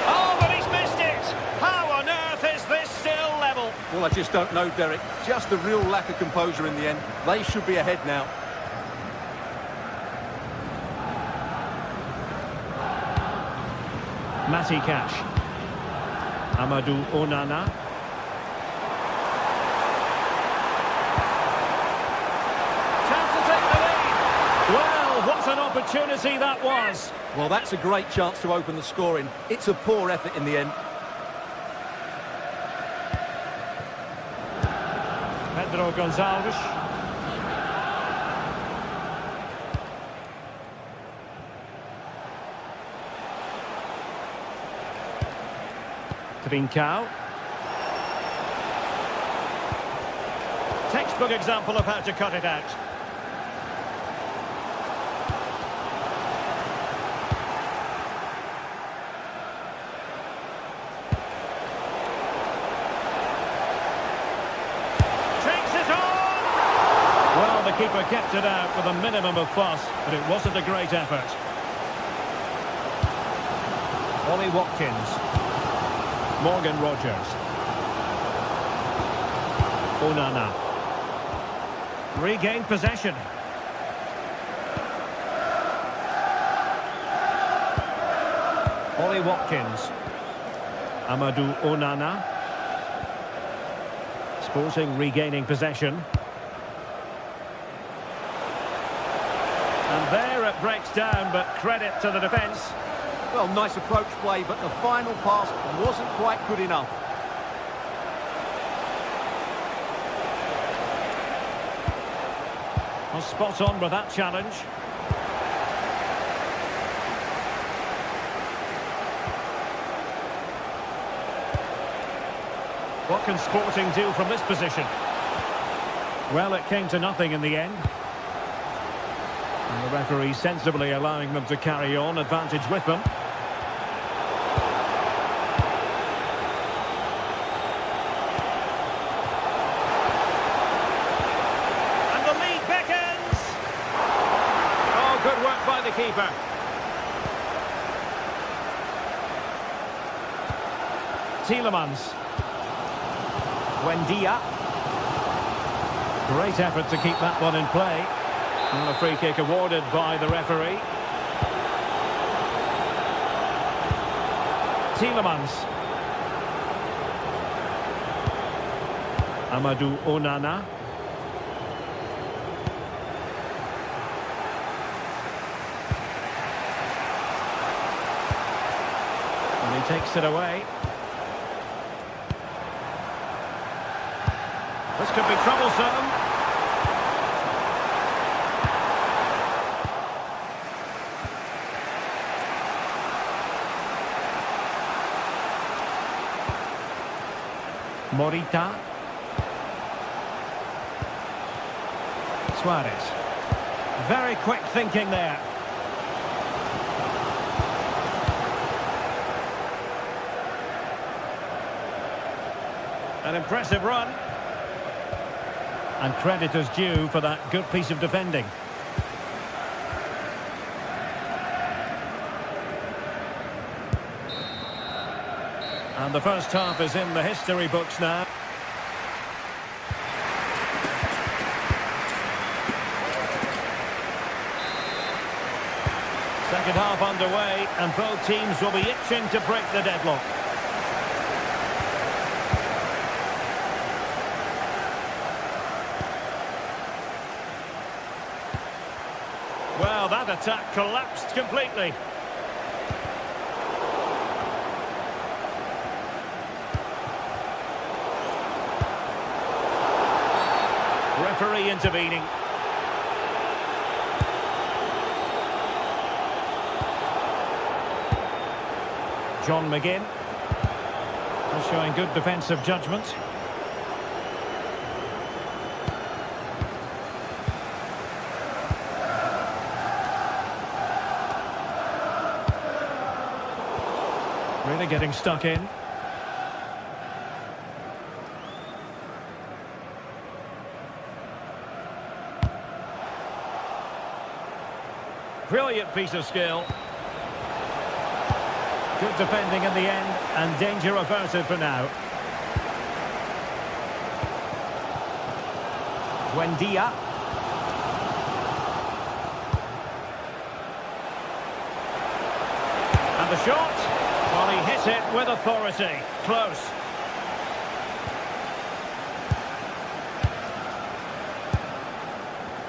D: Oh, but he's missed it. How on earth is this still level?
C: Well, I just don't know, Derek. Just a real lack of composure in the end. They should be ahead now.
D: Matty Cash. Amadou Onana. Chance to take the lead. Well, what an opportunity that was.
C: Well, that's a great chance to open the scoring. It's a poor effort in the end.
D: Pedro Gonçalves. Trincao. Textbook example of how to cut it out. Takes it on! Well, the keeper kept it out with a minimum of fuss, but it wasn't a great effort. Ollie Watkins. Morgan Rogers. Onana. Regained possession. Ollie Watkins. Amadou Onana. Sporting regaining possession. And there it breaks down, but credit to the defence.
C: Well, nice approach play, but the final pass wasn't quite good enough.
D: Well, spot on with that challenge. What can Sporting do from this position? Well, it came to nothing in the end. And the referee sensibly allowing them to carry on, advantage with them. And the lead beckons! Oh, good work by the keeper. Tielemans. Buendia. Great effort to keep that one in play. And a free kick awarded by the referee. Tielemans. Amadou Onana. And he takes it away. This could be troublesome. Morita. Suarez. Very quick thinking there. An impressive run. And credit is due for that good piece of defending. And the first half is in the history books now. Second half underway, and both teams will be itching to break the deadlock. Well, that attack collapsed completely. Referee intervening. John McGinn. Showing good defensive judgment. Really getting stuck in. Brilliant piece of skill. Good defending in the end, and danger averted for now. Buendia. And the shot. Well, he hit it with authority. Close.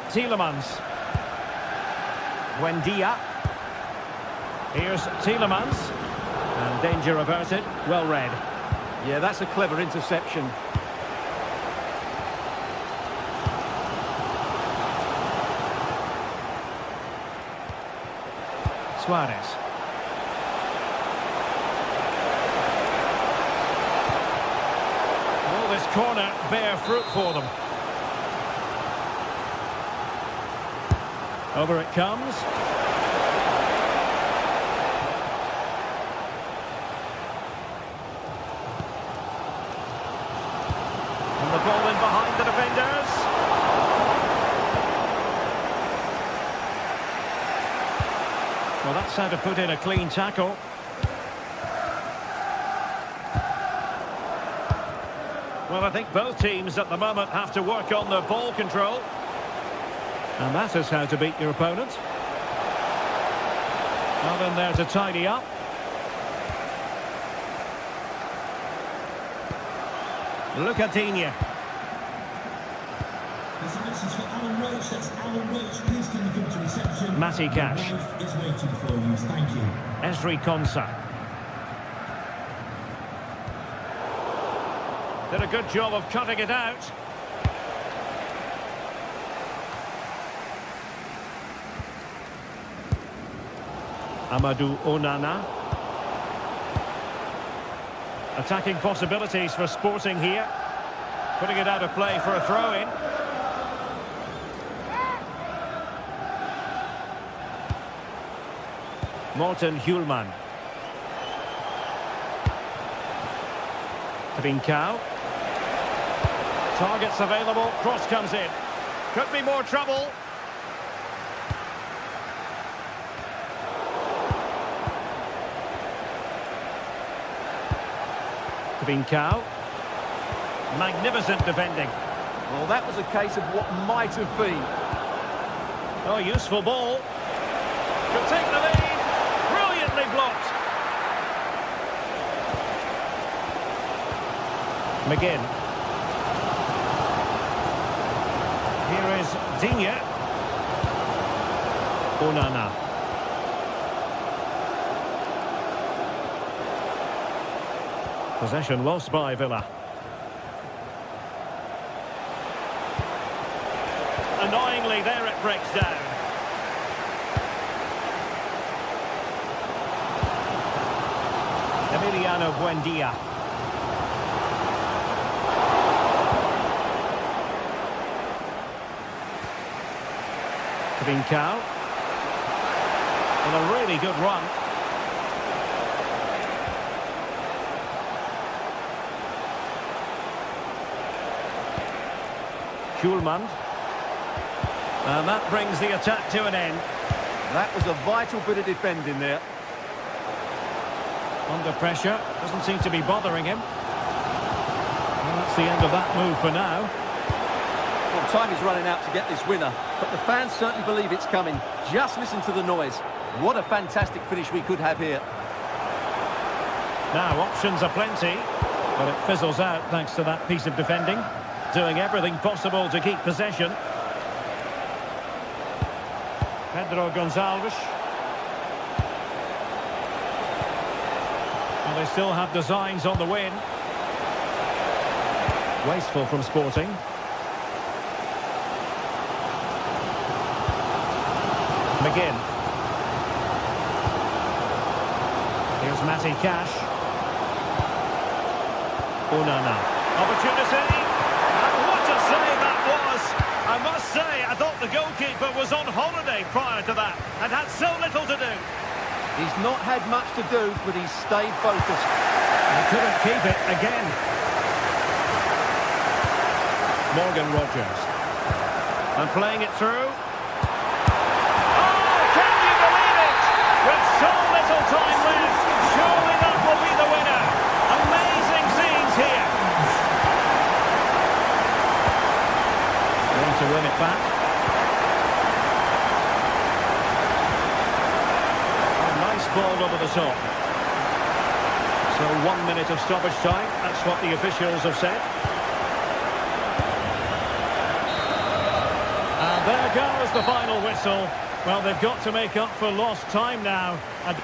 D: Tielemans. Buendia. Here's Tielemans. And danger averted. Well read.
E: Yeah, that's a clever interception.
D: Suarez. Will this corner bear fruit for them? Over it comes. And the ball in behind the defenders. Well, that's how to put in a clean tackle. Well, I think both teams at the moment have to work on their ball control. And that is how to beat your opponent. Well, then there to tidy up. Lucadinha.
F: There's a message for Alan Roach. That's Alan Roach. Please can you come to reception?
D: Matty Cash.
F: Your wife is waiting for you. Thank you.
D: Esri Konsa. Did a good job of cutting it out. Amadou Onana. Attacking possibilities for Sporting here. Putting it out of play for a throw-in. Morten Hjulman. Trincao. Targets available. Cross comes in. Could be more trouble. Trincao. Magnificent defending.
C: Well, that was a case of what might have been.
D: Oh, useful ball. Could take the lead. Brilliantly blocked. McGinn. Here is Digne. Onana. Possession lost by Villa. Annoyingly, there it breaks down. Emiliano Buendia. Receiving Cow. And a really good run. Schulman. And that brings the attack to an end.
E: That was a vital bit of defending there.
D: Under pressure. Doesn't seem to be bothering him. Well, that's the end of that move for now.
C: Well, time is running out to get this winner, but the fans certainly believe it's coming. Just listen to the noise. What a fantastic finish we could have here.
D: Now, options are plenty, but it fizzles out thanks to that piece of defending. Doing everything possible to keep possession. Pedro Gonçalves. Well, they still have designs on the win. Wasteful from Sporting. McGinn. Here's Matty Cash. Onana. Opportunity. And what a save that was! I must say, I thought the goalkeeper was on holiday prior to that and had so little to do.
C: He's not had much to do, but he's stayed focused.
D: He couldn't keep it again. Morgan Rogers. And playing it through. With so little time left, surely that will be the winner. Amazing scenes here. Going to win it back. A nice ball over the top. So 1 minute of stoppage time, that's what the officials have said. And there goes the final whistle. Well, they've got to make up for lost time now. And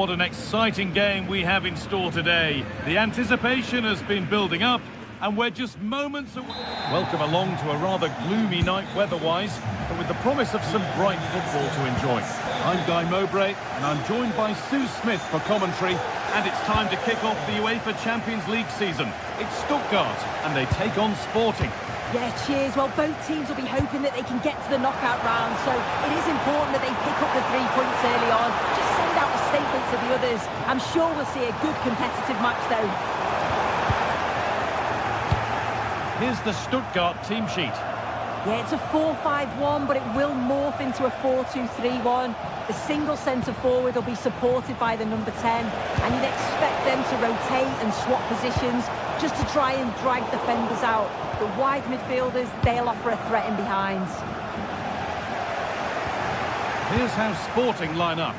A: What an exciting game we have in store today. The anticipation has been building up and we're just moments away. Welcome along to a rather gloomy night weather-wise, but with the promise of some bright football to enjoy. I'm Guy Mowbray and I'm joined by Sue Smith for commentary, and it's time to kick off the UEFA Champions League season. It's Stuttgart and they take on Sporting.
B: Yeah, cheers. Well, both teams will be hoping that they can get to the knockout round, so it is important that they pick up the 3 points early on. Just send out a statement to the others. I'm sure we'll see a good competitive match, though.
A: Here's the Stuttgart team sheet.
B: Yeah, it's a 4-5-1, but it will morph into a 4-2-3-1. The single centre-forward will be supported by the number 10, and you'd expect them to rotate and swap positions just to try and drag defenders out. The wide midfielders, they'll offer a threat in behind.
A: Here's how Sporting line up.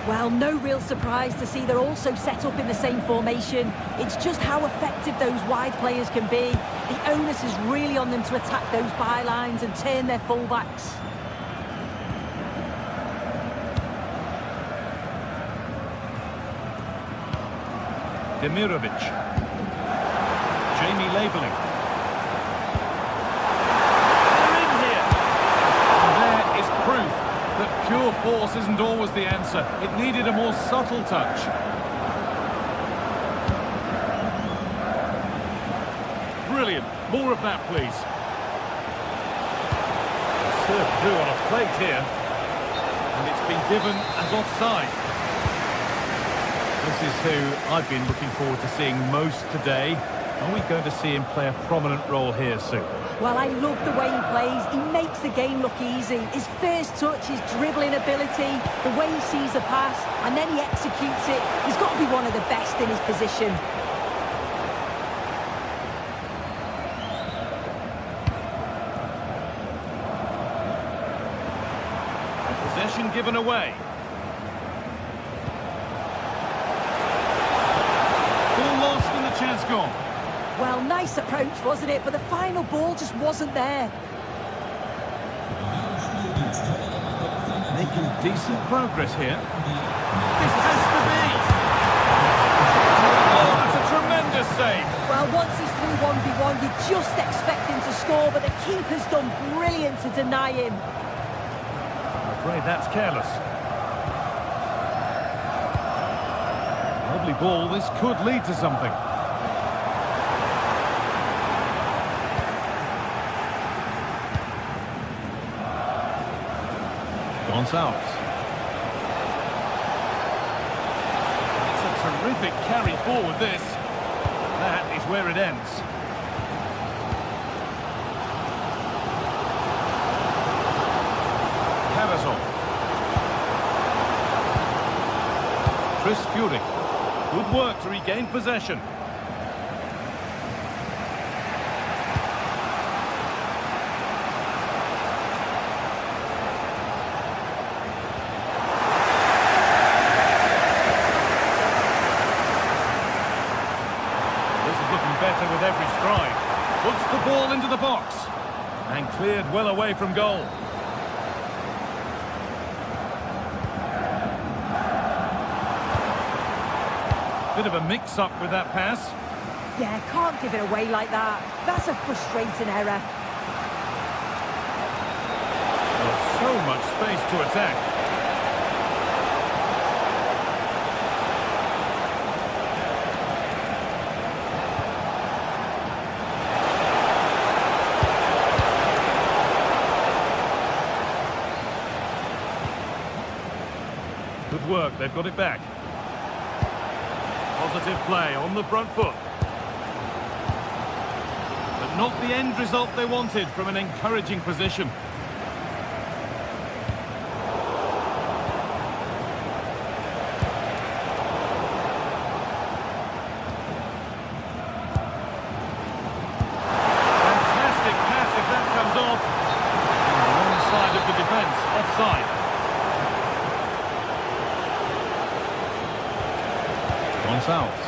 B: Well, no real surprise to see they're also set up in the same formation. It's just how effective those wide players can be. The onus is really on them to attack those bylines and turn their fullbacks.
A: Demirovic. Jamie Laveling. They're in here. And there is proof that pure force isn't always the answer. It needed a more subtle touch. Brilliant. More of that, please. Serve through on a plate here. And it's been given as offside. This is who I've been looking forward to seeing most today. Are we going to see him play a prominent role here soon?
B: Well, I love the way he plays. He makes the game look easy. His first touch, his dribbling ability, the way he sees a pass, and then he executes it. He's got to be one of the best in his position.
A: Possession given away. Ball lost and the chance gone.
B: Well, nice approach, wasn't it? But the final ball just wasn't there.
A: Making decent progress here. This has to be! Oh, that's a tremendous save!
B: Well, once he's through 1v1, you just expect him to score, but the keeper's done brilliant to deny him.
A: I'm afraid that's careless. Lovely ball. This could lead to something. Gonçalves. It's a terrific carry forward, this. That is where it ends. Cavazon. Chris Furyk. Good work to regain possession. Better with every stride. Puts the ball into the box. And cleared well away from goal. Bit of a mix-up with that pass.
B: Yeah, can't give it away like that. That's a frustrating error.
A: There's so much space to attack. Good work, they've got it back. Positive play on the front foot. But not the end result they wanted from an encouraging position. Fantastic pass if that comes off. On the wrong side of the defence, offside. Gonçalves.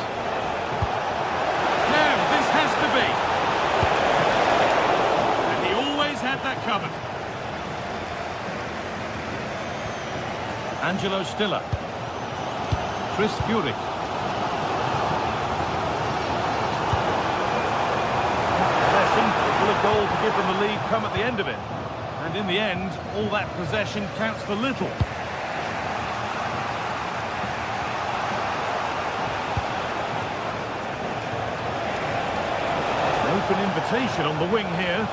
A: Now, this has to be. And he always had that covered. Angelo Stiller. Chris Furyk. Possession, will a goal to give them the lead come at the end of it. And in the end, all that possession counts for little. Open invitation on the wing here.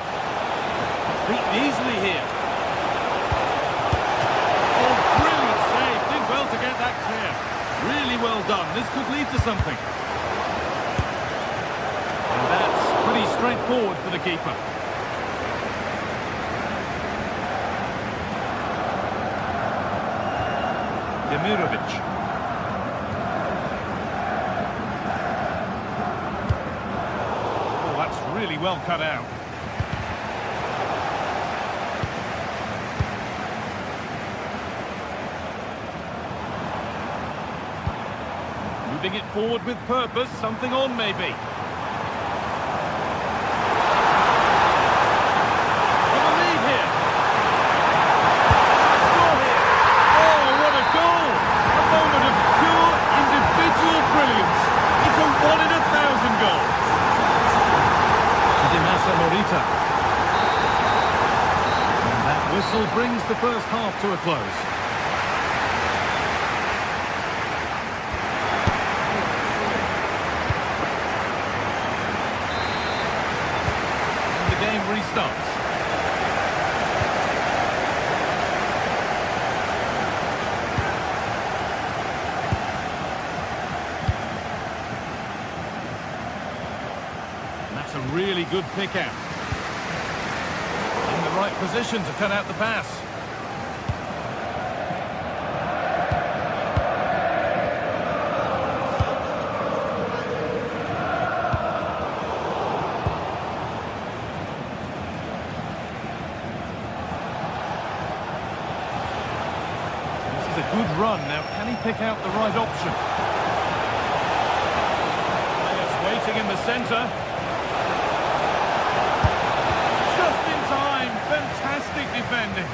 A: Beaten easily here. Oh, brilliant save. Did well to get that clear. Really well done. This could lead to something. And that's pretty straightforward for the keeper. Demirovic. Oh, that's really well cut out. Moving it forward with purpose, something on maybe. And that whistle brings the first half to a close. And the game restarts. And that's a really good pick out. Right position to cut out the pass. This is a good run. Now, can he pick out the right option? Players waiting in the centre. Fantastic defending.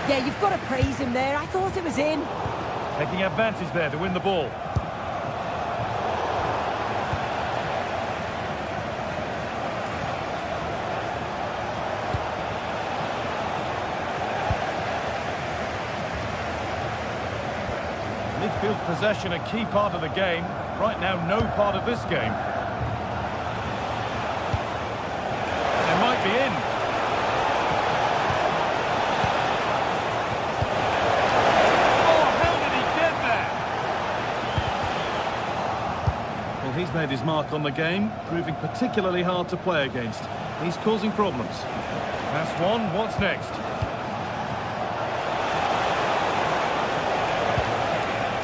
B: Yeah, you've got to praise him there. I thought it was in.
A: Taking advantage there to win the ball. Midfield possession, a key part of the game. Right now, no part of this game. It might be in. He's made his mark on the game, proving particularly hard to play against. He's causing problems. That's one. What's next?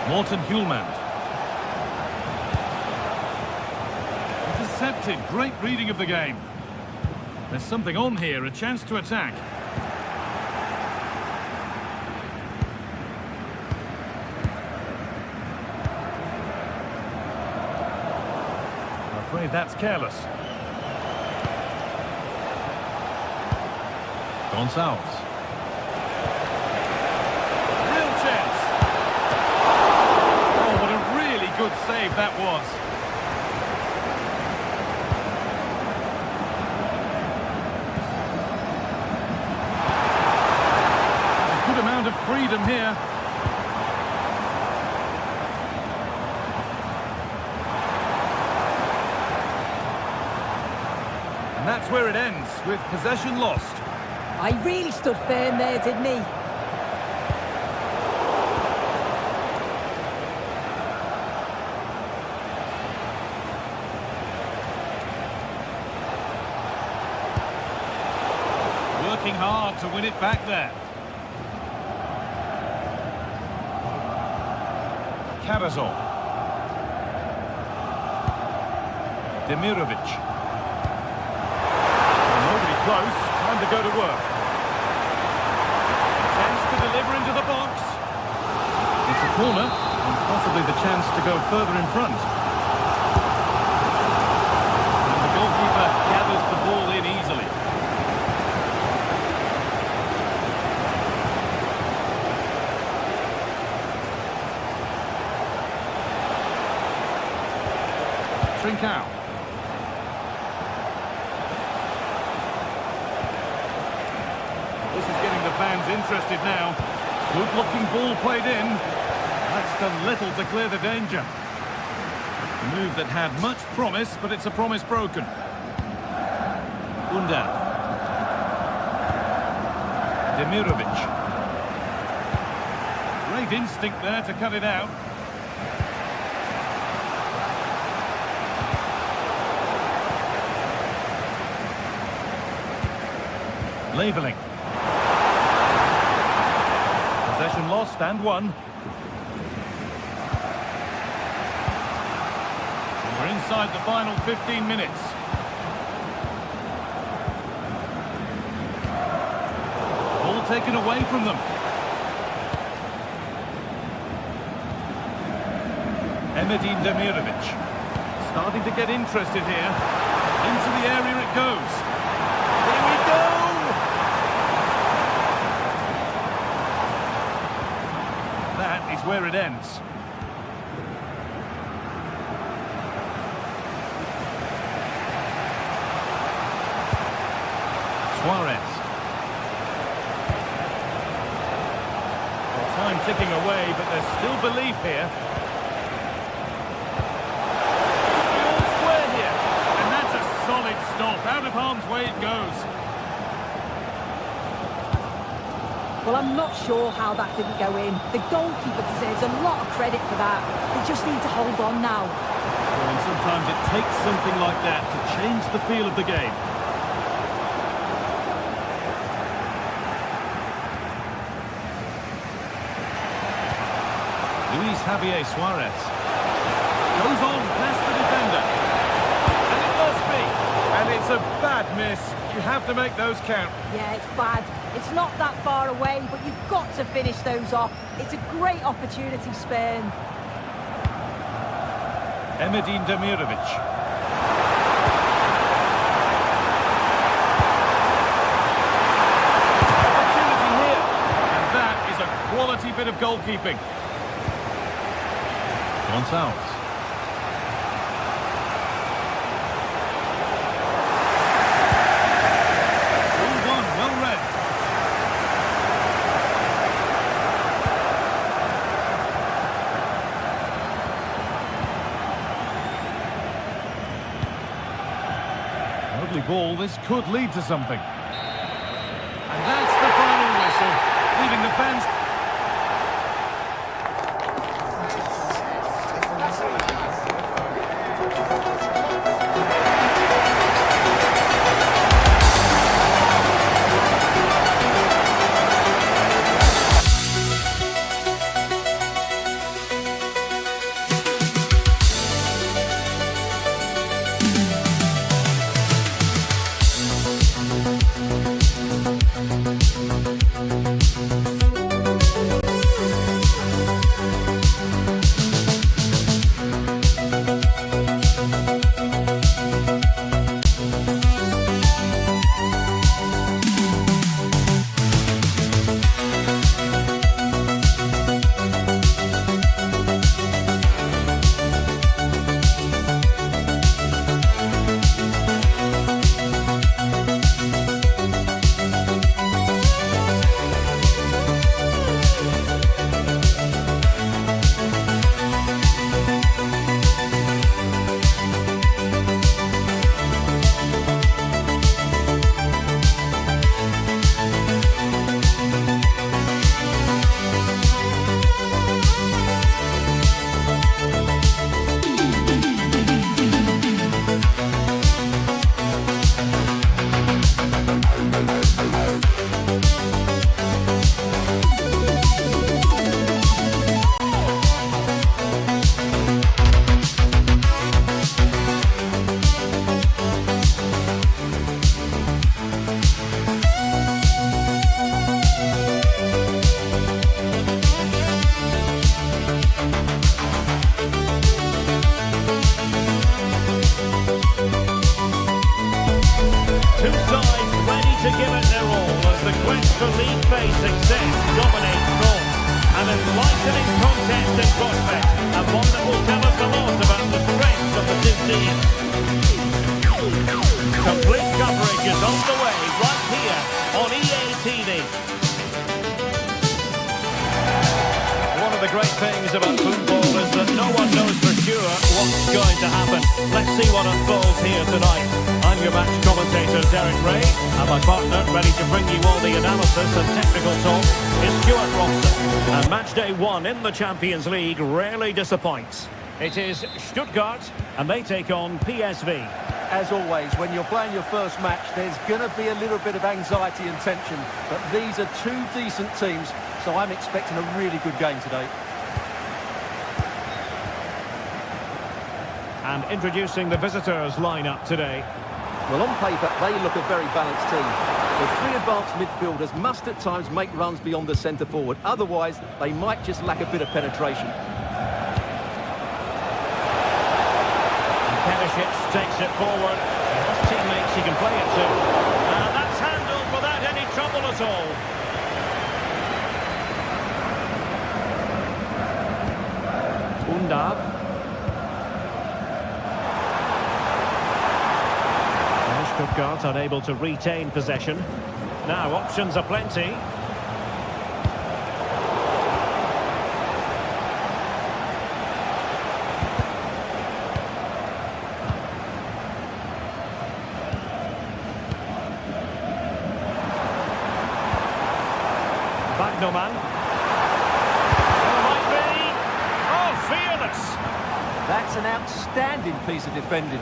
A: Morten Hjulmand. Intercepted. Great reading of the game. There's something on here, a chance to attack. I'm afraid that's careless. Gonçalves. Real chance. Oh, what a really good save that was. There's a good amount of freedom here. And that's where it ends, with possession lost.
B: I really stood firm there, didn't he?
A: Working hard to win it back there. Karazor. Demirovic. Close, time to go to work. Chance to deliver into the box. It's a corner, and possibly the chance to go further in front. And the goalkeeper gathers the ball in easily. Trincao. This is getting the fans interested now. Good-looking ball played in. That's done little to clear the danger. A move that had much promise, but it's a promise broken. Undav. Demirovic. Great instinct there to cut it out. Leveling. Possession lost and won. inside the final 15 minutes. Ball taken away from them. Emedin Demirovic starting to get interested here. Into the area it goes. Here we go! That is where it ends. Suarez. Well, time ticking away, but there's still belief here. All square here, and that's a solid stop. Out of harm's way it goes.
B: Well, I'm not sure how that didn't go in. The goalkeeper deserves a lot of credit for that. They just need to hold on now.
A: Well, and sometimes it takes something like that to change the feel of the game. Luis Javier Suarez goes on past the defender, and it must be, and it's a bad miss. You have to make those count.
B: Yeah, it's bad. It's not that far away, but you've got to finish those off. It's a great opportunity spurned.
A: Emedin Demirovic. Opportunity here, and that is a quality bit of goalkeeping. Gonçalves. Lovely ball, this could lead to something. And that's the final whistle, leaving the fans...
D: success dominates goal. An enlightening contest in prospect, and one that will tell us a lot about the strength of the two teams. Complete coverage is on the way right here on EA TV. One of the great things about football is that no one knows for sure what's going to happen. Let's see what unfolds here tonight. I'm your match commentator, Derek Ray, and my partner, ready to bring you all the analysis and technical talk, is Stuart Robson. And match day one in the Champions League rarely disappoints. It is Stuttgart, and they take on PSV.
E: As always, when you're playing your first match, there's going to be a little bit of anxiety and tension. But these are two decent teams, so I'm expecting a really good game today.
D: And introducing the visitors lineup today.
C: Well, on paper, they look a very balanced team. The three advanced midfielders must at times make runs beyond the centre forward. Otherwise, they might just lack a bit of penetration.
D: Perisic takes it forward. His teammates he can play it to. And that's handled without any trouble at all. Undav. Stuttgart unable to retain possession. Now options are plenty. Bagnoman. There might be. Oh, fearless!
E: That's an outstanding piece of defending.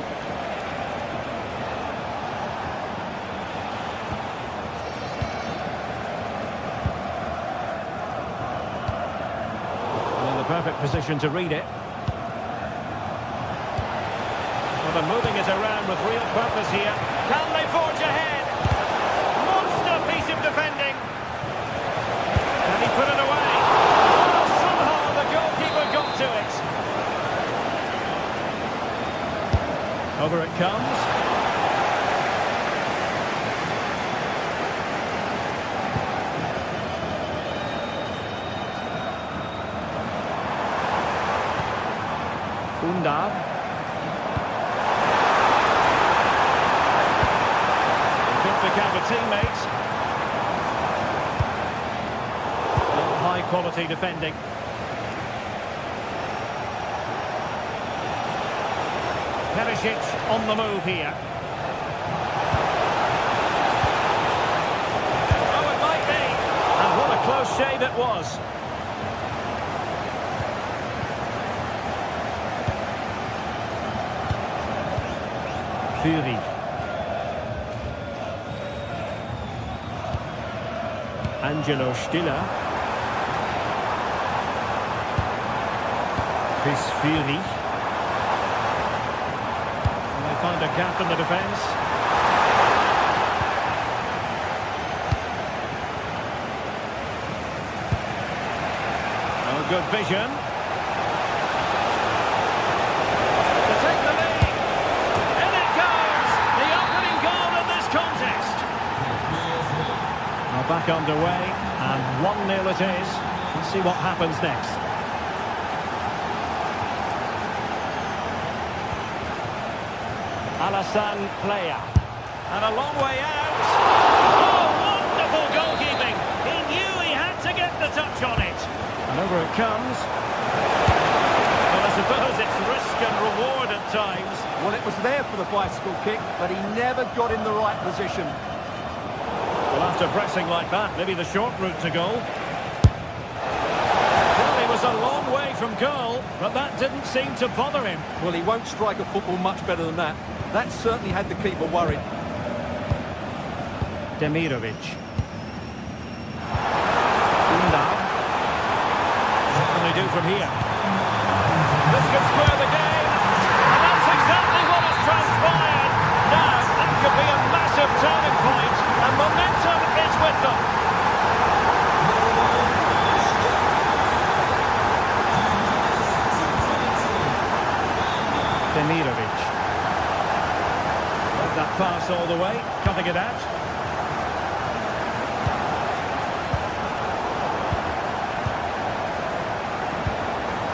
D: Perfect position to read it. Well, they're moving it around with real purpose here. Can they forge ahead? Monster piece of defending. Can he put it away? Oh, somehow the goalkeeper got to it. Over it comes. Undav. Could become a teammate. High quality defending. Perisic on the move here. Oh, it might be. And what a close shave it was. Fury. Angelo Stiller. Chris Fury. And they find a gap in the defence. Oh, good vision. Back underway, and 1-0 it is. Let's see what happens next. Alassane Playa. And a long way out. Oh, wonderful goalkeeping. He knew he had to get the touch on it. And over it comes. Well, I suppose it's risk and reward at times.
E: Well, it was there for the bicycle kick, but he never got in the right position.
D: Well, after pressing like that, maybe the short route to goal. Well, he was a long way from goal, but that didn't seem to bother him.
C: Well, he won't strike a football much better than that. That certainly had the keeper worried.
D: Demirovic. Undav. What can they do from here? This could square the game. And that's exactly what has transpired. Now, that could be a massive turning point, and momentum is with them. Demirovic. Let that pass all the way, cutting it out.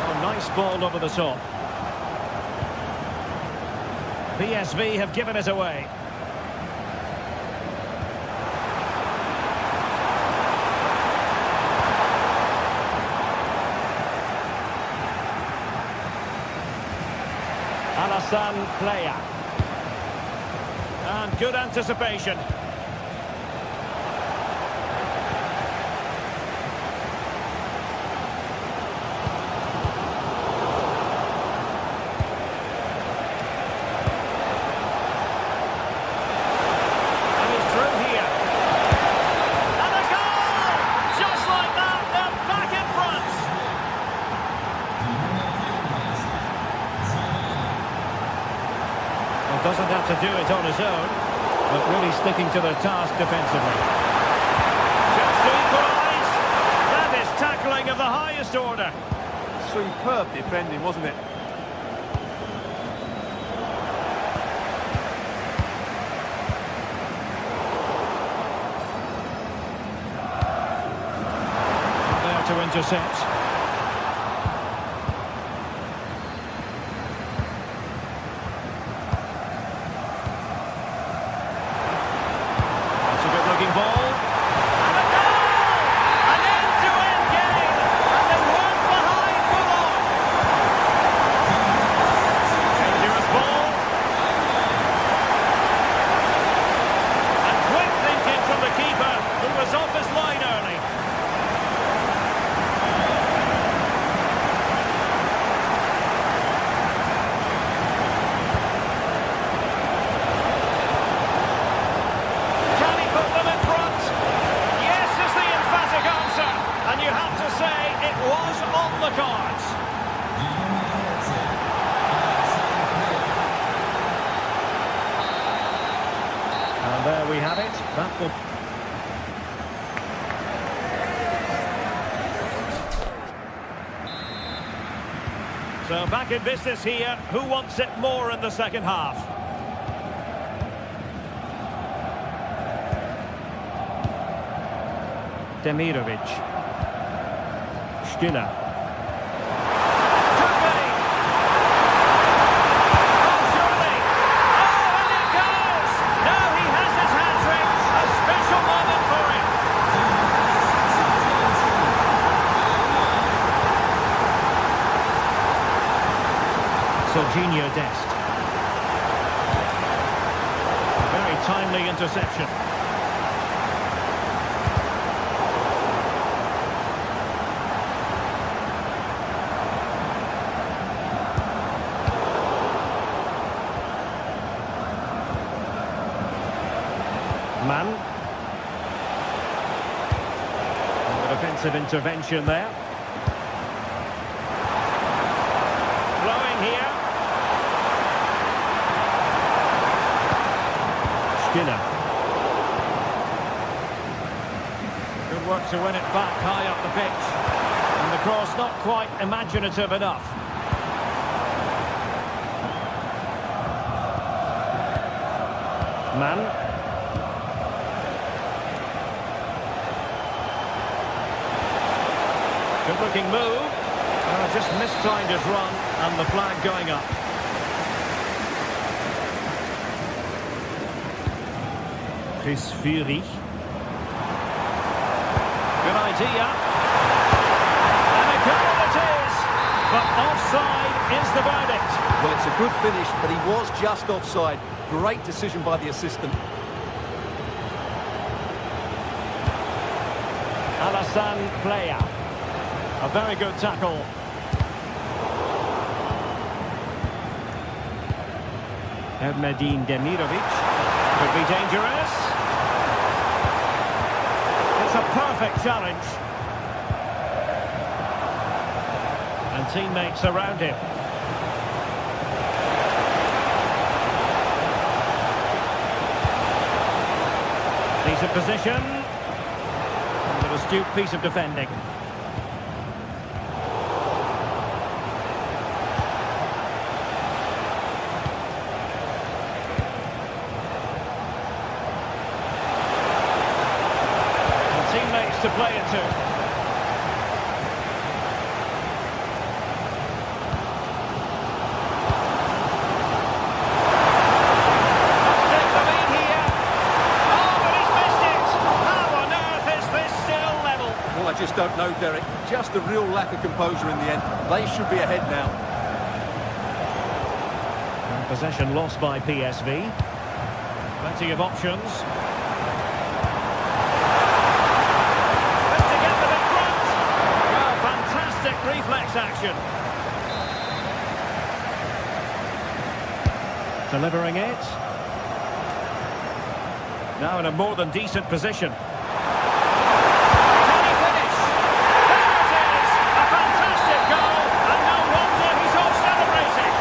D: Oh, nice ball over the top. PSV have given it away. Alassane Playa. And good anticipation. doesn't have to do it on his own, but really sticking to their task defensively. Just to equalise. That is tackling of the highest order.
E: Superb defending, wasn't it?
D: There to intercept. That's a good-looking ball. And a goal! An end-to-end game, and they weren't behind for long. Dangerous ball. And quick thinking from the keeper, who was off his line early. Can he put them in front? Yes is the emphatic answer. And you have to say it was on the cards. And there we have it. That will... So back in business here. Who wants it more in the second half? Demirovic. Stiller. Could be. Oh, surely. Oh, and it goes! Now he has his hat-trick. A special moment for him. Serginho Dest. A very timely interception. Man. And the defensive intervention there. Flowing here. Stiller. Good work to win it back high up the pitch. And the cross not quite imaginative enough. Man. Good looking move. Just mistimed his run and the flag going up. Chris Fury. Good idea. And a goal it is. But offside is the verdict.
C: Well, it's a good finish, but he was just offside. Great decision by the assistant.
D: Alassane Plea. A very good tackle. Ermedin Demirovic. Could be dangerous. It's a perfect challenge. And teammates around him. Decent position. And an astute piece of defending. Teammates to play it to. Must take the lead here. Oh, but he's missed it. How on earth is this still level?
C: Well, I just don't know, Derek. Just a real lack of composure in the end. They should be ahead now.
D: And possession lost by PSV. Plenty of options. Reflex action. Delivering it. Now in a more than decent position. Can he finish? There it is! A fantastic goal, and no wonder he's all celebrating.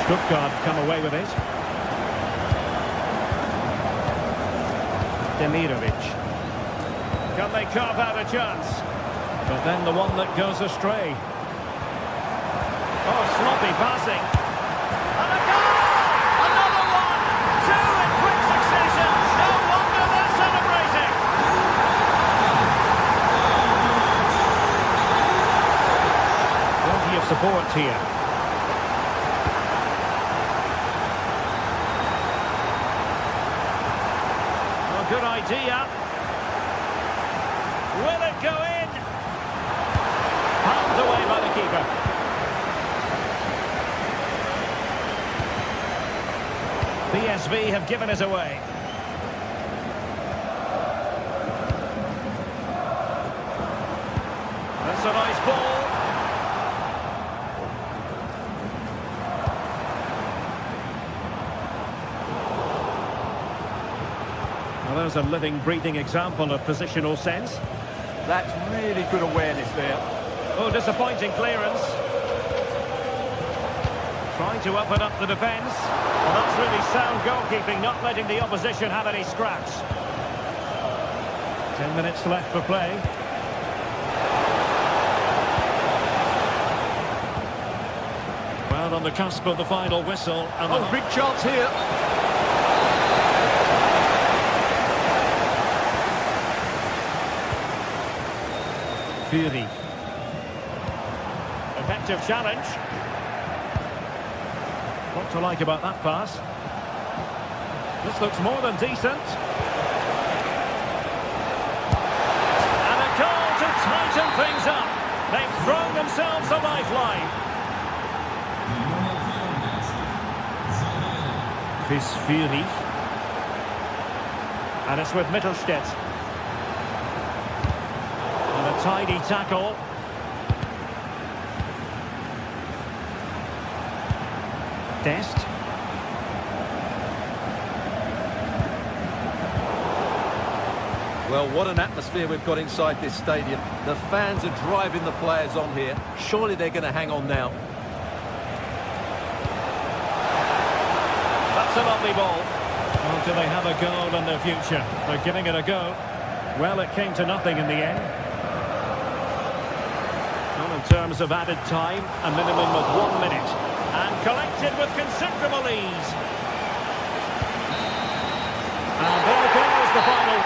D: Stuttgart come away with it. Demirovic. Can they carve out a chance? But then the one that goes astray. Oh, sloppy passing. And a goal! Another one! Two in quick succession! No wonder they're celebrating! Plenty of support here. Oh, good idea. Will it go in? Palmed away by the keeper. PSV have given us away. That's a nice ball. Well, there's a living, breathing example of positional sense.
E: That's really good awareness there.
D: Oh, disappointing clearance. Trying to open up the defence. Well, that's really sound goalkeeping, not letting the opposition have any scraps. 10 minutes left for play. Well, on the cusp of the final whistle. And
E: oh, big chance here.
D: Fury. Effective challenge. What to like about that pass? This looks more than decent. And a goal to tighten things up. They've thrown themselves a lifeline. Chris Fury. And it's with Mittelstädt. And a tidy tackle. Dest.
C: Well, what an atmosphere we've got inside this stadium. The fans are driving the players on here. Surely they're going to hang on now.
D: That's a lovely ball. Well, do they have a goal in their future? They're giving it a go. Well, it came to nothing in the end. Well, in terms of added time, a minimum of 1 minute. And collected with considerable ease. And there goes the final.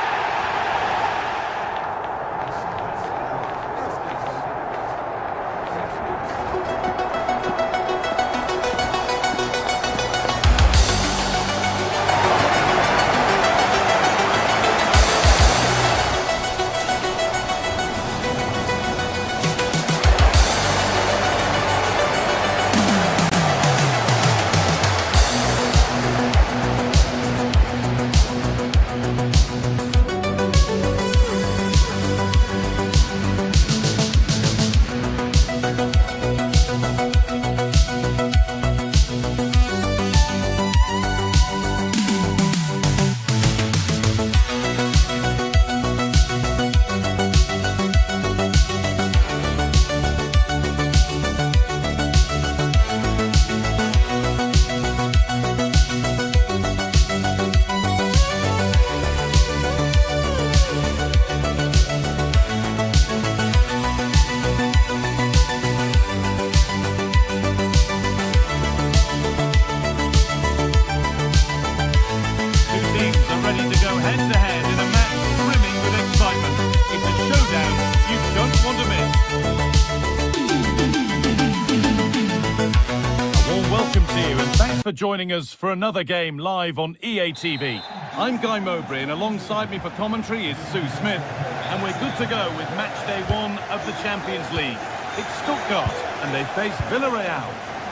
A: For joining us for another game live on EA TV. I'm Guy Mowbray, and alongside me for commentary is Sue Smith, and we're good to go with match day 1 of the Champions League. It's Stuttgart, and they face Villarreal.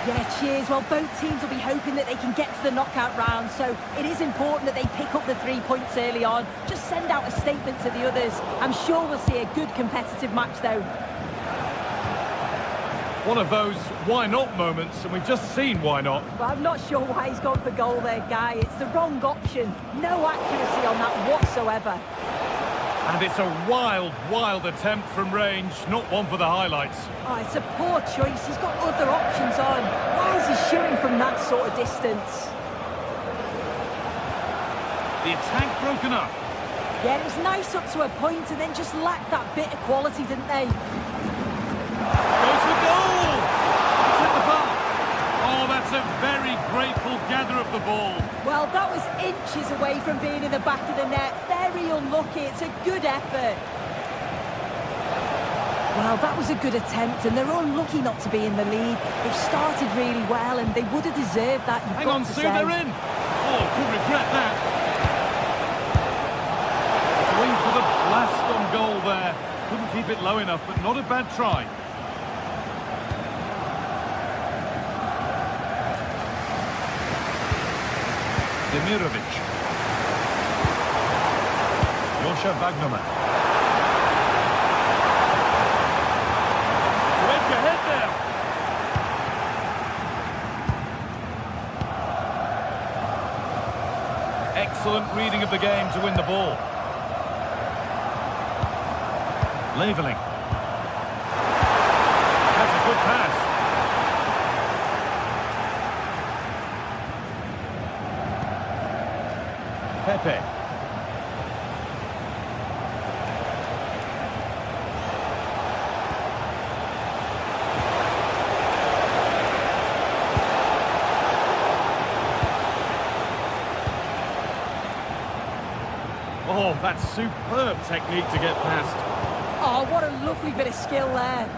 B: Yeah, cheers. Well, both teams will be hoping that they can get to the knockout round, so it is important that they pick up the 3 points early on. Just send out a statement to the others. I'm sure we'll see a good competitive match, though.
A: One of those why not moments, and we've just seen why not.
B: Well, I'm not sure why he's gone for goal there, Guy. It's the wrong option. No accuracy on that whatsoever.
A: And it's a wild, wild attempt from range, not one for the highlights.
B: Oh, it's a poor choice. He's got other options on. Why is he shooting from that sort of distance?
A: The attack broken up.
B: Yeah, it was nice up to a point and then just lacked that bit of quality, didn't they?
A: Goes for goal! It's hit the bar. Oh, that's a very grateful gather of the ball.
B: Well, that was inches away from being in the back of the net. Very unlucky. It's a good effort. Well, that was a good attempt, and they're unlucky not to be in the lead. They've started really well, and they would have deserved that.
A: Hang on, Sue, they're in. Oh, could regret that. Going for the blast on goal there. Couldn't keep it low enough, but not a bad try. Demirovic. Josha Wagnerman. To edge ahead there. Excellent reading of the game to win the ball. Leveling. That's a good pass. Pepe. Oh, that's superb technique to get past.
B: Oh, what a lovely bit of skill there.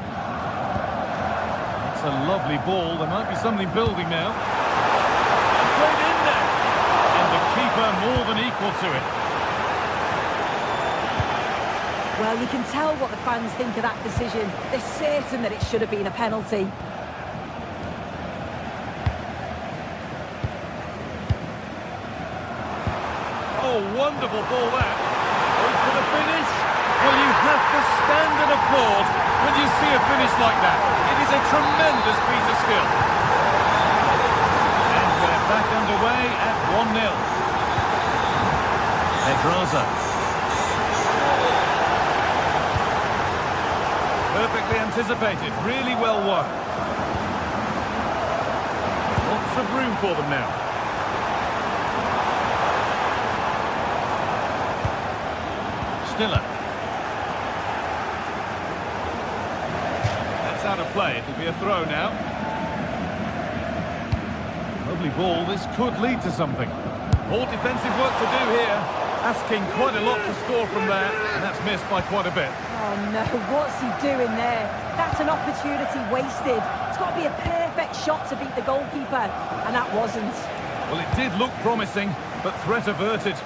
A: It's a lovely ball. There might be something building now. Played in there. And the keeper more than equal to it.
B: Well, you can tell what the fans think of that decision. They're certain that it should have been a penalty.
A: Oh, wonderful ball that. Goes for the finish. Well, you have to stand and applaud when you see a finish like that. It is a tremendous piece of skill. And we're back underway at 1-0. Pedraza. Perfectly anticipated, really well won. Lots of room for them now. Stiller. That's out of play. It'll be a throw now. Lovely ball. This could lead to something. More defensive work to do here. Asking quite a lot to score from there, and that's missed by quite a bit.
B: Oh no, what's he doing there? That's an opportunity wasted. It's got to be a perfect shot to beat the goalkeeper, and that wasn't.
A: Well, it did look promising, but threat averted.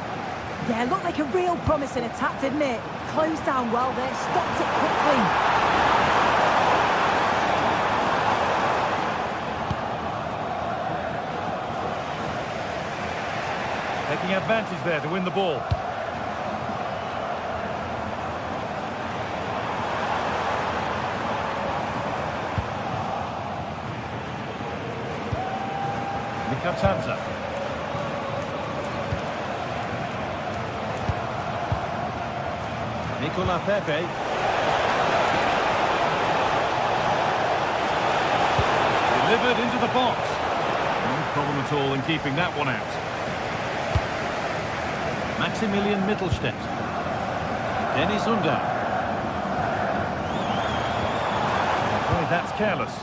B: Yeah, looked like a real promising attack, didn't it? Closed down well there, stopped it quickly.
A: Taking advantage there to win the ball. Mikatanza. Nicola Pepe. Delivered into the box. No problem at all in keeping that one out. Maximilian Mittelstädt. Dennis Under. I'm afraid that's careless.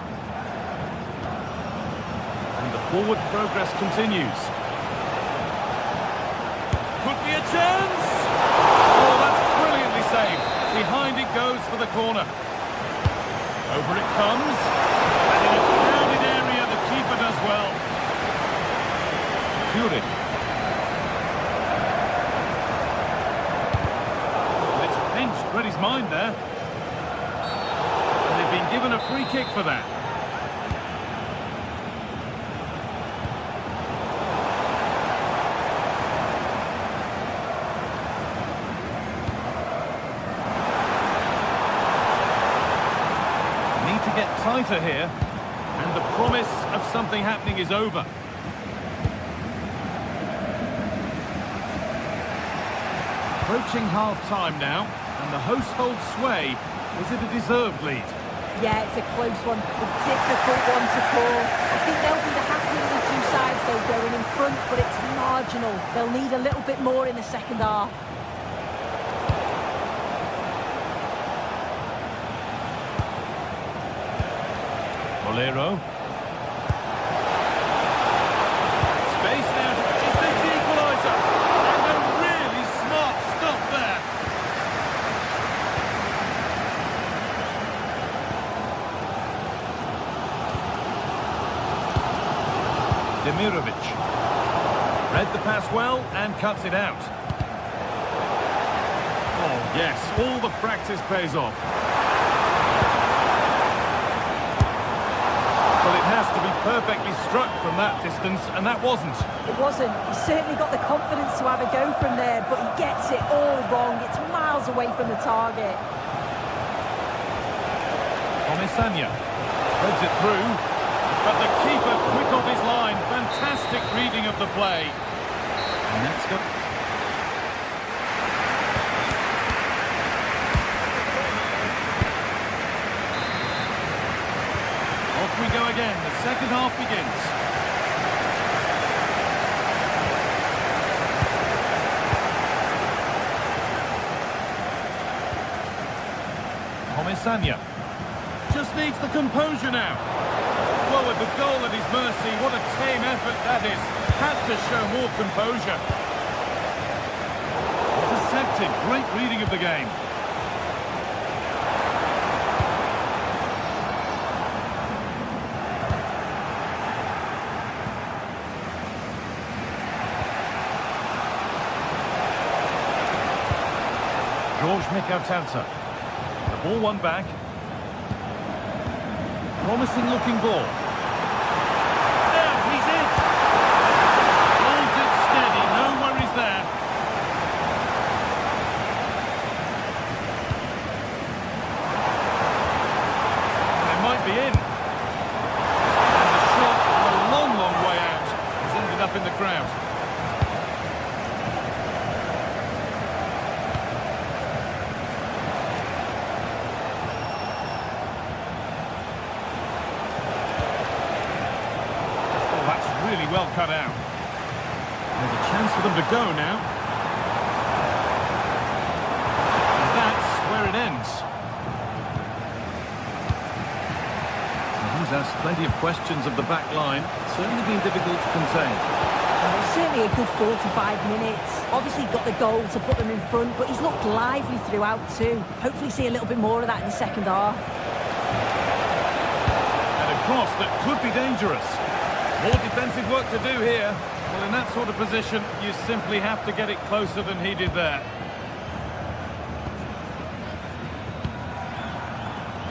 A: And the forward progress continues. Could be a chance! Oh, that's brilliantly saved. Behind it goes for the corner. Over it comes. And in a crowded area, the keeper does well. Fury. Read his mind there. And they've been given a free kick for that. Need to get tighter here. And the promise of something happening is over. Approaching half-time now, and the hosts hold sway. Is it a deserved lead?
B: Yeah, it's a close one, a difficult one to call. I think they'll be the happier of the two sides, though, going in front, but it's marginal. They'll need a little bit more in the second half.
A: Bolero. Space now. Is this the equaliser? And a really smart stop there. Demirovic. Read the pass well and cuts it out. Oh, yes. All the practice pays off. Well, it has to be perfectly struck from that distance, and that wasn't.
B: It wasn't. He certainly got the confidence to have a go from there, but he gets it all wrong. It's miles away from the target.
A: Comisania threads it through, but the keeper quick off his line. Fantastic reading of the play. And that's good. Off we go again. The second half begins. Comisania just needs the composure now. Well, with the goal at his mercy, what a tame effort that is. Had to show more composure. Intercepted. Great reading of the game. Mikautanza. The ball won back. Promising looking ball. Now he's in. Holds it steady, no worries there. They might be in. And the shot a long, long way out has ended up in the crowd. Really well cut out. There's a chance for them to go now. And that's where it ends. And he's asked plenty of questions of the back line. It's certainly been difficult to contain.
B: Well, certainly a good 45 minutes. Obviously got the goal to put them in front, but he's looked lively throughout too. Hopefully see a little bit more of that in the second half.
A: And a cross that could be dangerous. More defensive work to do here. Well, in that sort of position, you simply have to get it closer than he did there.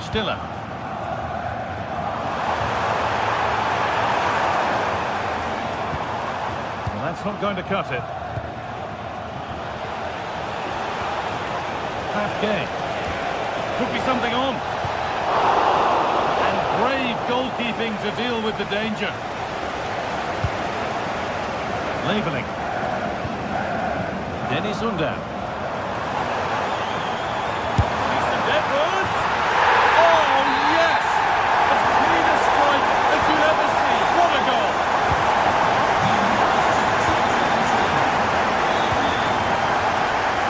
A: Stiller. Well, that's not going to cut it. Half game. Could be something on. And brave goalkeeping to deal with the danger. Leveling. Dennis Undav. Decent effort. Oh, yes! As clean a strike as you'll ever see. What a goal!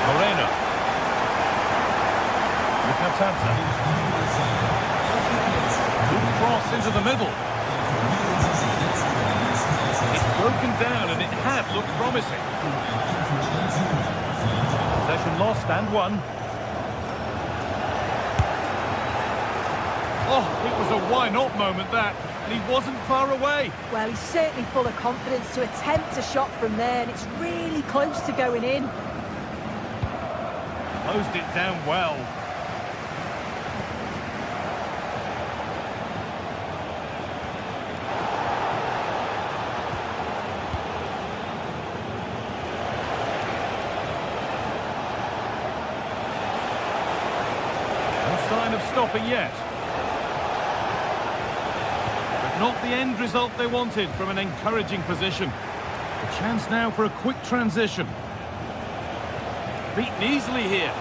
A: Moreno. Mikautanza. Good cross into the middle. Broken down, and it had looked promising. Possession lost and won. Oh, it was a why-not moment, that. And he wasn't far away.
B: Well, he's certainly full of confidence to attempt a shot from there, and it's really close to going in.
A: Closed it down well. Sign of stopping yet. But not the end result they wanted from an encouraging position. A chance now for a quick transition. Beaten easily here.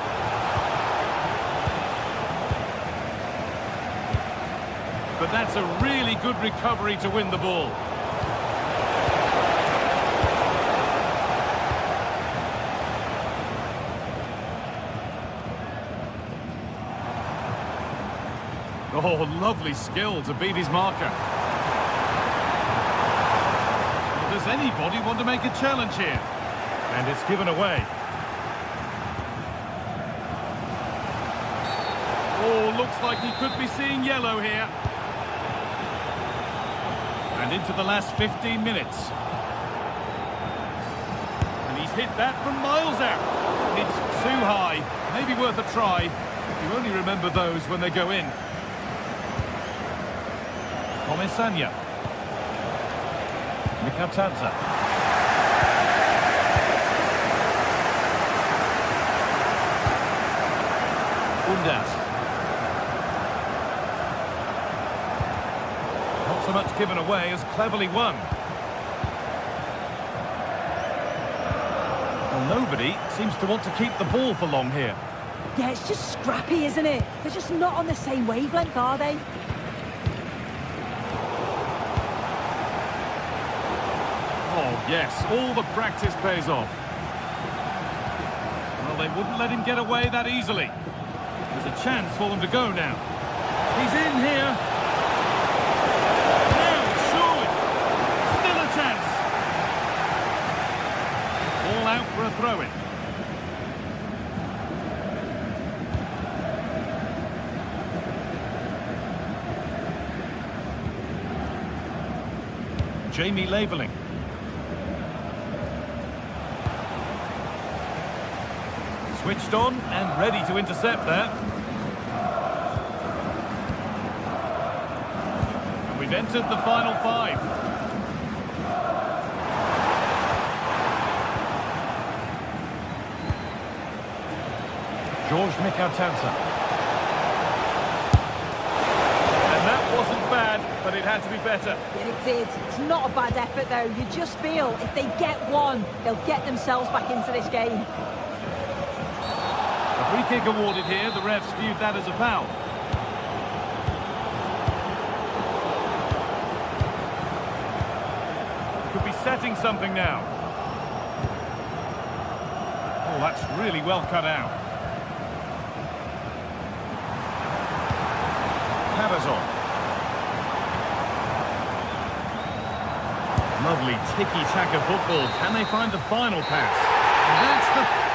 A: But that's a really good recovery to win the ball. Oh, lovely skill to beat his marker. Does anybody want to make a challenge here? And it's given away. Oh, looks like he could be seeing yellow here. And into the last 15 minutes. And he's hit that from miles out. It's too high. Maybe worth a try. You only remember those when they go in. Komisanya. Mikatadze. Undas. Not so much given away as cleverly won. Well, nobody seems to want to keep the ball for long here.
B: Yeah, it's just scrappy, isn't it? They're just not on the same wavelength, are they?
A: Oh, yes, all the practice pays off. Well, they wouldn't let him get away that easily. There's a chance for them to go now. He's in here. Now, surely. Still a chance. All out for a throw-in. Jamie Labeling. Switched on and ready to intercept there. And we've entered the final five. George Mikatadze. And that wasn't bad, but it had to be better.
B: Yeah, it did. It's not a bad effort, though. You just feel if they get one, they'll get themselves back into this game.
A: A free kick awarded here. The refs viewed that as a foul. Could be setting something now. Oh, that's really well cut out. Cabazon. Lovely tiki-taka football. Can they find the final pass? And that's the...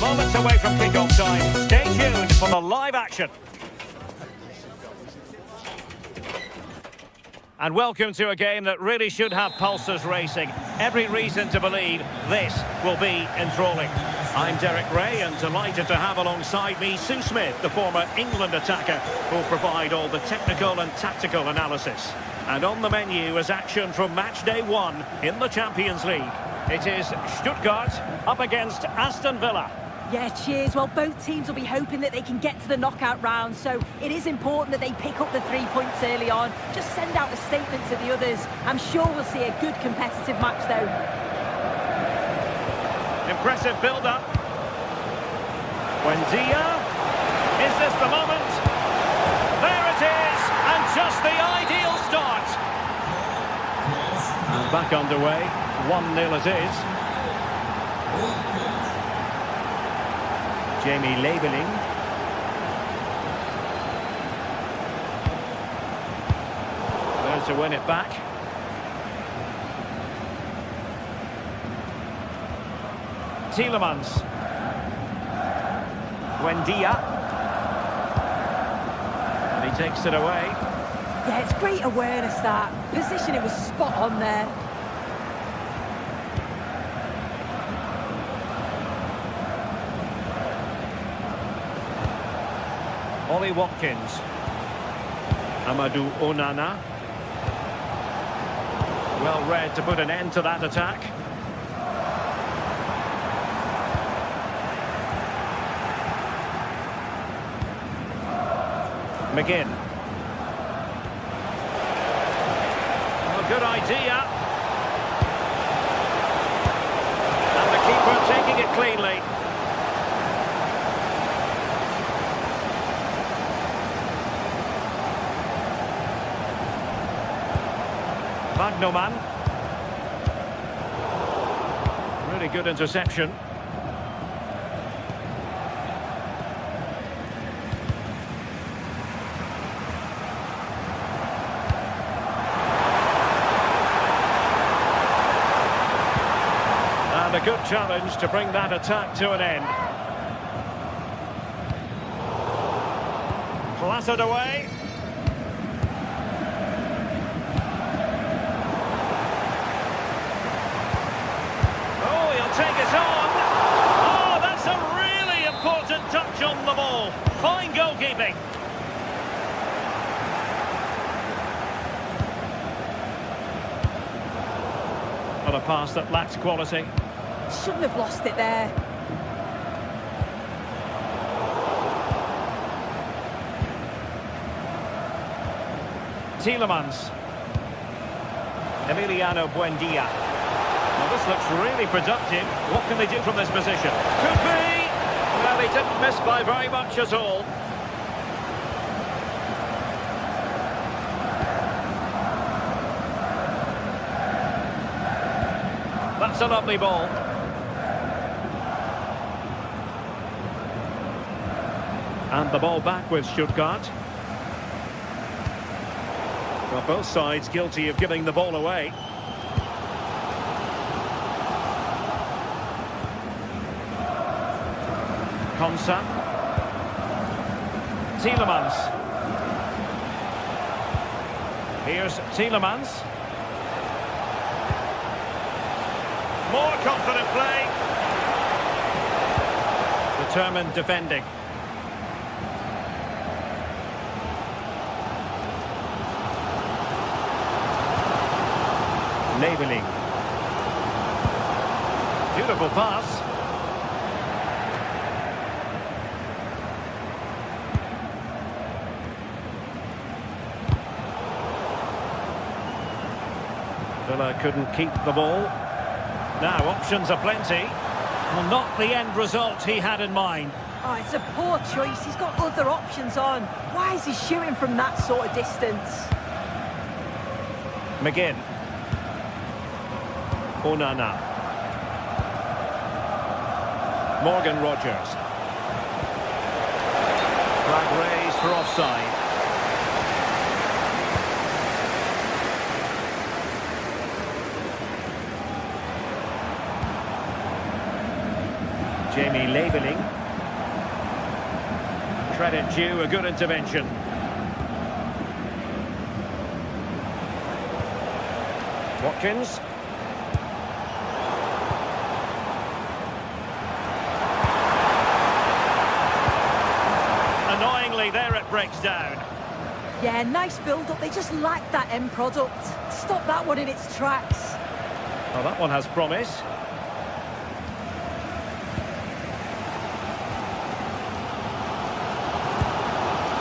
D: Moments away from kick-off time. Stay tuned for the live action. And welcome to a game that really should have pulses racing. Every reason to believe this will be enthralling. I'm Derek Ray and delighted to have alongside me Sue Smith, the former England attacker, who'll provide all the technical and tactical analysis. And on the menu is action from match day 1 in the Champions League. It is Stuttgart up against Aston Villa.
B: Yeah, cheers. Well, both teams will be hoping that they can get to the knockout round, so it is important that they pick up the 3 points early on. Just send out a statement to the others. I'm sure we'll see a good competitive match, though.
D: Impressive build-up. Buendia. Is this the moment? There it is, and just the ideal start. And back underway, 1-0 it is. Jamie Labeling. to win it back. Tielemans. Buendia. And he takes it away.
B: Yeah, it's great awareness, that. Positioning was spot on there.
D: Ollie Watkins. Amadou Onana. Well read to put an end to that attack. McGinn. Oh, good idea. And the keeper taking it cleanly. Magnoman. Really good interception. And a good challenge to bring that attack to an end. Clattered away. Take it on. Oh, that's a really important touch on the ball. Fine goalkeeping. Not a pass that lacks quality.
B: Shouldn't have lost it there.
D: Tielemans. Emiliano Buendia. Well, this looks really productive. What can they do from this position? Could be! Well, he didn't miss by very much at all. That's a lovely ball. And the ball back with Stuttgart. Well, both sides guilty of giving the ball away. Konsa. Tielemans. Here's Tielemans. More confident play. Determined defending. Leveling. Beautiful pass. Villa couldn't keep the ball. Now options are plenty. Well, not the end result he had in mind.
B: Oh, it's a poor choice. He's got other options on. Why is he shooting from that sort of distance?
D: McGinn. Onana. Morgan Rogers. Flag raised for offside. Jamie Leveling. Credit due, a good intervention. Watkins. Annoyingly, there it breaks down.
B: Yeah, nice build-up. They just lack that end product. Stop that one in its tracks.
D: Well, that one has promise.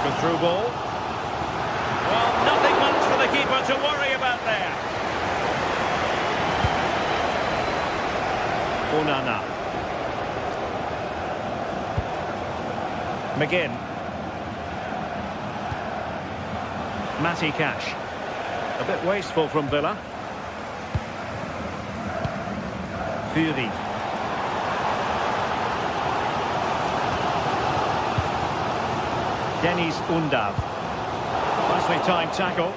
D: Good through ball. Well, nothing much for the keeper to worry about there. Onana. McGinn. Matty Cash. A bit wasteful from Villa. Fury. Dennis Undav. Nicely timed tackle.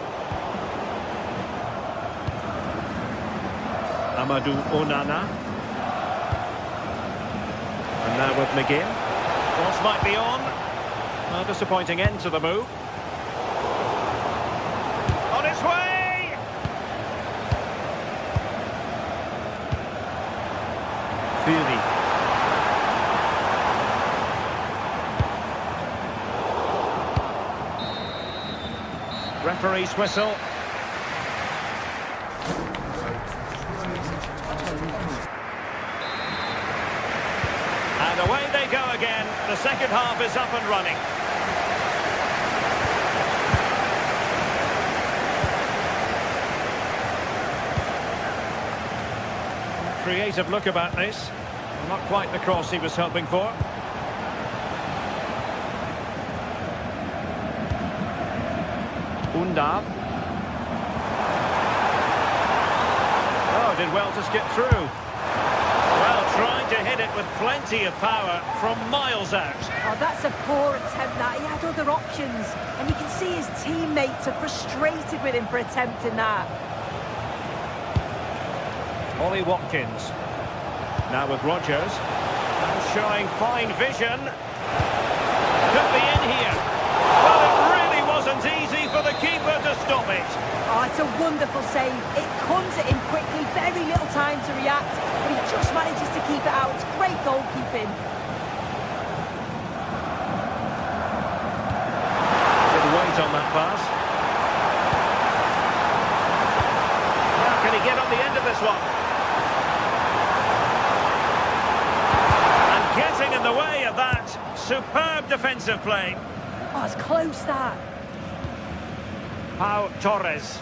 D: Amadou Onana. And now with McGinn. Cross might be on. A disappointing end to the move. On its way! Fury. Referee's whistle. And away they go again. The second half is up and running. Creative look about this. Not quite the cross he was hoping for. Undav. Oh, did well to skip through. Well, trying to hit it with plenty of power from miles out.
B: Oh, that's a poor attempt, that. He had other options. And you can see his teammates are frustrated with him for attempting that.
D: Ollie Watkins. Now with Rodgers. Now showing fine vision. Could be in here. Well, it really wasn't easy for the keeper to stop it.
B: Oh, it's a wonderful save. It comes at him quickly, very little time to react, but he just manages to keep it out. It's great goalkeeping.
D: Good weight on that pass. Now can he get on the end of this one? And getting in the way of that. Superb defensive play.
B: Oh, it's close, that.
D: Pau Torres.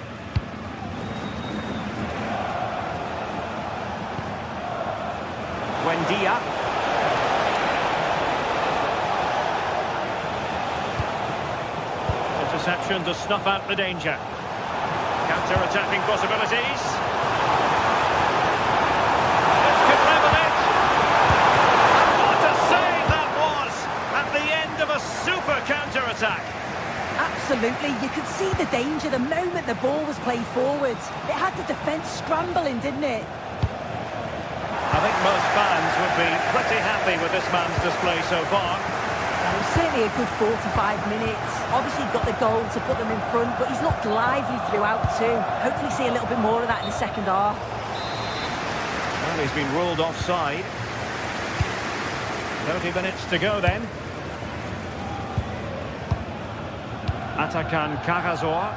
D: Buendia. Interception to snuff out the danger. Counter-attacking possibilities. This could level it. And what a save that was at the end of a super counter-attack.
B: Absolutely, you could see the danger the moment the ball was played forwards. It had the defence scrambling, didn't it?
D: I think most fans would be pretty happy with this man's display so far.
B: It was certainly a good 45 minutes. Obviously got the goal to put them in front, but he's looked lively throughout too. Hopefully see a little bit more of that in the second half.
D: Well, he's been ruled offside. 30 minutes to go then. Atakan Karazor.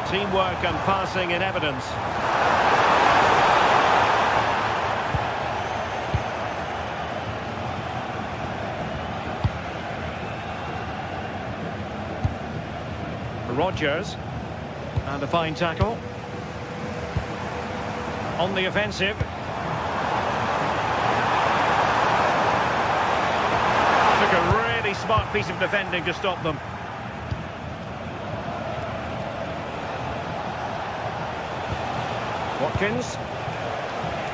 D: Teamwork and passing in evidence. Rodgers. And a fine tackle. On the offensive. Took a really smart piece of defending to stop them. Watkins.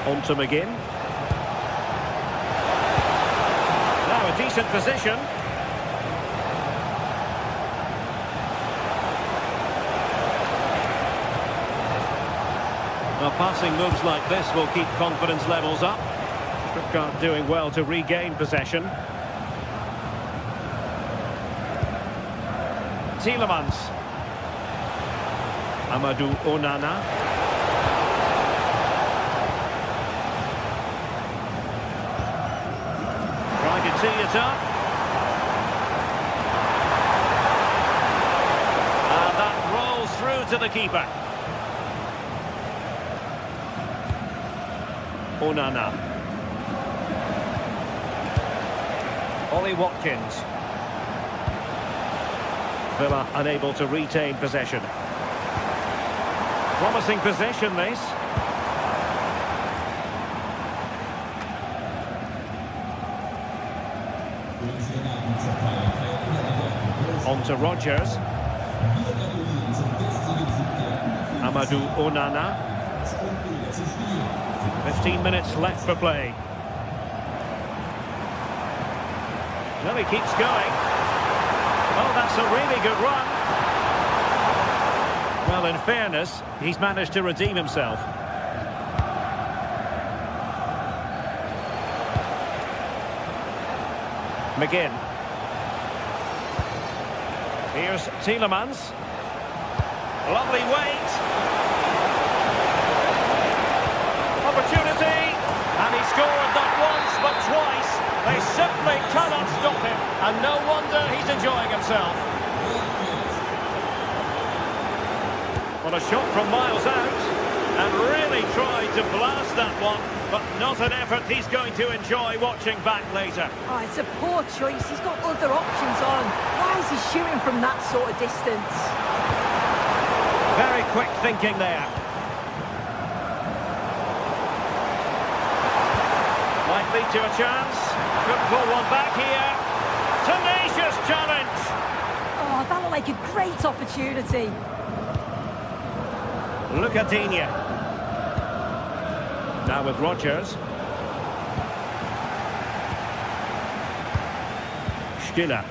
D: On to McGinn. Now a decent position. Well, passing moves like this will keep confidence levels up. Stuttgart doing well to regain possession. Tielemans. Amadou Onana. Trying to tee it up. And that rolls through to the keeper. Onana. Ollie Watkins. Villa unable to retain possession. Promising possession, this. On to Rodgers. Amadou Onana. 15 minutes left for play. Well, he keeps going. Oh, that's a really good run. Well, in fairness, he's managed to redeem himself. McGinn. Here's Tielemans. Lovely weight. Opportunity. And he scored not once but twice. They simply cannot stop him. And no wonder he's enjoying himself. Well, a shot from miles out. And really tried to blast that one. But not an effort he's going to enjoy watching back later.
B: Oh, it's a poor choice. He's got other options on. Why is he shooting from that sort of distance?
D: Very quick thinking there. Might lead to a chance. Could pull one back here. Tenacious challenge.
B: Oh, that looked like a great opportunity.
D: Look at Digne. Now with Rodgers. Stiller.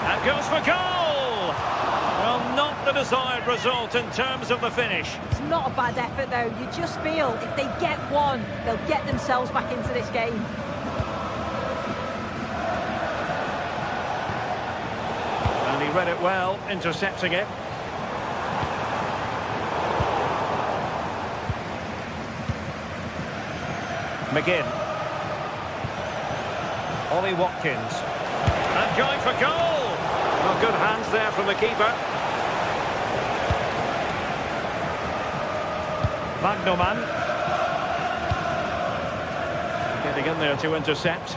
D: And goes for goal! Well, not the desired result in terms of the finish.
B: It's not a bad effort, though. You just feel if they get one, they'll get themselves back into this game.
D: And he read it well, intercepting it. McGinn. Ollie Watkins. And going for goal! Well, good hands there from the keeper. Magnoman. Getting in there to intercept.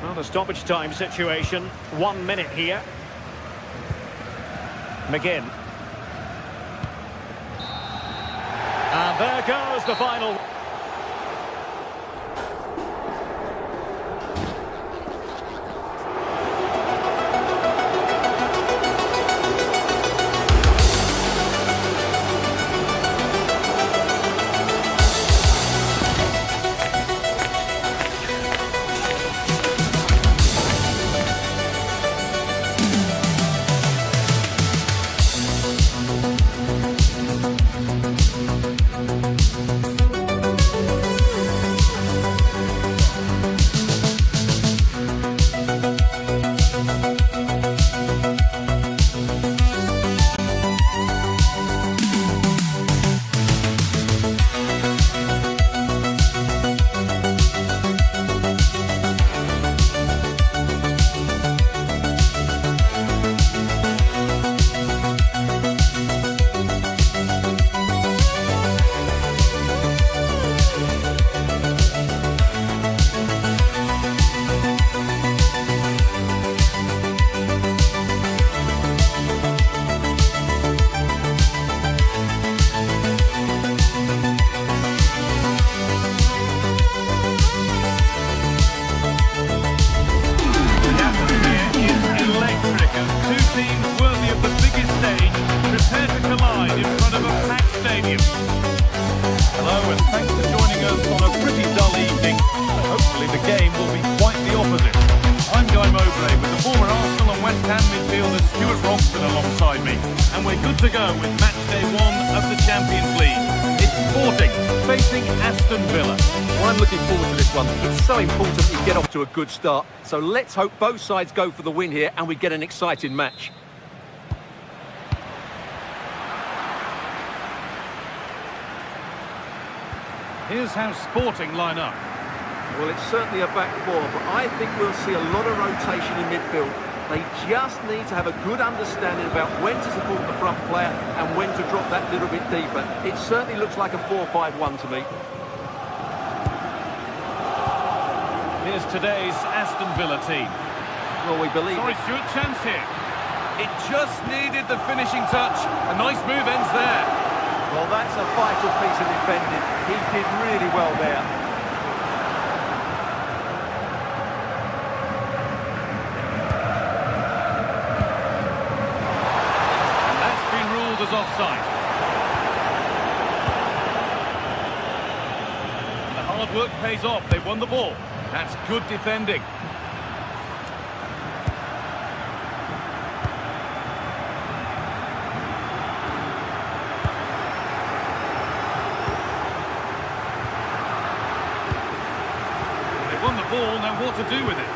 D: Well, the stoppage time situation. 1 minute here. McGinn. And there goes the final.
A: And we're good to go with match day 1 of the Champions League. It's Sporting facing Aston Villa.
C: Well, I'm looking forward to this one. It's so important you get off to a good start. So let's hope both sides go for the win here and we get an exciting match.
A: Here's how Sporting line up.
C: Well, it's certainly a back four, but I think we'll see a lot of rotation in midfield. They just need to have a good understanding about when to support the front player and when to drop that little bit deeper. It certainly looks like a 4-5-1 to me.
A: Here's today's Aston Villa team.
C: Well, we believe
A: Sorry, Stuart, chance here. It just needed the finishing touch. A nice move ends there.
E: Well, that's a vital piece of defending. He did really well there.
A: As offside. The hard work pays off. They won the ball. That's good defending. ball, know what to do with it.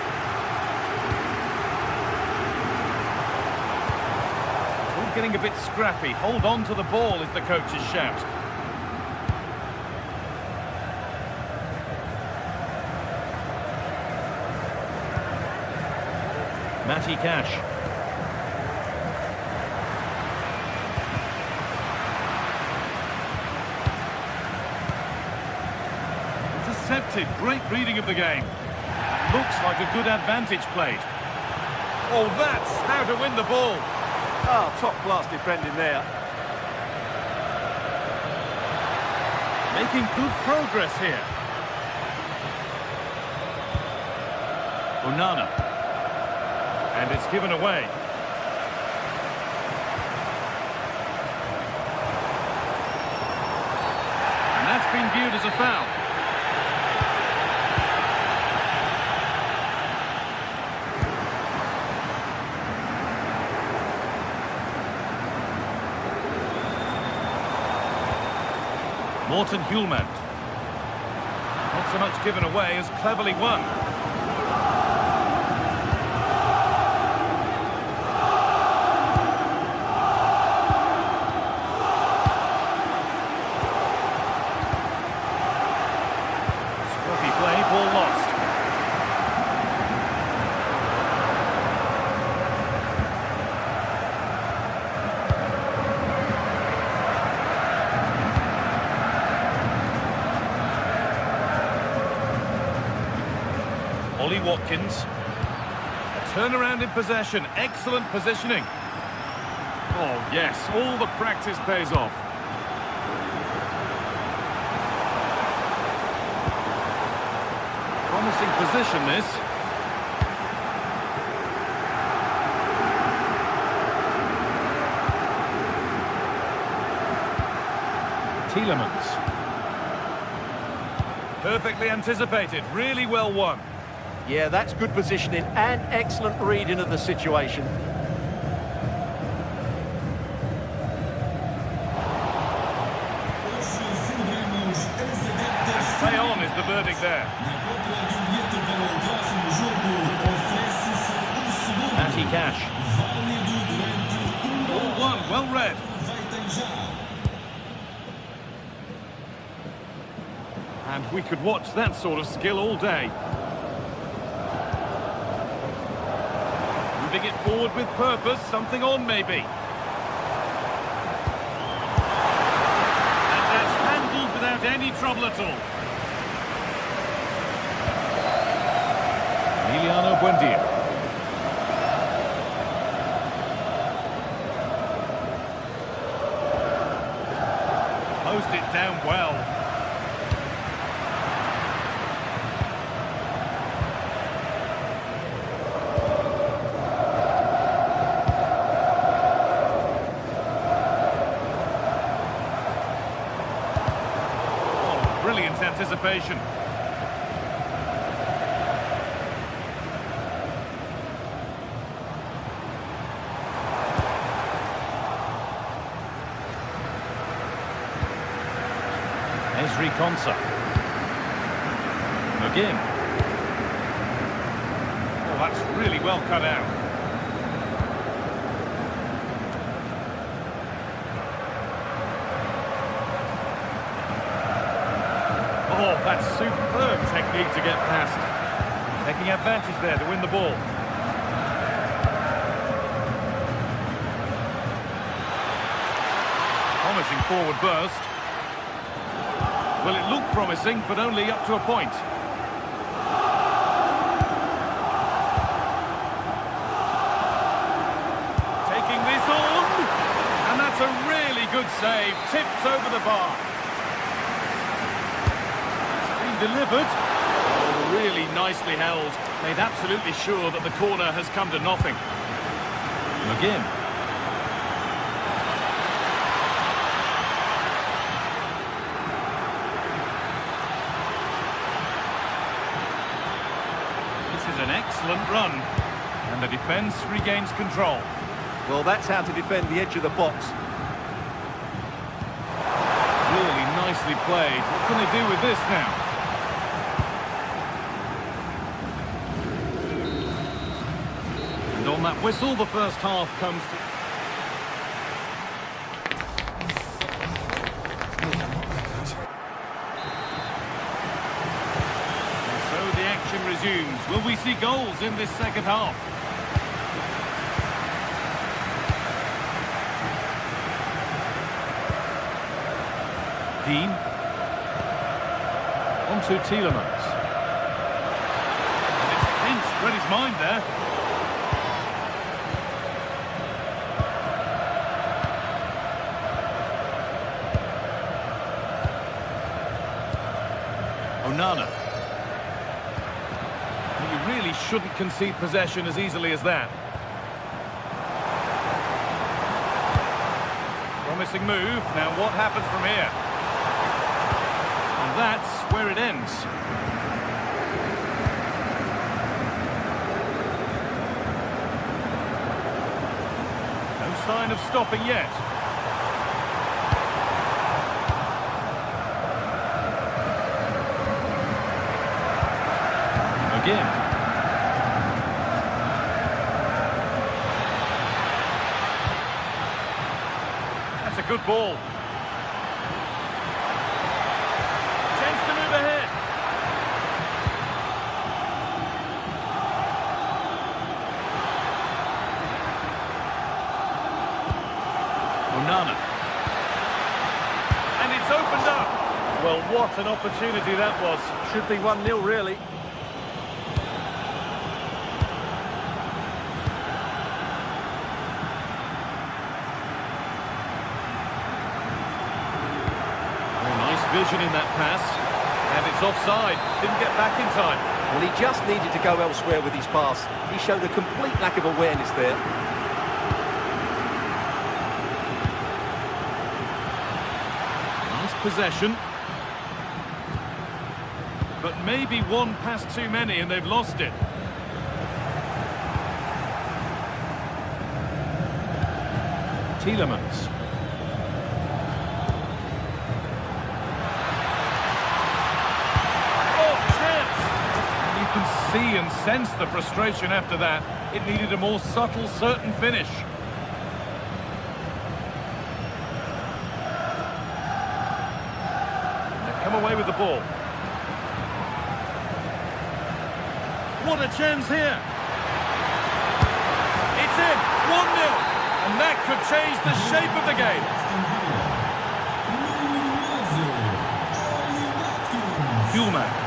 A: It's all getting a bit scrappy. Hold on to the ball is the coach's shout. Matty Cash. Intercepted. Great reading of the game. Looks like a good advantage played. Oh, that's how to win the ball.
C: Oh, top-class defending there.
A: Making good progress here. Onana. And it's given away. And that's been viewed as a foul. Morten Hjulmand. Not so much given away as cleverly won. Watkins. A turnaround in possession. Excellent positioning. Oh, yes. All the practice pays off. Promising position, this. Tielemans. Perfectly anticipated. Really well won.
C: Yeah, that's good positioning and excellent reading of the situation.
A: Play on is the verdict there. Matty Cash. All one, well read. And we could watch that sort of skill all day. Moving it forward with purpose, something on maybe. And that's handled without any trouble at all. Emiliano Buendia. Closed it down well. Brilliant anticipation. Ezri Konsa. Again. Oh, that's really well cut out. Oh, that's superb technique to get past. Taking advantage there to win the ball. Promising forward burst. Well, it looked promising, but only up to a point. Taking this on. And that's a really good save. Tipped over the bar. Delivered. Oh, really nicely held. Made absolutely sure that the corner has come to nothing. McGinn. This is an excellent run. And the defence regains control.
C: Well, that's how to defend the edge of the box.
A: Really nicely played. What can they do with this now? on that whistle, the first half comes to... And so the action resumes. Will we see goals in this second half? Dean. On to Tielemans. And it's pinched, read his mind there. Onana. You really shouldn't concede possession as easily as that. Promising move. Now what happens from here? And that's where it ends. No sign of stopping yet. Again. That's a good ball. Chance to move ahead. Onana. And it's opened up. Well, what an opportunity that was.
C: Should be 1-0 really.
A: Vision in that pass, and it's offside. Didn't get back in time.
C: Well, he just needed to go elsewhere with his pass. He showed a complete lack of awareness there.
A: Nice possession. But maybe one pass too many and they've lost it. Tielemans. See and sense the frustration after that. It needed a more subtle, certain finish. They've come away with the ball. What a chance here. It's in, 1-0. And that could change the shape of the game. Hulman.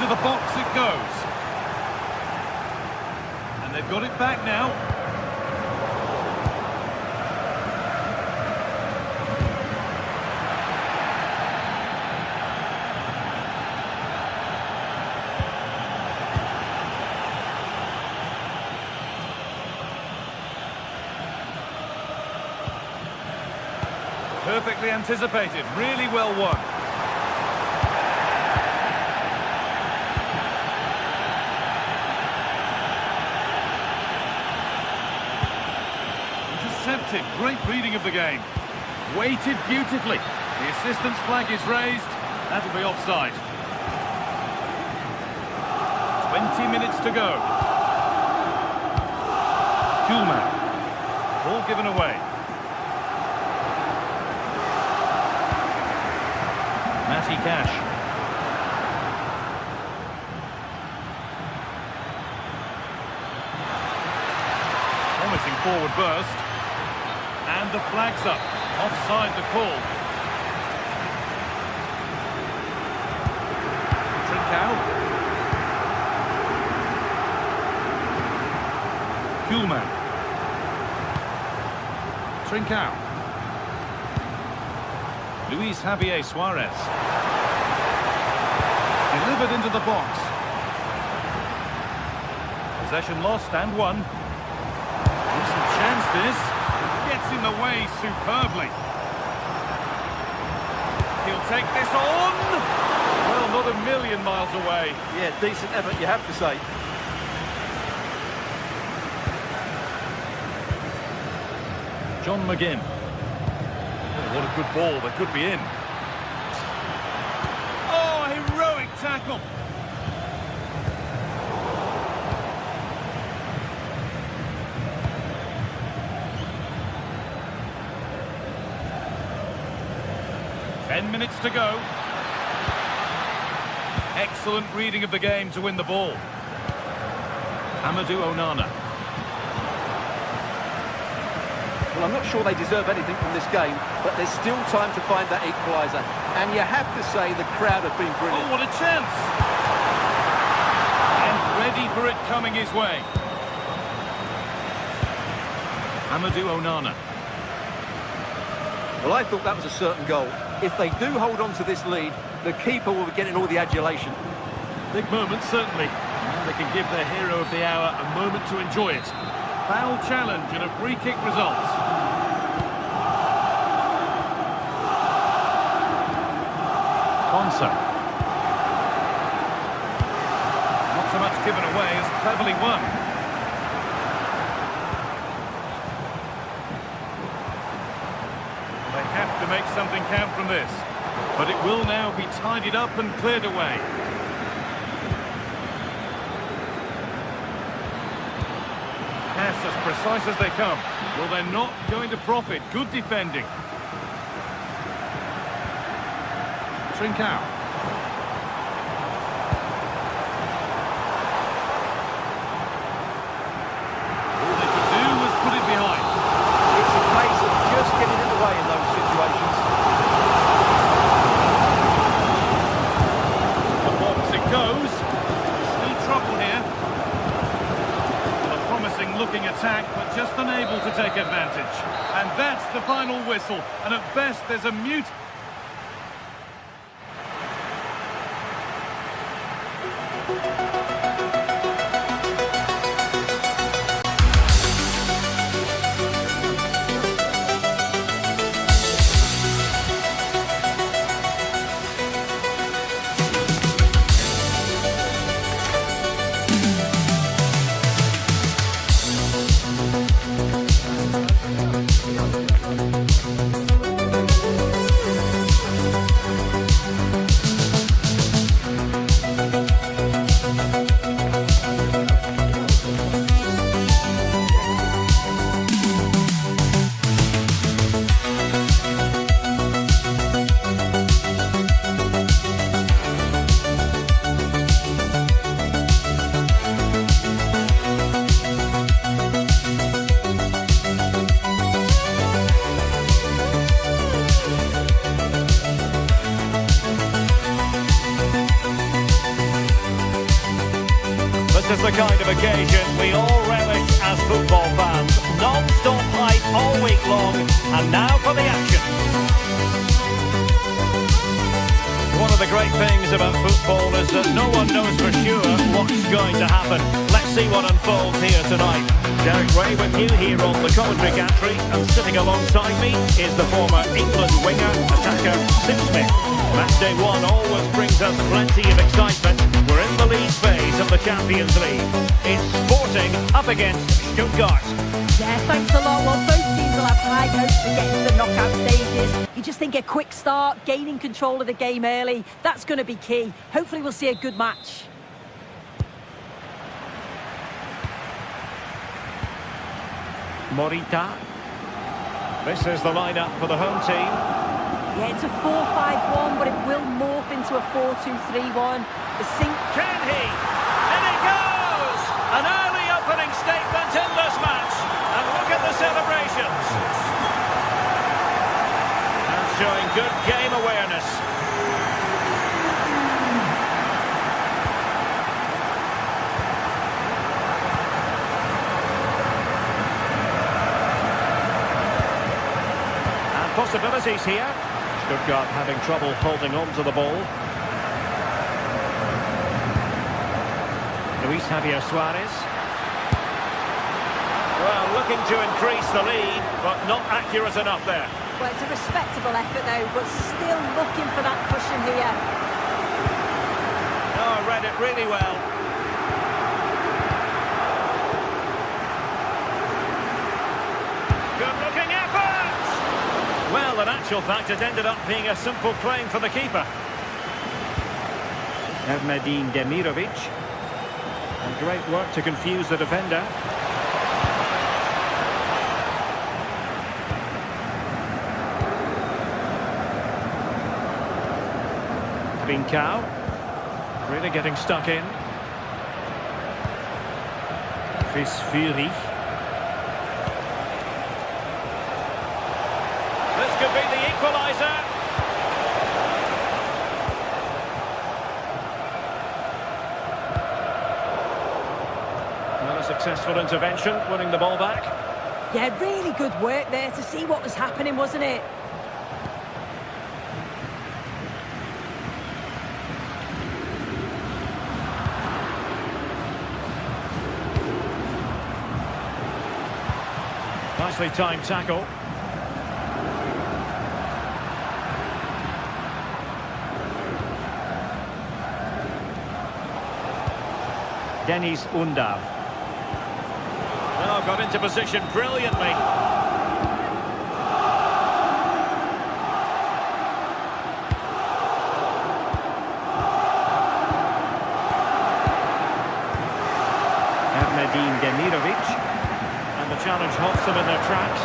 A: The box it goes. And they've got it back now. Perfectly anticipated, really well won. Great reading of the game. Weighted beautifully. The assistant's flag is raised. That'll be offside. 20 minutes to go. Hulman. Ball given away. Matty Cash. Promising forward burst. And the flag's up. Offside the call. Trincao. Hulman. Trincao. Luis Javier Suarez. Delivered into the box. Possession lost and won. Decent chance this. Gets in the way superbly. He'll take this on. Well, not a million miles away.
C: Yeah, decent effort, you have to say.
A: John McGinn. Oh, what a good ball. They could be in. tackle. Ten minutes to go. Excellent reading of the game to win the ball. Amadou Onana.
C: Well, I'm not sure they deserve anything from this game, but there's still time to find that equaliser. And you have to say the crowd have been brilliant.
A: Oh, what a chance! And ready for it coming his way. Amadou Onana.
C: Well, I thought that was a certain goal. If they do hold on to this lead, the keeper will be getting all the adulation.
A: Big moment, certainly. And they can give their hero of the hour a moment to enjoy it. Foul challenge and a free kick results. Konsa. Not so much given away as cleverly won. They have to make something count from this. But it will now be tidied up and cleared away. Pass as precise as they come. Well, they're not going to profit. Good defending. Trincao. All they could do was put it behind.
C: It's a case of just getting in the way in those situations.
A: And once it goes, still trouble here. Well, a promising looking attack, but just unable to take advantage. And that's the final whistle. And at best, there's a mute.
D: This is the kind of occasion we all relish as football fans. Non-stop hype all week long, and now for the action. One of the great things about football is that no one knows for sure what's going to happen. Let's see what unfolds here tonight. Derek Ray with you here on the commentary gantry, and sitting alongside me is the former England winger, attacker Sim Smith. Match day one always brings us plenty of excitement. We're in the league phase of the Champions League. It's Sporting up against Stuttgart.
B: Yeah, thanks a lot. Well, both teams will have high hopes to get into the knockout stages. You just think a quick start, gaining control of the game early, that's going to be key. Hopefully we'll see a good match.
D: Morita. This is the lineup for the home team.
B: Yeah, it's a 4-5-1, but it will morph into a 4-2-3-1.
D: Can he? And it goes! An early opening statement in this match. And look at the celebrations. And showing good game awareness. And possibilities here. Stuttgart having trouble holding on to the ball. Luis Javier Suarez. Well, looking to increase the lead, but not accurate enough there.
B: Well, it's a respectable effort though, but still looking for that cushion here.
D: Oh, read it really well. Good looking effort! Well, in actual fact, it ended up being a simple claim for the keeper. Ahmedine Demirovic. And great work to confuse the defender. Trincao. Really getting stuck in. Fisfuri. This could be the equaliser. Well, a successful intervention, winning the ball back.
B: Yeah, really good work there to see what was happening, wasn't it?
D: Nicely timed tackle. Deniz Undav. Oh, got into position brilliantly. Ahmedine Demirovic. And the challenge halts them in their tracks.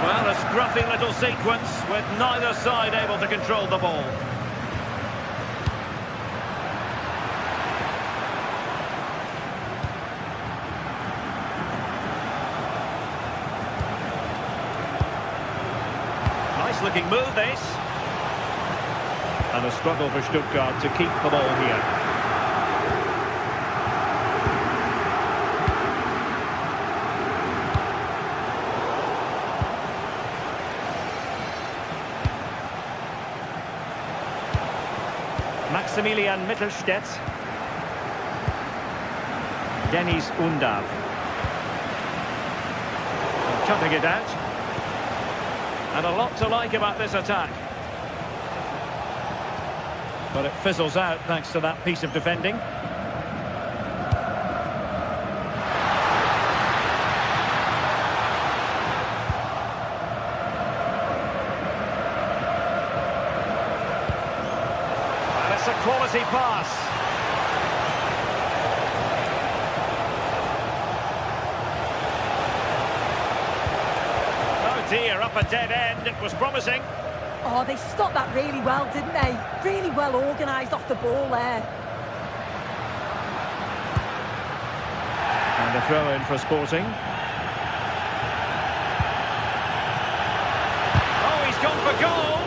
D: Well, a scruffy little sequence with neither side able to control the ball. Nice looking move, this. And a struggle for Stuttgart to keep the ball here. Maximilian Mittelstädt. Deniz Undav. Cutting it out. And a lot to like about this attack. But it fizzles out thanks to that piece of defending. And it's a quality pass. Oh dear, up a dead end. It was promising.
B: Oh, they stopped that really well, didn't they? Really well organised off the ball there.
D: And a throw in for Sporting. Oh, he's gone for goal!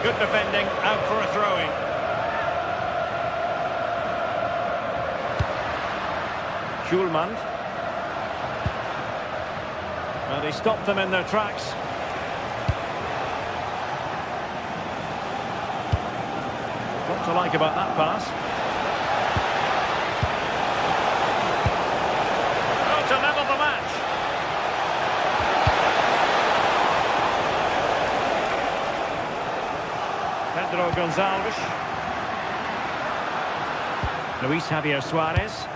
D: Good defending, out for a throw-in. Schulman. Well, he stopped them in their tracks. What to like about that pass? Oh, to level the match. Pedro Gonçalves. Luis Javier Suarez.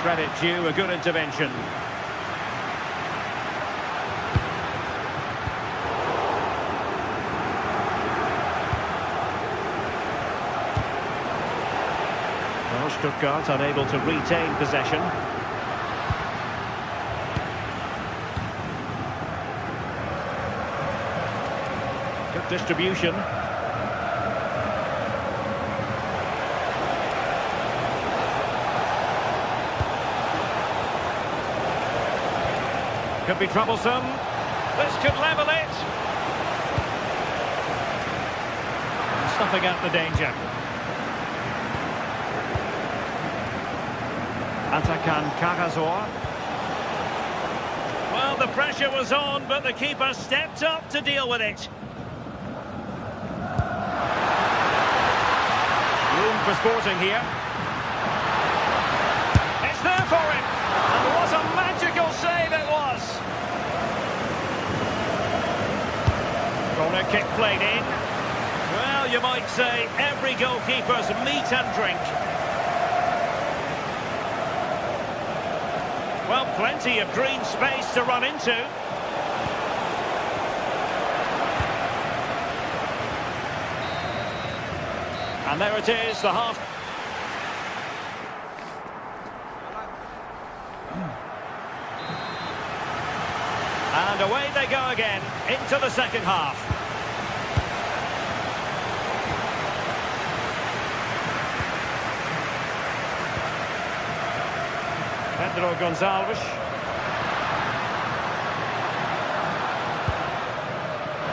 D: Credit due, a good intervention. Well, Stuttgart unable to retain possession. Good distribution. Could be troublesome. This could level it. Stuffing out the danger. Atakan Karazor. Well, the pressure was on, but the keeper stepped up to deal with it. Room for Sporting here. It's there for him. And what a magical save it was. Corner kick played in. Well, you might say every goalkeeper's meat and drink. plenty of green space to run into. And there it is, the half. And away they go again, into the second half. Pedro Gonçalves.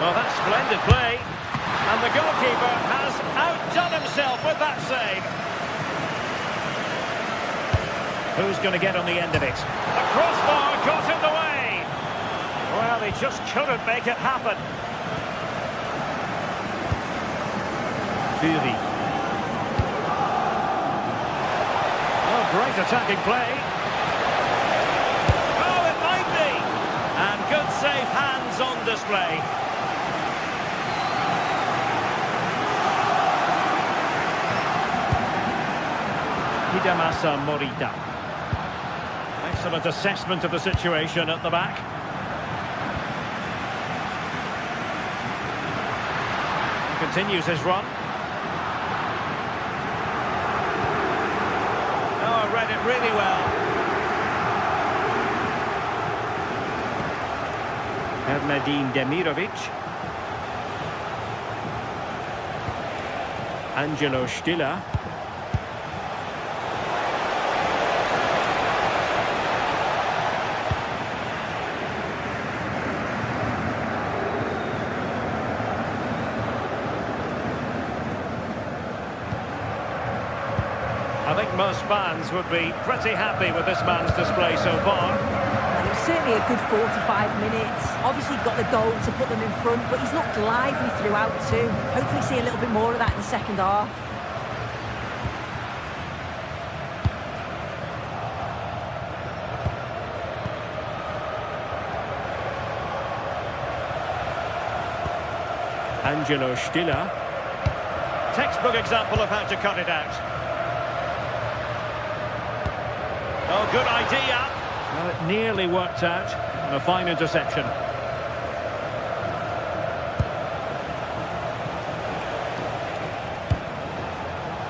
D: Well, that's splendid play. And the goalkeeper has outdone himself with that save. Who's going to get on the end of it? The crossbar got in the way. Well, he just couldn't make it happen. Fury. Oh, great attacking play. Oh, it might be. And good safe hands on display. Hidemasa Morita. Excellent assessment of the situation at the back. Continues his run. Oh, read it really well. Erdnadin Demirovic. Angelo Stiller. I think most fans would be pretty happy with this man's display so far.
B: Well, it was certainly a good 45 minutes. Obviously got the goal to put them in front, but he's looked lively throughout too. Hopefully see a little bit more of that in the second half.
D: Angelo Stiller. Textbook example of how to cut it out. Oh, good idea. Well, it nearly worked out. And a fine interception.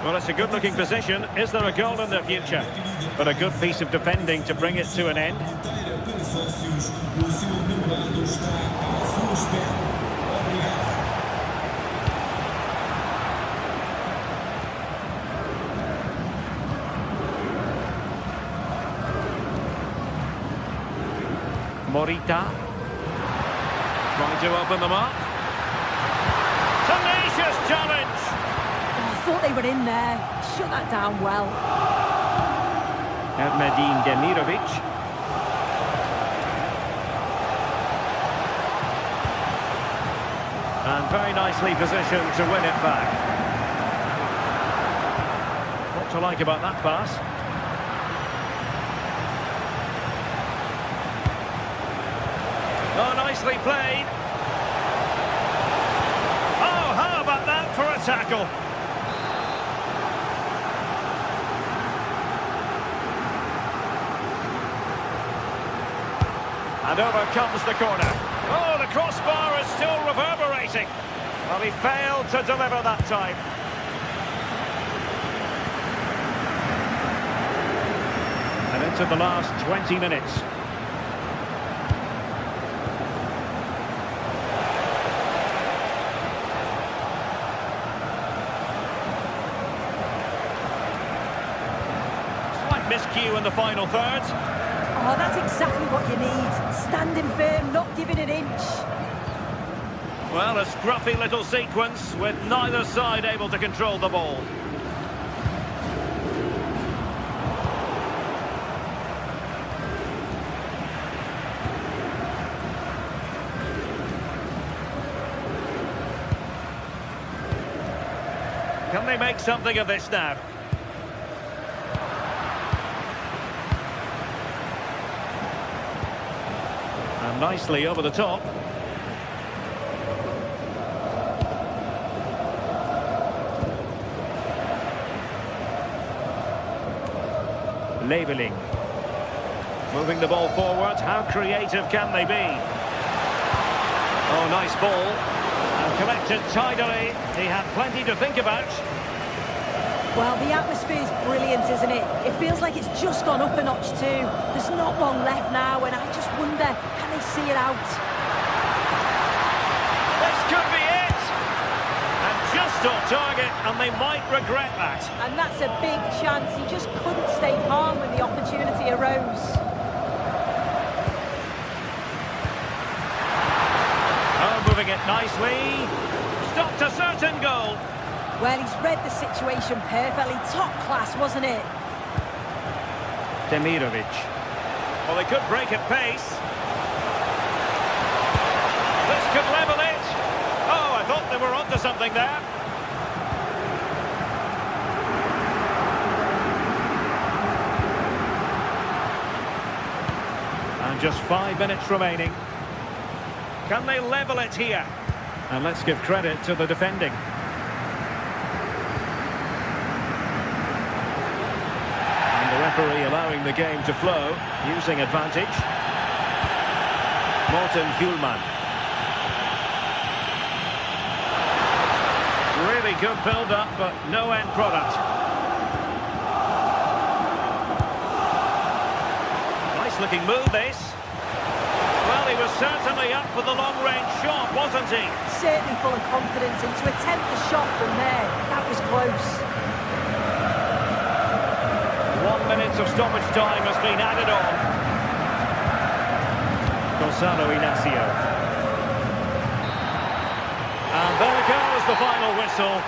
D: Well, it's a good-looking position. Is there a goal in the future? But a good piece of defending to bring it to an end. Morita. Trying to open them up. Tenacious challenge.
B: Oh, I thought they were in there. Shut that down well.
D: Erdnadin Demirovic. And very nicely positioned to win it back. What to like about that pass? Oh, nicely played. Oh, how about that for a tackle? And over comes the corner. Oh, the crossbar is still reverberating. Well, he failed to deliver that time. And into the last 20 minutes. Miscue in the final third.
B: Oh, that's exactly what you need. Standing firm, not giving an inch.
D: Well, a scruffy little sequence with neither side able to control the ball. Can they make something of this now? And nicely over the top. Leveling. Moving the ball forward, how creative can they be? Oh, nice ball. And collected tidily. He had plenty to think about.
B: Well, the atmosphere's brilliant, isn't it? It feels like it's just gone up a notch too. There's not long left now, and I just wonder, can they see it out?
D: This could be it! And just on target, and they might regret that.
B: And that's a big chance. He just couldn't stay calm when the opportunity arose.
D: Oh, moving it nicely. Stopped a certain goal.
B: Well, he's read the situation perfectly. Top class, wasn't it?
D: Demirovic. Well, they could break at pace. This could level it. Oh, I thought they were onto something there. And just 5 minutes remaining. Can they level it here? And let's give credit to the defending. Referee allowing the game to flow, using advantage. Morten Hjulman. Really good build-up, but no end product. Nice-looking move, this. Well, he was certainly up for the long-range shot, wasn't he?
B: Certainly full of confidence, and to attempt the shot from there, that was close.
D: 1 minute of stoppage time has been added on. Gonzalo Inacio. And there goes the final whistle.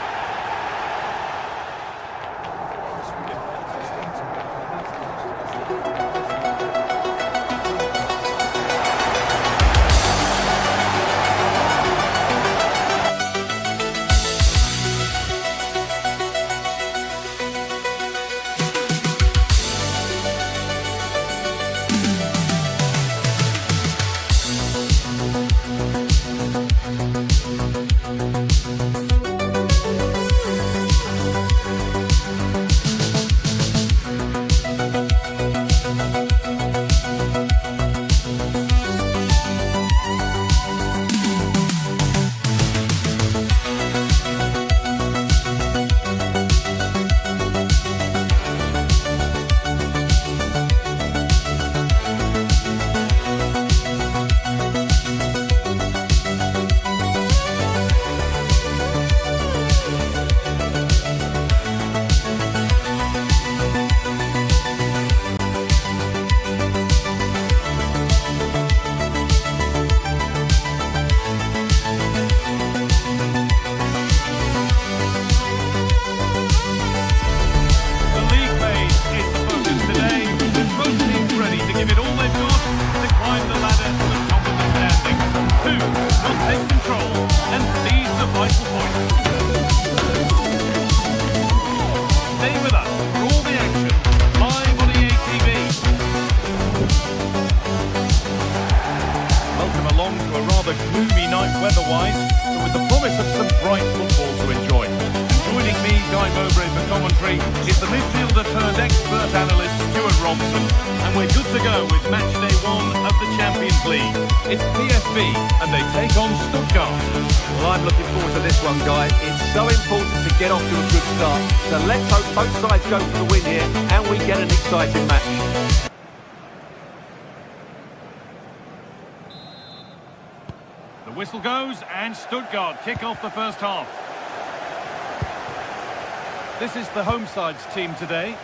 A: weather-wise, but with the promise of some bright football to enjoy. Joining me, Guy Mowbray, for commentary is the midfielder turned expert analyst Stuart Robson, and we're good to go with match day 1 of the Champions League. It's PSV and they take on Stuttgart.
C: Well, I'm looking forward to this one, Guy. It's so important to get off to a good start. So let's hope both sides go for the win here and we get an exciting match.
A: The whistle goes and Stuttgart kick off the first half. This is the home side's team today.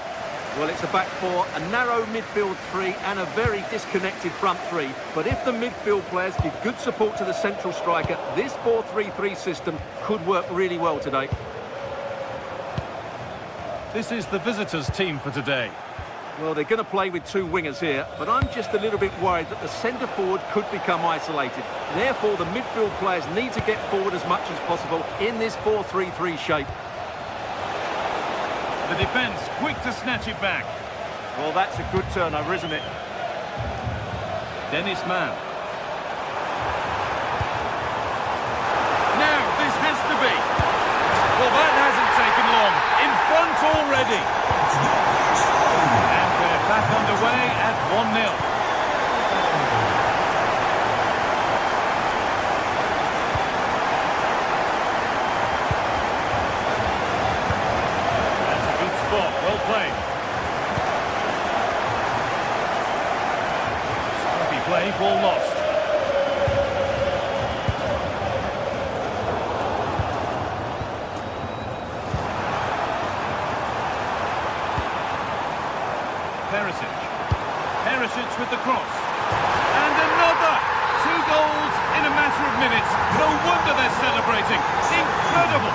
C: Well, it's a back four, a narrow midfield three and a very disconnected front three. But if the midfield players give good support to the central striker, this 4-3-3 system could work really well today.
A: This is the visitors' team for today.
C: Well, they're going to play with two wingers here, but I'm just a little bit worried that the centre forward could become isolated. Therefore, the midfield players need to get forward as much as possible in this 4-3-3 shape.
A: The defence quick to snatch it back.
C: Well, that's a good turnover, isn't it?
A: Dennis Mann. Now, this has to be. Well, that hasn't taken long. In front already. And we're back underway at 1-0. play, ball lost. Perisic with the cross. And another! 2 goals in a matter of minutes. No wonder they're celebrating. Incredible!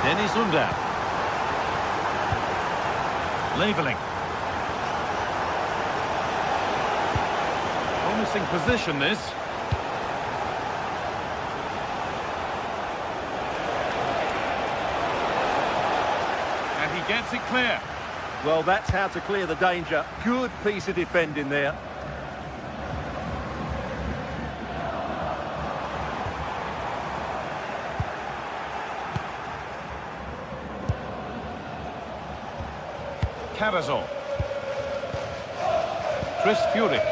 A: Dennis Undav. Leveling. Promising position, this. Gets it clear.
C: Well, that's how to clear the danger. Good piece of defending there.
A: Carrazol. Chris Furyk.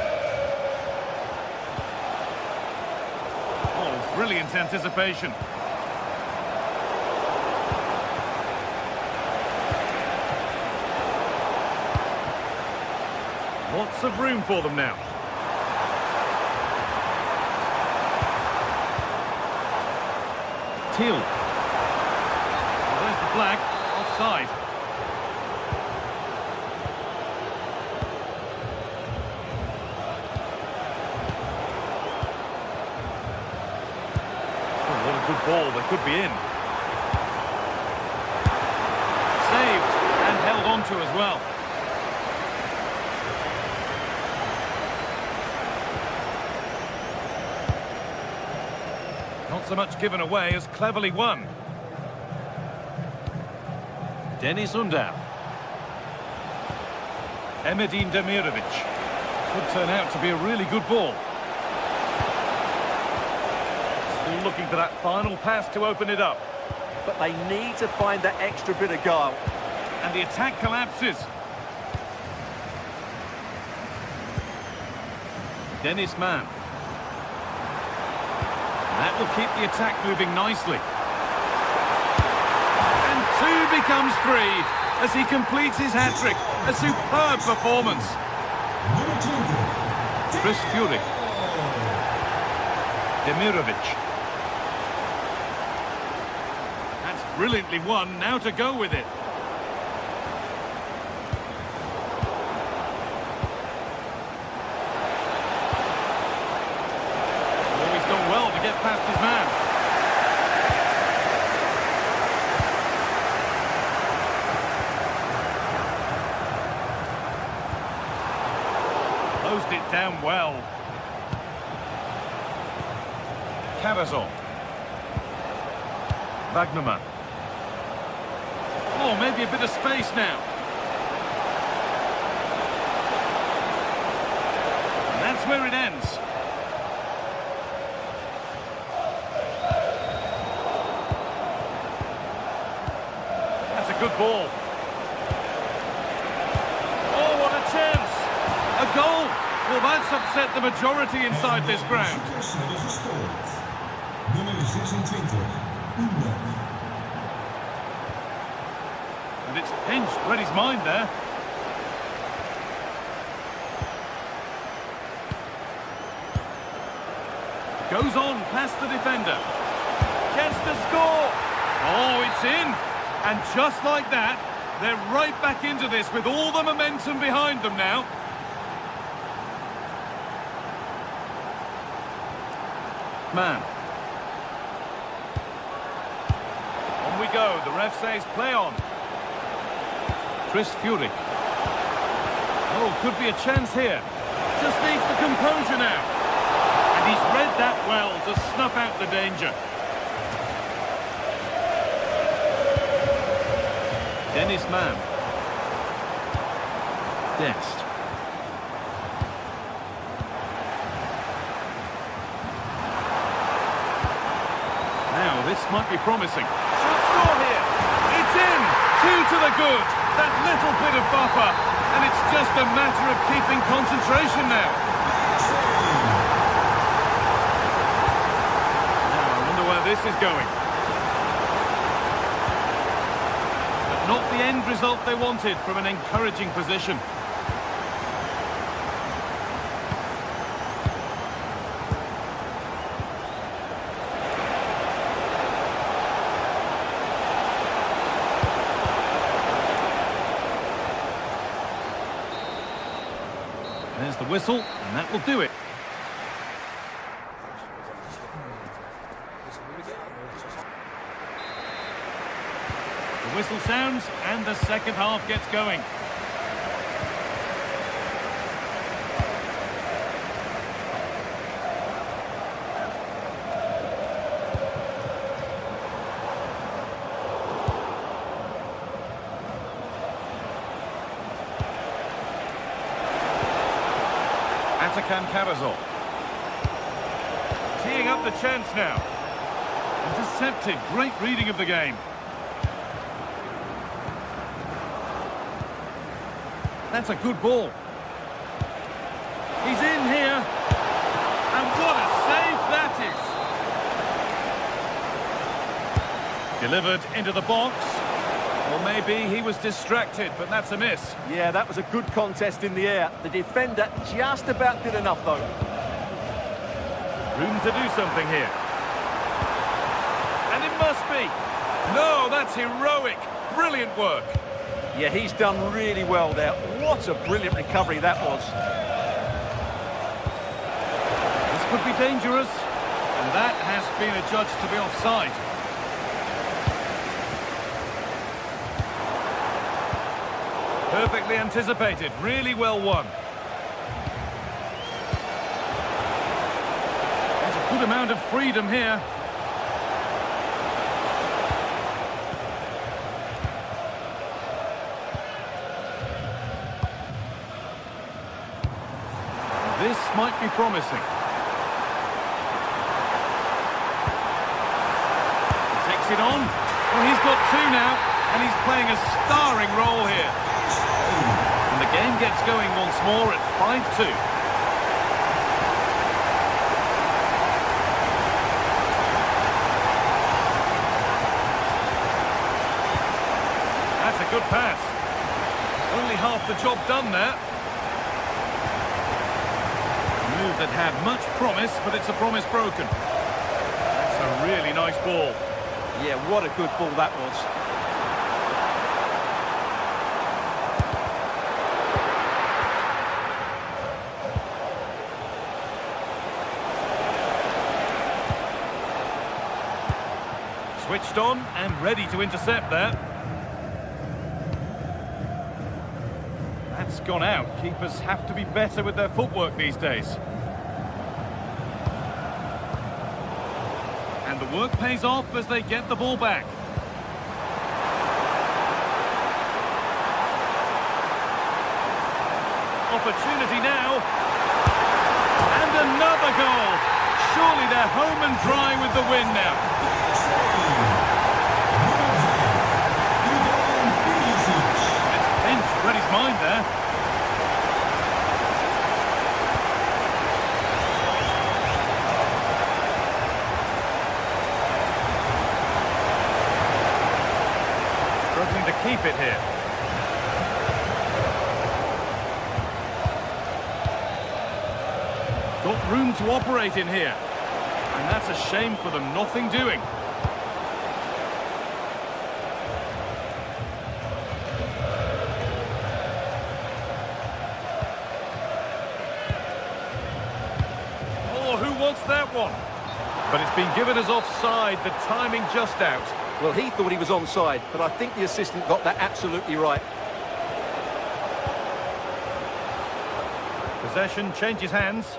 A: Oh, brilliant anticipation. Lots of room for them now. Teal. Well, there's the flag. Offside. Oh, what a good ball. They could be in. Saved and held on to as well. Not so much given away as cleverly won. Dennis Undav. Emedin Demirovic. Could turn out to be a really good ball. Still looking for that final pass to open it up.
C: But they need to find that extra bit of guile.
A: And the attack collapses. Dennis Mann. That will keep the attack moving nicely. And 2 becomes 3 as he completes his hat-trick. A superb performance. Chris Furyk. Demirovic. That's brilliantly won. Now to go with it. Get past his man. Closed it down well. Carrazol. Wagnerman. Oh, maybe a bit of space now. And that's where it ends. Good ball. Oh, what a chance! A goal! Well, that's upset the majority inside this ground. And it's pinched Reddy's mind there. Goes on past the defender. Gets to score! Oh, it's in! And just like that, they're right back into this with all the momentum behind them now. Man. On we go. The ref says play on. Chris Furyk. Oh, could be a chance here. Just needs the composure now. And he's read that well to snuff out the danger. Dennis Mann. Dest. Now, this might be promising. Should score here. It's in. 2 to the good. That little bit of buffer. And it's just a matter of keeping concentration now. Now, I wonder where this is going. Not the end result they wanted from an encouraging position. There's the whistle, and that will do it. The whistle sounds, and the second half gets going. Carazol. Teeing up the chance now. Intercepted. Great reading of the game. That's a good ball. He's in here. And what a save that is. Delivered into the box. Or maybe he was distracted, but that's a miss.
C: Yeah, that was a good contest in the air. The defender just about did enough, though.
A: Room to do something here. And it must be. No, that's heroic. Brilliant work.
C: Yeah, he's done really well there. What a brilliant recovery that was.
A: This could be dangerous. And that has been adjudged to be offside. Perfectly anticipated, really well won. There's a good amount of freedom here. This might be promising. He takes it on. Well, he's got two now, and he's playing a starring role here. And the game gets going once more at 5-2. That's a good pass. Only half the job done there. A move that had much promise, but it's a promise broken. That's a really nice ball.
C: Yeah, what a good ball that was.
A: Switched on and ready to intercept there. That's gone out. Keepers have to be better with their footwork these days. And the work pays off as they get the ball back. Opportunity now. And another goal. Surely they're home and dry with the win now. It's pinched, read his mind there. Struggling to keep it here. Got room to operate in here. And that's a shame for them, nothing doing. Oh, who wants that one? But it's been given as offside, the timing just out.
C: Well, he thought he was onside, but I think the assistant got that absolutely right.
A: Possession changes hands.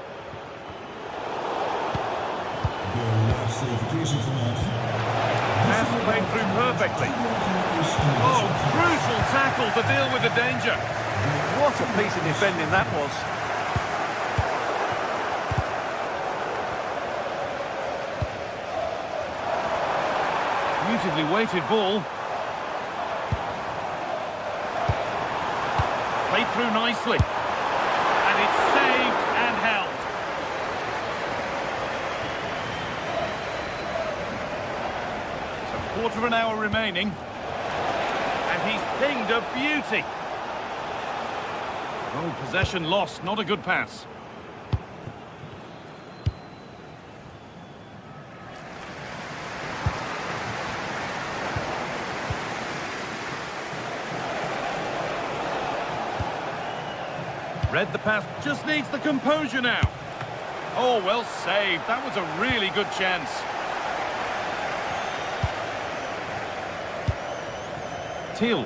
A: Pass played through perfectly. Oh, crucial tackle to deal with the danger.
C: What a piece of defending that was.
A: Beautifully weighted ball. Played through nicely. And it's saved and held. Quarter of an hour remaining, and he's Pinged a beauty. Oh, possession lost. Not a good pass. Read the pass, just needs the composure now. Oh, well saved. That was a really good chance. Teal.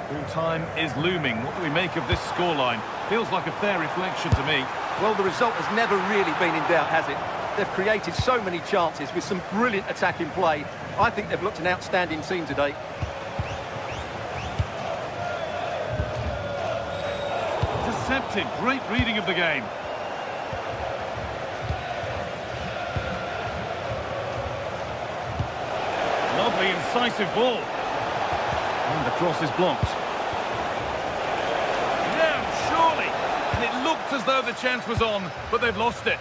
A: Full time is looming. What do we make of this scoreline? Feels like a fair reflection to me.
C: Well, the result has never really been in doubt, has it? They've created so many chances with some brilliant attacking play. I think they've looked an outstanding team today.
A: Intercepted. Great reading of the game. Lovely, incisive ball. And the cross is blocked. Now, surely. And it looked as though the chance was on, but they've lost it.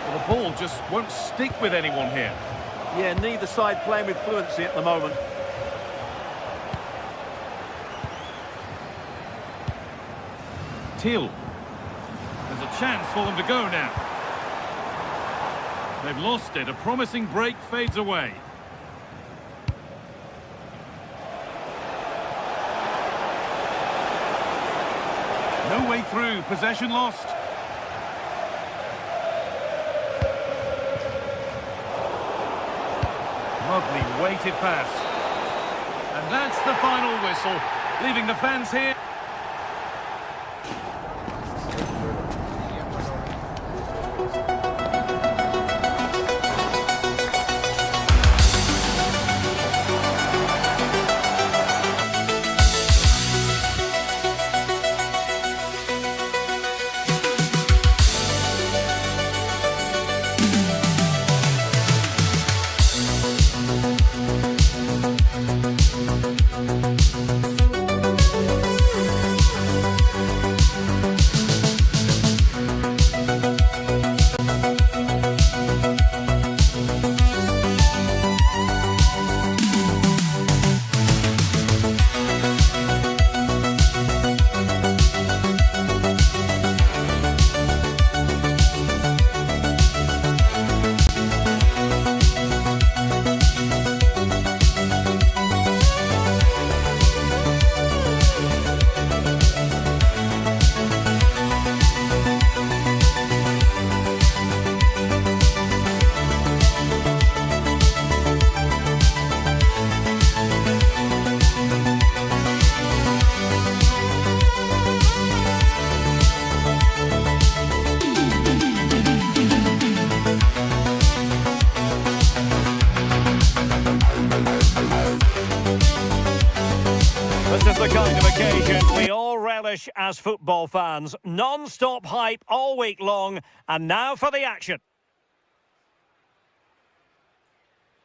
A: Well, the ball just won't stick with anyone here.
C: Yeah, neither side playing with fluency at the moment.
A: Teal. There's a chance for them to go now. They've lost it. A promising break fades away. No way through. Possession lost. Lovely weighted pass. And that's the final whistle, leaving the fans here.
D: This is the kind of occasion we all relish as football fans. Non-stop hype all week long, and now for the action.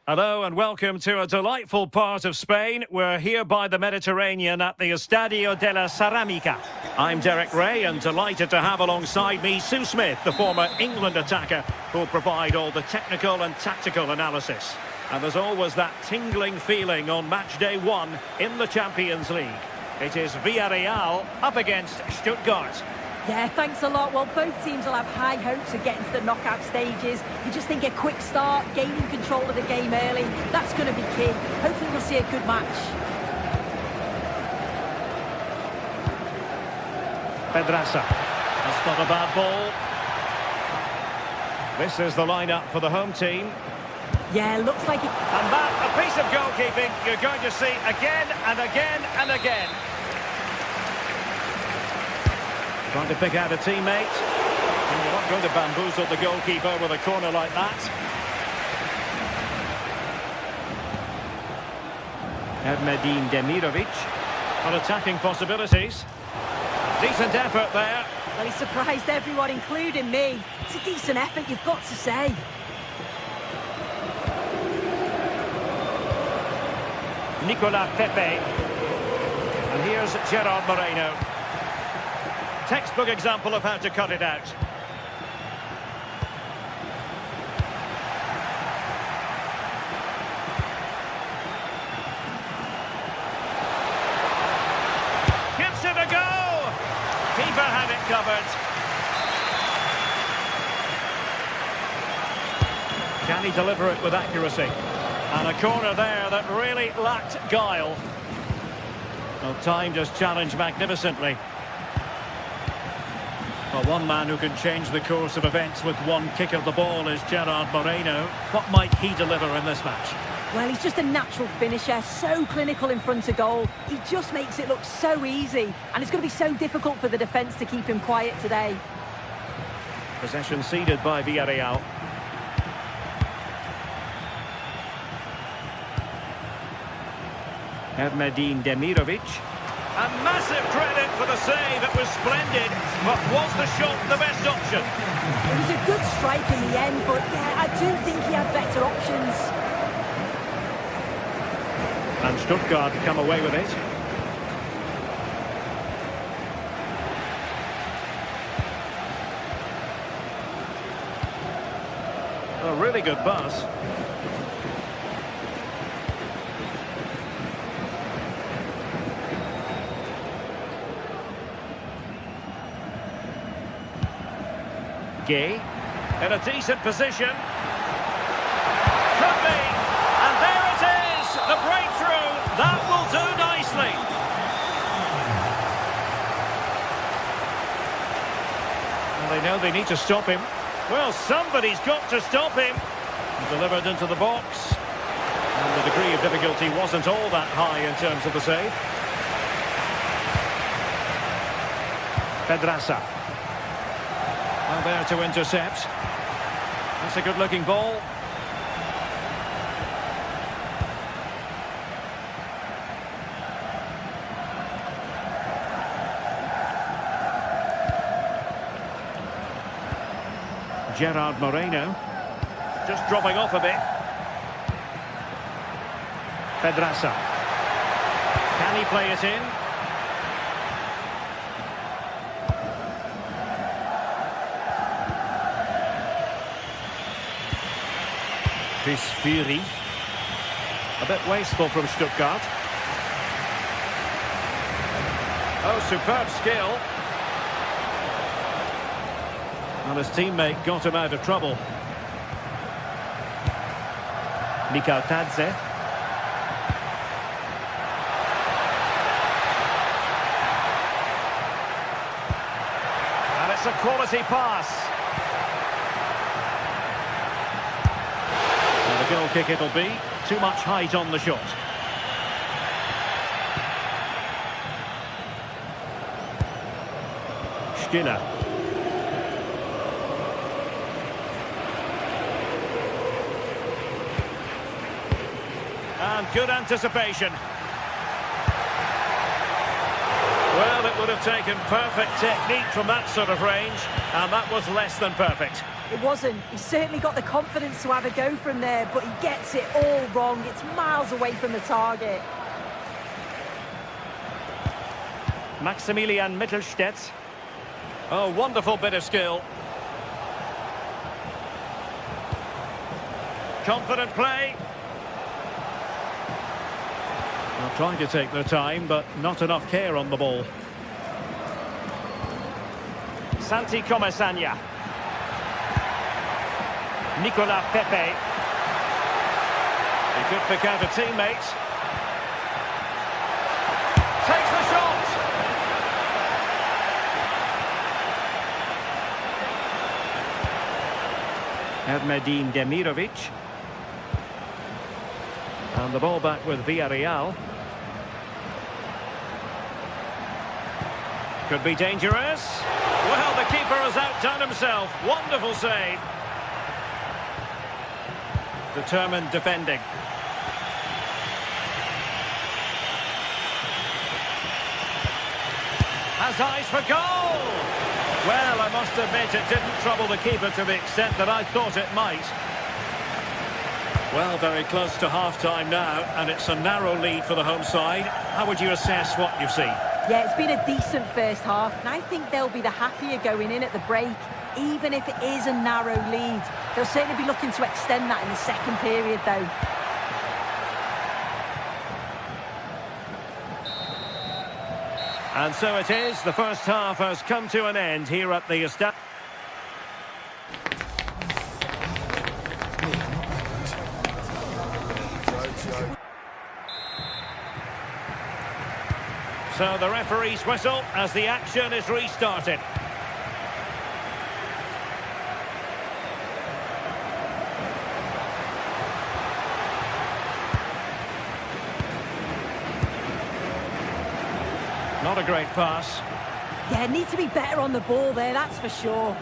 D: Hello and welcome to a delightful part of Spain. We're here by the Mediterranean at the Estadio de la Ceramica. I'm Derek Ray and delighted to have alongside me Sue Smith, the former England attacker, who'll provide all the technical and tactical analysis. And there's always that tingling feeling on match day 1 in the Champions League. It is Villarreal up against Stuttgart.
B: Yeah, thanks a lot. Well, both teams will have high hopes of getting to the knockout stages. You just think a quick start, gaining control of the game early, that's going to be key. Hopefully we'll see a good match.
D: Pedraza. That's not a bad ball. This is the lineup for the home team.
B: Yeah, looks like it.
D: And that, a piece of goalkeeping you're going to see again and again and again. Trying to pick out a teammate. And you're not going to bamboozle the goalkeeper with a corner like that. Ermedin Demirovic. On attacking possibilities. Decent effort there.
B: Well, he surprised everyone, including me. It's a decent effort, you've got to say.
D: Nicolas Pepe. And And here's Gerard Moreno. Textbook example of how to cut it out. Gives it a go! Keeper had it covered. Can he deliver it with accuracy? And a corner there that really lacked guile. Well, time just challenged magnificently. Well, one man who can change the course of events with one kick of the ball is Gerard Moreno. What might he deliver in this match?
B: Well, he's just a natural finisher, so clinical in front of goal. He just makes it look so easy, and it's going to be so difficult for the defence to keep him quiet today.
D: Possession ceded by Villarreal. Medine Demirovic. And massive credit for the save. It was splendid, but was the shot the best option?
B: It was a good strike in the end, but yeah, I do think he had better options.
D: And Stuttgart come away with it. A really good pass. Gay in a decent position. Could be. And there it is. The breakthrough. That will do nicely. Well, they know they need to stop him. Well, somebody's got to stop him. Delivered into the box. And the degree of difficulty wasn't all that high in terms of the save. Pedraza. Well, there to intercept. That's a good-looking ball. Gerard Moreno. Just dropping off a bit. Pedraza. Can he play it in? Fury. A bit wasteful from Stuttgart. Oh, superb skill. And his teammate got him out of trouble. Mikal Tadze. And it's a quality pass. Goal kick it'll be. Too much height on the shot. Stiller. And good anticipation. Well, it would have taken perfect technique from that sort of range, and that was less than perfect.
B: It wasn't. He's certainly got the confidence to have a go from there, but he gets it all wrong. It's miles away from the target.
D: Maximilian Mittelstädt. Oh, wonderful bit of skill. Confident play. Well, trying to take their time, but not enough care on the ball. Santi Comesaña. Nicolas Pepe. He could pick out a teammate. Takes the shot. Medine Demirovic. And the ball back with Villarreal. Could be dangerous. Well, the keeper has outdone himself. Wonderful save. Determined defending. Has eyes for goal. Well, I must admit it didn't trouble the keeper to the extent that I thought it might. Well, very close to half-time now, and it's a narrow lead for the home side. how would you assess what you've seen?
B: Yeah, it's been a decent first half, and I think they'll be the happier going in at the break, even if it is a narrow lead. They'll certainly be looking to extend that in the second period, though.
D: And so it is, the first half has come to an end here at the establishment. So the referee's whistle as the action is restarted. Not a great pass.
B: Yeah, need to be better on the ball there, that's for sure.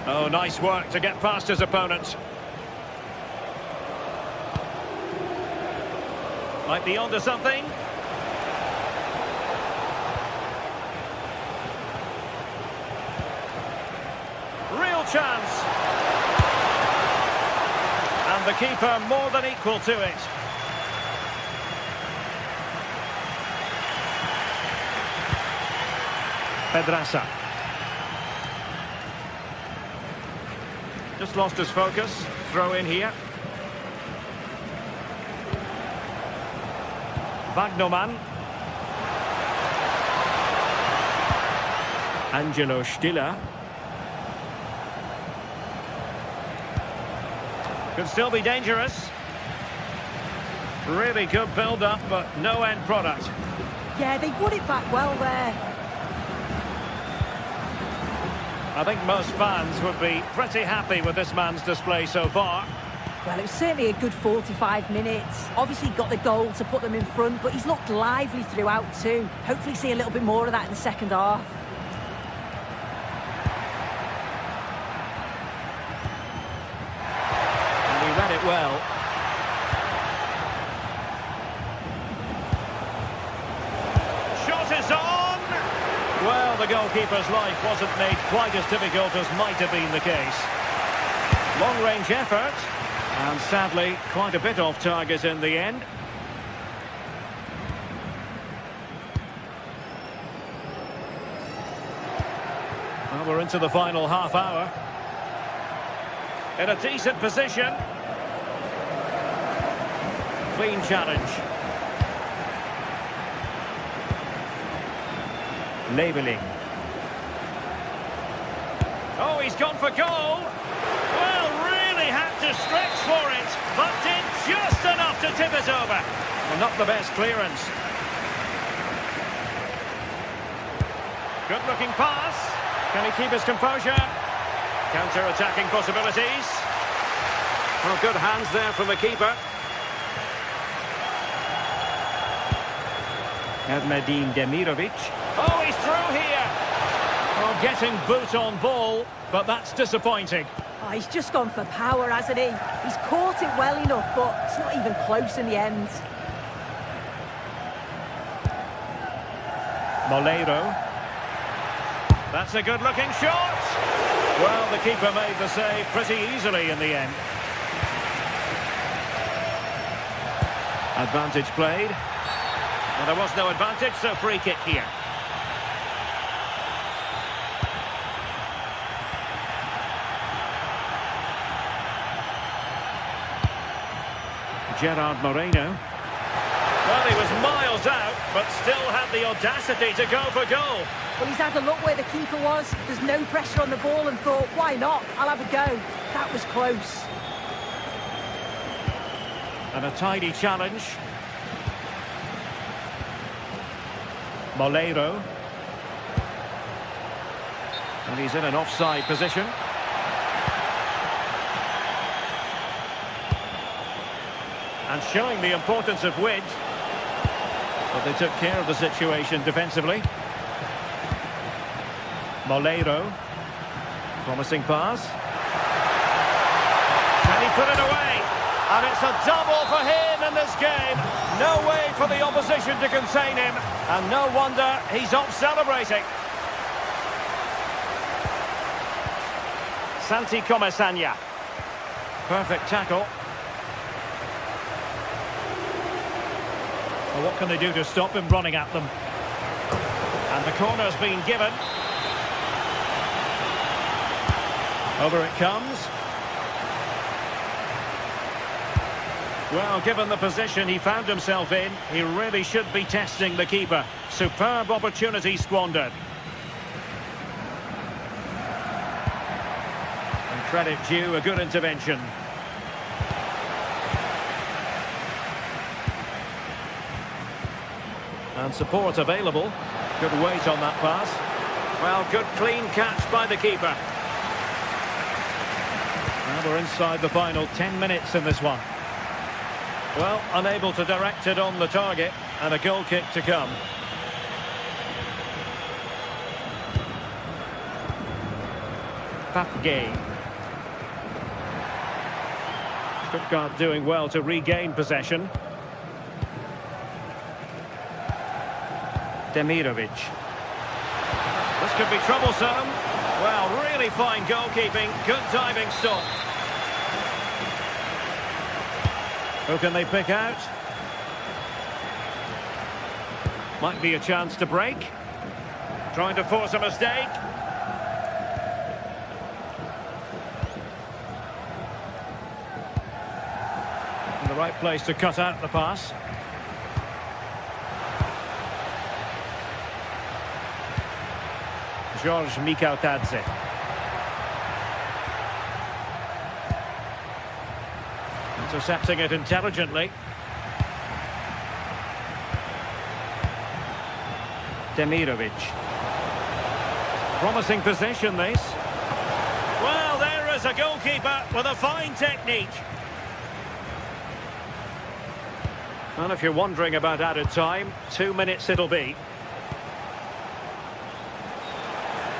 D: Oh, nice work to get past his opponents. Might be onto something. Real chance. And the keeper more than equal to it. Pedraza. Just lost his focus. Throw in here. Wagnerman. Angelo Stiller. Could still be dangerous. Really good build-up, but no end product.
B: Yeah, they put it back well there.
D: I think most fans would be pretty happy with this man's display so far.
B: Well, it was certainly a good 45 minutes. Obviously got the goal to put them in front, but he's looked lively throughout too. Hopefully see a little bit more of that in the second half.
D: And he read it well. Shot is on! Well, the goalkeeper's life wasn't made quite as difficult as might have been the case. Long-range effort. And sadly, quite a bit off target in the end. Well, we're into the final half hour. In a decent position. Clean challenge. Labeling. Oh, he's gone for goal. Well, really had to stretch for it, but did just enough to tip it over. Well, not the best clearance. Good-looking pass. Can he keep his composure? Counter-attacking possibilities. Well, good hands there from the keeper. Ermedin Demirovic. Oh, he's through here. Well, getting boot on ball, but that's disappointing.
B: Oh, he's just gone for power, hasn't he? He's caught it well enough, but it's not even close in the end. Moleiro.
D: That's a good-looking shot. Well, the keeper made the save pretty easily in the end. Advantage played. Well, there was no advantage, so free kick here. Gerard Moreno. Well, he was miles out, but still had the audacity to go for goal.
B: Well, he's had a look where the keeper was. There's no pressure on the ball and thought, why not? I'll have a go. That was close.
D: And a tidy challenge. Moleiro. And he's in an offside position. And showing the importance of width. But they took care of the situation defensively. Moleiro. Promising pass. Can he put it away? And it's a double for him in this game. No way for the opposition to contain him. And no wonder he's off celebrating. Santi Comesaña. Perfect tackle. Well, what can they do to stop him running at them? And the corner's been given. Over it comes. Well, given the position he found himself in, he really should be testing the keeper. Superb opportunity squandered. And credit due, a good intervention. And support available. Good weight on that pass. Well, good clean catch by the keeper. Now we're inside the final 10 minutes in this one. Well, unable to direct it on the target, and a goal kick to come. Papgay. Stuttgart doing well to regain possession. Demirovic. This could be troublesome. Well, really fine goalkeeping. Good diving stop. Who can they pick out? Might be a chance to break. Trying to force a mistake. In the right place to cut out the pass. George Mikautadze. Intercepting it intelligently. Demirovic. Promising possession, this. Well, there is a goalkeeper with a fine technique. And if you're wondering about added time, 2 minutes it'll be.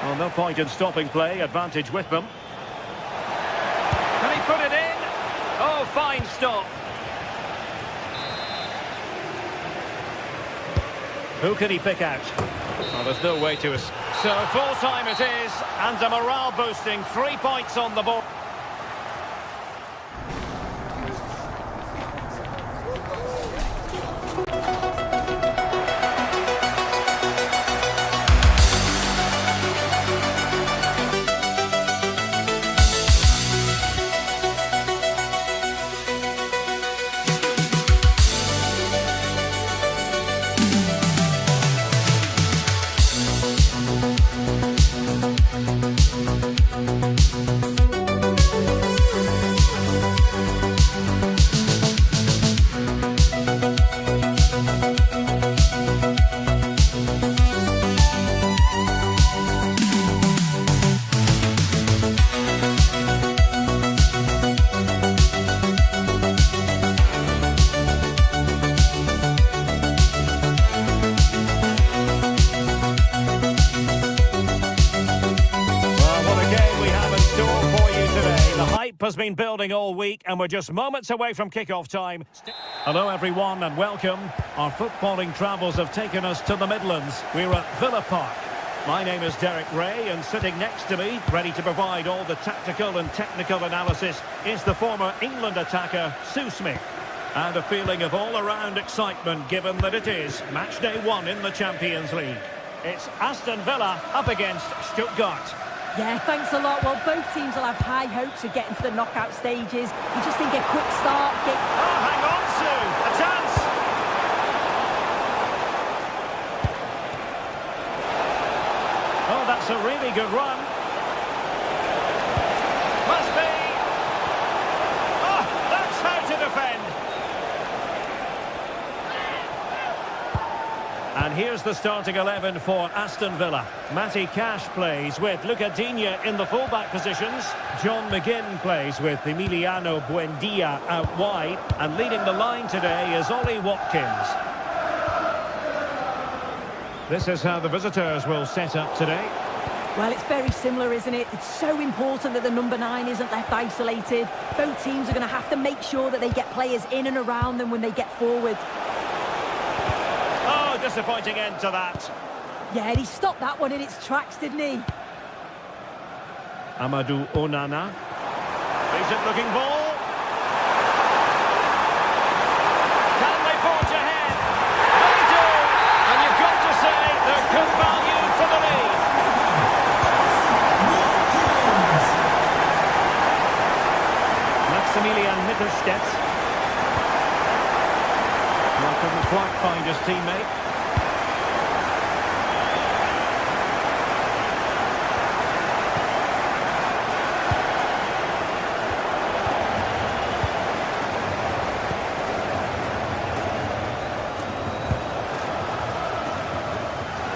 D: Well, no point in stopping play, advantage with them. Can he put it in? Oh, fine stop. Who can he pick out? Well, there's no way to... So, full time it is, and a morale boosting, 3 points on the board. Has been building all week, and we're just moments away from kick-off time. Hello everyone and welcome. Our footballing travels have taken us to the Midlands. We're at Villa Park. My name is Derek Ray, and sitting next to me, ready to provide all the tactical and technical analysis, is the former England attacker Sue Smith. And a feeling of all-around excitement given that it is match day 1 in the Champions League. It's Aston Villa up against Stuttgart.
B: Yeah, thanks a lot. Well, both teams will have high hopes of getting to the knockout stages. You just think a quick start...
D: Oh, hang on, Sue! A chance! Oh, that's a really good run. Must be! Oh, that's how to defend! And here's the starting 11 for Aston Villa. Matty Cash plays with Luca Digne in the fullback positions. John McGinn plays with Emiliano Buendia out wide. And leading the line today is Ollie Watkins. This is how the visitors will set up today.
B: Well, it's very similar, isn't it? It's so important that the number 9 isn't left isolated. Both teams are going to have to make sure that they get players in and around them when they get forward.
D: Oh, disappointing end to that.
B: Yeah, he stopped that one in its tracks, didn't he?
D: Amadou Onana. Decent looking ball. quite find his teammate.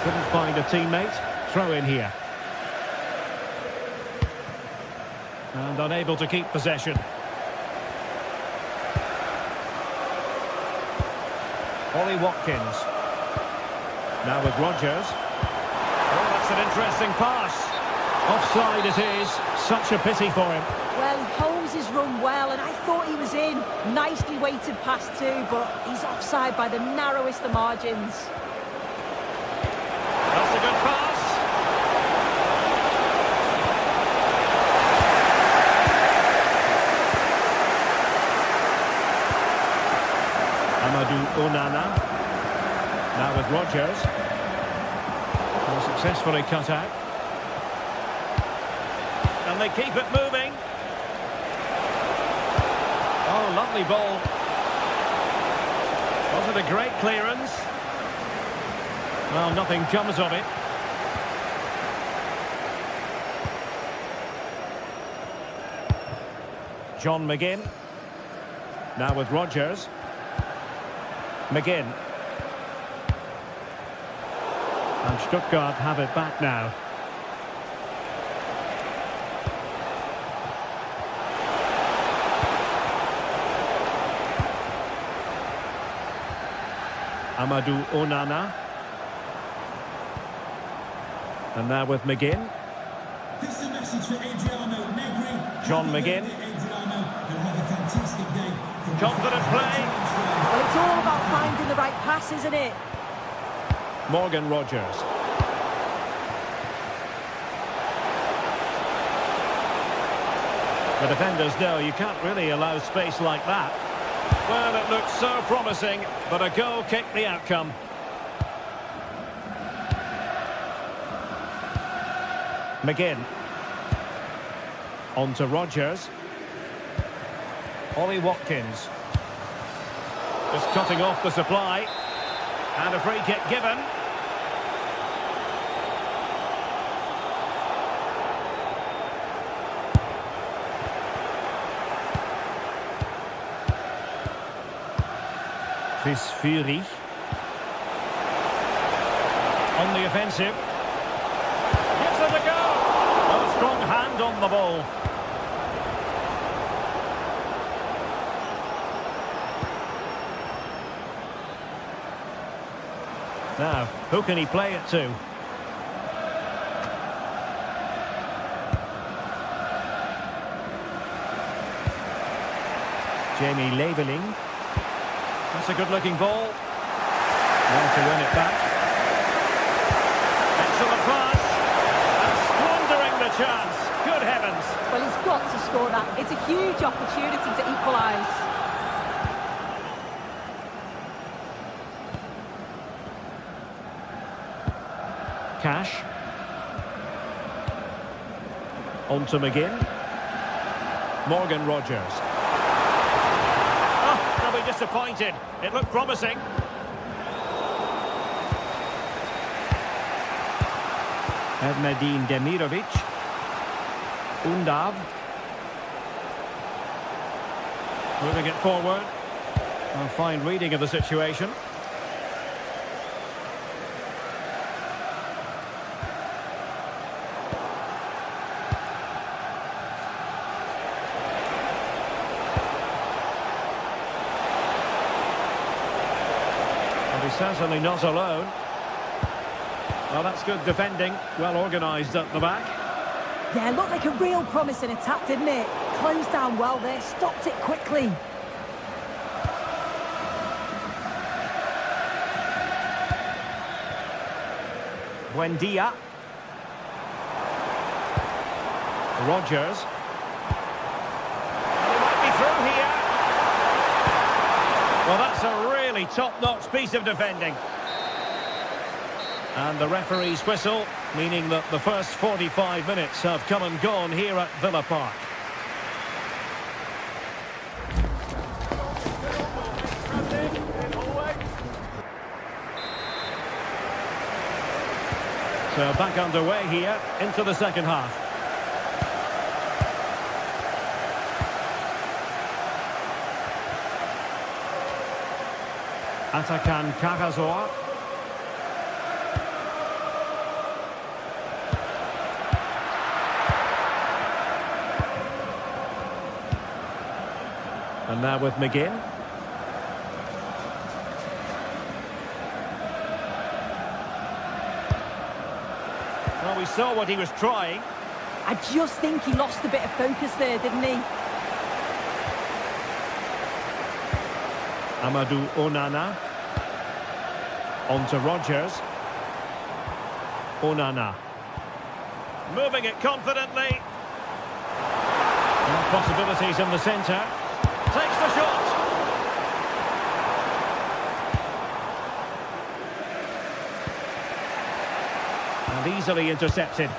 D: Couldn't find a teammate. Throw in here. And unable to keep possession. Ollie Watkins. Now with Rodgers. Oh, that's an interesting pass. Offside it is. Such a pity for him.
B: Well, he holds his run well, and I thought he was in. Nicely weighted pass too, but he's offside by the narrowest of margins.
D: That's a good pass. Amadou Onana. Now with Rodgers. And successfully cut out. And they keep it moving. Oh, lovely ball. Was it a great clearance? Well, nothing comes of it. John McGinn. Now with Rodgers. McGinn. And Stuttgart have it back now. Amadou Onana. And now with McGinn.
F: This is a message for Adriano Negri.
D: John McGinn.
F: Adriano, you'll have a fantastic day.
D: Confident play.
B: Well, it's all about finding the right pass, isn't it?
D: Morgan Rodgers. The defenders know you can't really allow space like that. Well, it looked so promising, but a goal kicked the outcome. McGinn. On to Rodgers. Ollie Watkins. Just cutting off the supply. And a free kick given. Chris Fury. On the offensive. Gives it a go. A strong hand on the ball. Now, who can he play it to? Jamie Leveling. That's a good-looking ball. Now to win it back. Excellent pass. And squandering the chance. Good heavens.
B: Well, he's got to score that. It's a huge opportunity to equalise.
D: Cash. On to McGinn. Morgan Rodgers. Oh, they'll be disappointed. It looked promising. Edmedine Demirovic. Undav. Moving it forward. A fine reading of the situation. He's certainly not alone. Well, that's good defending. Well organised at the back.
B: Yeah, looked like a real promising attack, didn't it? Closed down well there, stopped it quickly.
D: Buendia. Rodgers. He might be through here. Well, that's a really top-notch piece of defending. And the referee's whistle, meaning that the first 45 minutes have come and gone here at Villa Park. So back underway here into the second half. Atakan Karasor. And now with McGinn. Well, we saw what he was trying.
B: I just think he lost a bit of focus there, didn't he?
D: Amadou Onana. On to Rodgers. Onana. Moving it confidently. And possibilities in the centre. Takes the shot. And easily intercepted.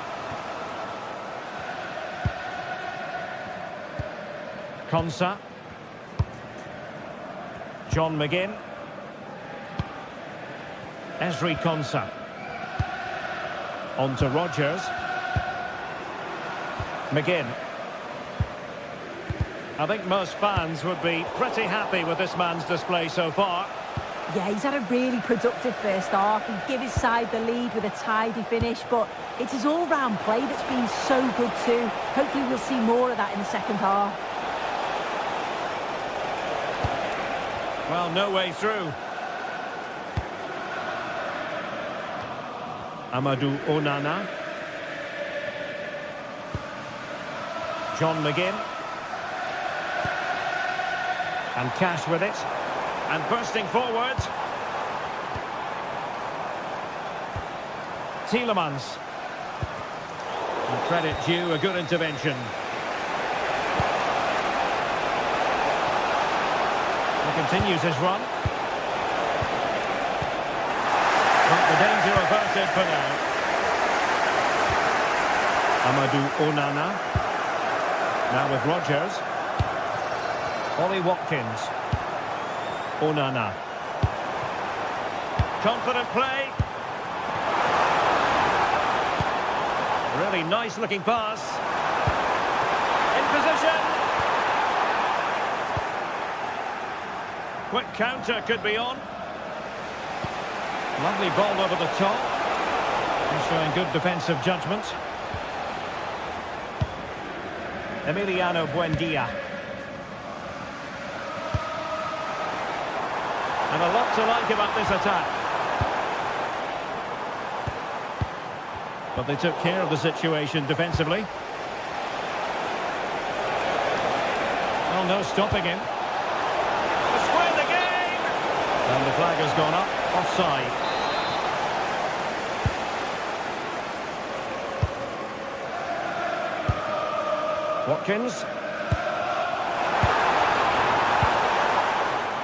D: Konsa. John McGinn. Ezri Konsa. On to Rodgers. McGinn. I think most fans would be pretty happy with this man's display so far.
B: Yeah, he's had a really productive first half. He gave his side the lead with a tidy finish, but it's his all-round play that's been so good too. Hopefully we'll see more of that in the second half.
D: Well, no way through. Amadou Onana. John McGinn. And Cash with it. And bursting forward. Tielemans. And credit due, a good intervention. He continues his run. But the danger averted for now. Amadou Onana. Now with Rodgers. Ollie Watkins. Onana. Confident play. Really nice looking pass. In position. Quick counter could be on. Lovely ball over the top. He's showing good defensive judgment. Emiliano Buendia. And a lot to like about this attack. But they took care of the situation defensively. Well, no stopping him. To square the game! And the flag has gone up. Offside. Watkins.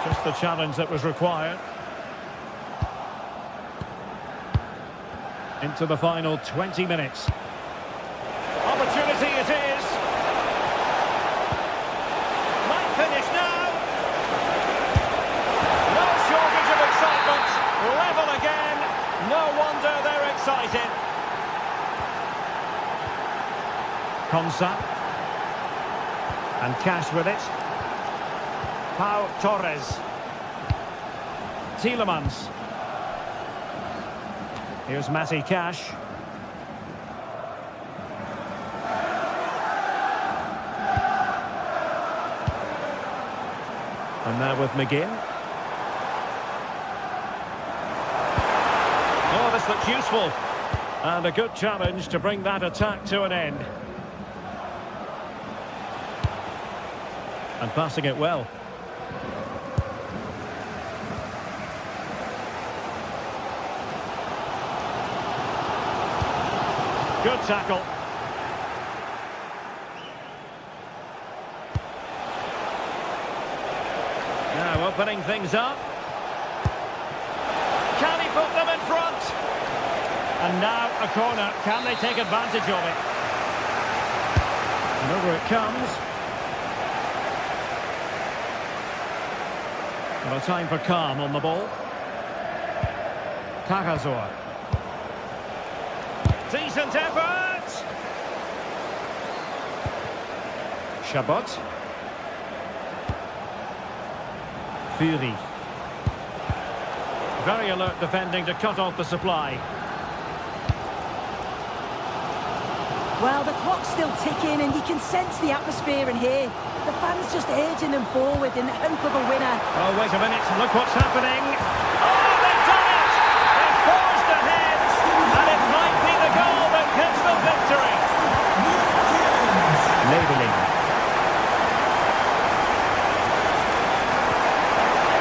D: Just the challenge that was required. Into the final 20 minutes. Opportunity it is. Might finish now. No shortage of excitement. Level again. No wonder they're excited. Konsa. And Cash with it. Pau Torres. Tielemans. Here's Matty Cash. And now with McGinn. Oh, this looks useful. And a good challenge to bring that attack to an end. And passing it well. Good tackle. Now opening things up. Can he put them in front? And now a corner. Can they take advantage of it? And over it comes. Well, a time for calm on the ball. Karasor. Decent effort! Chabot. Fury. Very alert defending to cut off the supply.
B: Well, the clock's still ticking and you can sense the atmosphere in here. The fans just urging them forward in the hope of a winner.
D: Oh, wait a minute. Look what's happening. Oh, they've done it! They've forged ahead. And it might be the goal that gives the victory. Labeling.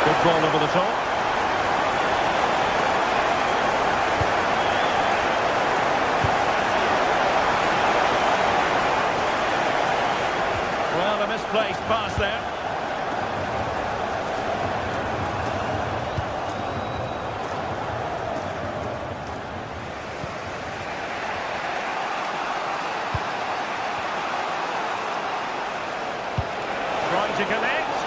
D: Good ball over the top. Well, a misplaced pass there. Trying to connect.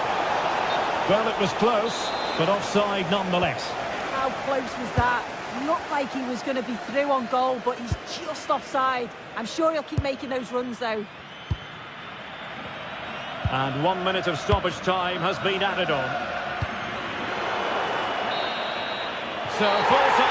D: Well, it was close, but offside nonetheless.
B: How close was that? Looked like he was going to be through on goal, but he's just offside. I'm sure he'll keep making those runs, though.
D: And 1 minute of stoppage time has been added on. So full time.